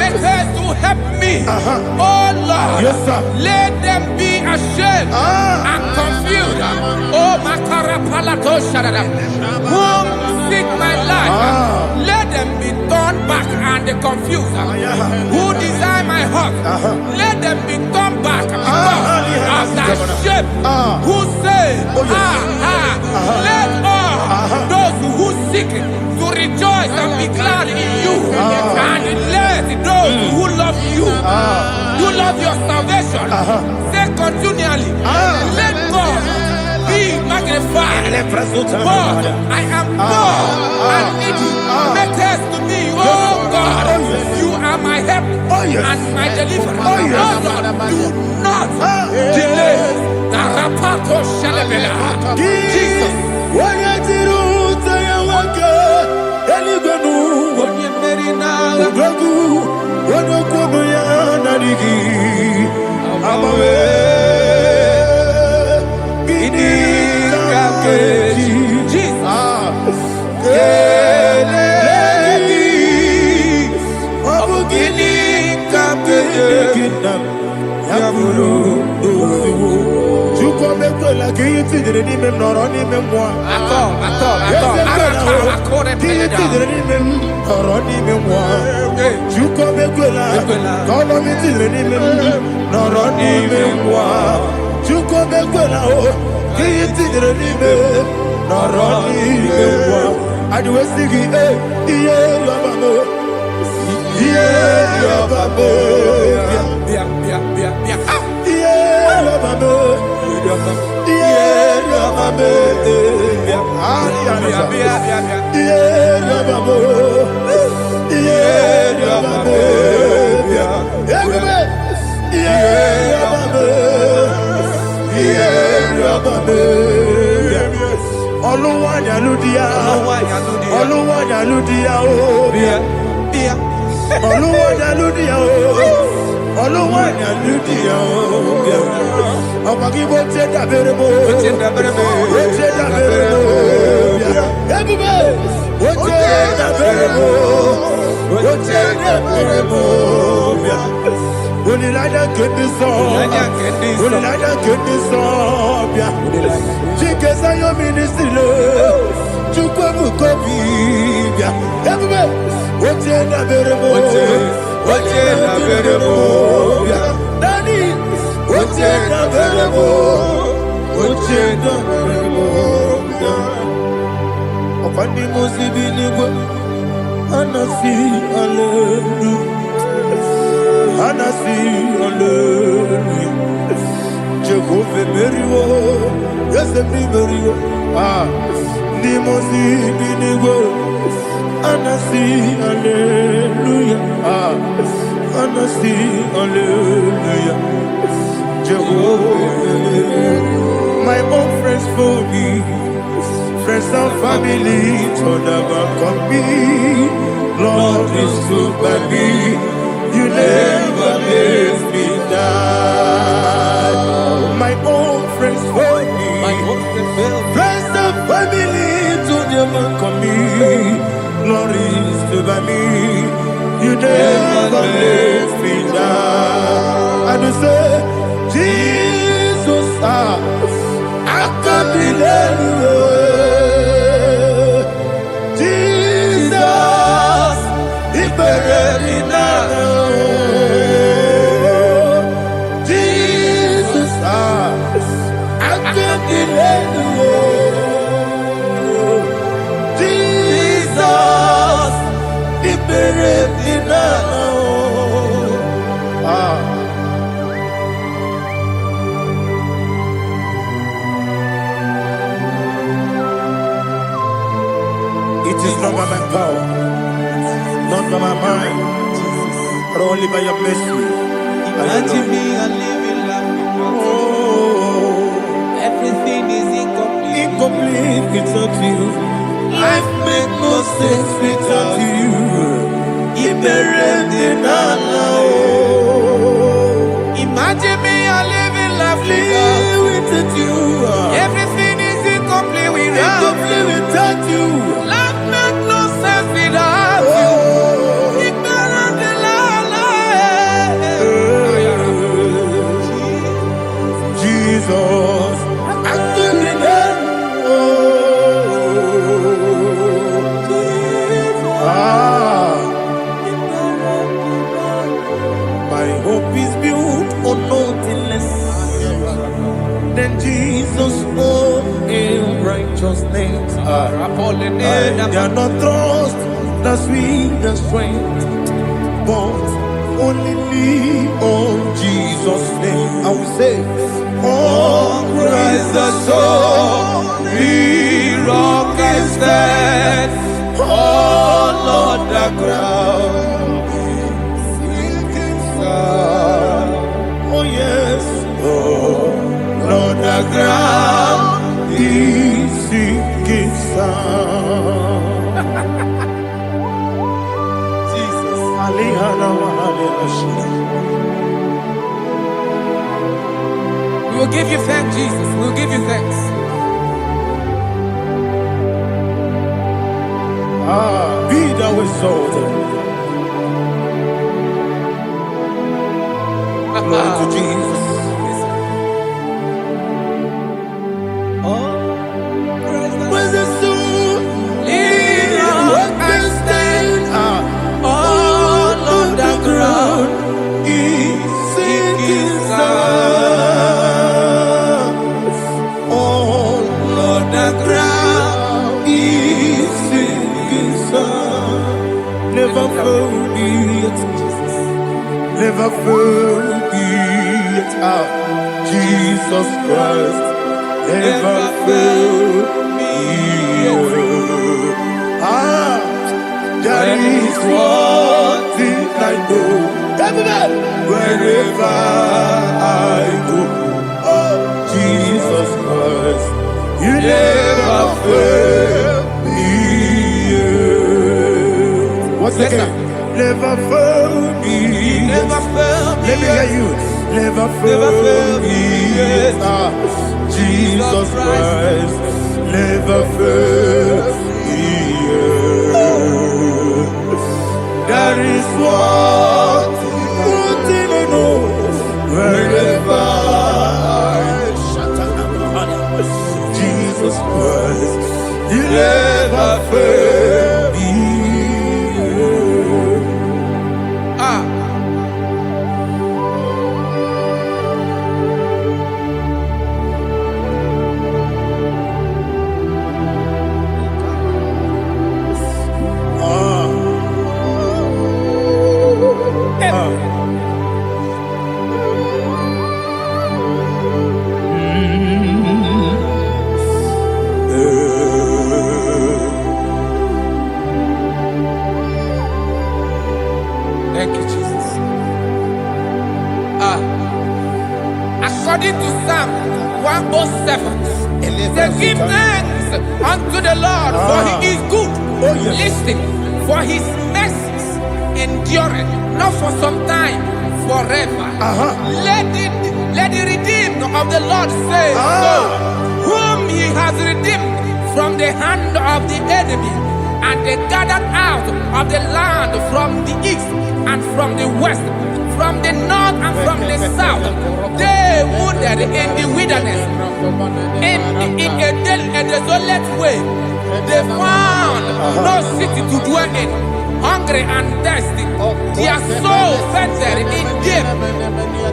Make haste to help me. Oh Lord, yes, sir. Let them be ashamed and confused. Oh Makarapalato Shadada, whom seek my life, let them be turned back and confused. Who desire my heart, let them be turned back because of the sheep who say, let all those who seek to rejoice and be glad in you, and let those who love you, who love your salvation, say continually, let God be magnified. God, I am poor and needy. Make haste to me, oh God. You are my help and my deliverer. Oh Lord, do not delay. Jesus. My own friends for me, friends and family to never come me. Lord is good by me, you never let me die. My own friends for me, friends and family to never come me. Lord is good by me, you never let me die. And you say, Jesus, I can't believe you. Jesus, He buried me now. Jesus, I can't believe you. Jesus, He buried me now. It is not by my power, not by my mind, but only by your mercy. Imagine me and living life without you. Everything is incomplete. Incomplete without you. Life makes no sense without you. Imagine me and living life without you. Everything is incomplete without you. Life makes no sense without you. Jesus, I couldn't My hope is built on nothing less Then Jesus spoke in righteousness. I cannot trust the sweetest strength, but only lean on Jesus' name. I will say, oh, Christ the solid rock I stand. Oh, Lord, the ground is sinking sand. Oh, yes. Oh, Lord, the ground is sinking sand. Jesus. We will give you thanks, Jesus. We will give you thanks. Be thou exalted. Glory to Jesus. Praise the soul. What can stand? All on the ground is sinking sand. All on the ground is sinking sand. Never forget, never forget, Jesus Christ. Never forget. There is one thing I know. Wherever I go, oh, Jesus Christ, you never fail me. What's that? Never fail me. Never fail me. Let me hear you. Never fail me. Jesus Christ, never fail me. There is one thing I know. Wherever Jesus Christ, you never fail me. Thank you, Jesus. According to Psalm 107, say, give thanks unto the Lord, for he is good. Listen, for his mercies endureth, not for some time, forever. Let the redeemed of the Lord say so, whom he has redeemed from the hand of the enemy, and they gathered out of the land from the east and from the west, from the north and from the south. They wandered in the wilderness, in a desolate way. They found no city to dwell in, hungry and thirsty. Their soul fainted in them.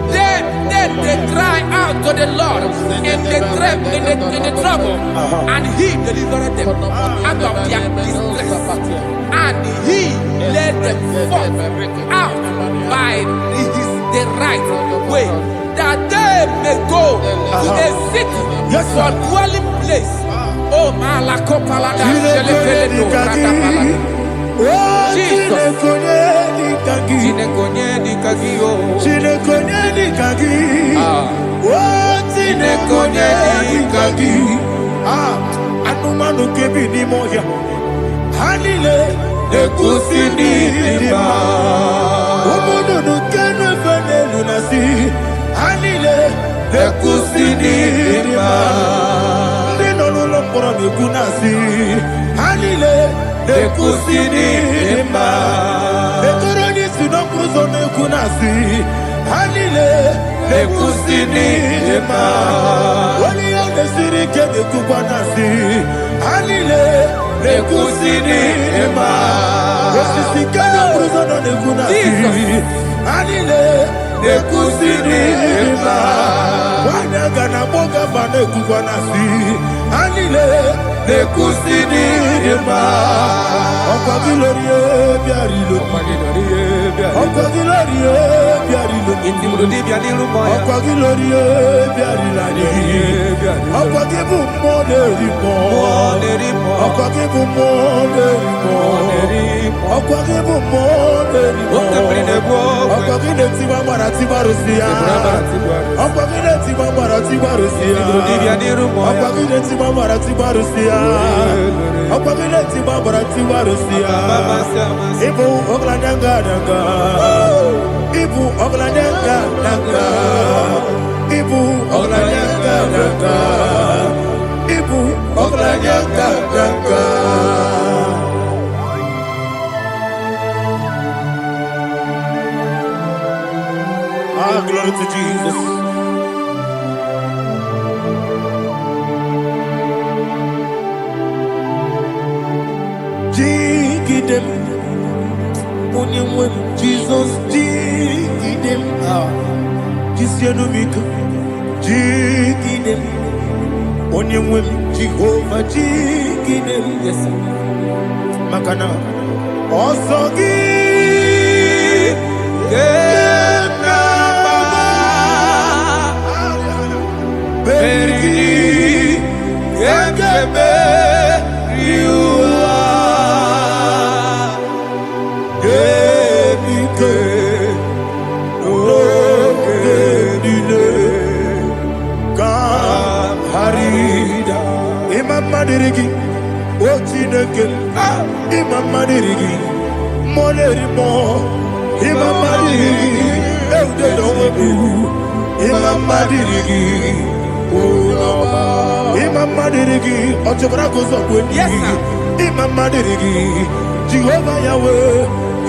They cry out to the Lord in the trouble, and he delivered them out of their distress. And he led them forth out by the right way, that they may go to a city for dwelling place. Oh, Malakopalada, Jesus. Anumanu kebi ni moya. Hanile kusini lima. Umudu nukene fene lunasi. Hanile kusini lima. Nino nulompora nikunasi. Hanile kusini lima. Ekoroni sinokruzo nikunasi. Hanile kusini lima. Wali yone sirike nikubanasi. Hanile kusini lima. Wesisikana bruzo nikunasi. Hanile nekusini ma. Wanyaga na boga bane kukwana si. Anile nekusini ma. Okwagilorie biarilo. Okwagilorie biarilo. Intimudi biadilu moya. Okwagilorie biarilani. Okwagibu moderimo. Okwagibu moderimo. Okwagibu moderimo. Okwagile tiwa mara tiwa rusia. Okwagile tiwa mara tiwa rusia. Okwagile tiwa mara tiwa rusia. Okwagile tiwa mara tiwa rusia. Ibu oglanyanga danga. Ibu oglanyanga danga. Ibu oglanyanga danga. Ibu oglanyanga danga. Ah, glory to Jesus. Jigidem, onimwem, Jesus, jigidem, Jisianomika, jigidem, onimwem, Jehovah, jigidem, yes, Makana, Osogi, Berigi, Gekebe, Riua, Gebike, Gedine, Harida, Imam Madirigi, Ochineke, Imam Madirigi, Molerimo, Imam Madirigi, Eudedowebu, Imam Madirigi. Imam Madirigi, Ochobrako Zokweni. Yes, sir. Imam Madirigi, Jehovah Yahweh.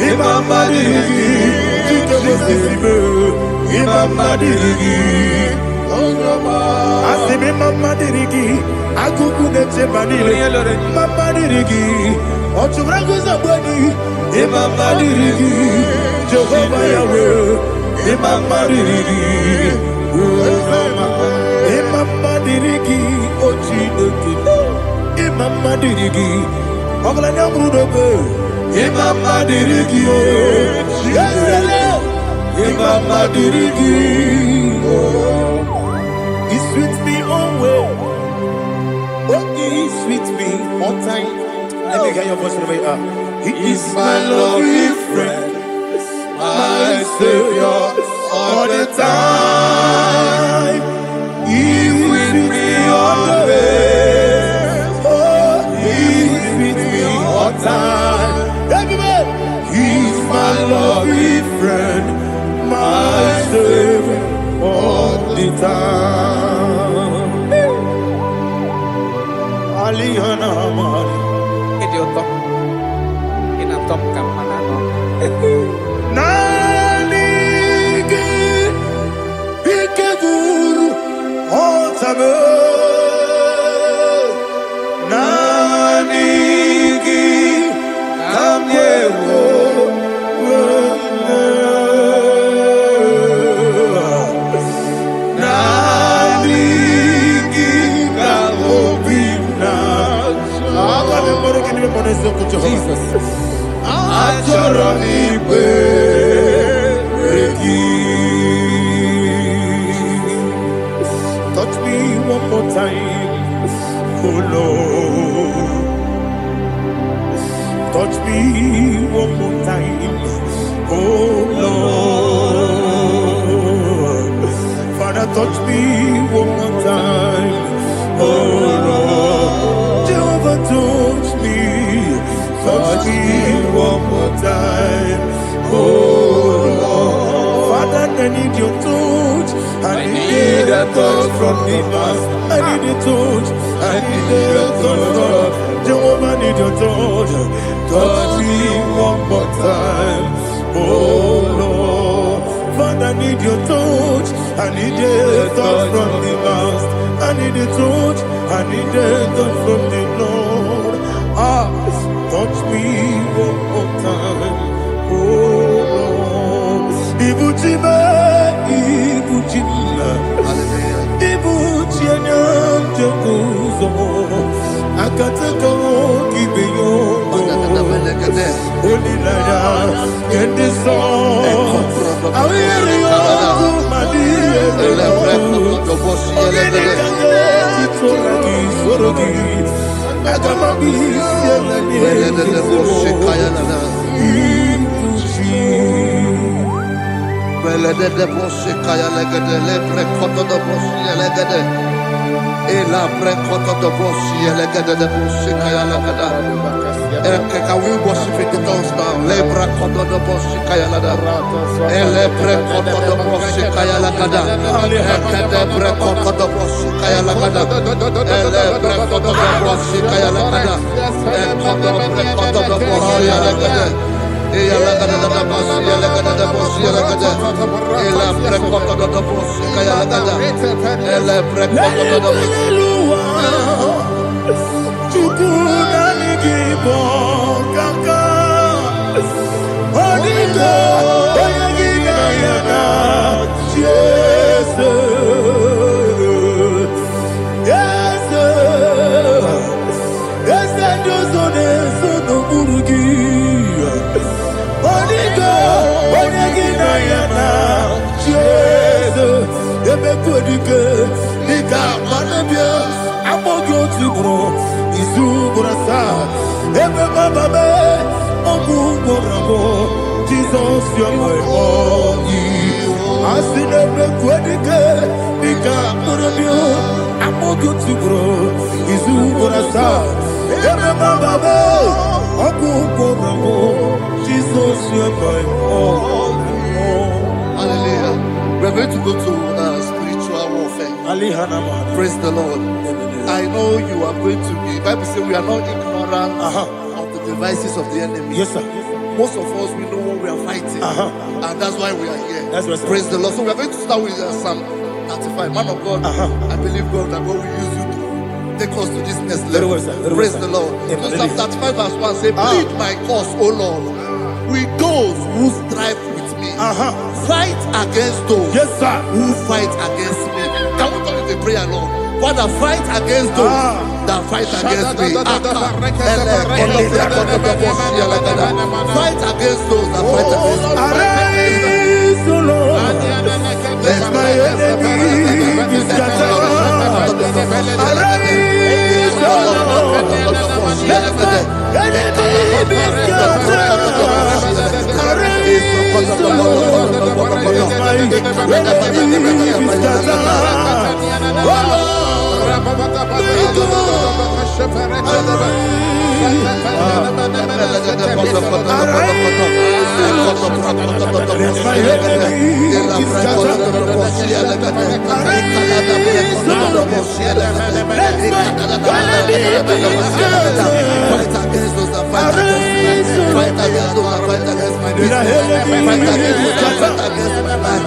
Imam Madirigi, Jehovah. Imam Madirigi, Asim Imam Madirigi, Akuku de Chebanile. Imam Madirigi, Ochobrako Zokweni. Imam Madirigi, Jehovah Yahweh. Imam Madirigi, Imam Madirigi, Ochineke. Imam Madirigi, Oglanya Brudobe. Imam Madirigi, Imam Madirigi. He's with me always. Oh, he's with me all time. Let me hear your voice from here. He is my lovely friend, my Savior all the time. He's with me always. Oh, he's with me all time. Everybody, he's my lovely friend, my Savior all the time. Aliyana Mari. Idioto. Inatom kamanano. Nanigi Ikeguru Otame Nanigi Kamyewo Nanigi Kamobina Jesus Achoronibe touch me one more time, oh Lord. Touch me one more time, oh Lord. Father, touch me one more time, oh Lord. Jehovah, touch me one more time, oh Lord. Father, I need your touch. I need a touch from the past. I need a touch. I need a touch from Jehovah. I need your touch. Touch me one more time, oh Lord. Father, I need your touch. I need a touch from the past. I need a touch. I need a touch from the Lord. Touch me one more time, oh Lord. Ibuchime. Akatako kibeyo Onilaya Kendiso Awiriyo Kumadiye Ogenikage Titoragi Sorogi Agamabi Can we worship in the tongues now? Lebra kodo do boshi kaya lada. Ele bre kodo do boshi kaya lada. Ekede bre kodo do boshi kaya lada. Ele bre kodo do boshi kaya lada. Ekodo bre kodo do boshi lada. Eya lada da boshi lada da boshi lada. Ele bre kodo do boshi kaya lada. Ele bre kodo do boshi. Igbo kaka Onigo Oyagina yana Jesus Yes Josone Sono Murugi Onigo Oyagina yana Jesus Ebe Kodike Nika Manabia Amogo Tibro Izu Burasa Ebe Bababe Ogu Borabo Jesus you're my only Asinebe Kwedike Nika Burabio Amogo Tibro Izu Burasa Ebe Bababe Ogu Borabo Jesus you're my only. Hallelujah. We're going to go to spiritual warfare. Praise the Lord. I know you are going to be. Bible says we are not ignorant of the devices of the enemy. Yes, sir. Most of us we know what we are fighting, and that's why we are here. That's right, sir. Praise the Lord. So we are going to start with Psalm 35. Man of God, I believe God that God will use you to take us to this next level. Very well, sir. Praise the Lord. So Psalm 35 verse 1 say, "Plead my cause, O Lord, with those who strive with me. Fight against those who fight against me." Can we turn it a prayer, Lord? Father, fight against those that fight against me. Fight against those that fight against me. Arise, O Lord, let my enemy be scattered. Arise, O Lord, let my enemy be scattered. Arise, O Lord, let my enemy be scattered.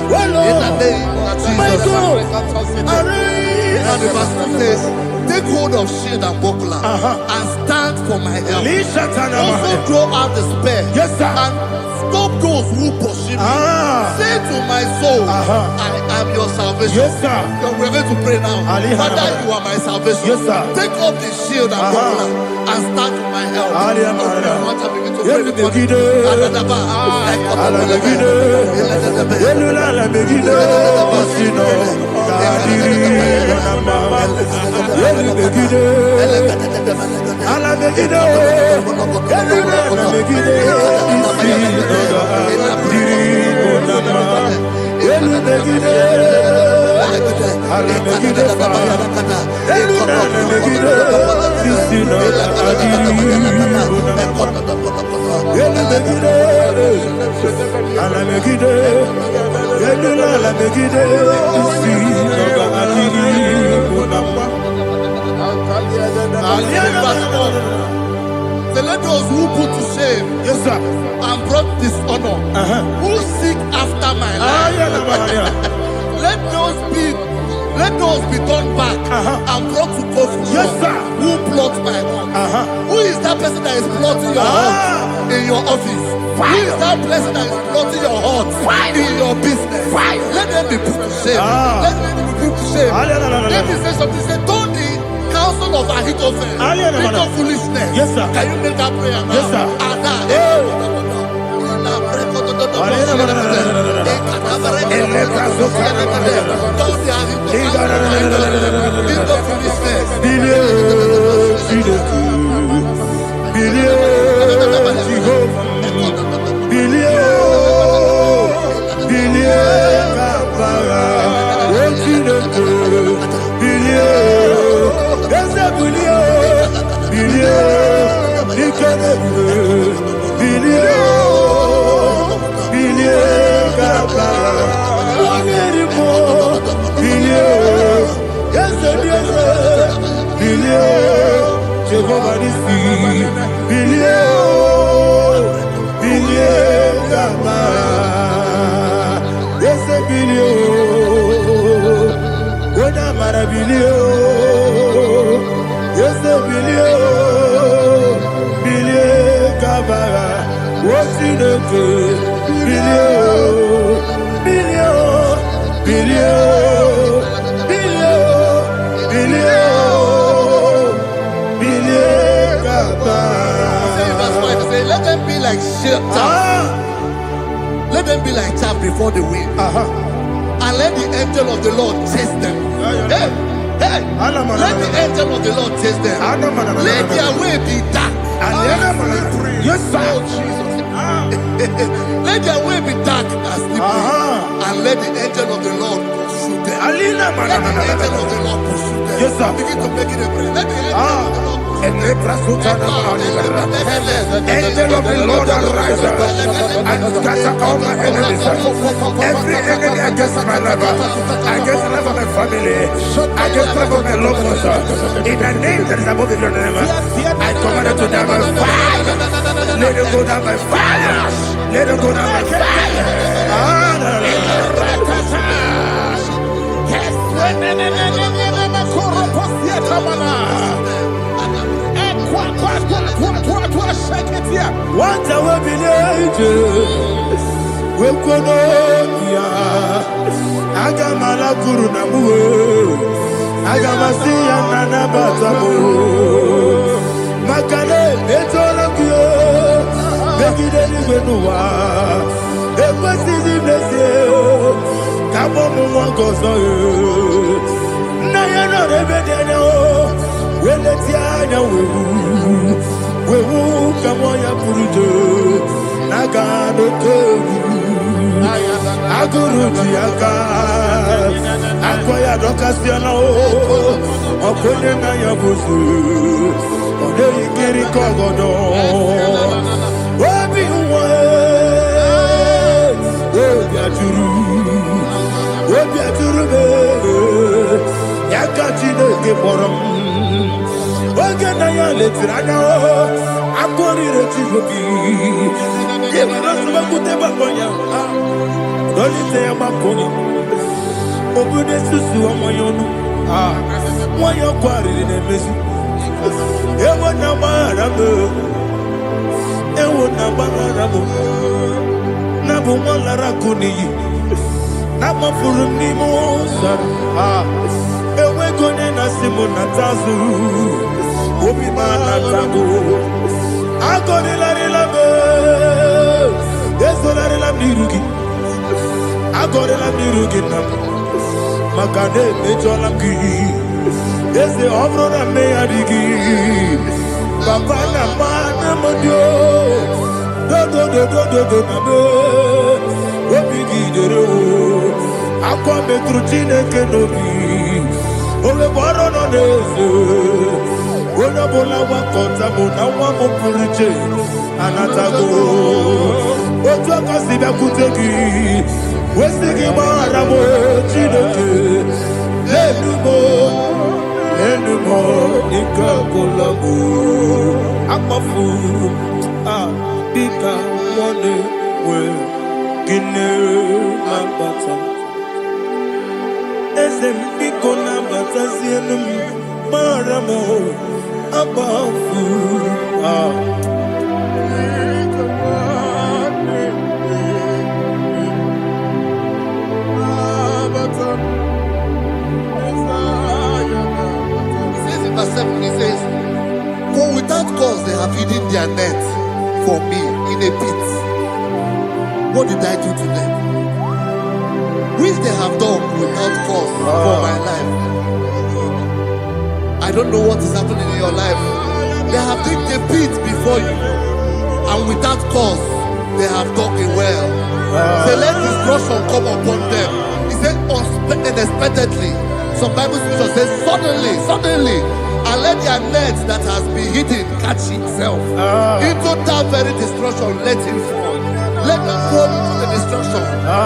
Oh Lord, and the verse says, "Take hold of shield and buckler and stand for my help. Also draw out the spear and stop those who pursue me. Say to my soul, I am your salvation." We're going to pray now. Father, you are my salvation. Take up the shield and buckler and stand for my help. So let those who put to shame and brought dishonor, who seek after my life, let those be turned back and brought to confusion. Who plot my heart? Who is that person that is plotting your heart in your office? Who is that person that is plotting your heart in your business? Let them be put to shame. Let them be put to shame. Let me say something. Say, turn the counsel of Ahithophel, think of foolishness. Yes, sir. Can you make that prayer now? Yes, sir. Let them be like chaff. Let them be like chaff before the wind. And let the angel of the Lord chase them. Hey, let the angel of the Lord chase them. Let their way be dark. Yes, sir. Oh, Jesus. Let their way be dark and slippery. And let the angel of the Lord pursue them. Let the angel of the Lord pursue them. Yes, sir. Begin to make it a prayer. Let the angel of the Lord Angel of the Lord arise and scatter all my enemies. Every enemy against my life, against the life of my family, against the life of my loved ones. In the name that is above your name, I command it to them by fire. Let it go down by fire. Let it go down by fire. What I will be we could Agamala Kurunamu Agamasia Nana Batamu Makane Etolakio Begideni Benua Ekwasizi Blessio Kabomu Wankoso Nayano Rebedeno Weletiana Wewu Kamoya Purujo Nagano Kogu Aguruji Aka Akoya Dokasiano Okone Nayabusu Ode Ikiri Kogodo Obi Uwe Obi Aturu Yakachine Keporom Oge Naya Letirana Akori Rechivoki Yemanasubakute Bakonya Dolite Yabakonya Obude Susu Amoyonu Moyo Kwari Nemesi Ewo Namarabo Ewo Namarabo Nabu Malara Kuni Nama Furumi Mosar Ewe Kone Nasimu Natazu Obi Manatago Akone Larilabe Yeso Larilabirugi Akone Labirugi Nam Makane Mecholamki Yese Obrona Meadigi Papa Namana Modio Do Obi Gidero Akwa Metrutine Kenobi Ole Boro no Nezo Ona bola wakota mona wamo purije anatago Otu akasiba kuteki Wesigi maramo chineke Lenumo Nika kolabu Akmafu Dika wane we Gine mabata Eze mbiko nabata zienum Maramo Abafu Verse 7. their net for me in a pit. What did I do to them? Which they have done without cause for my life. I don't know what is happening in your life. They have digged a pit before you, and without cause, they have dug a well. Say, let destruction come upon them. He said, unexpectedly. Some Bible scripture says, suddenly, and let their net that has been hidden catch itself. Into that very destruction, let it fall. Let them fall into the destruction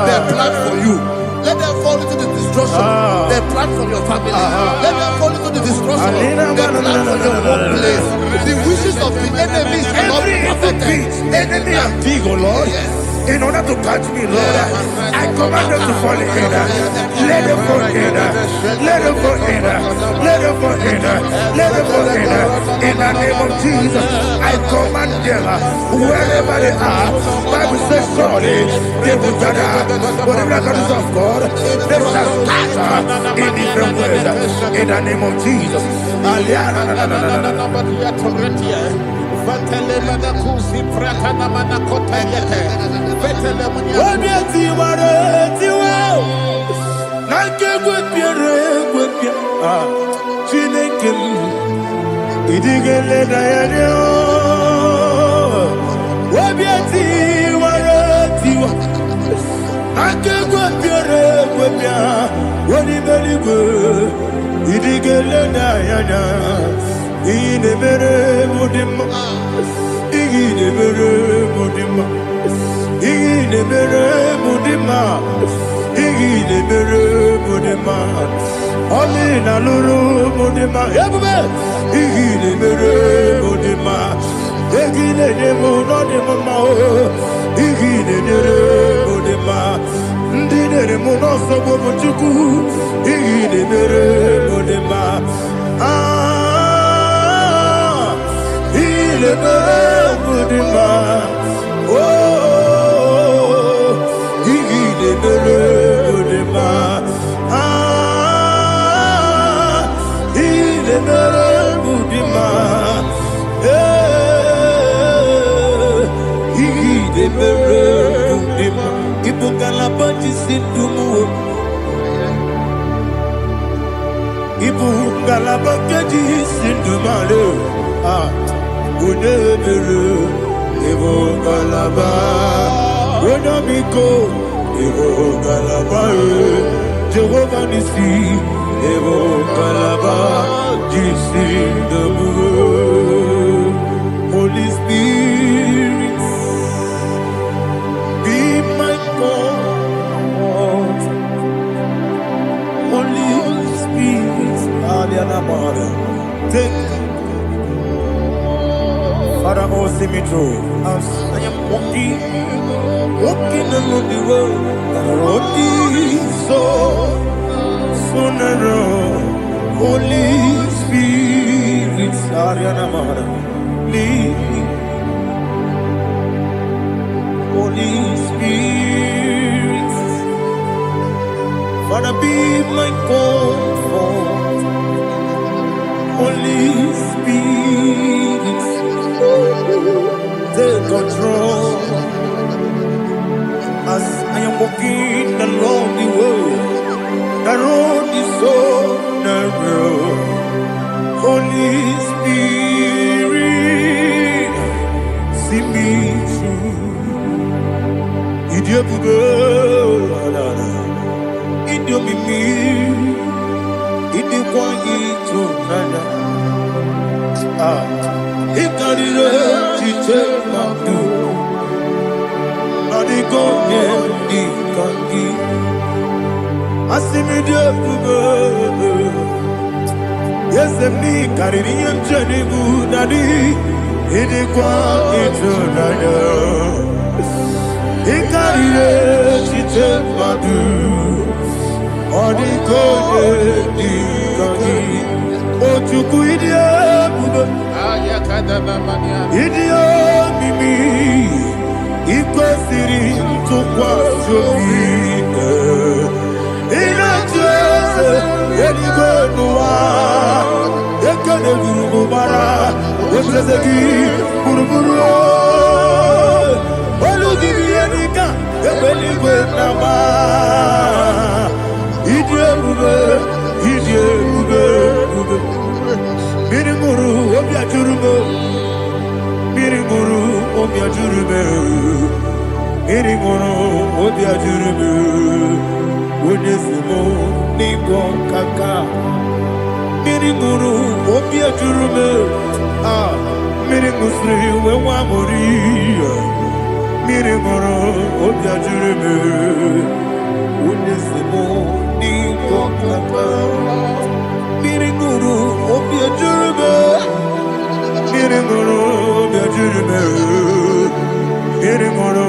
they plan for you. Let them fall into the destruction they plan for your family. Let them fall into the destruction they plan for your workplace. The wishes of the enemy shall not be perfected. Enemy and dig, oh Lord. Yes. In order to catch me, Lord, I command them to fall in. Let them fall in. Let them fall in. Let them fall in. Let them fall in. In the name of Jesus, I command them wherever they are. Bible says, surely they will gather. Whatever that is of God, they shall scatter in different ways. In the name of Jesus. Holy Spirit, be my God. Holy Spirit, take Father, oh, see me through. As I am walking along the road, the road is so narrow. Holy Spirit, lead me. Holy Spirit, Father, be my comfort. Holy Spirit, take control. As I am walking along the road is so narrow. Holy Spirit, see me through. Idiobugo, idiomimi, idikwa ito nana. Ikarire chiche madu. Adigo di kangi. Asimidiabugo. Yes, me carrying Jenny Budadi, Idikwa ito nana. Ikarire chiche madu. Adigo di kangi. Ochuku idiobugo. Idio mimi iko siri tukwa jobi ina jese eligwe nuwa ekene guru bara Sezegi, Buruburu, Oludibianika, Ebeligwe Nama, Idiabube, Mirimuru, Obiajurume, Mirimuru, Obiajurume, Mirimuru, Obiajurume, Unesimo, Nigo Kaka, Mirimuru, Obiajurume, Mirimusri, Wamori, Mirimuru, Obiajurume, Unesimo, Nigo Kaka, Mirimuru, Obiajurume, Mirimuru, Obiajurume, Mirimuru,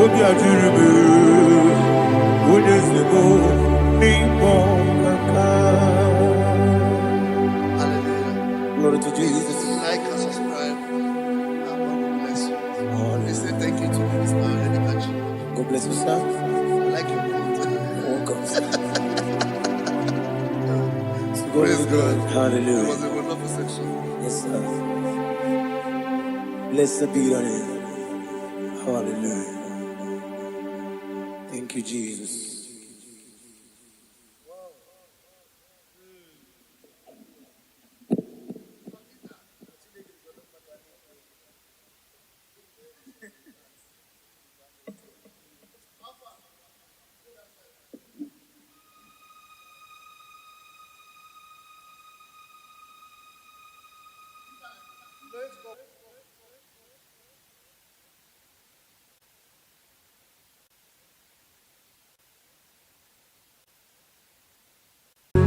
Obiajurume, Unesimo, Nigo Kaka. Glory to Jesus. Like and subscribe. God bless you. They say thank you to Minister Edekachi. God bless you, sir. I like your Welcome. Praise God. It Hallelujah. was a wonderful section. Yes, sir. Blessed be your name. Hallelujah. Thank you, Jesus.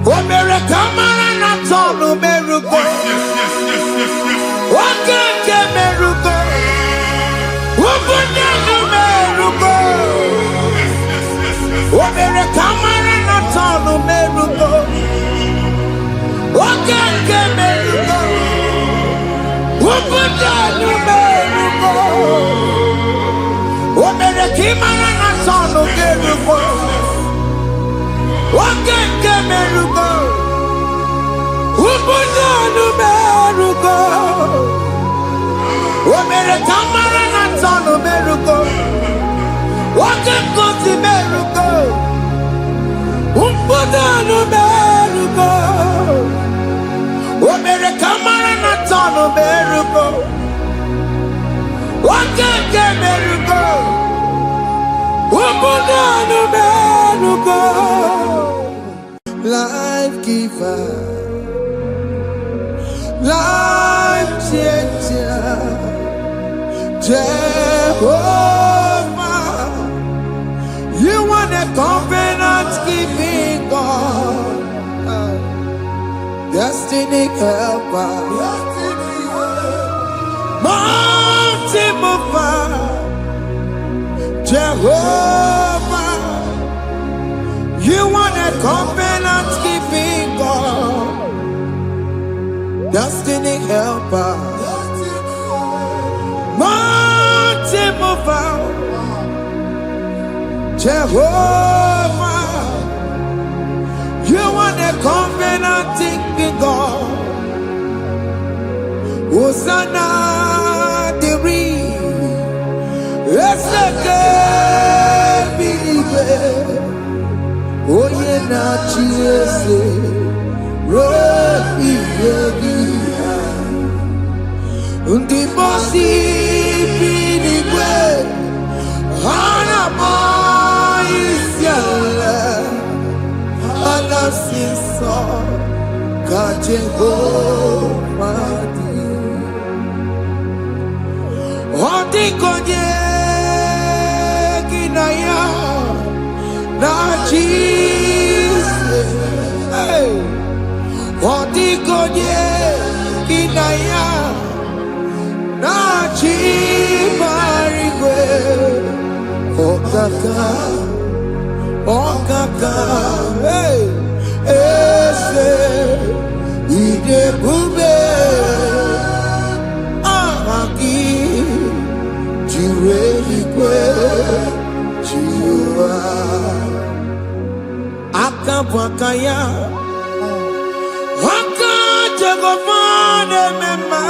Omere kamara na tonu merugo. Okeke merugo. Ubunye no merugo. Omere kamara na tonu merugo. Okeke merugo. Ubunye no merugo. Omere kamara na tonu merugo. Okeke merugo. Ubunanu merugo. Omere kamara na tonu merugo. Okeke merugo. Ubunanu merugo. Omere kamara na tonu merugo. Okeke merugo. Ubunanu merugo. Life giver, life changer, Jehovah, you are the covenant keeping God, destiny helper, mountain mover, Jehovah. You are the covenant keeping God, destiny helper, mountain mover, Jehovah. You are the covenant keeping God. Hosanna, Diri, Oye na chiese rohi yogi undi bosi binigwe hana moisiala ana siso kaje homadi odi konye kinaya na Jesus, hey, Odigonye kinaya na chibarigwe, okaka, hey, ese idebube, ahaki, jirelikwe, jiwa. Akabwakaya Waka Jagofane Mema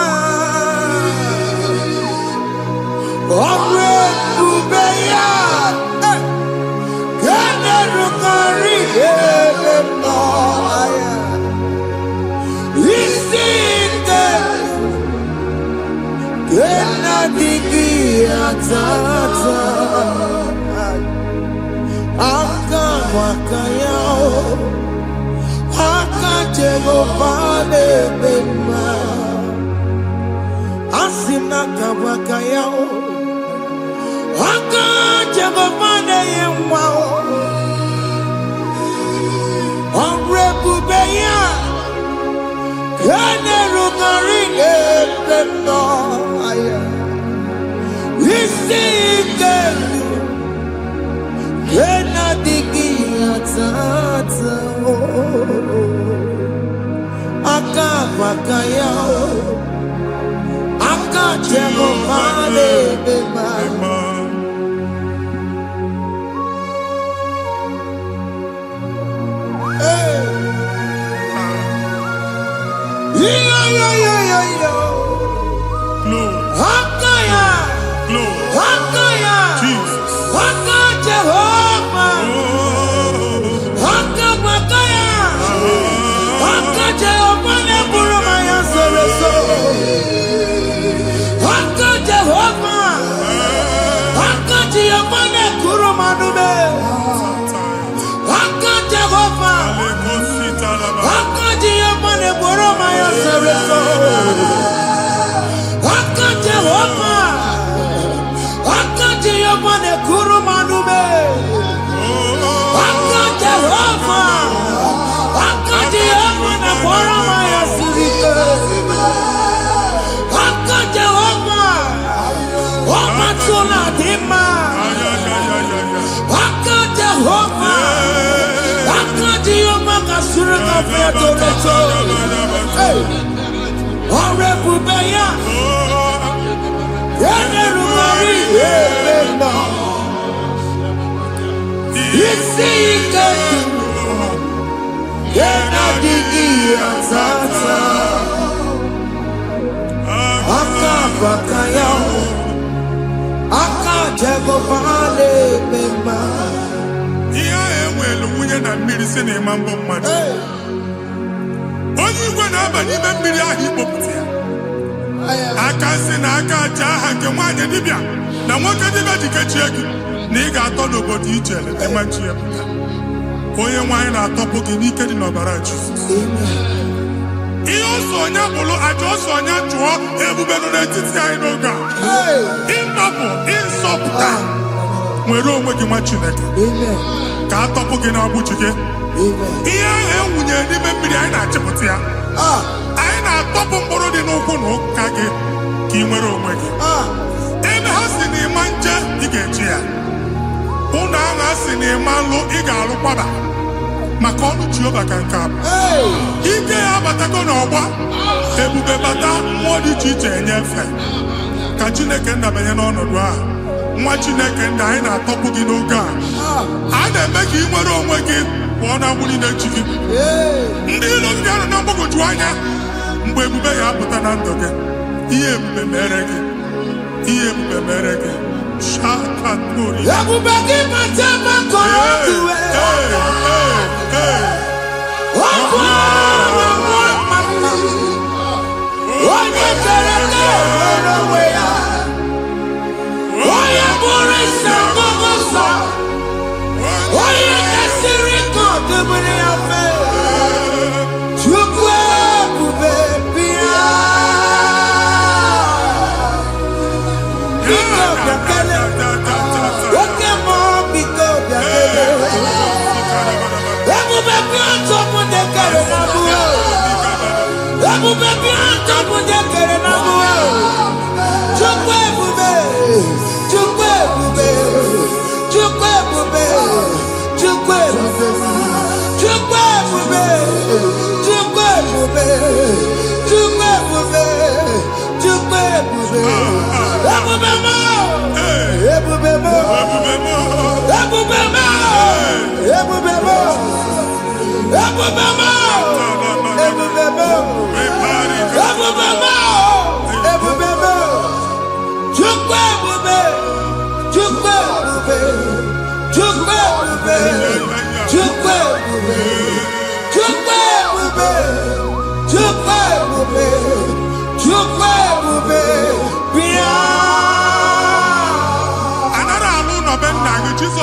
Ebube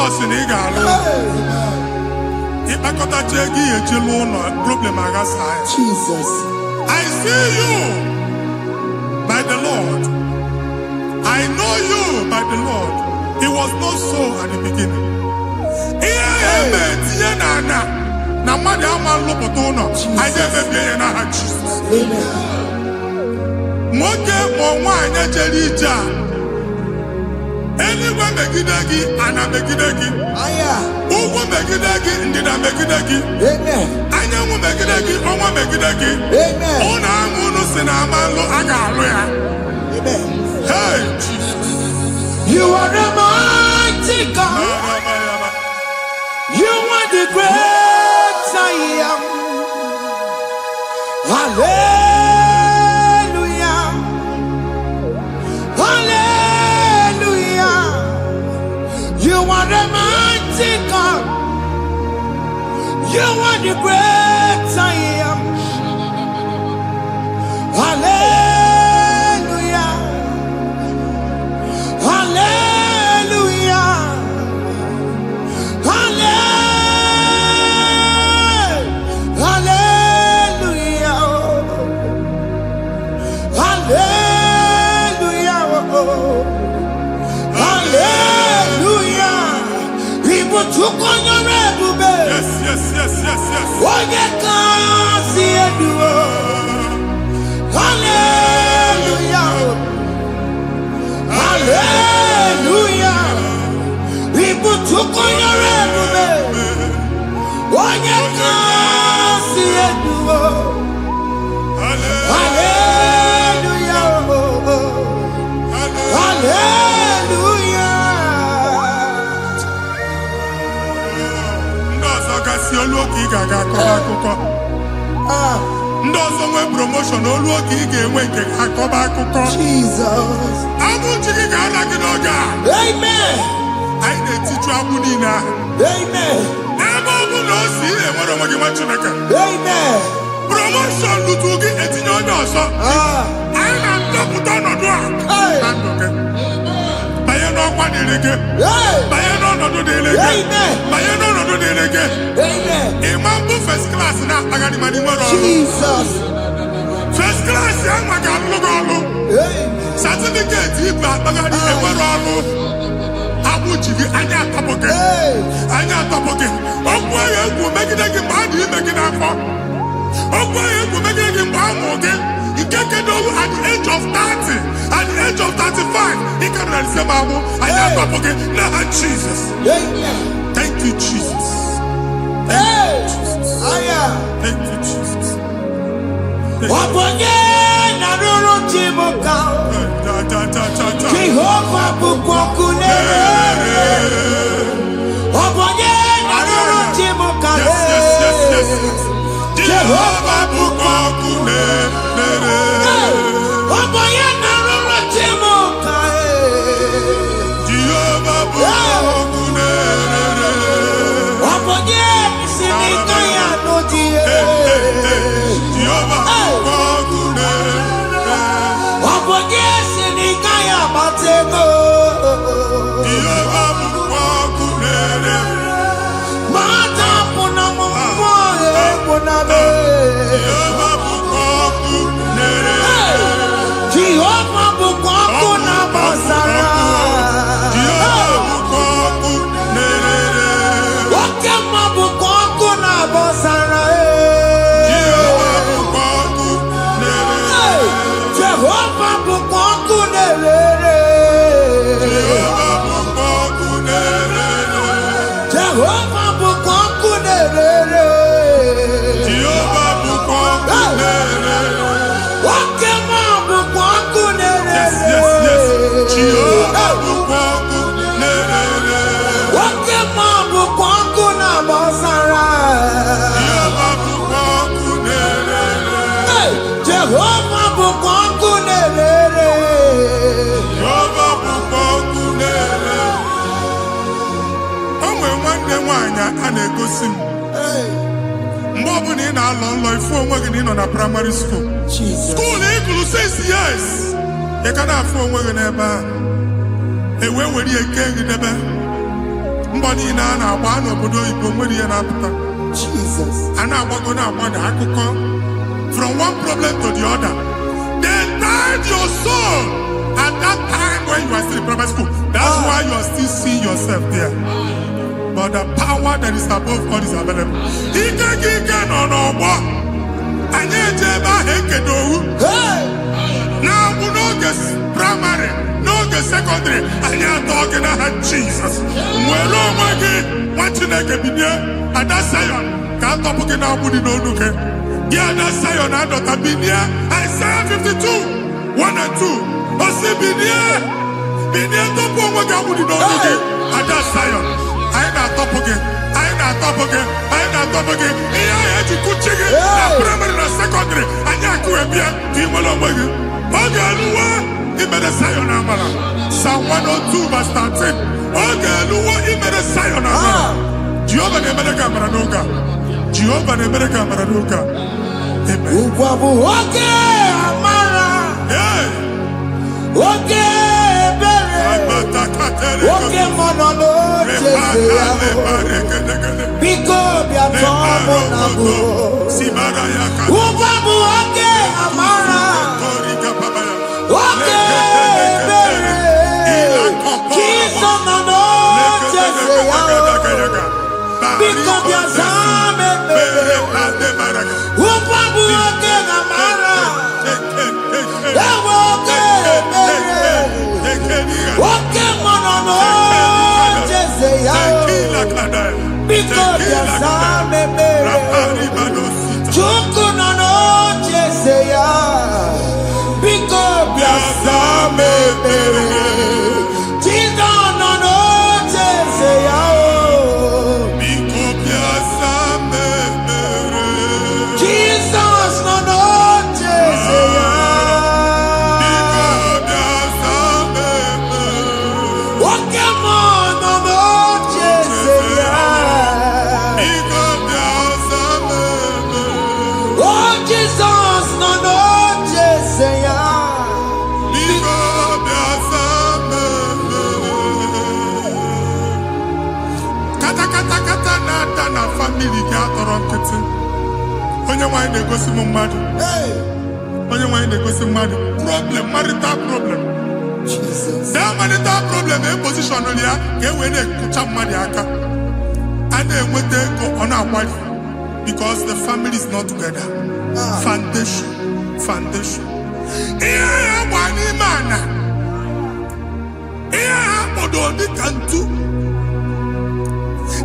Jesus in Igalo. Problem Jesus. I see you by the Lord. I know you by the Lord. It was not so at the beginning. Anyone megidegi, ana megidegi. Ugu megidegi, ndina megidegi. Anyangu megidegi, onwa megidegi. Ona amunu sinamalo agalu ya. Hey, Jesus. You are the mighty God. You are the great I am. Hallelujah. Hallelujah. You are the mighty God. You are the great I am. Hallelujah. Hallelujah. Hallelujah. Hallelujah. Hallelujah. People took on your rebel. Yes. Oh, you can't see it. Hallelujah. Hallelujah. People took on your rebel. Oh, you can't see it. Hallelujah. Hallelujah. Ndozo nwe promotion olu oge ị ga-enwe nke akọba akụkọ. Jesus. Abụchi gị ga-ala gị n'oge a. Amen. Anyị na-etiju abụ niile ahụ. Amen. Ebe ọ bụ na o si ị na-enwere onwe gị nwa Chineke. Amen. Promotion lutu gị etinye onye ọzọ. Anyị na-ndọpụta ọnọdụ a na ndụ gị. Banye n'ọkwa dịrị gị. Banye n'ọnọdụ dịrị gị. Banye n'ọnọdụ dịrị gị. Ịma mbụ first class na-akpagharị ma n'ime ọrụ. Jesus. First class ya nwa ga-alụ gị ọrụ. Certificate ibu akpagharị enwere ọrụ. Abụchi gị anya atọpụ gị. Anya atọpụ gị. Okwu ahụ egwu megide gị mgbe a dị ime gị n'afọ. Okwu ahụ egwu megide gị mgbe a mụrụ gị. Nke kedu at the age of 30, at the age of 35, ị ka nọ n'ise ma abụ. Anya atọpụ gị n'aha Jesus. Thank you, Jesus. Thank you, Jesus. Ọbọnye na ruru Chibuka. Jehovah bụkwa kunere. Ọbọnye na ruru Chibuka. Jehovah bụkwa kunere. Ọbọnye na ruru Chibuka. Jehovah bụkwa kunere. Ọbọnye si n'ike ya n'ụdị. Jehovah bụkwa kunere. Ọbọnye si n'ike ya batego. Jehovah bụkwa kunere. Mata pụna mụ mmụọ pụna me. Jehovah bụkwa kunere. Jehovah bụkwa ọkụ na gbasara. Jehovah bụkwa kunere. Oke mma bụkwa ọkụ na gbasara. Jehovah bụkwa kunere. Jehovah bụkwa ọkụ na-erere. Jehovah bụkwa kunere. Jehovah bụkwa ọkụ na-erere. Jehovah bụkwa kunere. Oke mma bụkwa ọkụ na-erere. Jehovah bụkwa kunere. Oke mma bụkwa ọkụ na gbasara. Jehovah bụkwa kunere. Jehovah bụkwa ọkụ na-erere. Jehovah bụkwa kunere. O nwere nwanne nwaanyị a na-egosi m mgbe ọbụla ị na-alọ nlọ ifu onwe gị na ị nọ na praịmarị skuul. Skuul ị gụrụ 6 years ị ka na-afụ onwe gị n'ebe ahụ. Ewe were ike gị debe Mbọdị na na-agba n'obodo oyibo nwere ihe na-apụta. Jesus. A na-agbago na-agbada akụkọ from one problem to the other. They tied your soul at that time when you are still in primary school. That's why you are still seeing yourself there. But the power that is above all is available. Ike no n'ọgbọ. Anyị ejebe ahụ ekedowu. Na-abụ n'oge primary, n'oge secondary, anyị atọ gị n'aha Jesus. Nwere onwe gị, nwa Chineke binie, Ada Zion, ka atọpụ gị na-agbụ dị n'olu gị. Gị Ada Zion adọta binie, Isaiah 52, 1 and 2. Osi binie tọpụ onwe gị agbụ dị n'olu gị, Ada Zion. Anyị na-atọpụ gị, anyị na-atọpụ gị, anyị na-atọpụ gị. Ihe anyị eji kuchi gị na primary na secondary, anyị akụwebie ka ị nwere onwe gị. Oge eluwa imere Zion amara. Psalm 102 verse 13. Oge eluwa imere Zion amara. Jehova na-emere ka amara n'oge a. Jehova na-emere ka amara n'oge a. Amen. Ugwa bụ oge amara. Oge ebere. Oge mmanụ n'oche ya. Biko bịa tọọ mụ na bụ. Ugwa bụ oge amara. Oge ebere. Jizọs nọ n'oche ya. Biko bịa zaa m ekpere. Ugwa bụ oge amara. Ewe oge ebere. Oge mmanụ n'oche ya. Biko bịa zaa m ekpere. Chukwu nọ n'oche ya. Biko bịa zaa m ekpere. Jizọs nọ n'oche ya. Biko bịa zaa m ekpere. Jesus nọ n'oche ya. Biko bịa zaa m ekpere. Oke mmụọ nọ n'oche ya. Biko bịa zaa m ekpere. Oh, Jesus nọ n'oche ya. Biko bịa zaa m ekpere. Kata na-ada na famili gị atọrọ nkịtị. Onye nwanyị na-egosi m mmadụ. Onye nwanyị na-egosi mmadụ. Problem, marital problem. Jesus. That marital problem e position ya ka e wee na-ekụcha mmadụ aka. A na-enweta ego ọ na-akwali because the family is not together. Foundation. Ihe ya gba n'ime ana. Ihe ha kpọdo dịka ntu.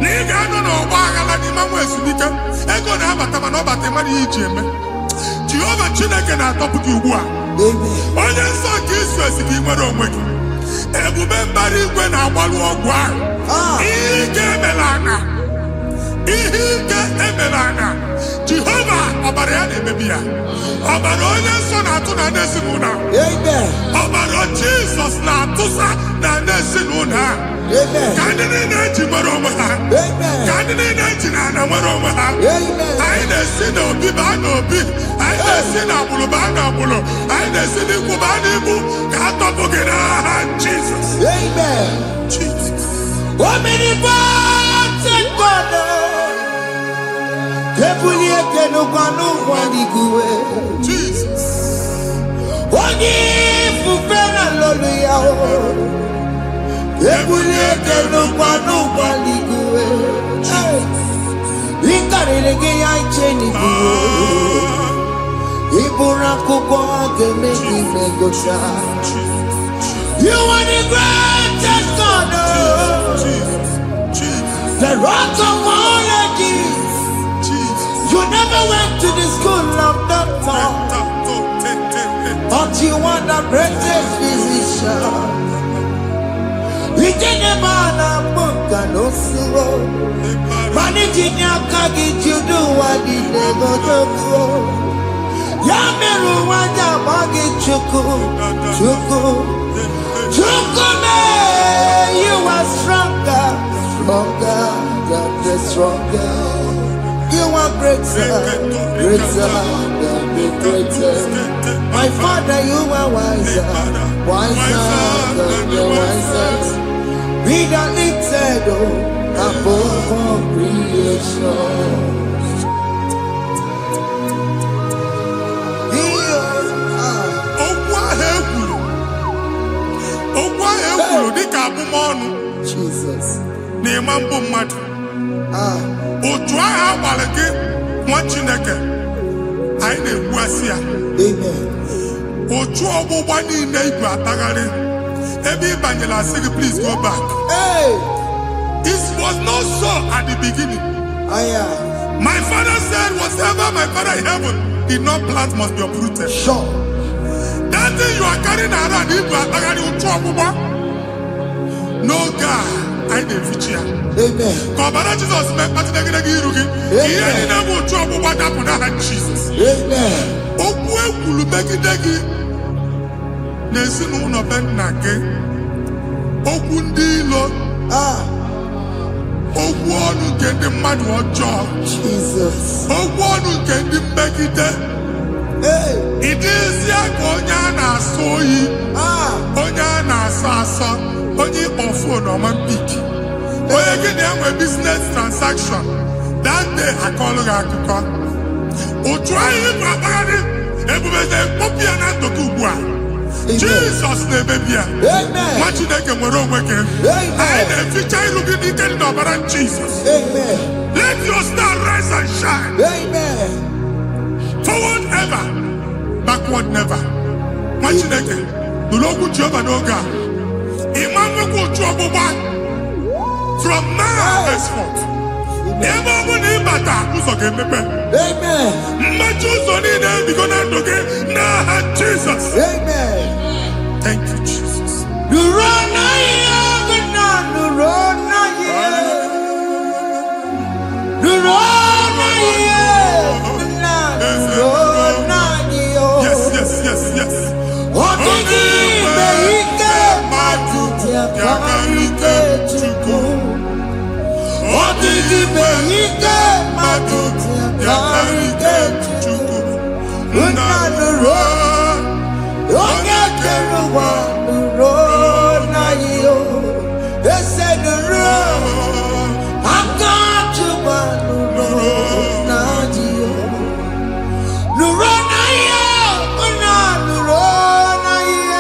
Na ị ga-anọ n'ọgba aghara n'ime nwa ezumike. Ego na-abata mana ọ bata mmadụ ihe iji eme. Jehova Chineke na-atọpụ gị ugbu a. Onye nsọ nke Izrel gị nwere onwe gị. Ebube mbara igwe na-agbalụ ọgwụ ahụ. Ihe ike emela anya. Ihe ike emela anya. Jehova ọbara ya na-emebi ya. Ọbara onye nsọ na-atụ na n'ezinụlọ a. Ọbara Jizọs na-atụsa na n'ezinụlọ a. Ka ndị niile eji nwere onwe ha. Ka ndị niile eji na ana nwere onwe ha. Anyị na-esi n'obi baa n'obi. Anyị na-esi n'agbụrụ baa n'agbụrụ. Anyị na-esi n'ikwu baa n'ikwu. Ka a tọpụ gị n'aha Jizọs. Jesus. Omnipotent God. Kebulie kenukwanụ gwaniguwe. Jesus. Onye ifufe na lolu ya. Kebulie kenukwanụ gwaniguwe. Ikarịrị gị ya iche n'iguwe. Iburu akwụkwọ ga-eme gị megocha. You are the greatest God. The rock of all ages. You never went to the school of doctor, but you are the greatest physician. We didn't man a book and also managing your carriage, you do what you never do. Yameru wanja bagi chuku. Chukume, you are stronger than the stronger. You are greater than the greatest. My Father, you are wiser than the wisest. Be that lifted above all creation. Jesus. Nemambo mmadụ. Otu agha agbara gị nwa Chineke. Anyị na-egbu asị ya. Amen. Otu ọgbụgba niile igwe atagharị. Ebe ị banyere asị gị, please go back. Hey. It was not so at the beginning. My father said, whatever my father in heaven did not plant must be uprooted. Sure. That thing you are carrying around, igwe atagharị otu ọgbụgba. No God, I didn't feature. Amen. Kọbara Jesus mee kpatị negidegi iru gị. Ihe niile bụ otu ọgbụgba dapụ n'aha Jesus. Amen. Okwu ekwuru megide gị n'ezinụlọ be nna gị. Okwu ndị ilo. Okwu ọnụ nke ndị mmadụ ọjọọ. Jesus. Okwu ọnụ nke ndị mmegide. Ị dịzie ka onye a na-asọ oyi. Onye a na-asọ asọ. Onye ịkpọ phone ọma mpiki. Onye gị na-enwe business transaction. That day akọlụ gị akụkọ. Otu anyị bụ akpagharị ebubeze mkpọpịa na ndụkọ ugbu a. Jesus na-emebi ya. Nwa Chineke nwere onwe gị. Anyị na-eficha iru gị n'ike dị n'ọbara Jesus. Let your star rise and shine. Forward ever, backward never. Nwa Chineke nụrụ okwu Jehova n'oge a. Imamukwu otu ọgbụgba from now henceforth. Ebe ọ bụ na ịbata ụzọ ga-emepe. Mmechi ụzọ niile ebigo na ndụ gị n'aha Jesus. Thank you, Jesus. Yes, yes, yes, yes. Yakarike Chukwu. Odigi Behike Maduti Yakarike Chukwu. Unanuro Onye Keruwa Nuro na yo. Ese nuro Akachuba Nuro na yo. Nuro na yo. Unanuro na yo.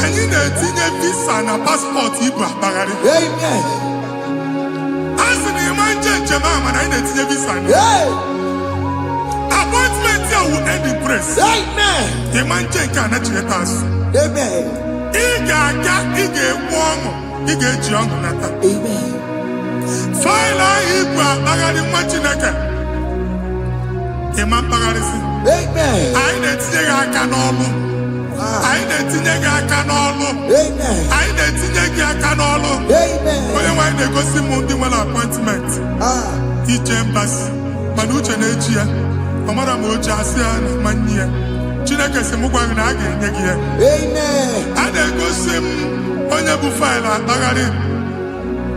Anyị na-etinye visa na paspọtụ Igbo akpagharị. Amen. Asị na ịma njem ama na anyị na-etinye visa na. Appointment ya will end in praise. Amen. Ịma njem nke a na-echeta azụ. Amen. Ị ga-aga, ị ga-ekwu ọṅụ, ị ga-eji ọṅụ nata. Amen. Faịlụ ahụ Igbo akpagharị nwa Chineke. Ịma mkpagharịsị. Amen. Anyị na-etinye gị aka n'ọlụ. Anyị na-etinye gị aka n'ọlụ. Anyị na-etinye gị aka n'ọlụ. Onye nwaanyị na-egosi m ndị nwere appointment ije mbasi mana uche na-eji ya ọ mara ma oche asị ya na manye ya. Chineke sị m gwa gị na a ga-enye gị ya. A na-egosi m onye bụ faịlụ akpagharị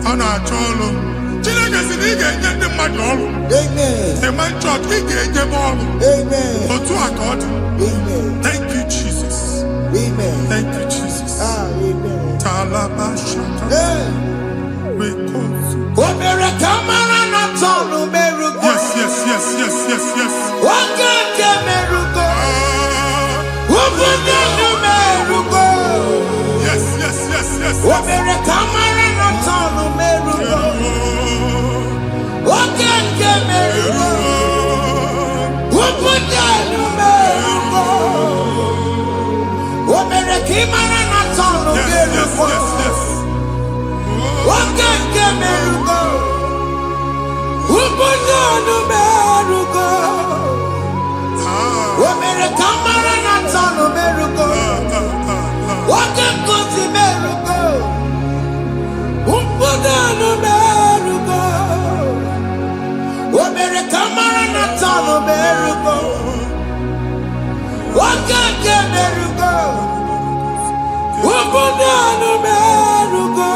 ọ na-achọ ọrụ. Chineke sị na ị ga-enye ndị mmadụ ọrụ. Ịma chọọchị ị ga-enye m ọrụ. Otu a ka ọ dị. Thank you, Jesus. Thank you, Jesus. Talabashaka. Yes, yes, yes, yes, yes, yes. Yes, yes, yes, yes, yes. What Wakosi merugo. Umpudano merugo. Omere kamara na tano merugo. Wakake merugo. Umpudano merugo.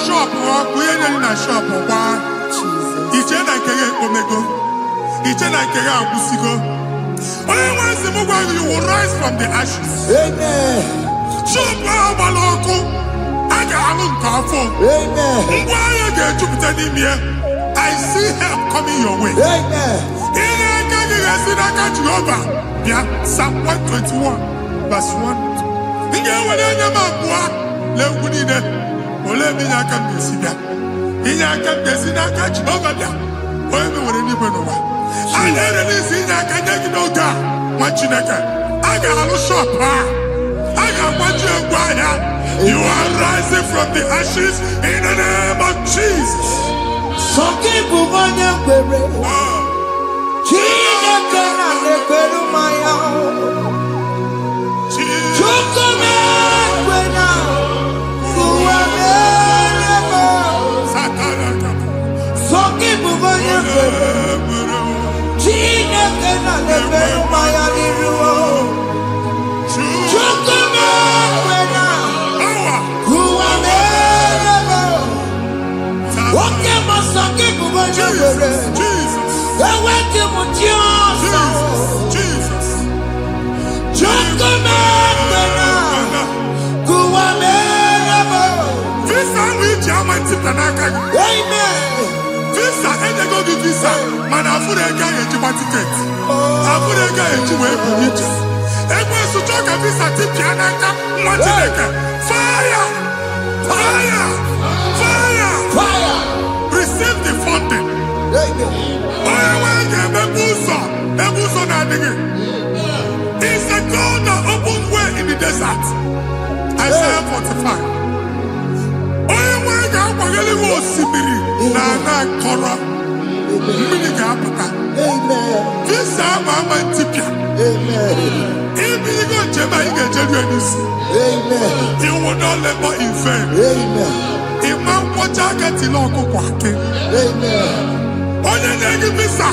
Shop walk, we ain't in a shop or one. Each and I can omego. Each and I can busigo. Once the mobile you will rise from the ashes. Amen. Shop baloko. I got a powerful. Amen. Why you get Jupiter in here? I see help coming your way. Amen. In a Jehovah. Yeah, Psalm 121, verse 1. In your way, let me need it. Ole mi nya kam desida. Inya kam desida ka Jehovah dia. Oye mi wore ni benowa. Anya ni sinya ka nyagi no ga. Machineke. Aga halu shop ha. Aga machi egwa ya. You are rising from the ashes in the name of Jesus. Sokibu manya kwere. Chineke na lekweru maya. Chukome kwena. Sokibu manya kwere. Chineke na lekweru maya liruo. Chukome kwena. Jesus. Visa, and they go to visa. Man, I put a guy in your ticket. I put a guy in your way. And when you talk a visa, tip Yanaka, fire! Fire! Fire! Fire! Receive the funding. It's a God that opens way in the desert. Isaiah 45. You will not labor in vain. Imam Pochaka Tiloko Kwake. Onye visa.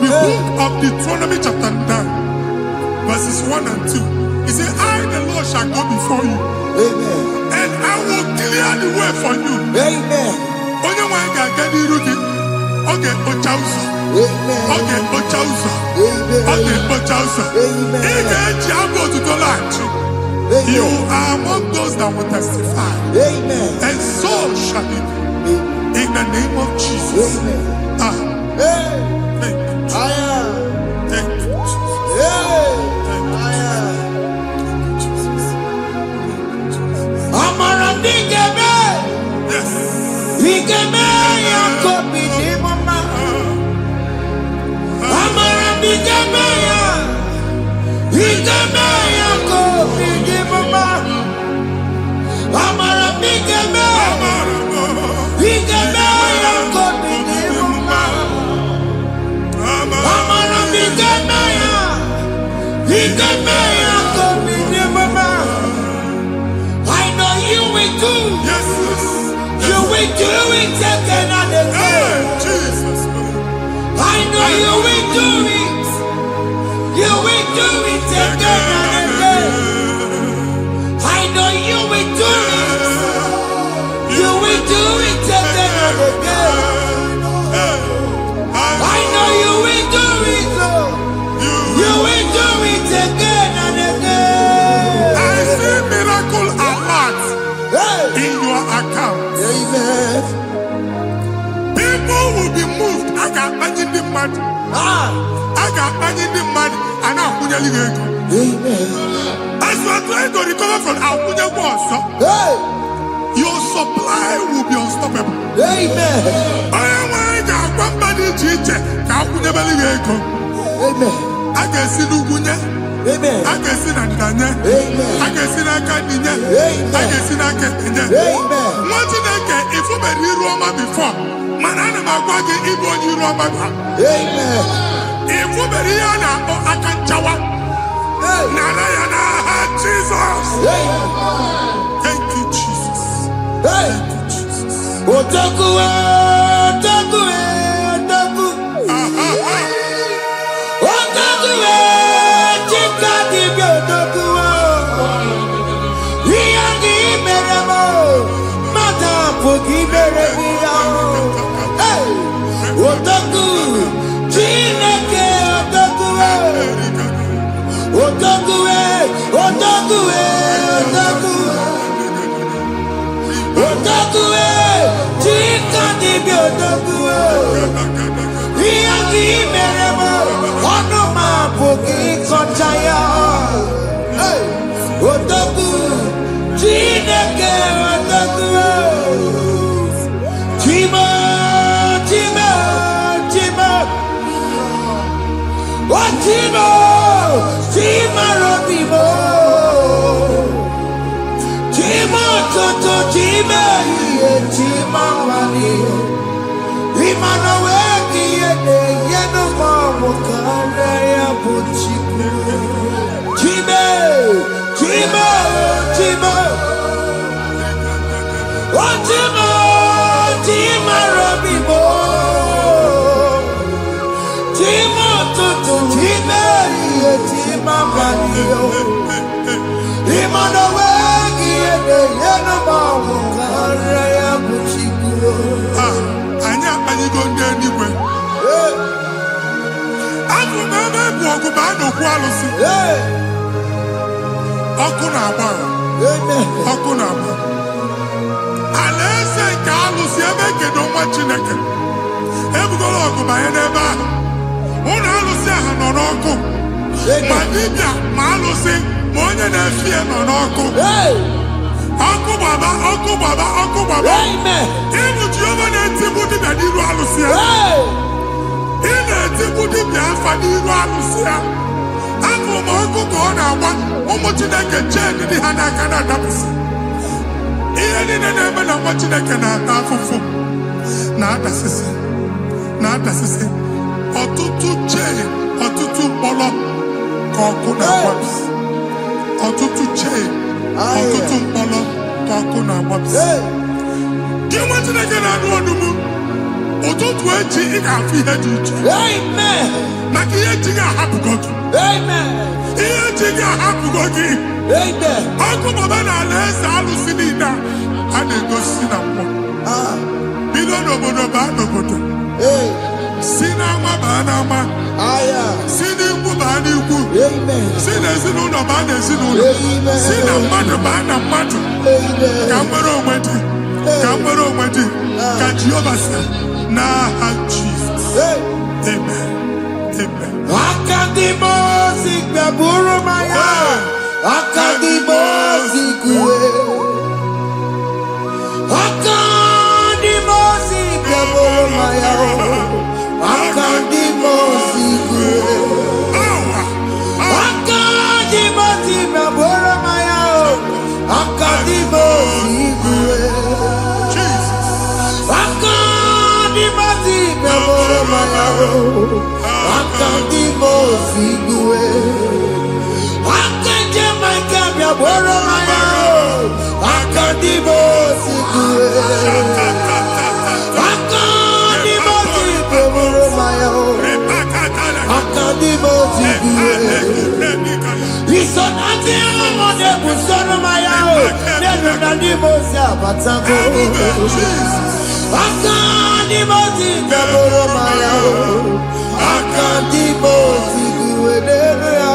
The book of Deuteronomy chapter 9, verses 1 and 2. He said, I, the Lord, shall go before you. And I will clear the way for you. Onye wanga gani rugi. Okay, Ochausa. Okay, Ochausa. Okay, Ochausa. You are among those that will testify. And so shall it be. In the name of Jesus. Thank you, Jesus. Thank you, Jesus. Thank you, Jesus. I know you will do. Yes, You will do it again and again. Jesus. I know you will do it. You will do it again and again. I know you will do it. You will do it again and again. I know you will do it. You will do it again and again. I see miracle alert in your account. Amen. People will be moved. I got imagine the man. I got imagine the man. And I'm going to leave. Amen. As you are trying to recover from Abuja was, your supply will be unstoppable. Amen. I got one body teacher. Amen. I can see Lugunya. Amen. I can see Nandanya. Amen. I can see Nakaninya. Amen. I can see Nakaninya. Amen. What did I get if you were in Roma before? Manana Magwagi, Igbo, you Roma. Amen. If you were here, I can Jawa. Narayana, Jesus. Thank you, Jesus. Hey. Otaku, otaku, otaku. Otaku, chika dibi otaku. Iyagi meremo, mata poki meremia. Hey. Otaku, chineke otaku. Otaku, otaku, otaku. Otaku, chika dibi otaku. Iyagi meremo, onoma poki kochaya. Hey, otaku, chineke otaku. Chima, chima, chima. Oh, chima, chima robimo. Chima toto, chima iye, chima wani. Imano weki yene, yeno mawo kare ya buchiku. Chime, chima, chima. Oh, chima, chima robimo. Chima toto, chima iye, chima wani. Imano weki yene, yeno mawo kare ya buchiku. Anya go anywhere. I'm never walk about no quality. Okunaba. Okunaba. Unless I can't lose your make it on what you make. Every go walk by a neighbor. One alusia no oko. Madibia, Malusi, Monya Nafia no oko. Uncle Baba, Uncle Baba, Uncle Baba. Amen. Even Giovanni and Timothy and Iru Alusia. In a Timothy and Iru Alusia. Uncle Mongo Gona, Omotinaka Jen in the Hanakana Daps. Even in the name of Motinaka Nafu. Not assistant. Not assistant. Or tutu chain, or tutu polo, Kokuna Waps. Or tutu chain. Ọtụtụ mkpọrọ ka ọkụ na-agbapụsị. Gị nwetụ na gị na-anụ ọdụmụ, ụtụtụ echi ị ga-afụ ihe dị iche. Maka ihe echi ga-ahapụgo gị. Ihe echi ga-ahapụgo gị. Ọkụ baba na ala eze alụsị niile a na-egosi na mmụọ. Bido n'obodo baa n'obodo. Si n'ama baa n'ama. Si n'ikwu baa n'ikwu. Si n'ezinụlọ baa n'ezinụlọ. Si na mmadụ baa na mmadụ. Ka nwere onwe dị. Ka nwere onwe dị. Ka Jehova sị n'aha Jizọs. Amen. Amen. Akadimosi gbẹ̀bùrù maya. Akadimosi kue. Akadimosi gbẹ̀bùrù maya. Akadimosi kue. Akandimo Sigwe. Akanje Makabia Boromaya. Akandimo Sigwe. Akandimo Sigwe Boromaya. Akandimo Sigwe. Isonati amone Busoromaya. Akandimo Sabatako. Akandimo Sigwe Boromaya. Akandimo Sigwe Boromaya.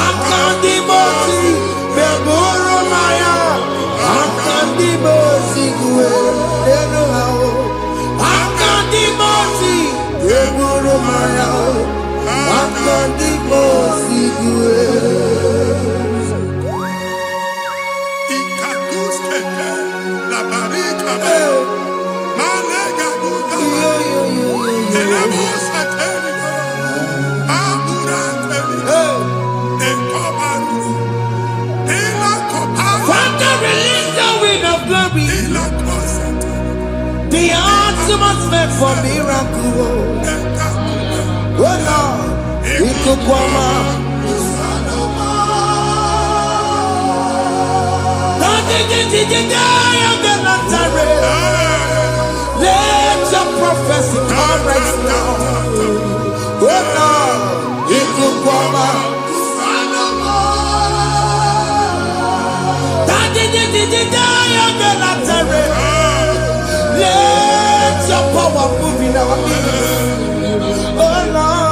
Akandimo Sigwe Boromaya. Akandimo Sigwe Boromaya. Akandimo Sigwe Boromaya. Akandimo Sigwe. The atmosphere for miracle. Oh Lord, it could come out. Let your prophecy come right now. Oh Lord, it could come out. Let your power move in our midst. Oh Lord.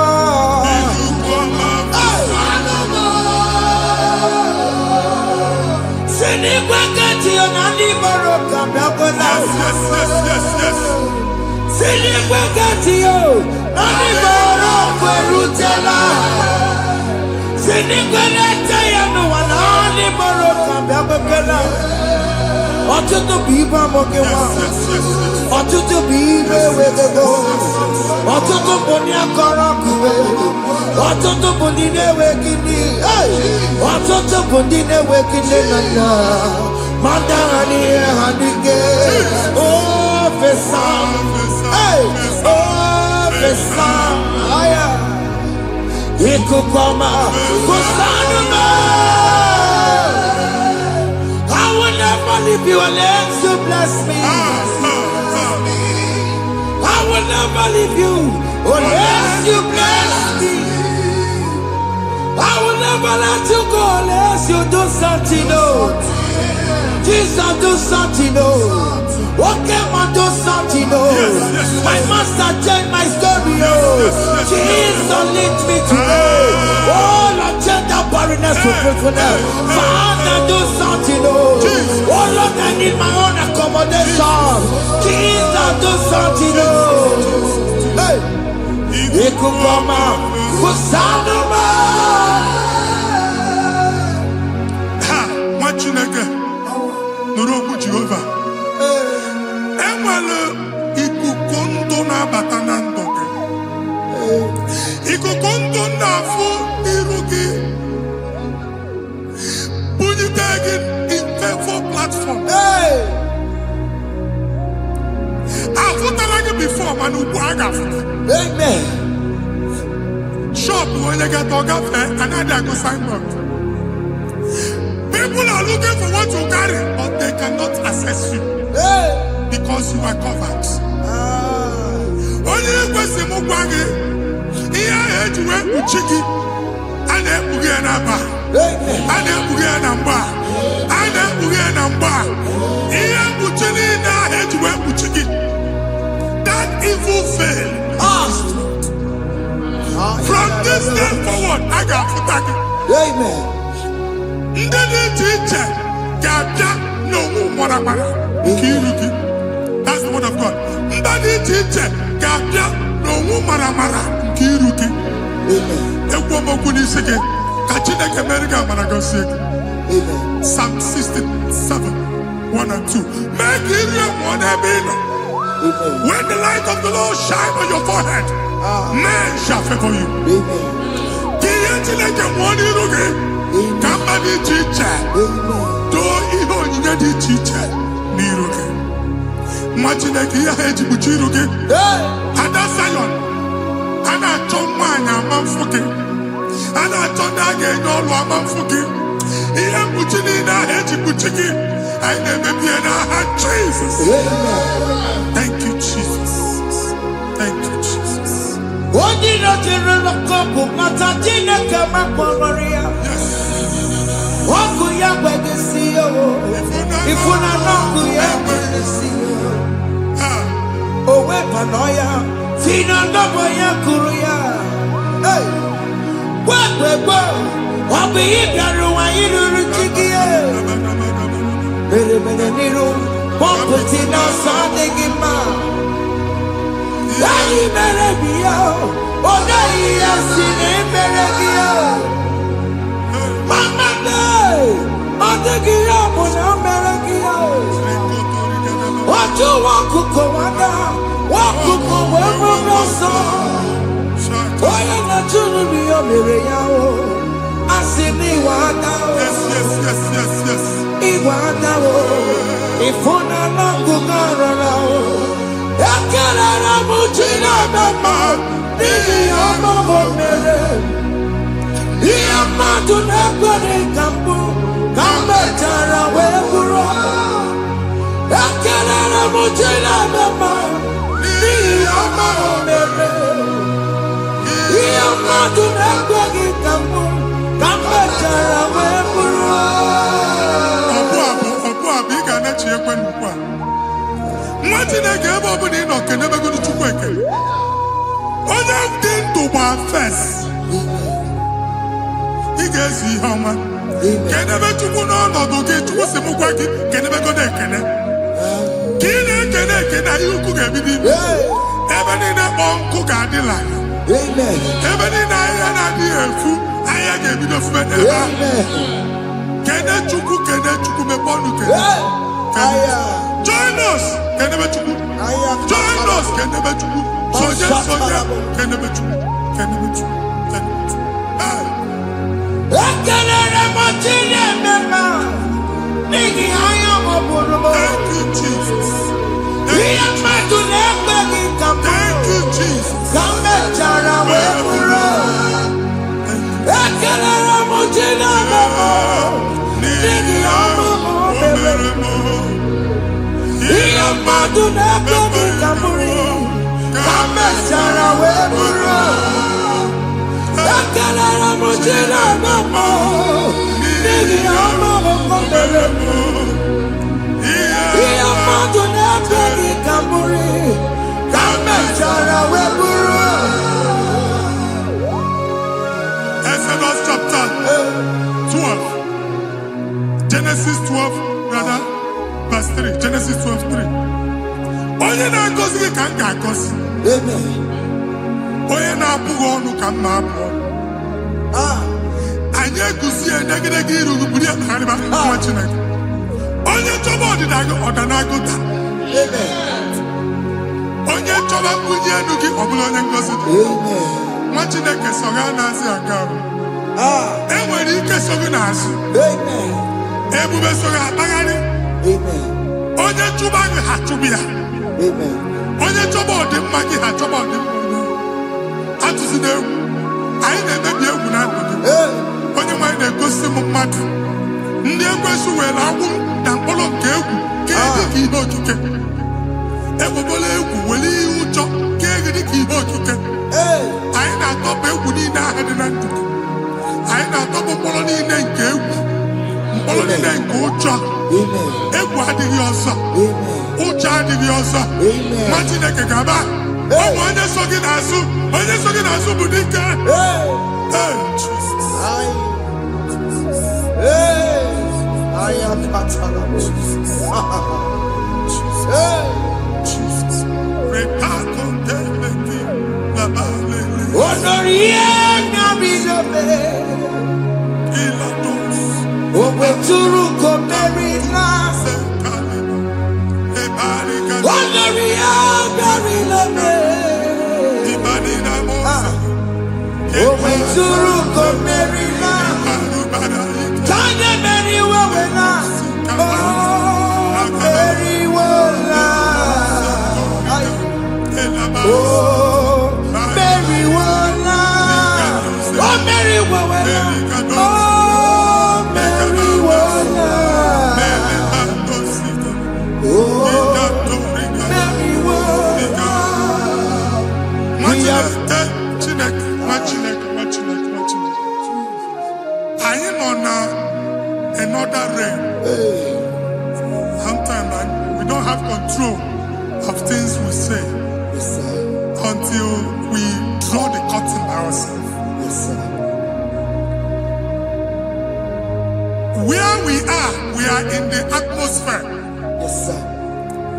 Sinikwakati onani baroka mnakola. Sinikwakati yo nani baroka rutela. Sinikwakati ya no wanani baroka mnakola. Ọtụtụ bụ ibe amụghị nwa, ọtụtụ bụ ibe ewegego, ọtụtụ bụ ndị akọrọ akụwe, ọtụtụ bụ ndị na-enweghị nne, ọtụtụ bụ ndị na-enweghị nne na nna, ma ndị agha n'ihe ha n'ike. Ofesa, ofesa, ikuku ọma, kwụsanụ m. I will never leave you unless you bless me. I will never leave you unless you bless me. I will never let you go unless you do something. No. Jesus, do something. No. Okay, man, do something. No. My master changed my story. Jesus, lead me today. Oh, Lord, change that barrenness to fruitfulness. Father, do something. Oh, Lord, I need my own accommodation. Jesus, do something. Hey, you could come out. Kusanuma. What you nigga? Nuroku Jehovah. Emalo ikukondo na batanando. Ikukondo na fu irugi. Bunitagin in favor platform. Hey. I've like before, man. Amen. Shop when you get to cafe, another go sign up. People are looking for what you carry, but they cannot access you because you are covered. Only person who wants here to work with chicky, and then we get a bar, and then we get a bar, and then we get a bar. Here to chili now here to work with chicky. That evil fail. From this day forward, I got to thank you. Amen. That's the word of God. Psalm 67, 1 and 2. When the light of the Lord shine on your forehead, men shall favor you. Somebody teacher, do even you the teacher, Niruke. Imagine that here, Buchiruke, and that's Zion, na-achọ nwaanyị ama mfuke, a na-achọ ndị a ga-enye ọlụ ama mfuke. Ihe mkpuchi niile ahụ eji kpuchi gị, anyị na-emebie n'aha Jesus. Thank you, Jesus. Thank you, Jesus. Onye nọjere n'ọkụ mata Chineke makpọrọ ọkụ ya gbegesi ya ifuna n'ọkụ ya gbegesi ya o wepụnọ ya si na ndọbọ ya kụrụ ya gwagbegbo ọ bụ ihe bịara ụwa iruru chi gị mere mere n'iru pọmpụti n'ọsọ adịghị mma anyị mere bi ya ọ naghị ya si na emere gị ya mama ọ dịghị ya bụ na o mere gị ya otu nwaọkụkọ nwada nwaọkụkọ wee bụrụ ọsọ onye na-achụrụ m ya mere ya asị m iwe ada iwe ada ịfụ na n'ọgụgụ arara ekelere m Chineke ma n'ihi ya ọmụmụ mere ihe mmadụ na-ekwere ka mbụ ka m mechara wee bụrụ ekelere m Chineke ma n'ihi ya ọmụmụ mere ihe mmadụ na-ekweghị ka mbụ ka m mechara wee bụrụ ọbụ ị ga na-echi ekwe nnukwu a nwa Chineke ebe ọ bụla ị nọ kenebegoro Chukwu ekele onye dị ndụ gba fes ị ga-ezu ihe ọma kenebe Chukwu n'ọnọdụ gị Chukwu si m gwa gị kenebegodo ekele ka ị na-ekene ekene ihe ukwu ga-ebido ime ebe niile kpọọ nkụ ga-adịla ebe niile ahịhịa na-adịghị efu ahịhịa ga-ebido fube n'ebe ahụ kene Chukwu mepe ọnụ kene join us kenebe Chukwu join us kenebe Chukwu sonye kenebe Chukwu ekelere m Chineke ma n'ihi anya m bụrụ m ihe mmadụ na-ekweghị ka m ka m mechara wee bụrụ ekelere m Chineke ma n'ihi ọmụmụ mere ihe mmadụ na-ekweghị ka m bụrụ ka m mechara wee bụrụ ekelere m Chineke ma n'ihi ọmụmụ mere ihe mmadụ na-ekweghị ka m bụrụ ka m mechara wee bụrụ Exodus chapter 12 Genesis 12 rather verse 3 Genesis 12:3 onye na-agọzi gị ka m ga-agọzi onye na-abụghị ọnụ ka m na-abụ anyị eguzie negedege iru buru ya karịba nwa Chineke onye chọba ọdịda gị ọdanagụta onye chọba mbunye elu gị ọ bụla onye ngozi dị nwa Chineke so ga na-azị aga arụ enwere ike so gị n'azụ ebube so gị akpagharị onye chụba gị ha chụbụ ya onye chọba ọdịmma gị ha chọba ọdịmma atụzi n'egwu anyị na-emebi egwu na ndụ gị onye nwanyị na-egosi m mmadụ ndị ekwensu were agbụ na mkpọrọ nke egwu ka dị ka ihe okike egbobola egwu were ihe ụjọ ka dị ka ihe okike anyị na-atọpụ egwu niile ahụ dị na ndụ gị anyị na-atọpụ mkpọrọ niile nke egwu mkpọrọ niile nke ụjọ egwu adịghị ọzọ ụjọ adịghị ọzọ nwa Chineke ga-aba ọmụ onye so gị n'azụ bụ dike Oh, Mary, are in the atmosphere. Yes, sir.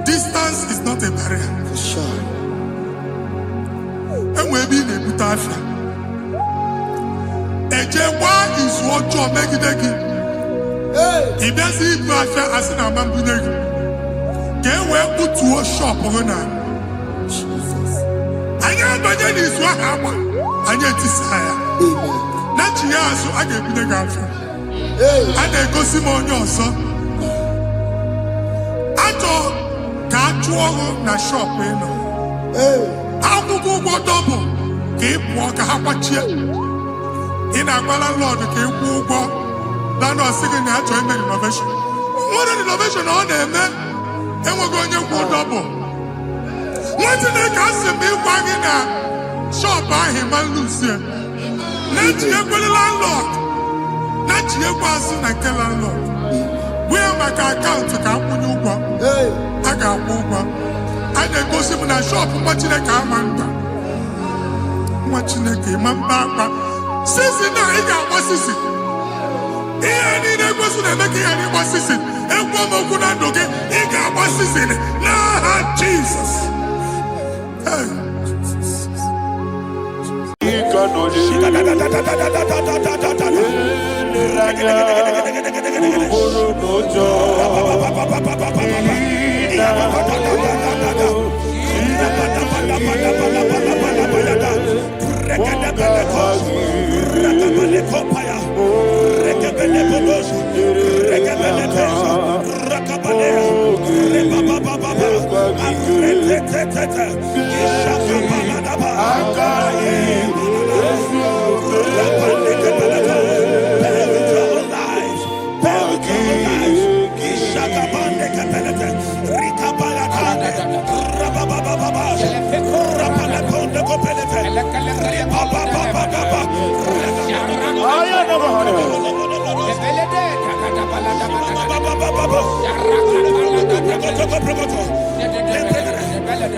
Distance is not a barrier. For sure. And we'll be in a good affair. Why is what you make it again? If there's a good affair, as in a man, can we put to a shop on now? Jesus. I know that is what happened. I get this higher. Amen. Not you, so I get the affair. Hey. I go see my own son. I thought, can't you na shop, you know? Hey. How to go double? Keep walk a hapache. In a landlord, keep walk. Landlord singing that joint innovation. What an innovation on there, man. And we're going to go double. What's in the castle? Me wagging a shop by him and Lucia. Let you go the landlord. Let you go soon and tell landlord. Where my account to come when you go? Hey. I got one. I then go see my shop, watching the camera. Watching the game, Sissy, now he got what sissy. He ain't in a person and making any what sissy. And one more good and okay, he got what sissy. Nah, Jesus. Hey.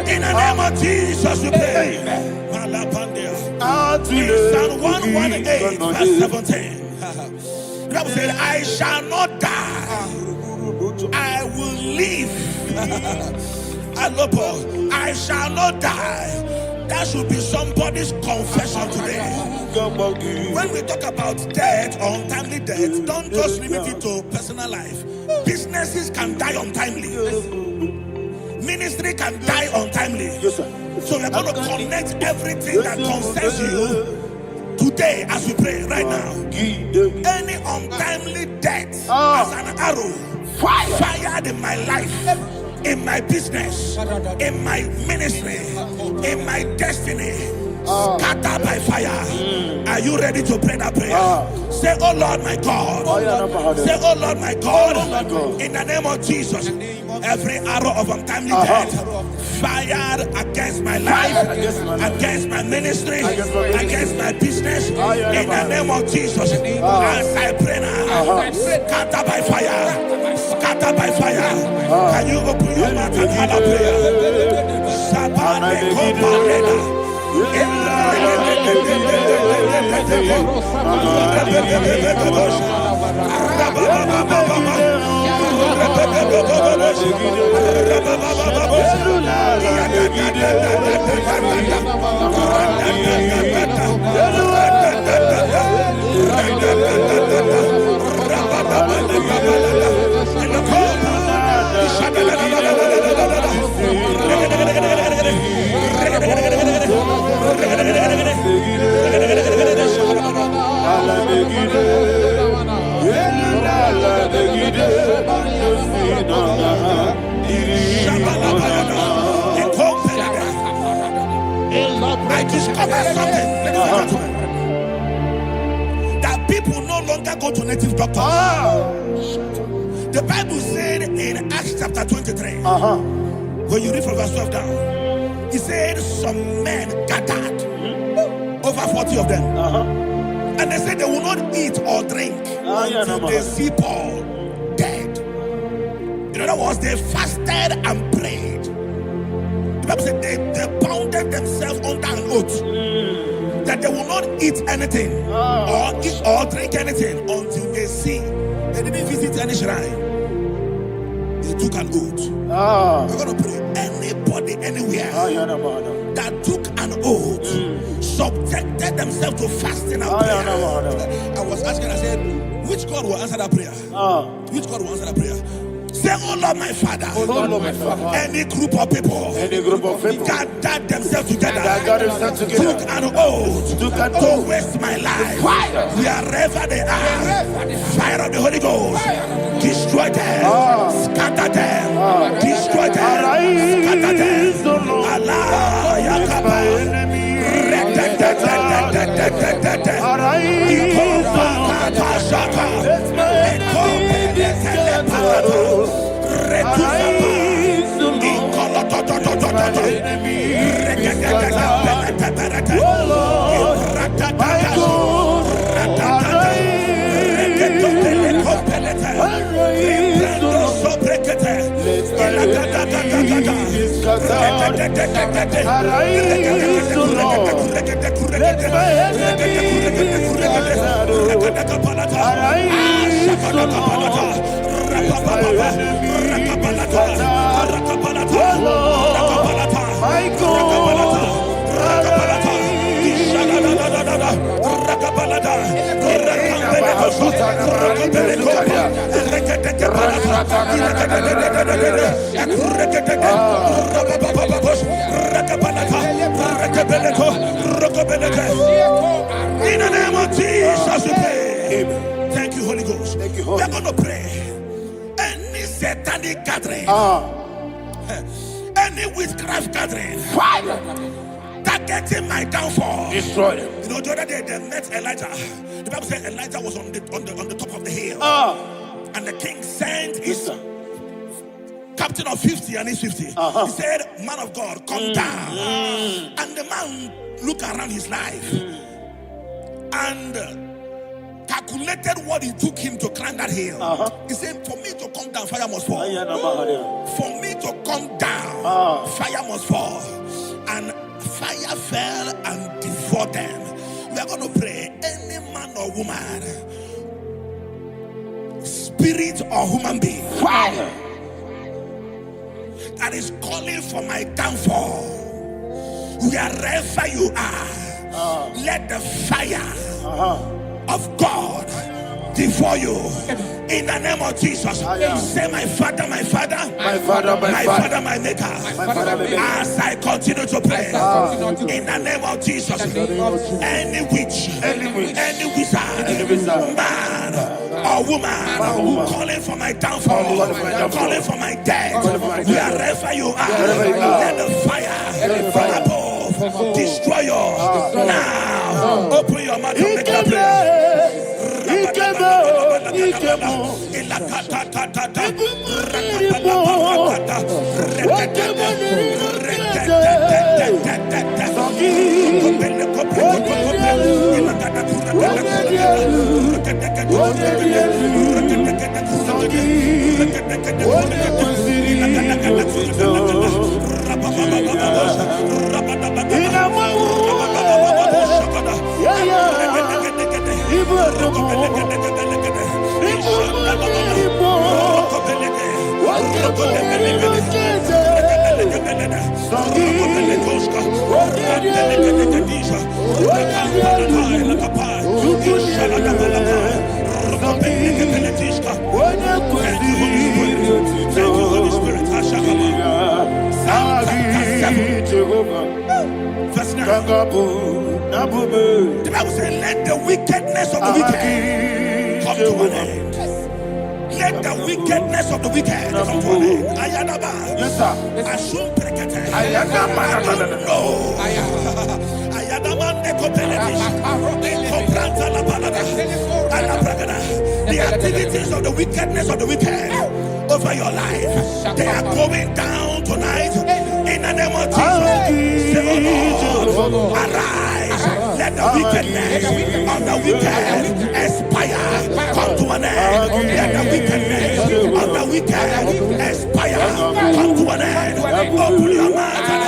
In the name of Jesus, we pray. In Psalm 118, verse 17, the Bible said, I shall not die, I will live. I shall not die. That should be somebody's confession today. When we talk about death or untimely death, don't just limit it to personal life. Businesses can die untimely. Ministry can die untimely. Yes, sir. So we're going to connect everything that concerns you today as we pray right now. Any untimely death as an arrow fired in my life, in my business, in my ministry, in my destiny, scatter by fire. Are you ready to pray that prayer? Say, oh Lord my God. Say, oh Lord my God. In the name of Jesus, every arrow of untimely death fired against my life, against my ministry, against my business, in the name of Jesus, as I pray now, scatter by fire, scatter by fire. Can you open your mouth and have a prayer? I discovered something, that people no longer go to native doctors. The Bible said in Acts chapter 23, when you read from verse 12 down, it said some men gathered, over 40 of them, and they said they will not eat or drink until they see Paul dead. In other words, they fasted and prayed. The Bible said they bounded themselves under an oath that they will not eat anything or eat or drink anything until they see. They didn't visit any shrine. He took an oath. We're going to pray. Anybody, anywhere that took an oath, subjected themselves to fasting and prayer. I was asking, I said, which God will answer that prayer? Which God will answer that prayer? Say, oh Lord, my Father. Oh Lord, my Father. Any group of people gathered themselves together, took an oath to waste my life. Wherever they are, fire of the Holy Ghost, destroy them, scatter them, destroy them, scatter them. Allah, Yakaba, in the name of Jesus, we pray. Thank you, Holy Ghost. We're going to pray. Any satanic gathering, any witchcraft gathering, targeting my downfall, destroy them. You know, the other day they met Elijah. The Bible said Elijah was on the top of the hill, and the king sent his captain of 50 and his 50. He said, man of God, come down. And the man looked around his life and calculated what it took him to climb that hill. He said, for me to come down, fire must fall. For me to come down, fire must fall. And fire fell and devoured them. We are going to pray. Any man or woman, spirit or human being, that is calling for my downfall, wherever you are, let the fire of God devour you in the name of Jesus. Say, my Father, my Father, my Father, my Father, my Maker. As I continue to pray in the name of Jesus, any witch, any wizard, man or woman calling for my downfall, calling for my death, wherever you are, let the fire from above destroy you now. Open your mouth and make a prayer. The Bible says, let the wickedness of the wicked come to an end. Let the wickedness of the wicked come to an end. Ayadaba. Yes, sir. Asum prekete. Ayadaba. No. Ayadaba nekopeletis. Kompranta la balada. Alabragada. The activities of the wickedness of the wicked over your life, they are going down tonight in the name of Jesus. Say, oh Lord, arise. Let the wickedness of the wicked expire, come to an end. Let the wickedness of the wicked expire, come to an end. Open your mouth and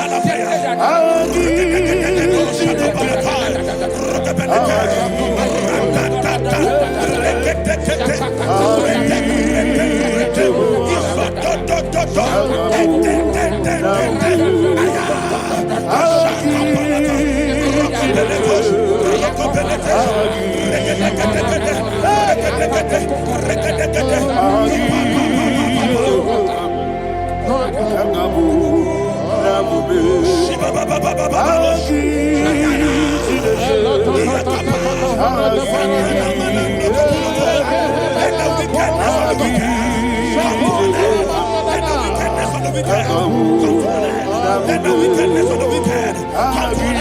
Let the wickedness of the wicked come to an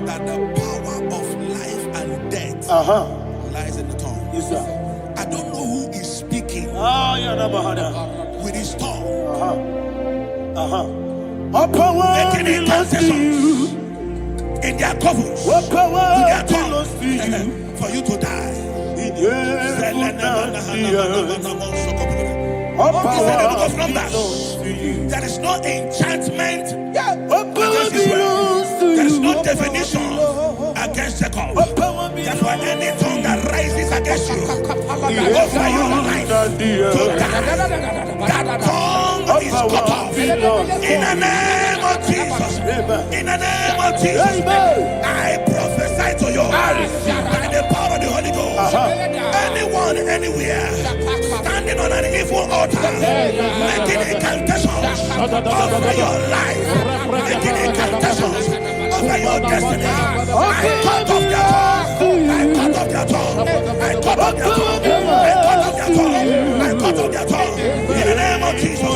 that the power of life and death lies in the tongue. Yes, sir. I don't know who is speaking with his tongue, making incantations in their couples with their tongue for you to die. He said in the book of Numbers, there is no enchantment against Israel. There is no definition against Jacob. Therefore, any tongue that rises against you over your life to die, that tongue is cut off. In the name of Jesus. In the name of Jesus. I prophesy to you by the power of the Holy Ghost. Anyone, anywhere, standing on an evil altar, making incantations over your life, making incantations over your destiny, I cut off their tongue. I cut off their tongue. I cut off their tongue. I cut off their tongue. I cut off their tongue. In the name of Jesus.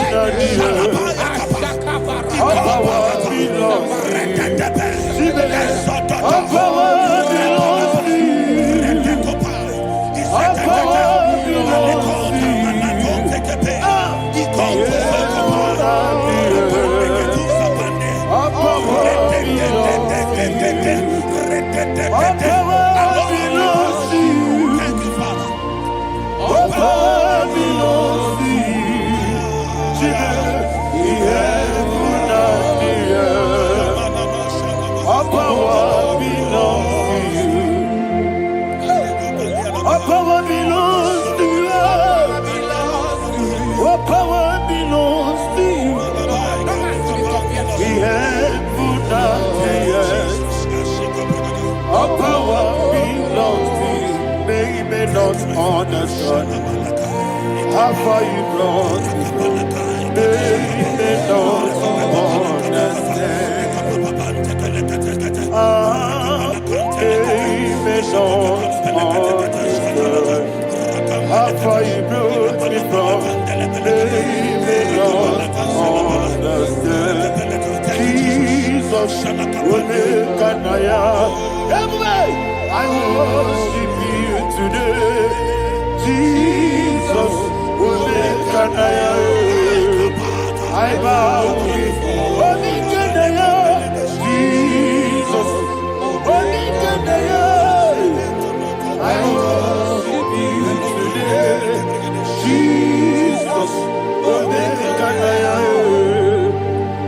Understand how far you brought me. They don't understand. They don't understand how far you brought me from. They don't understand. Jesus will make an I worship you today. Jesus will make an I bow before Jesus will make an I worship you today. Jesus will make an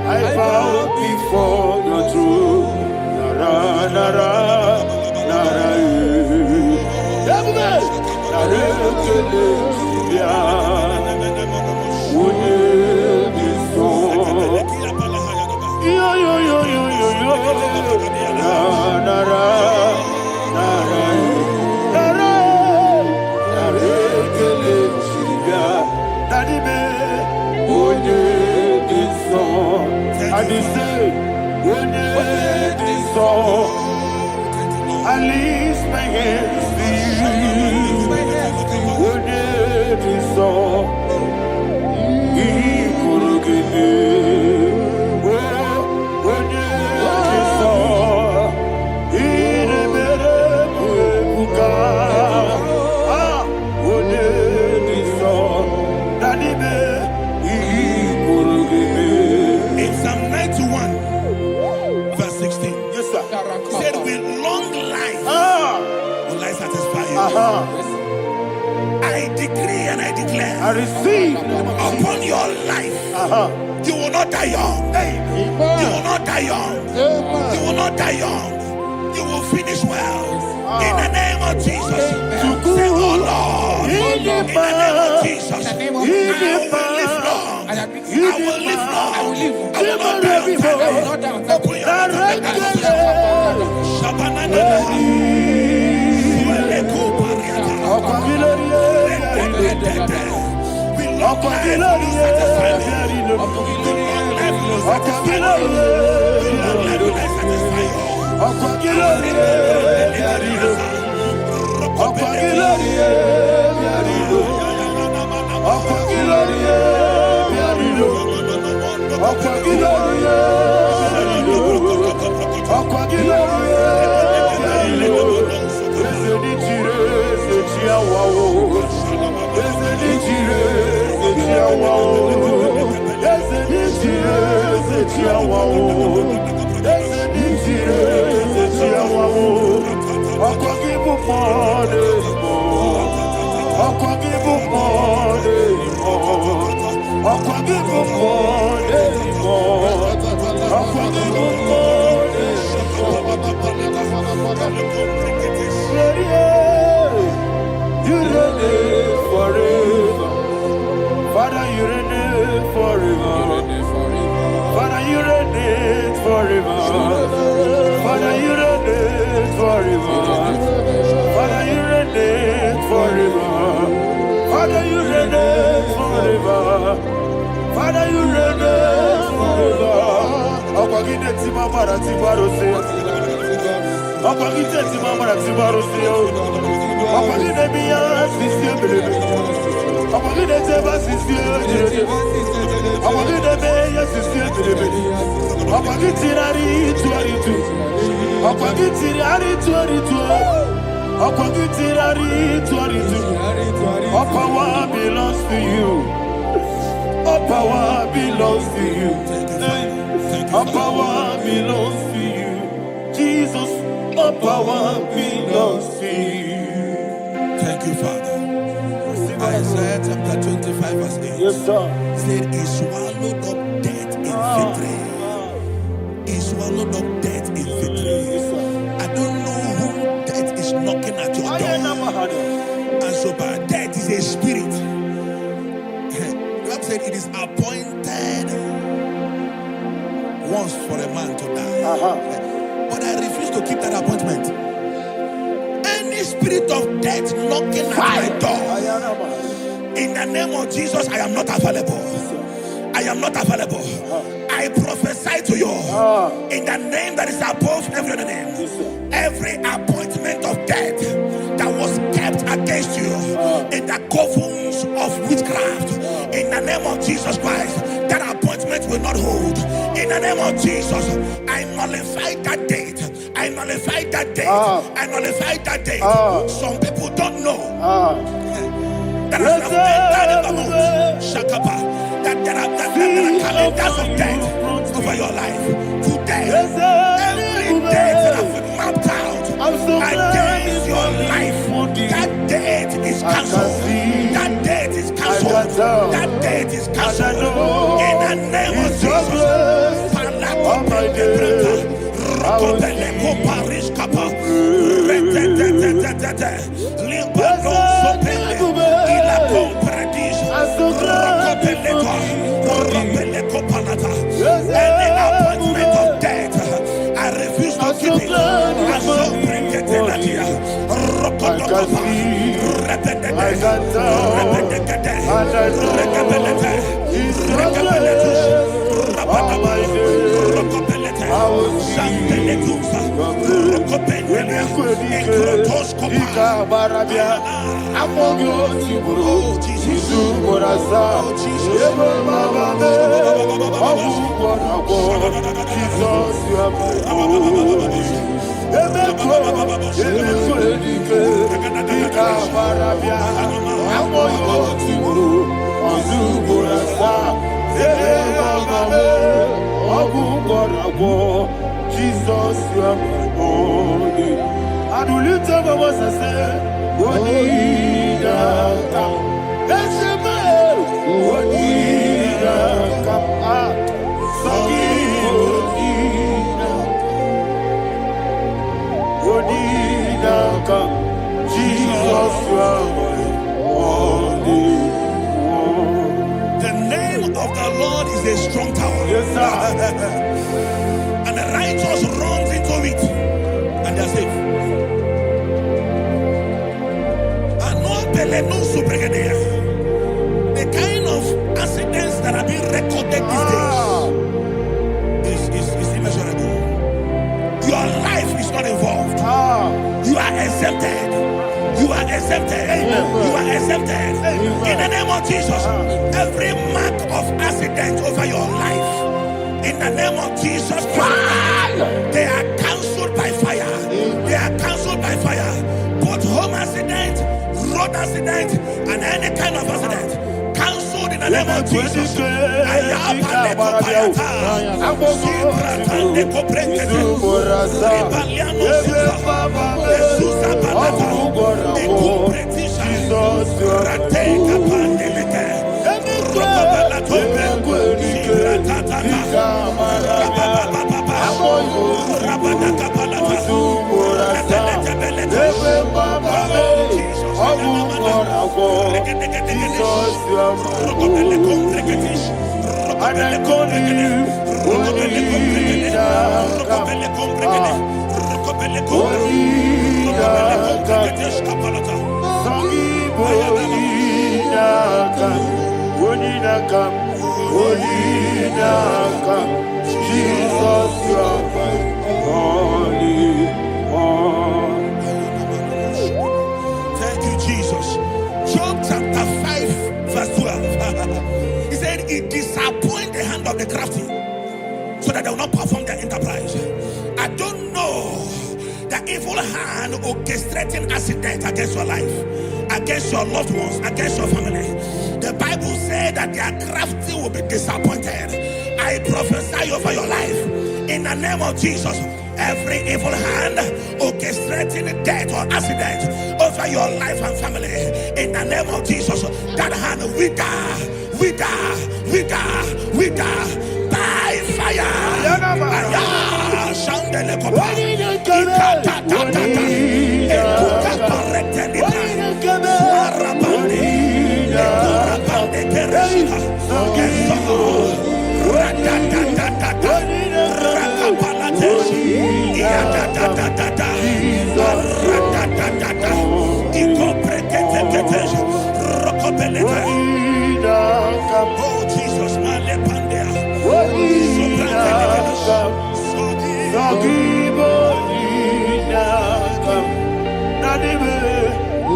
I bow before your throne. Nara, nara, nara. And he said, when it is all, I lift my hands to you. When it is all, he could give me. When it is all, he never could. When it is all, that he could give me. In Psalm 91, verse 16. Yes, sir. Said with long life will I satisfy you. I decree and I declare I receive upon your life, you will not die young. You will not die young. You will not die young. You will finish well. In the name of Jesus. Say, oh Lord, in the name of Jesus, I will live long. I will live long. I will not die on time. Open your you reign forever. Father, you reign forever. Father, you reign forever. Father, you reign forever. Father, you reign forever. Father, you reign forever. Father, you reign forever. Akagide timamara tibarose. Akagide timamara tibarose. Akagide biya sisi belebe. Akagide teba sisi belebe. Akagide biya sisi belebe. Akagide tirari tuaritu. Akagide tirari tuaritu. Akagide tirari tuaritu. All power belongs to you. All power belongs to you. All power belongs to you. Jesus, all power belongs to you. Thank you, Father. Isaiah chapter 25, verse 8. Yes, sir. Said, he swallowed up death in victory. He swallowed up death in victory. I don't know who death is knocking at your door. And so, but death is a spirit. God said it is appointed once for a man to die. But I refuse to keep that appointment. Any spirit of death knocking at my door, in the name of Jesus, I am not available. I am not available. I prophesy to you in the name that is above every other name. Every appointment of death that was kept against you in the covens of witchcraft, in the name of Jesus Christ, that appointment will not hold. In the name of Jesus, I nullify that date. I nullify that date. I nullify that date. Some people don't know that as I've entered in the month, Shakapa, that there are calendars of death over your life. Today, every date that I've mapped out against your life, that date is cancelled. That date is cancelled. That date is cancelled. In the name of Jesus. Rokopeleko Paris Kappa. Limbado Sopele. Ila Compradis. Rokopeleko Palata. Any appointment of death, I refuse to keep it. I so bring it in the year. Rokopeleko. Repete. Jesus, you are my holy. I do lift up my voice and say, Odina Kam. That's a man. Odina Kam. Sagi Odina Kam. Jesus, you are my holy. The name of the Lord is a strong tower. Yes, sir. And the righteous runs into it and they are safe. The kind of accidents that are being recorded these days is immeasurable. Your life is not involved. You are exempted. You are exempted. You are exempted. In the name of Jesus, every mark of accident over your life, in the name of Jesus Christ, they are cancelled by fire. They are cancelled by fire. Both home accident, road accident, and any kind of accident, cancelled in the name of Jesus. Jesus, you are my holy. Thank you, Jesus. Job chapter 5, verse 12. He said, "It disappoints the hand of the crafty, so that they will not perform their enterprise." I don't know the evil hand orchestrating accident against your life, against your loved ones, against your family. The Bible said that their crafty will be disappointed. I prophesy over your life in the name of Jesus. Every evil hand orchestrating death or accident over your life and family, in the name of Jesus, that hand wither by fire.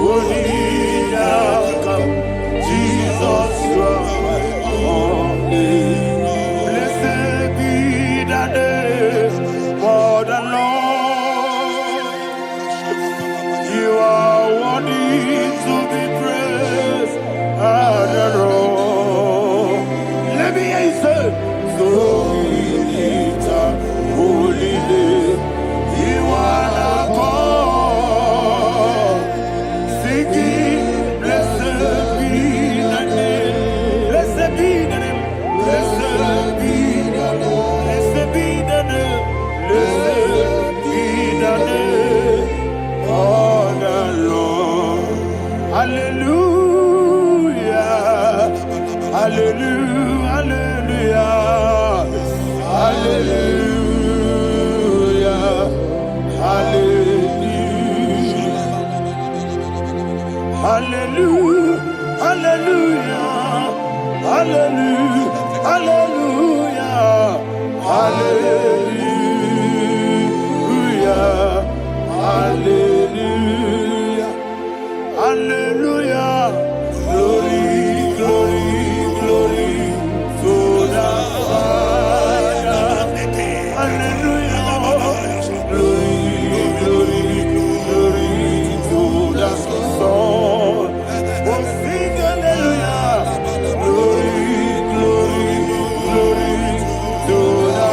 Oh Jesus, Jesus, you are my only. Blessed be the name for the Lord. You are worthy to be praised and adored. Let me hear you say, so we lift up holy name. You are the God. Singing, blessed be the name. Blessed be the name. Blessed be the name. Blessed be the name. Blessed be the name of the Lord. Hallelujah. Hallelujah. Hallelujah. Hallelujah. Hallelujah. Hallelujah. Hallelujah. Hallelujah. Hallelujah. Hallelujah. Hallelujah. Glory, glory, glory to the Father. Hallelujah. Glory, glory, glory to the Son. Oh, sing hallelujah. Glory, glory, glory to the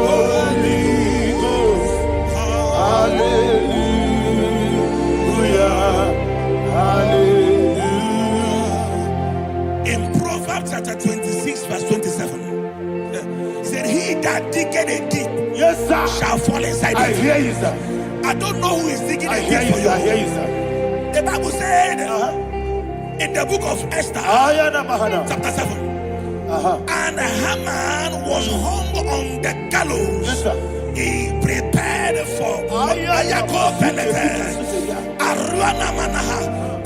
Holy Ghost. Hallelujah. Hallelujah. In Proverbs chapter 26, verse 27, he said, he that diggeth a deep, Yes, sir, shall fall inside I it. hear you, sir. I don't know who is digging I a hear deep you, for sir. I hear you. you, sir. The Bible said in the book of Esther, chapter 7, and Haman was hung on the gallows. Yes, sir. He prepared for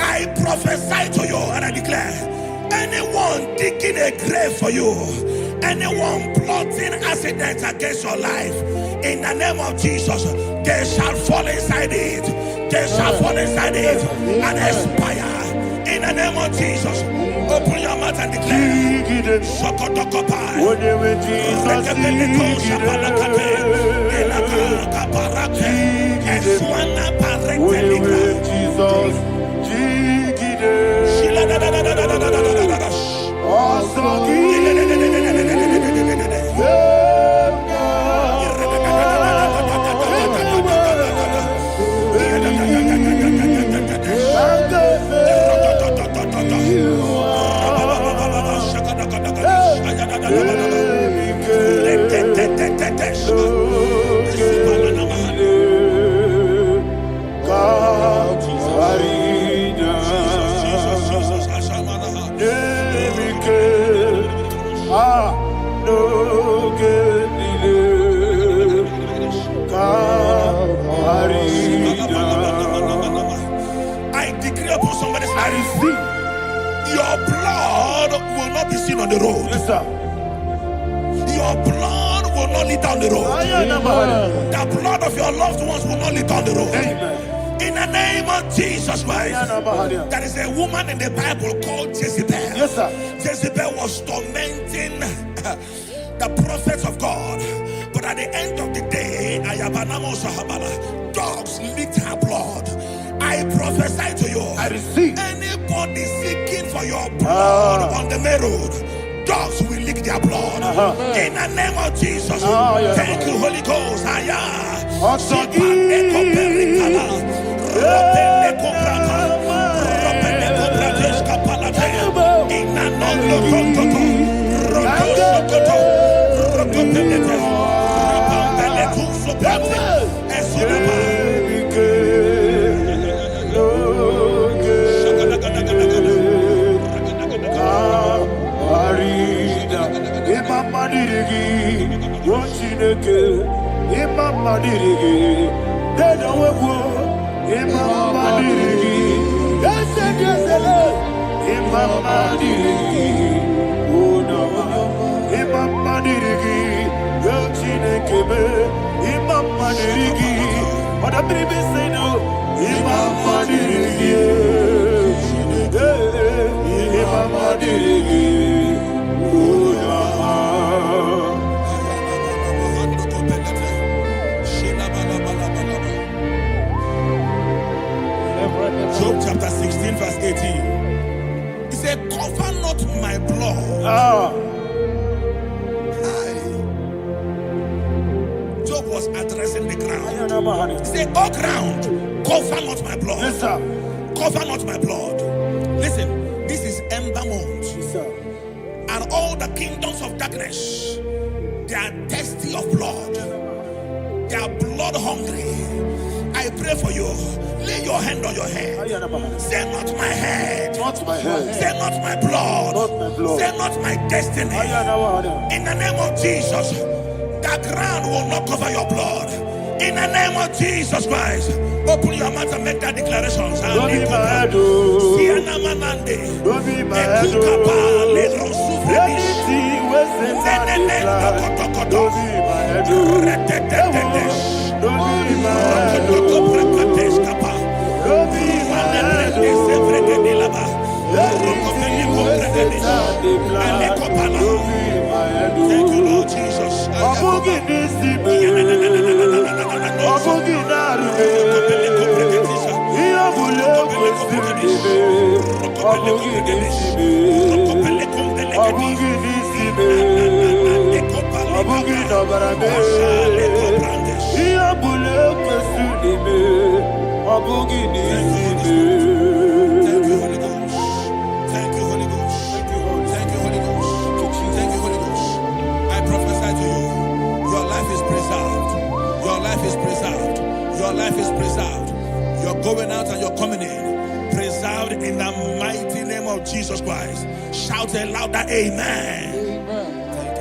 I prophesy to you and I declare, anyone digging a grave for you, anyone plotting accidents against your life, in the name of Jesus, they shall fall inside it. They shall fall inside it and expire. In the name of Jesus, open your mouth and declare. Shokotokopai. I decree upon somebody's life, your blood will not be seen on the road. Yes, sir. Your blood will not lead down the road. The blood of your loved ones will not lead down the road. Amen. In the name of Jesus Christ. There is a woman in the Bible called Jezebel. Yes, sir. Jezebel was tormenting the prophets of God. But at the end of the day, dogs licked her blood. I prophesy to you. I receive. Anybody seeking for your blood on the main road, dogs will lick their blood. In the name of Jesus. Thank you, Holy Ghost. Job chapter 16 verse 18. He said, cover not my blood. Job was addressing the ground. He said, oh ground, cover not my blood. Yes, sir. Cover not my blood. Listen, this is ember month. Yes, sir. And all the kingdoms of darkness, they are thirsty of blood. They are blood hungry. I pray for you. Lay your hand on your head. Say not my head. Not my head. Say not my blood. Not my blood. Say not my destiny. In the name of Jesus, that ground will not cover your blood. In the name of Jesus Christ, open your mouth and make that declaration. Don't be mad, oh. Don't be mad, oh. Anything was in my life. Don't be mad, oh. Don't be mad, oh. Thank you, Holy Ghost. Thank you, Holy Ghost. Thank you, Holy Ghost. Thank you, Holy Ghost. I prophesy to you, your life is preserved. Your life is preserved. Your life is preserved. You're going out and you're coming in. Preserved in the mighty name of Jesus Christ. Shout a louder amen. Thank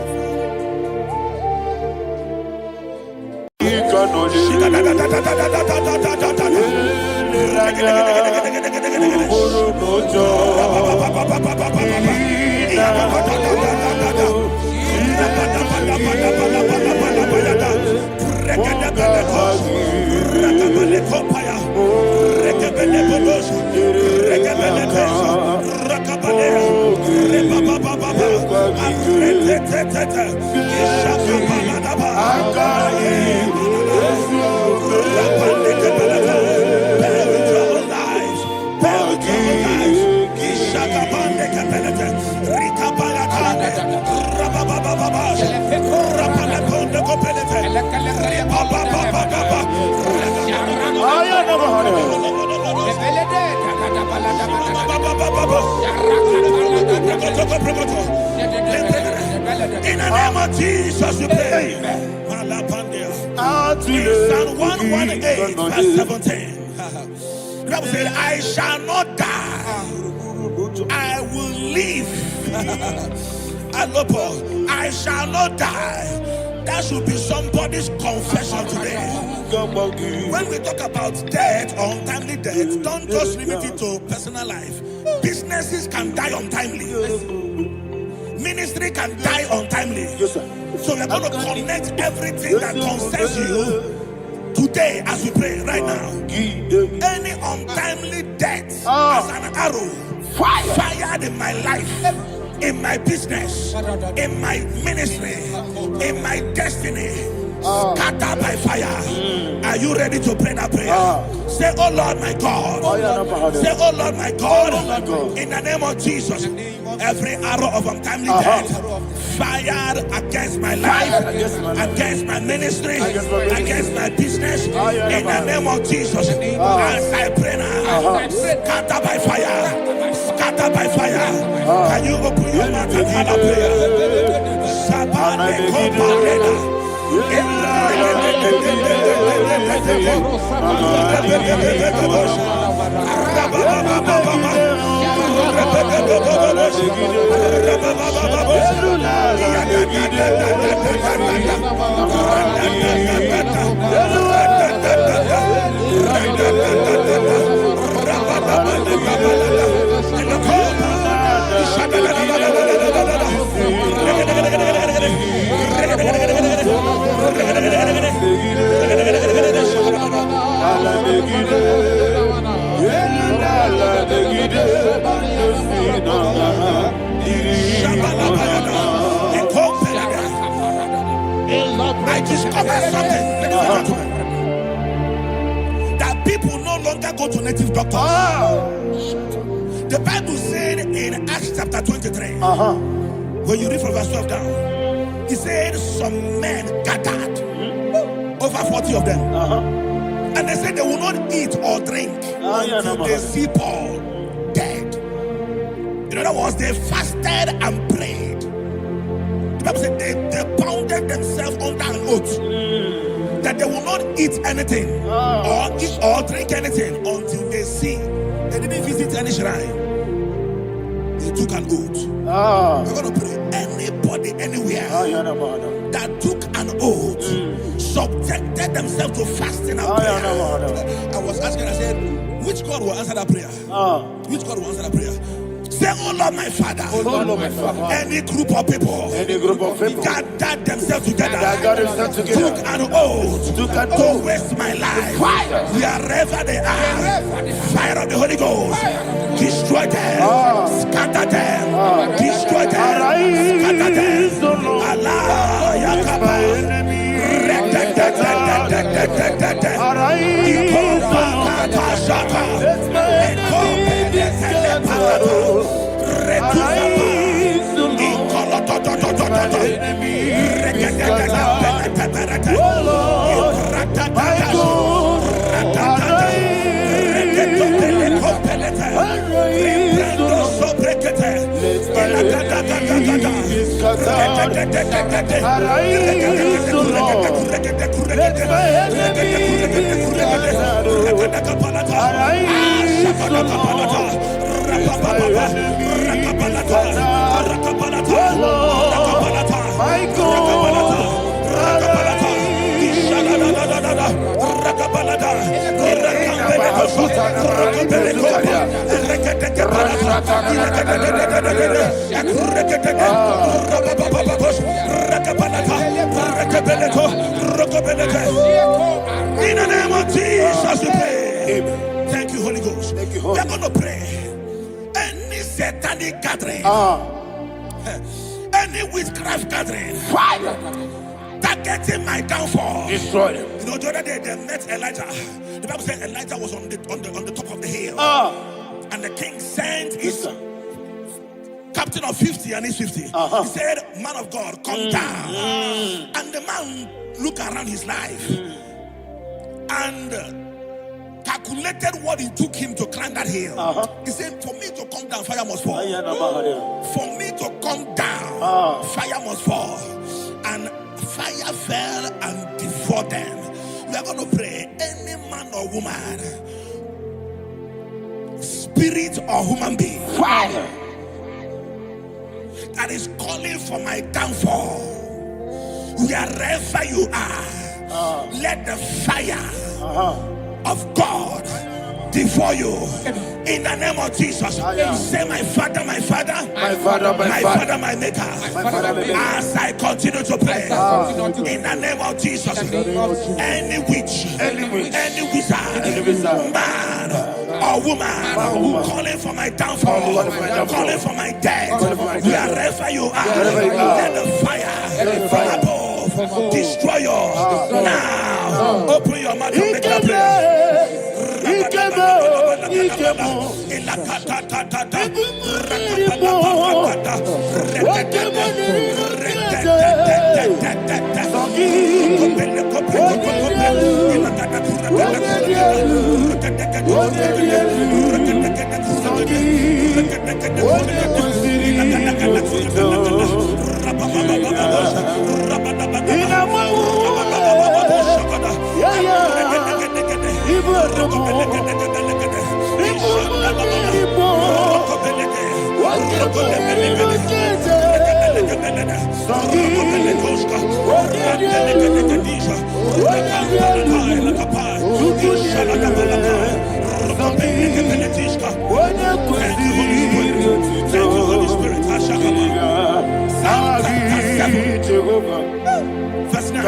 In the name of Jesus, we pray. In Psalm 118, verse 17, the Bible said, I shall not die, I will live. I shall not die. That should be somebody's confession today. When we talk about death or untimely death, don't just limit it to personal life. Businesses can die untimely. Ministry can die untimely. Yes, sir. So we're going to connect everything that concerns you today as we pray right now. Any untimely death as an arrow fired in my life, in my business, in my ministry, in my destiny, scattered by fire. Are you ready to pray that prayer? Say, oh Lord my God. Say, oh Lord my God. In the name of Jesus, every arrow of untimely death fired against my life, against my ministry, against my business, in the name of Jesus, as I pray now, scattered by fire, scattered by fire. Can you open your mouth and have a prayer? Sabane Koparena. I discovered something, ladies and gentlemen, that people no longer go to native doctors. The Bible said in Acts chapter 23, when you read from verse 12 down, it said some men gathered, over 40 of them, and they said they will not eat or drink until they see Paul dead. In other words, they fasted and prayed. The Bible said they bounded themselves under an oath that they will not eat anything or drink anything until they see. They didn't visit any shrine. They took an oath. We're going to pray. Anybody, anywhere that took an oath, subjected themselves to fasting and prayer. I was asking, I said, which God will answer that prayer? Which God will answer that prayer? Say, oh Lord my Father, any group of people, gathered themselves together, took an oath to waste my life. Wherever they are, fire of the Holy Ghost, destroy them, scatter them, destroy them, scatter them. Allah, Yakaba, Rekete, In the name of Jesus, we pray. Amen. Thank you, Holy Ghost. Thank you, Holy. We are going to pray. Any satanic gathering, any witchcraft gathering, fire, targeting my downfall, destroy them. You know, the other day they met Elijah. The Bible said Elijah was on the top of the hill, and the king sent his captain of 50 and his 50. He said, "Man of God, come down." And the man looked around his life and calculated what it took him to climb that hill. He said, "For me to come down, fire must fall. For me to come down, fire must fall." And fire fell and devoured them. We are going to pray. Any man or woman, spirit or human being, fire, that is calling for my downfall, wherever you are, let the fire of God devour you in the name of Jesus. Say, my Father, my Father, my Father, my Father, my Maker. As I continue to pray in the name of Jesus, any witch, any wizard, man or woman calling for my downfall, calling for my death, wherever you are, let the fire from above destroy you now. Open your mouth and make a prayer. Verse 9.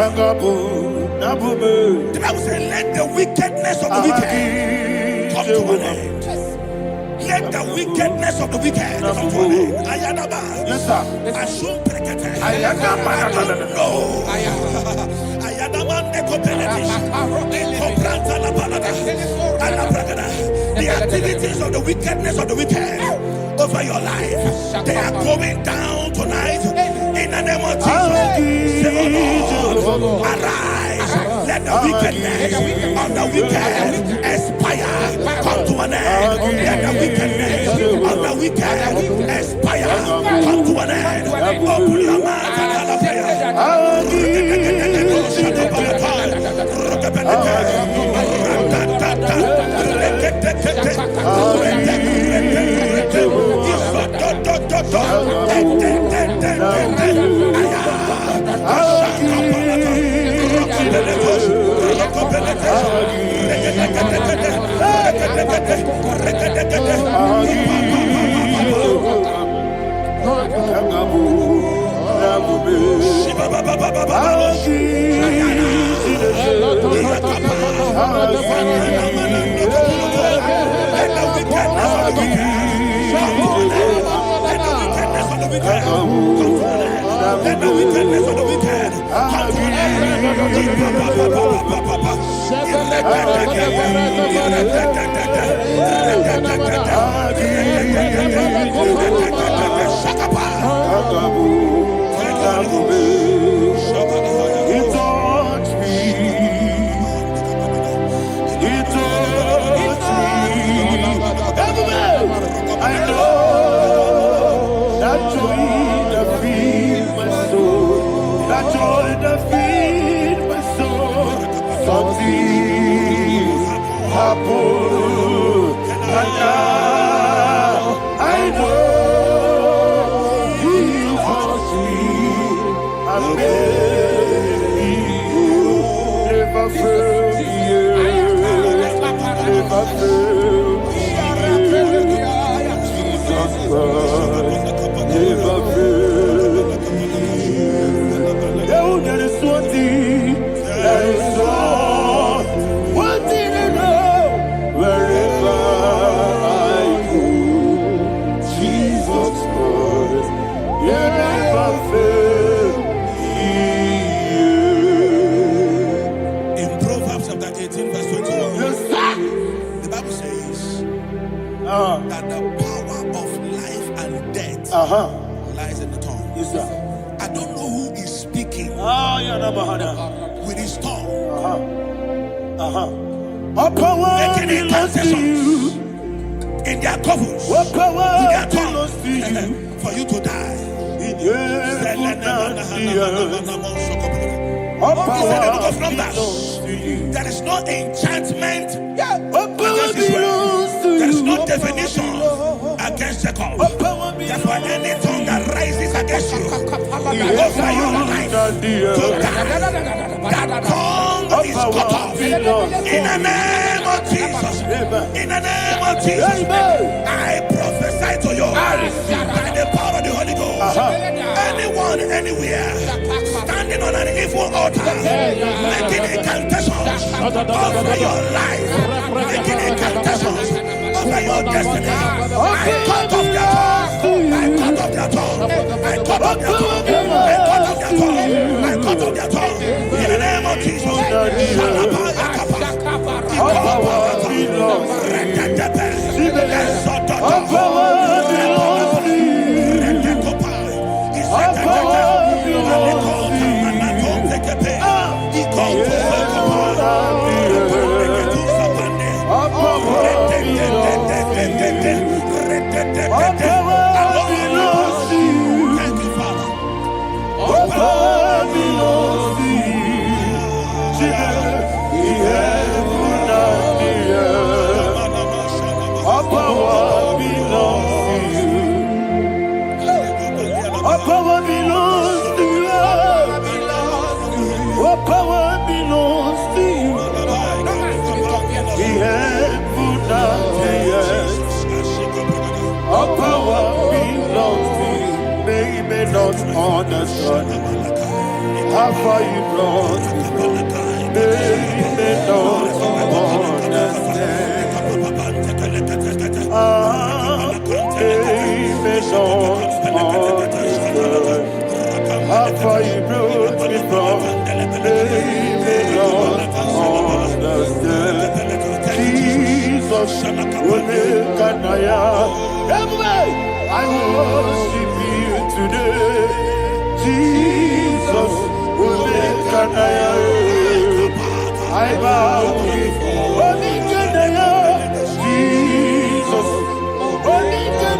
The Bible says, let the wickedness of the wicked come to an end. Let the wickedness of the wicked come to an end. Ayadaba. Yes, sir. Assume prekete. Ayadaba. I don't know. Ayadaba nekopeletis. Ekopranta la balada. Alabragada. The activities of the wickedness of the wicked over your life, they are going down tonight in the name of Jesus. Say, oh Lord, arise. Let the wickedness of the wicked expire, come to an end. Let the wickedness of the wicked expire, come to an end. Open your mouth and have a prayer. Let the wickedness of the wicked come to an end. that the power of life and death lies in the tongue. Yes, sir. I don't know who is speaking with his tongue. Making incantations in their covers with their tongue for you to die. He said in the book of Numbers, there is no enchantment against Israel. There is no definition against Jacob. Therefore, any tongue that rises against you over your life to die, that tongue is cut off. In the name of Jesus. In the name of Jesus. I prophesy to you by the power of the Holy Ghost. Anyone, anywhere, standing on an evil altar, making incantations over your life, making incantations over your destiny, I cut off their tongue. I cut off their tongue. I cut off their tongue. I cut off their tongue. In the name of Jesus. Understand how far you brought me from. They may not understand. They may not understand how far you brought me from. They may not understand. Jesus will make an I worship you today. Jesus will make an I bow before Jesus will make an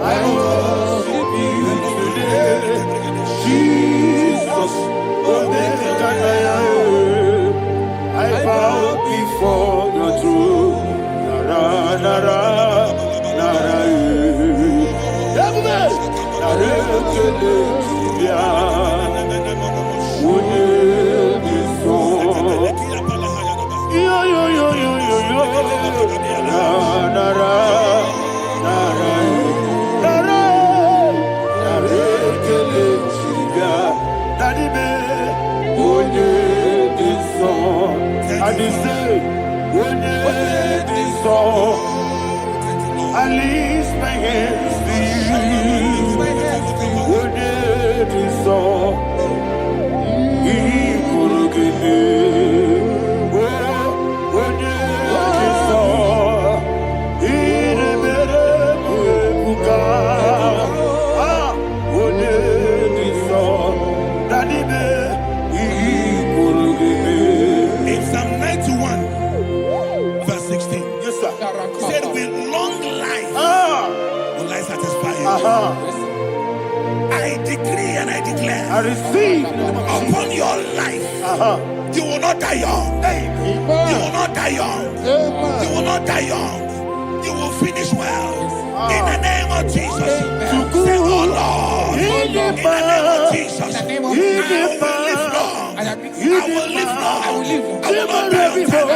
I worship you today. Jesus will make an I bow before your throne. Nara, nara. I lift my hands to you. I decree and I declare. I receive. Upon your life. You will not die young. You will not die young. You will not die young. You will finish well. In the name of Jesus. Say, oh Lord. In the name of Jesus. I will live long. I will live long. I will not die on time.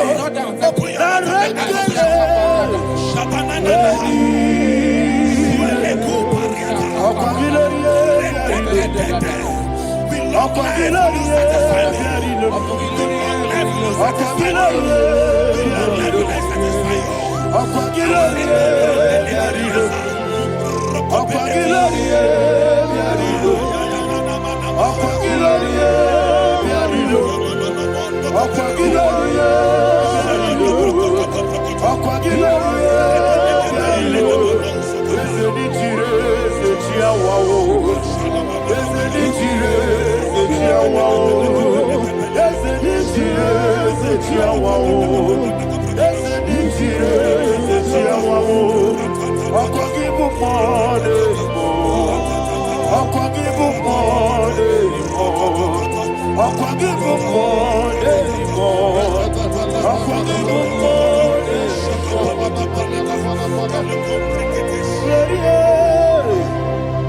Open your mouth and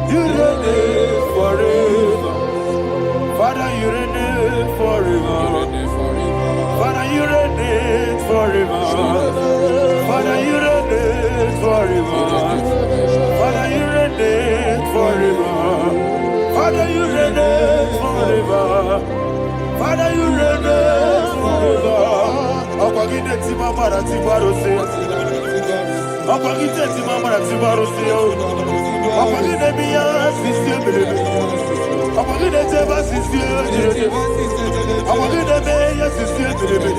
You reign forever. Father, you reign forever. Father, you reign forever. Father, you reign forever. Father, you reign forever. Father, you reign forever. Father, you reign forever. Akwagide ti mama na ti barose. Akwagide ti mama na ti barose. Akwagide biya sisi belebe. Akwagide teba sisi belebe. Akwagide biya sisi belebe.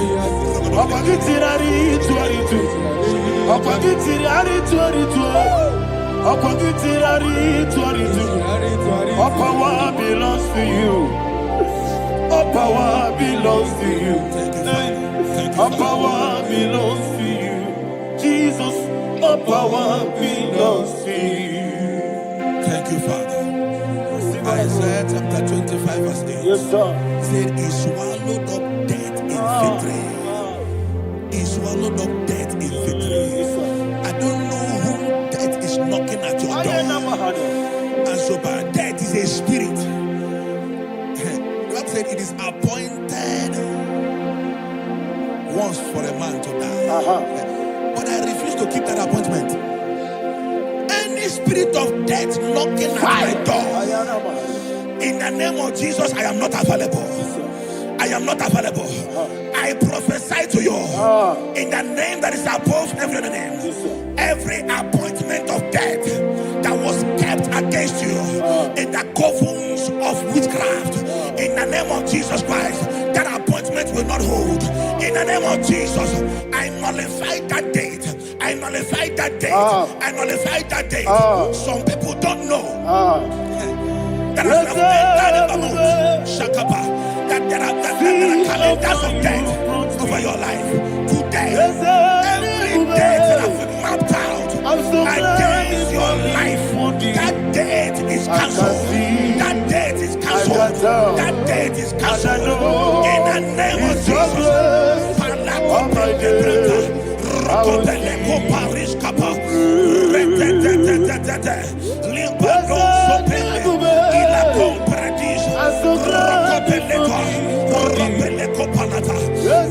Akwagide rari tuaritu. Akwagide rari tuaritu. Akwagide rari tuaritu. All power belongs to you. All power belongs to you. All power belongs to you. Jesus, all power belongs to you. Thank you, Father. Isaiah chapter 25 verse 8. Yes, sir. Said he swallowed up death in victory. He swallowed up death in victory. I don't know who death is knocking at your door. And so but death is a spirit. God said it is appointed once for a man to die. But I refuse to keep that appointment. Any spirit of death knocking at my door, in the name of Jesus, I am not available. I am not available. I prophesy to you in the name that is above every other name. Every appointment of death that was kept against you in the covens of witchcraft, in the name of Jesus Christ, that appointment will not hold. In the name of Jesus, I nullify that date. I nullify that date. I nullify that date. Some people don't know that there are calendars of death over your life. Today, every date that I've mapped out against your life, that date is cancelled. That date is cancelled. That date is cancelled. In the name of Jesus.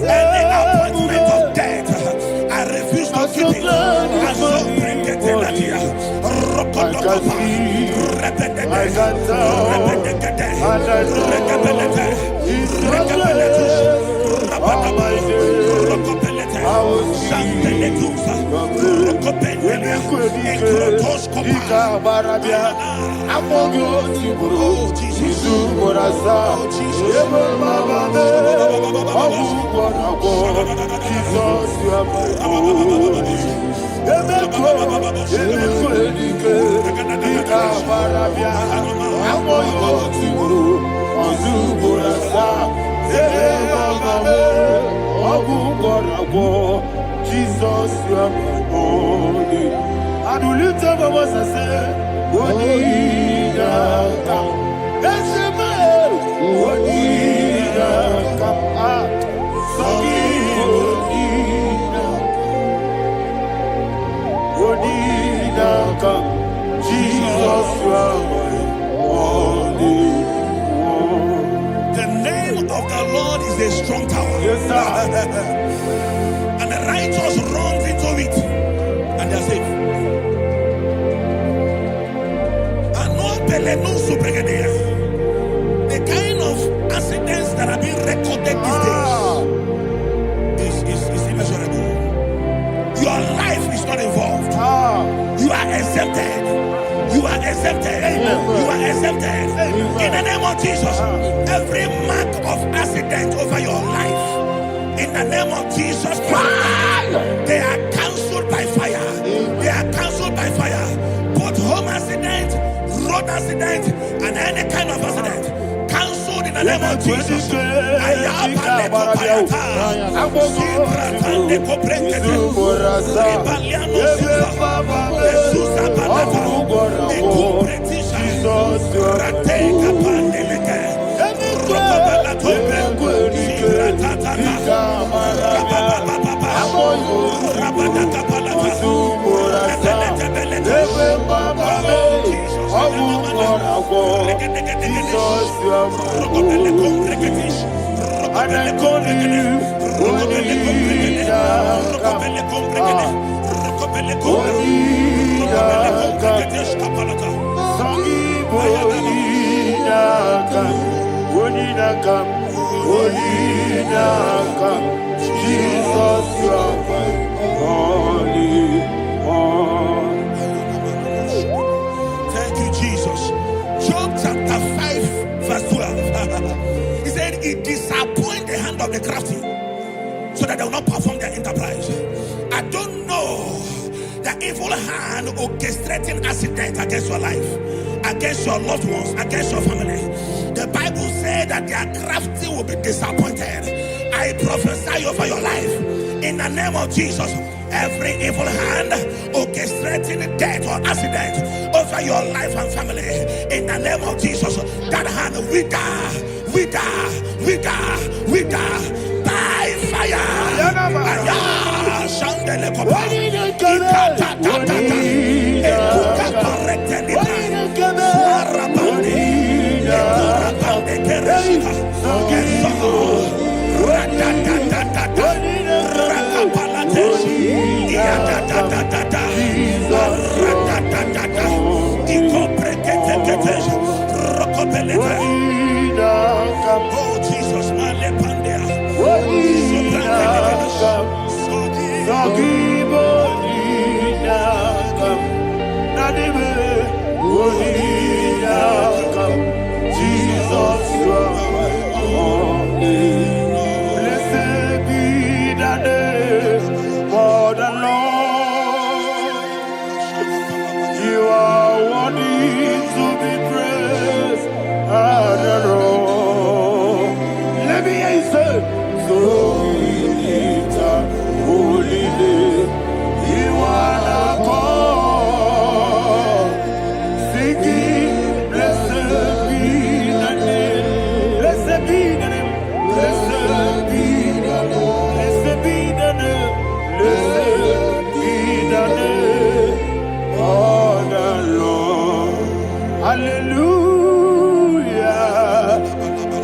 Any appointment of death, I refuse to keep it. I so bring it in here. Jesus, you are holy. I do lift up my voice and say, Lord is a strong tower. Yes, sir. And the righteous runs into it and they're safe. The kind of accidents that are being recorded these days is immeasurable. Your life is not involved. You are exempted. You are exempted. You are exempted. In the name of Jesus, every mark of accident over your life, in the name of Jesus Christ, they are cancelled by fire. They are cancelled by fire. Both home accident, road accident, and any kind of accident, cancelled in the name of Jesus. Jesus, you are holy. Thank you, Jesus. Job chapter 5, verse 12. He said, it disappoints the hand of the crafty, so that they will not perform their enterprise. I don't know the evil hand orchestrating accident against your life, against your loved ones, against your family. The Bible said that their crafty will be disappointed. I prophesy over your life in the name of Jesus. Every evil hand orchestrating death or accident over your life and family, in the name of Jesus, that hand wither by fire. Oh Jesus, Jesus, you are holy. Blessed be the name of the Lord. You are worthy to be praised and adored. Let me hear you say, so we lift up holy name. You are the God. Singing, blessed be the name. Blessed be the name. Blessed be the name. Blessed be the name. Blessed be the name of the Lord. Hallelujah.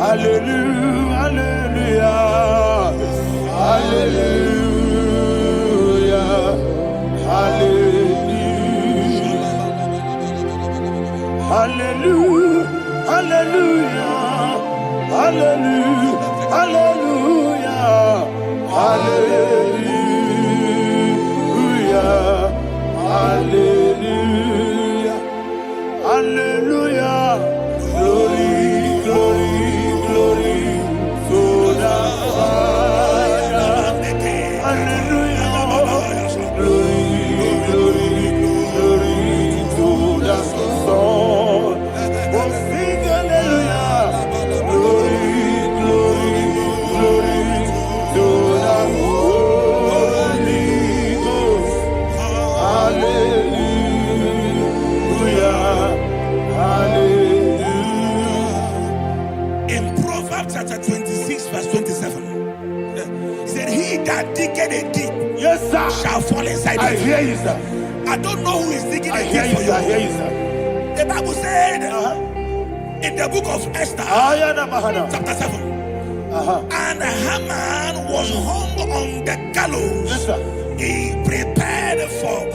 Hallelujah. Hallelujah. Hallelujah. Hallelujah. Hallelujah. Hallelujah. Hallelujah. Hallelujah. Hallelujah. Glory, glory, glory to the Father. Hallelujah. Glory, glory, glory to the Son. Oh, sing hallelujah. Glory, glory, glory to the Holy Ghost. Hallelujah. Hallelujah. in Proverbs chapter 26, verse 27, he said, he that diggeth a deep, Yes, sir. shall fall inside I it. hear you, sir. I don't know who is digging I a hear deep you, for sir. I hear you. you, sir. The Bible said in the book of Esther, Ayana Mahana. chapter 7, And Haman was hung on the gallows. Yes, sir. He prepared for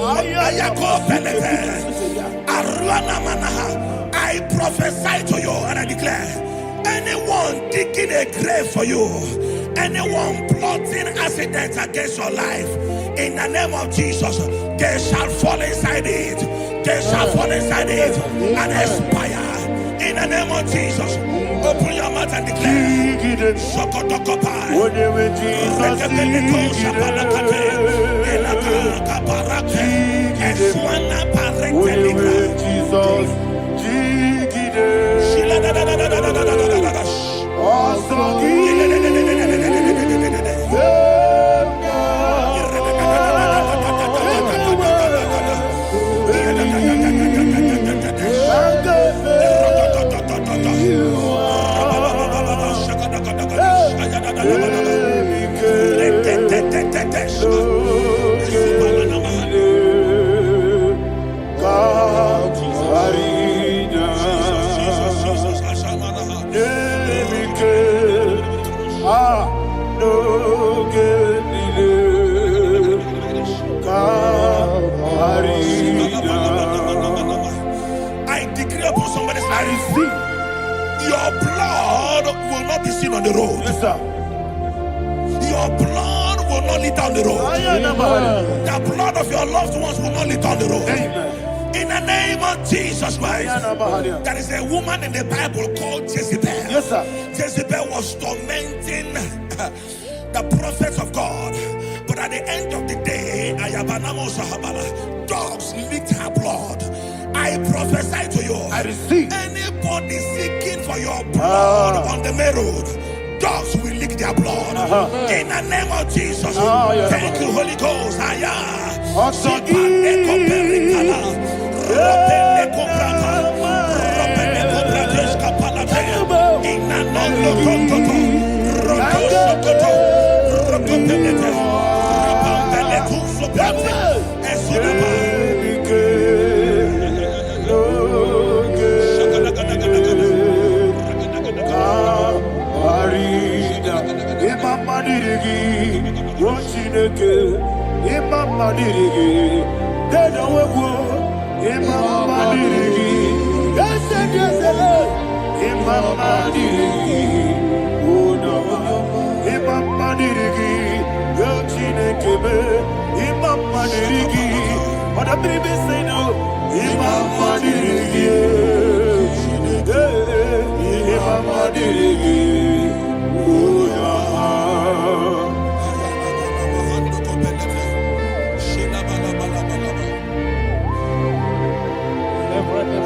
I prophesy to you and I declare, anyone digging a grave for you, anyone plotting accidents against your life, in the name of Jesus, they shall fall inside it. They shall fall inside it and expire. In the name of Jesus, open your mouth and declare. Shokotokopai. I decree upon somebody's life, your blood will not be seen on the road. Yes, sir. Your blood will not lead down the road. The blood of your loved ones will not lead down the road. Amen. In the name of Jesus Christ. There is a woman in the Bible called Jezebel. Yes, sir. Jezebel was tormenting the prophets of God. But at the end of the day, dogs licked her blood. I prophesy to you, I receive. anybody seeking for your blood on the main road, dogs will lick their blood. In the name of Jesus. Thank you, Holy Ghost.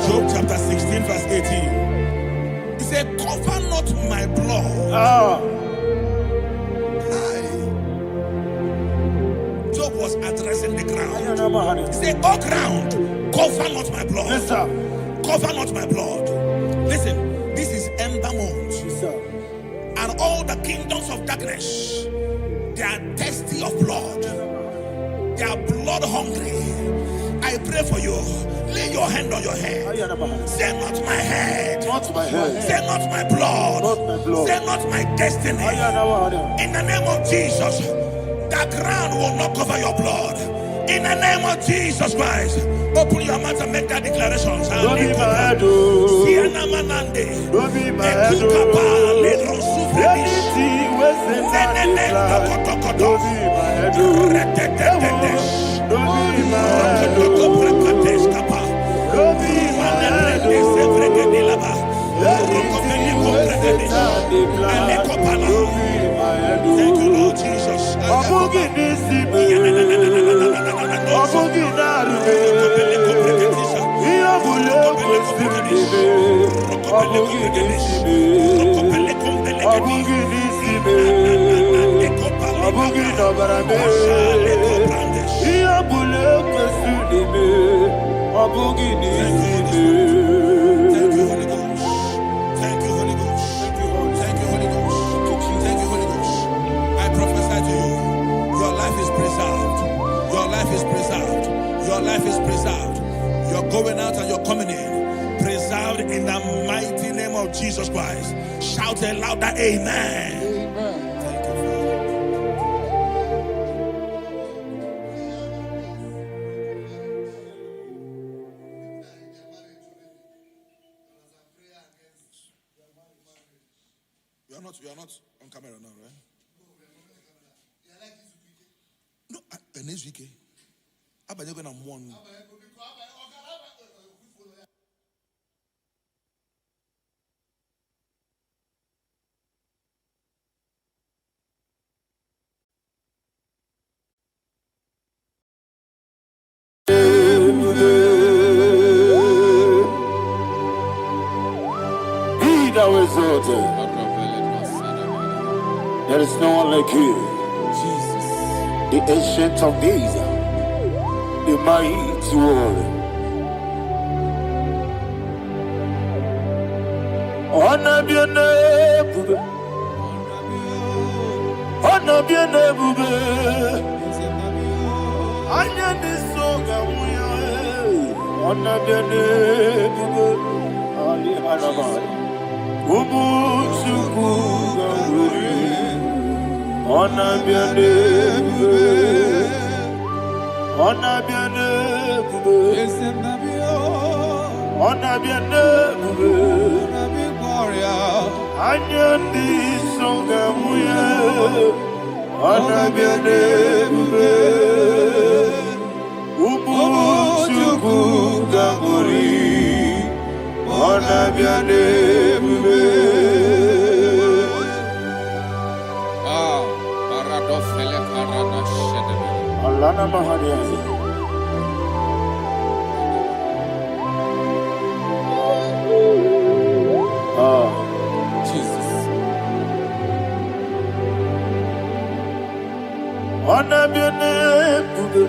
Job chapter 16 verse 18. He said, cover not my blood. Job was addressing the ground. He said, oh ground, cover not my blood. Yes, sir. Cover not my blood. Listen, this is ember month. Yes, sir. And all the kingdoms of darkness, they are thirsty of blood. They are blood hungry. I pray for you. Lay your hand on your head. Say not my head. Not my head. Say not my blood. Not my blood. Say not my destiny. In the name of Jesus, the ground will not cover your blood. In the name of Jesus Christ, open your mouth and make that declaration. Don't be my head. Don't be my head. Anything was in my head. Don't be my head. Don't be my head. Don't be my head. Thank you, Lord Jesus. Thank you, Holy Ghost. Thank you, Holy Ghost. Thank you, Holy Ghost. Thank you, Holy Ghost. I prophesy to you, your life is preserved. Your life is preserved. Your life is preserved. You're going out and you're coming in. Preserved in the mighty name of Jesus Christ. Shout a louder amen. You are not on camera now, right? No, next week. You're going to mourn. There is no one like you, Jesus. the ancient of days, the mighty warrior. Honor be your name, honor be your name, honor be your name, Ali Alabari. Ona biane bube, ona biane bube, ona biane bube, anya di songa muya, ona biane bube, umuchuku gangori, ona biane bube. Alana Mahariazi. Jesus. Ona biane budu.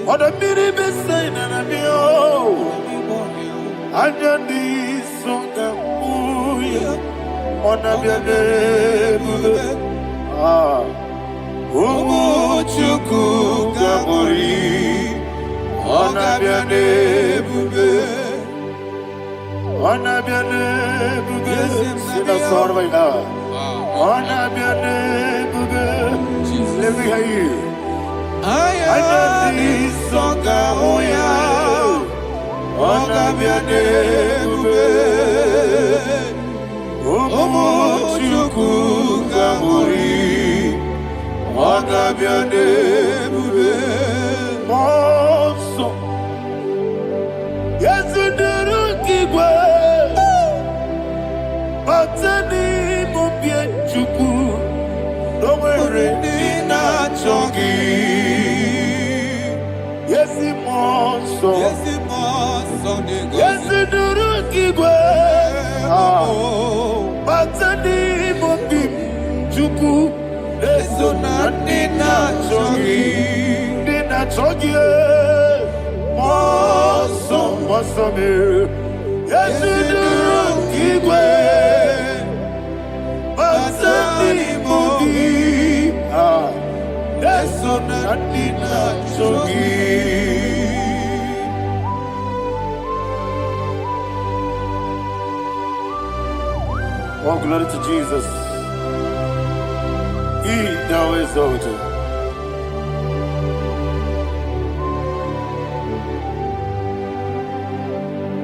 Ona biri besai na bio. Anya di songa uya. Ona biane budu. Umuchuku gabori, ona biane bube, ona biane bube, sina sorvaina, ona biane bube. Let me hear you. Ayani songa oya, ona biane bube, umuchuku gabori. Ona biane bube, moso. Yesu kigwe, batani mubie chuku, nomere nina chongi. Yesu moso, Yesu kigwe, batani mubie chuku. Eso na nina chogi, moso me. Yesu kigwe, basani mobi. Eso na nina chogi. Oh, glory to Jesus. He thou exalted.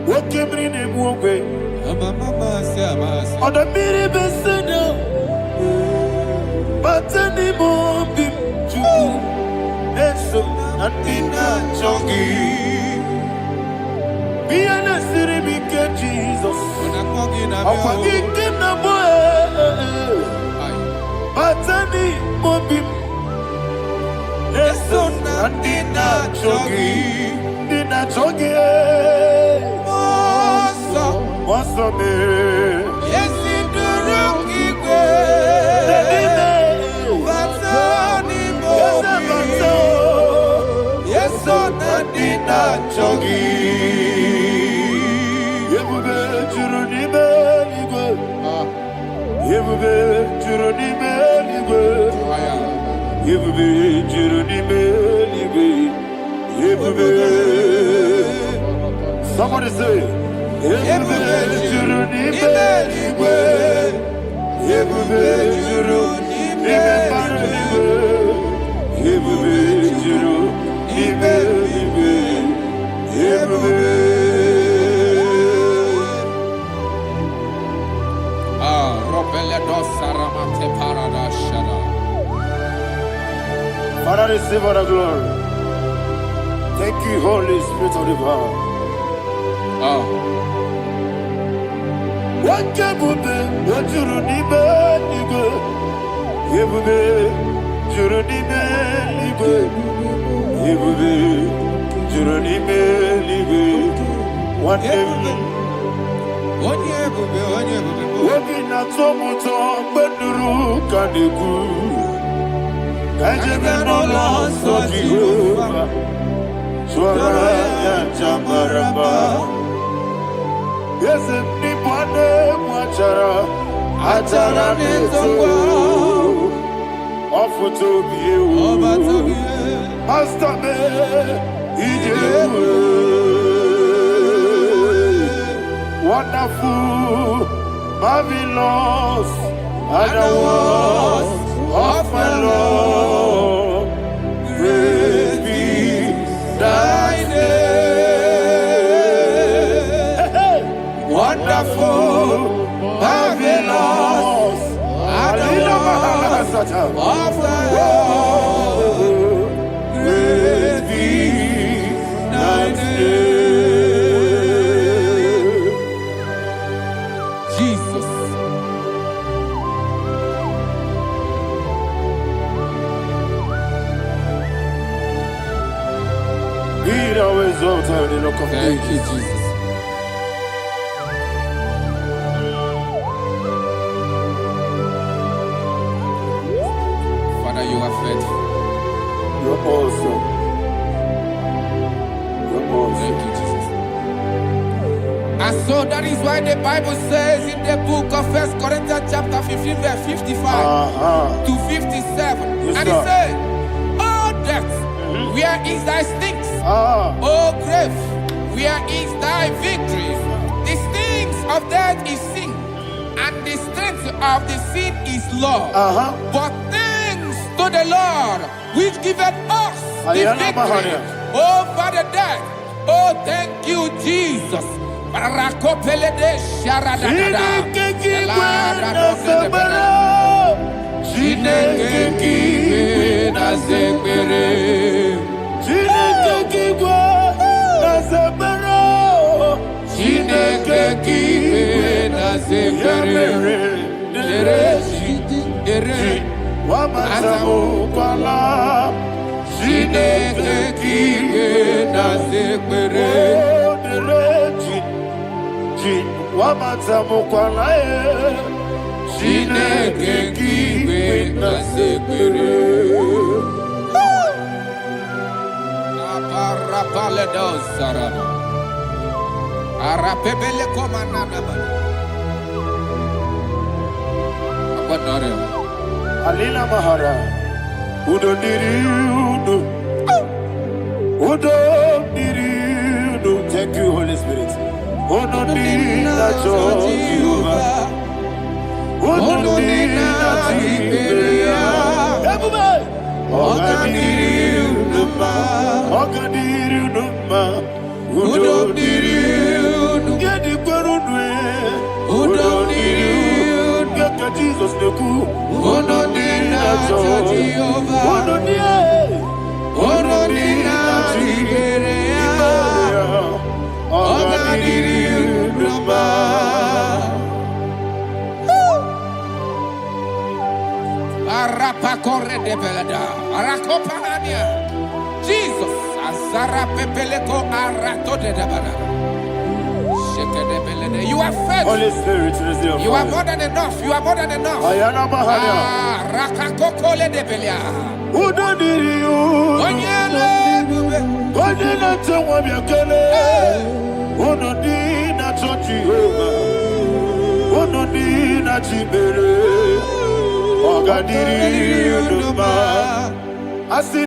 What came in a walkway? On the miri beseda, but any more big Jew, and so nothing not chongi. Be an city, Jesus. I'm forgetting the boy. Batani mobim, leso na dina chogi, moso me. Yesi duruki kwe, batani mobim, yeso na dina chogi. Yebube juruni beligwe. Yebube juruni beligwe. Yebube juruni beligwe. Yebube. Somebody say. Yebube juruni beligwe. Yebube juruni beligwe. Yebube juruni beligwe. Yebube. Father, receive all the glory. Thank you, Holy Spirit of the power. What can you do? What you do? Yes, anybody watchara, atara netongo, offer to be you, master me, wonderful, marvelous, and the words of my Lord, praise be thy name. Wonderful, marvelous, and the words of thy Lord, praise be thy name. Jesus. Be thou exalted in the rock of Thank you, ages. Jesus. Father, you are faithful. You're awesome. You're awesome. Thank you, Jesus. And so that is why the Bible says in the book of 1 Corinthians chapter 15, verse 55 to 57. Yes, And sir. it says, "Oh death, where is thy stings? Oh grave, where is thy victory? The stings of death is sin, and the strength of the sin is law. But thanks to the Lord, which giveth us the victory over the death." Oh, thank you, Jesus. Rakopele de sharadadada. Chineke kiwe na zemere. Chineke kiwe na zemere. Dere Wamazamu kwala. Chineke kiwe na zemere. Wamazamu kwala. Chineke kiwe na zemere. Aparapale do sarama. Arapebele komanana bana. Apanare. Alina Mahara. Udo diriudo. Udo diriudo. Thank you, Holy Spirit. Udo diriudo. Jehovah. Udo diriudo. Everybody. Ogadiriudo. Ogadiriudo. Udo diriudo. Get the Gurudwe. Udo diriudo. Get the Jesus the coup. Udo diriudo. Udo diriudo. Udo diriudo. Ogadiriudo. Arapa corre de belada. Arakopania. Jesus. Azara pepeleko arato de dabara. Sheke de belede. You are faithful. Holy Spirit, receive You are more than enough. You are more than enough. Ayana Mahaya. Rakakokole de belia. Udo diriudo. Onyele bube. Onina tewa miakele. Udo dina Jehovah. Udo dina Chibere. Ogadiriudo.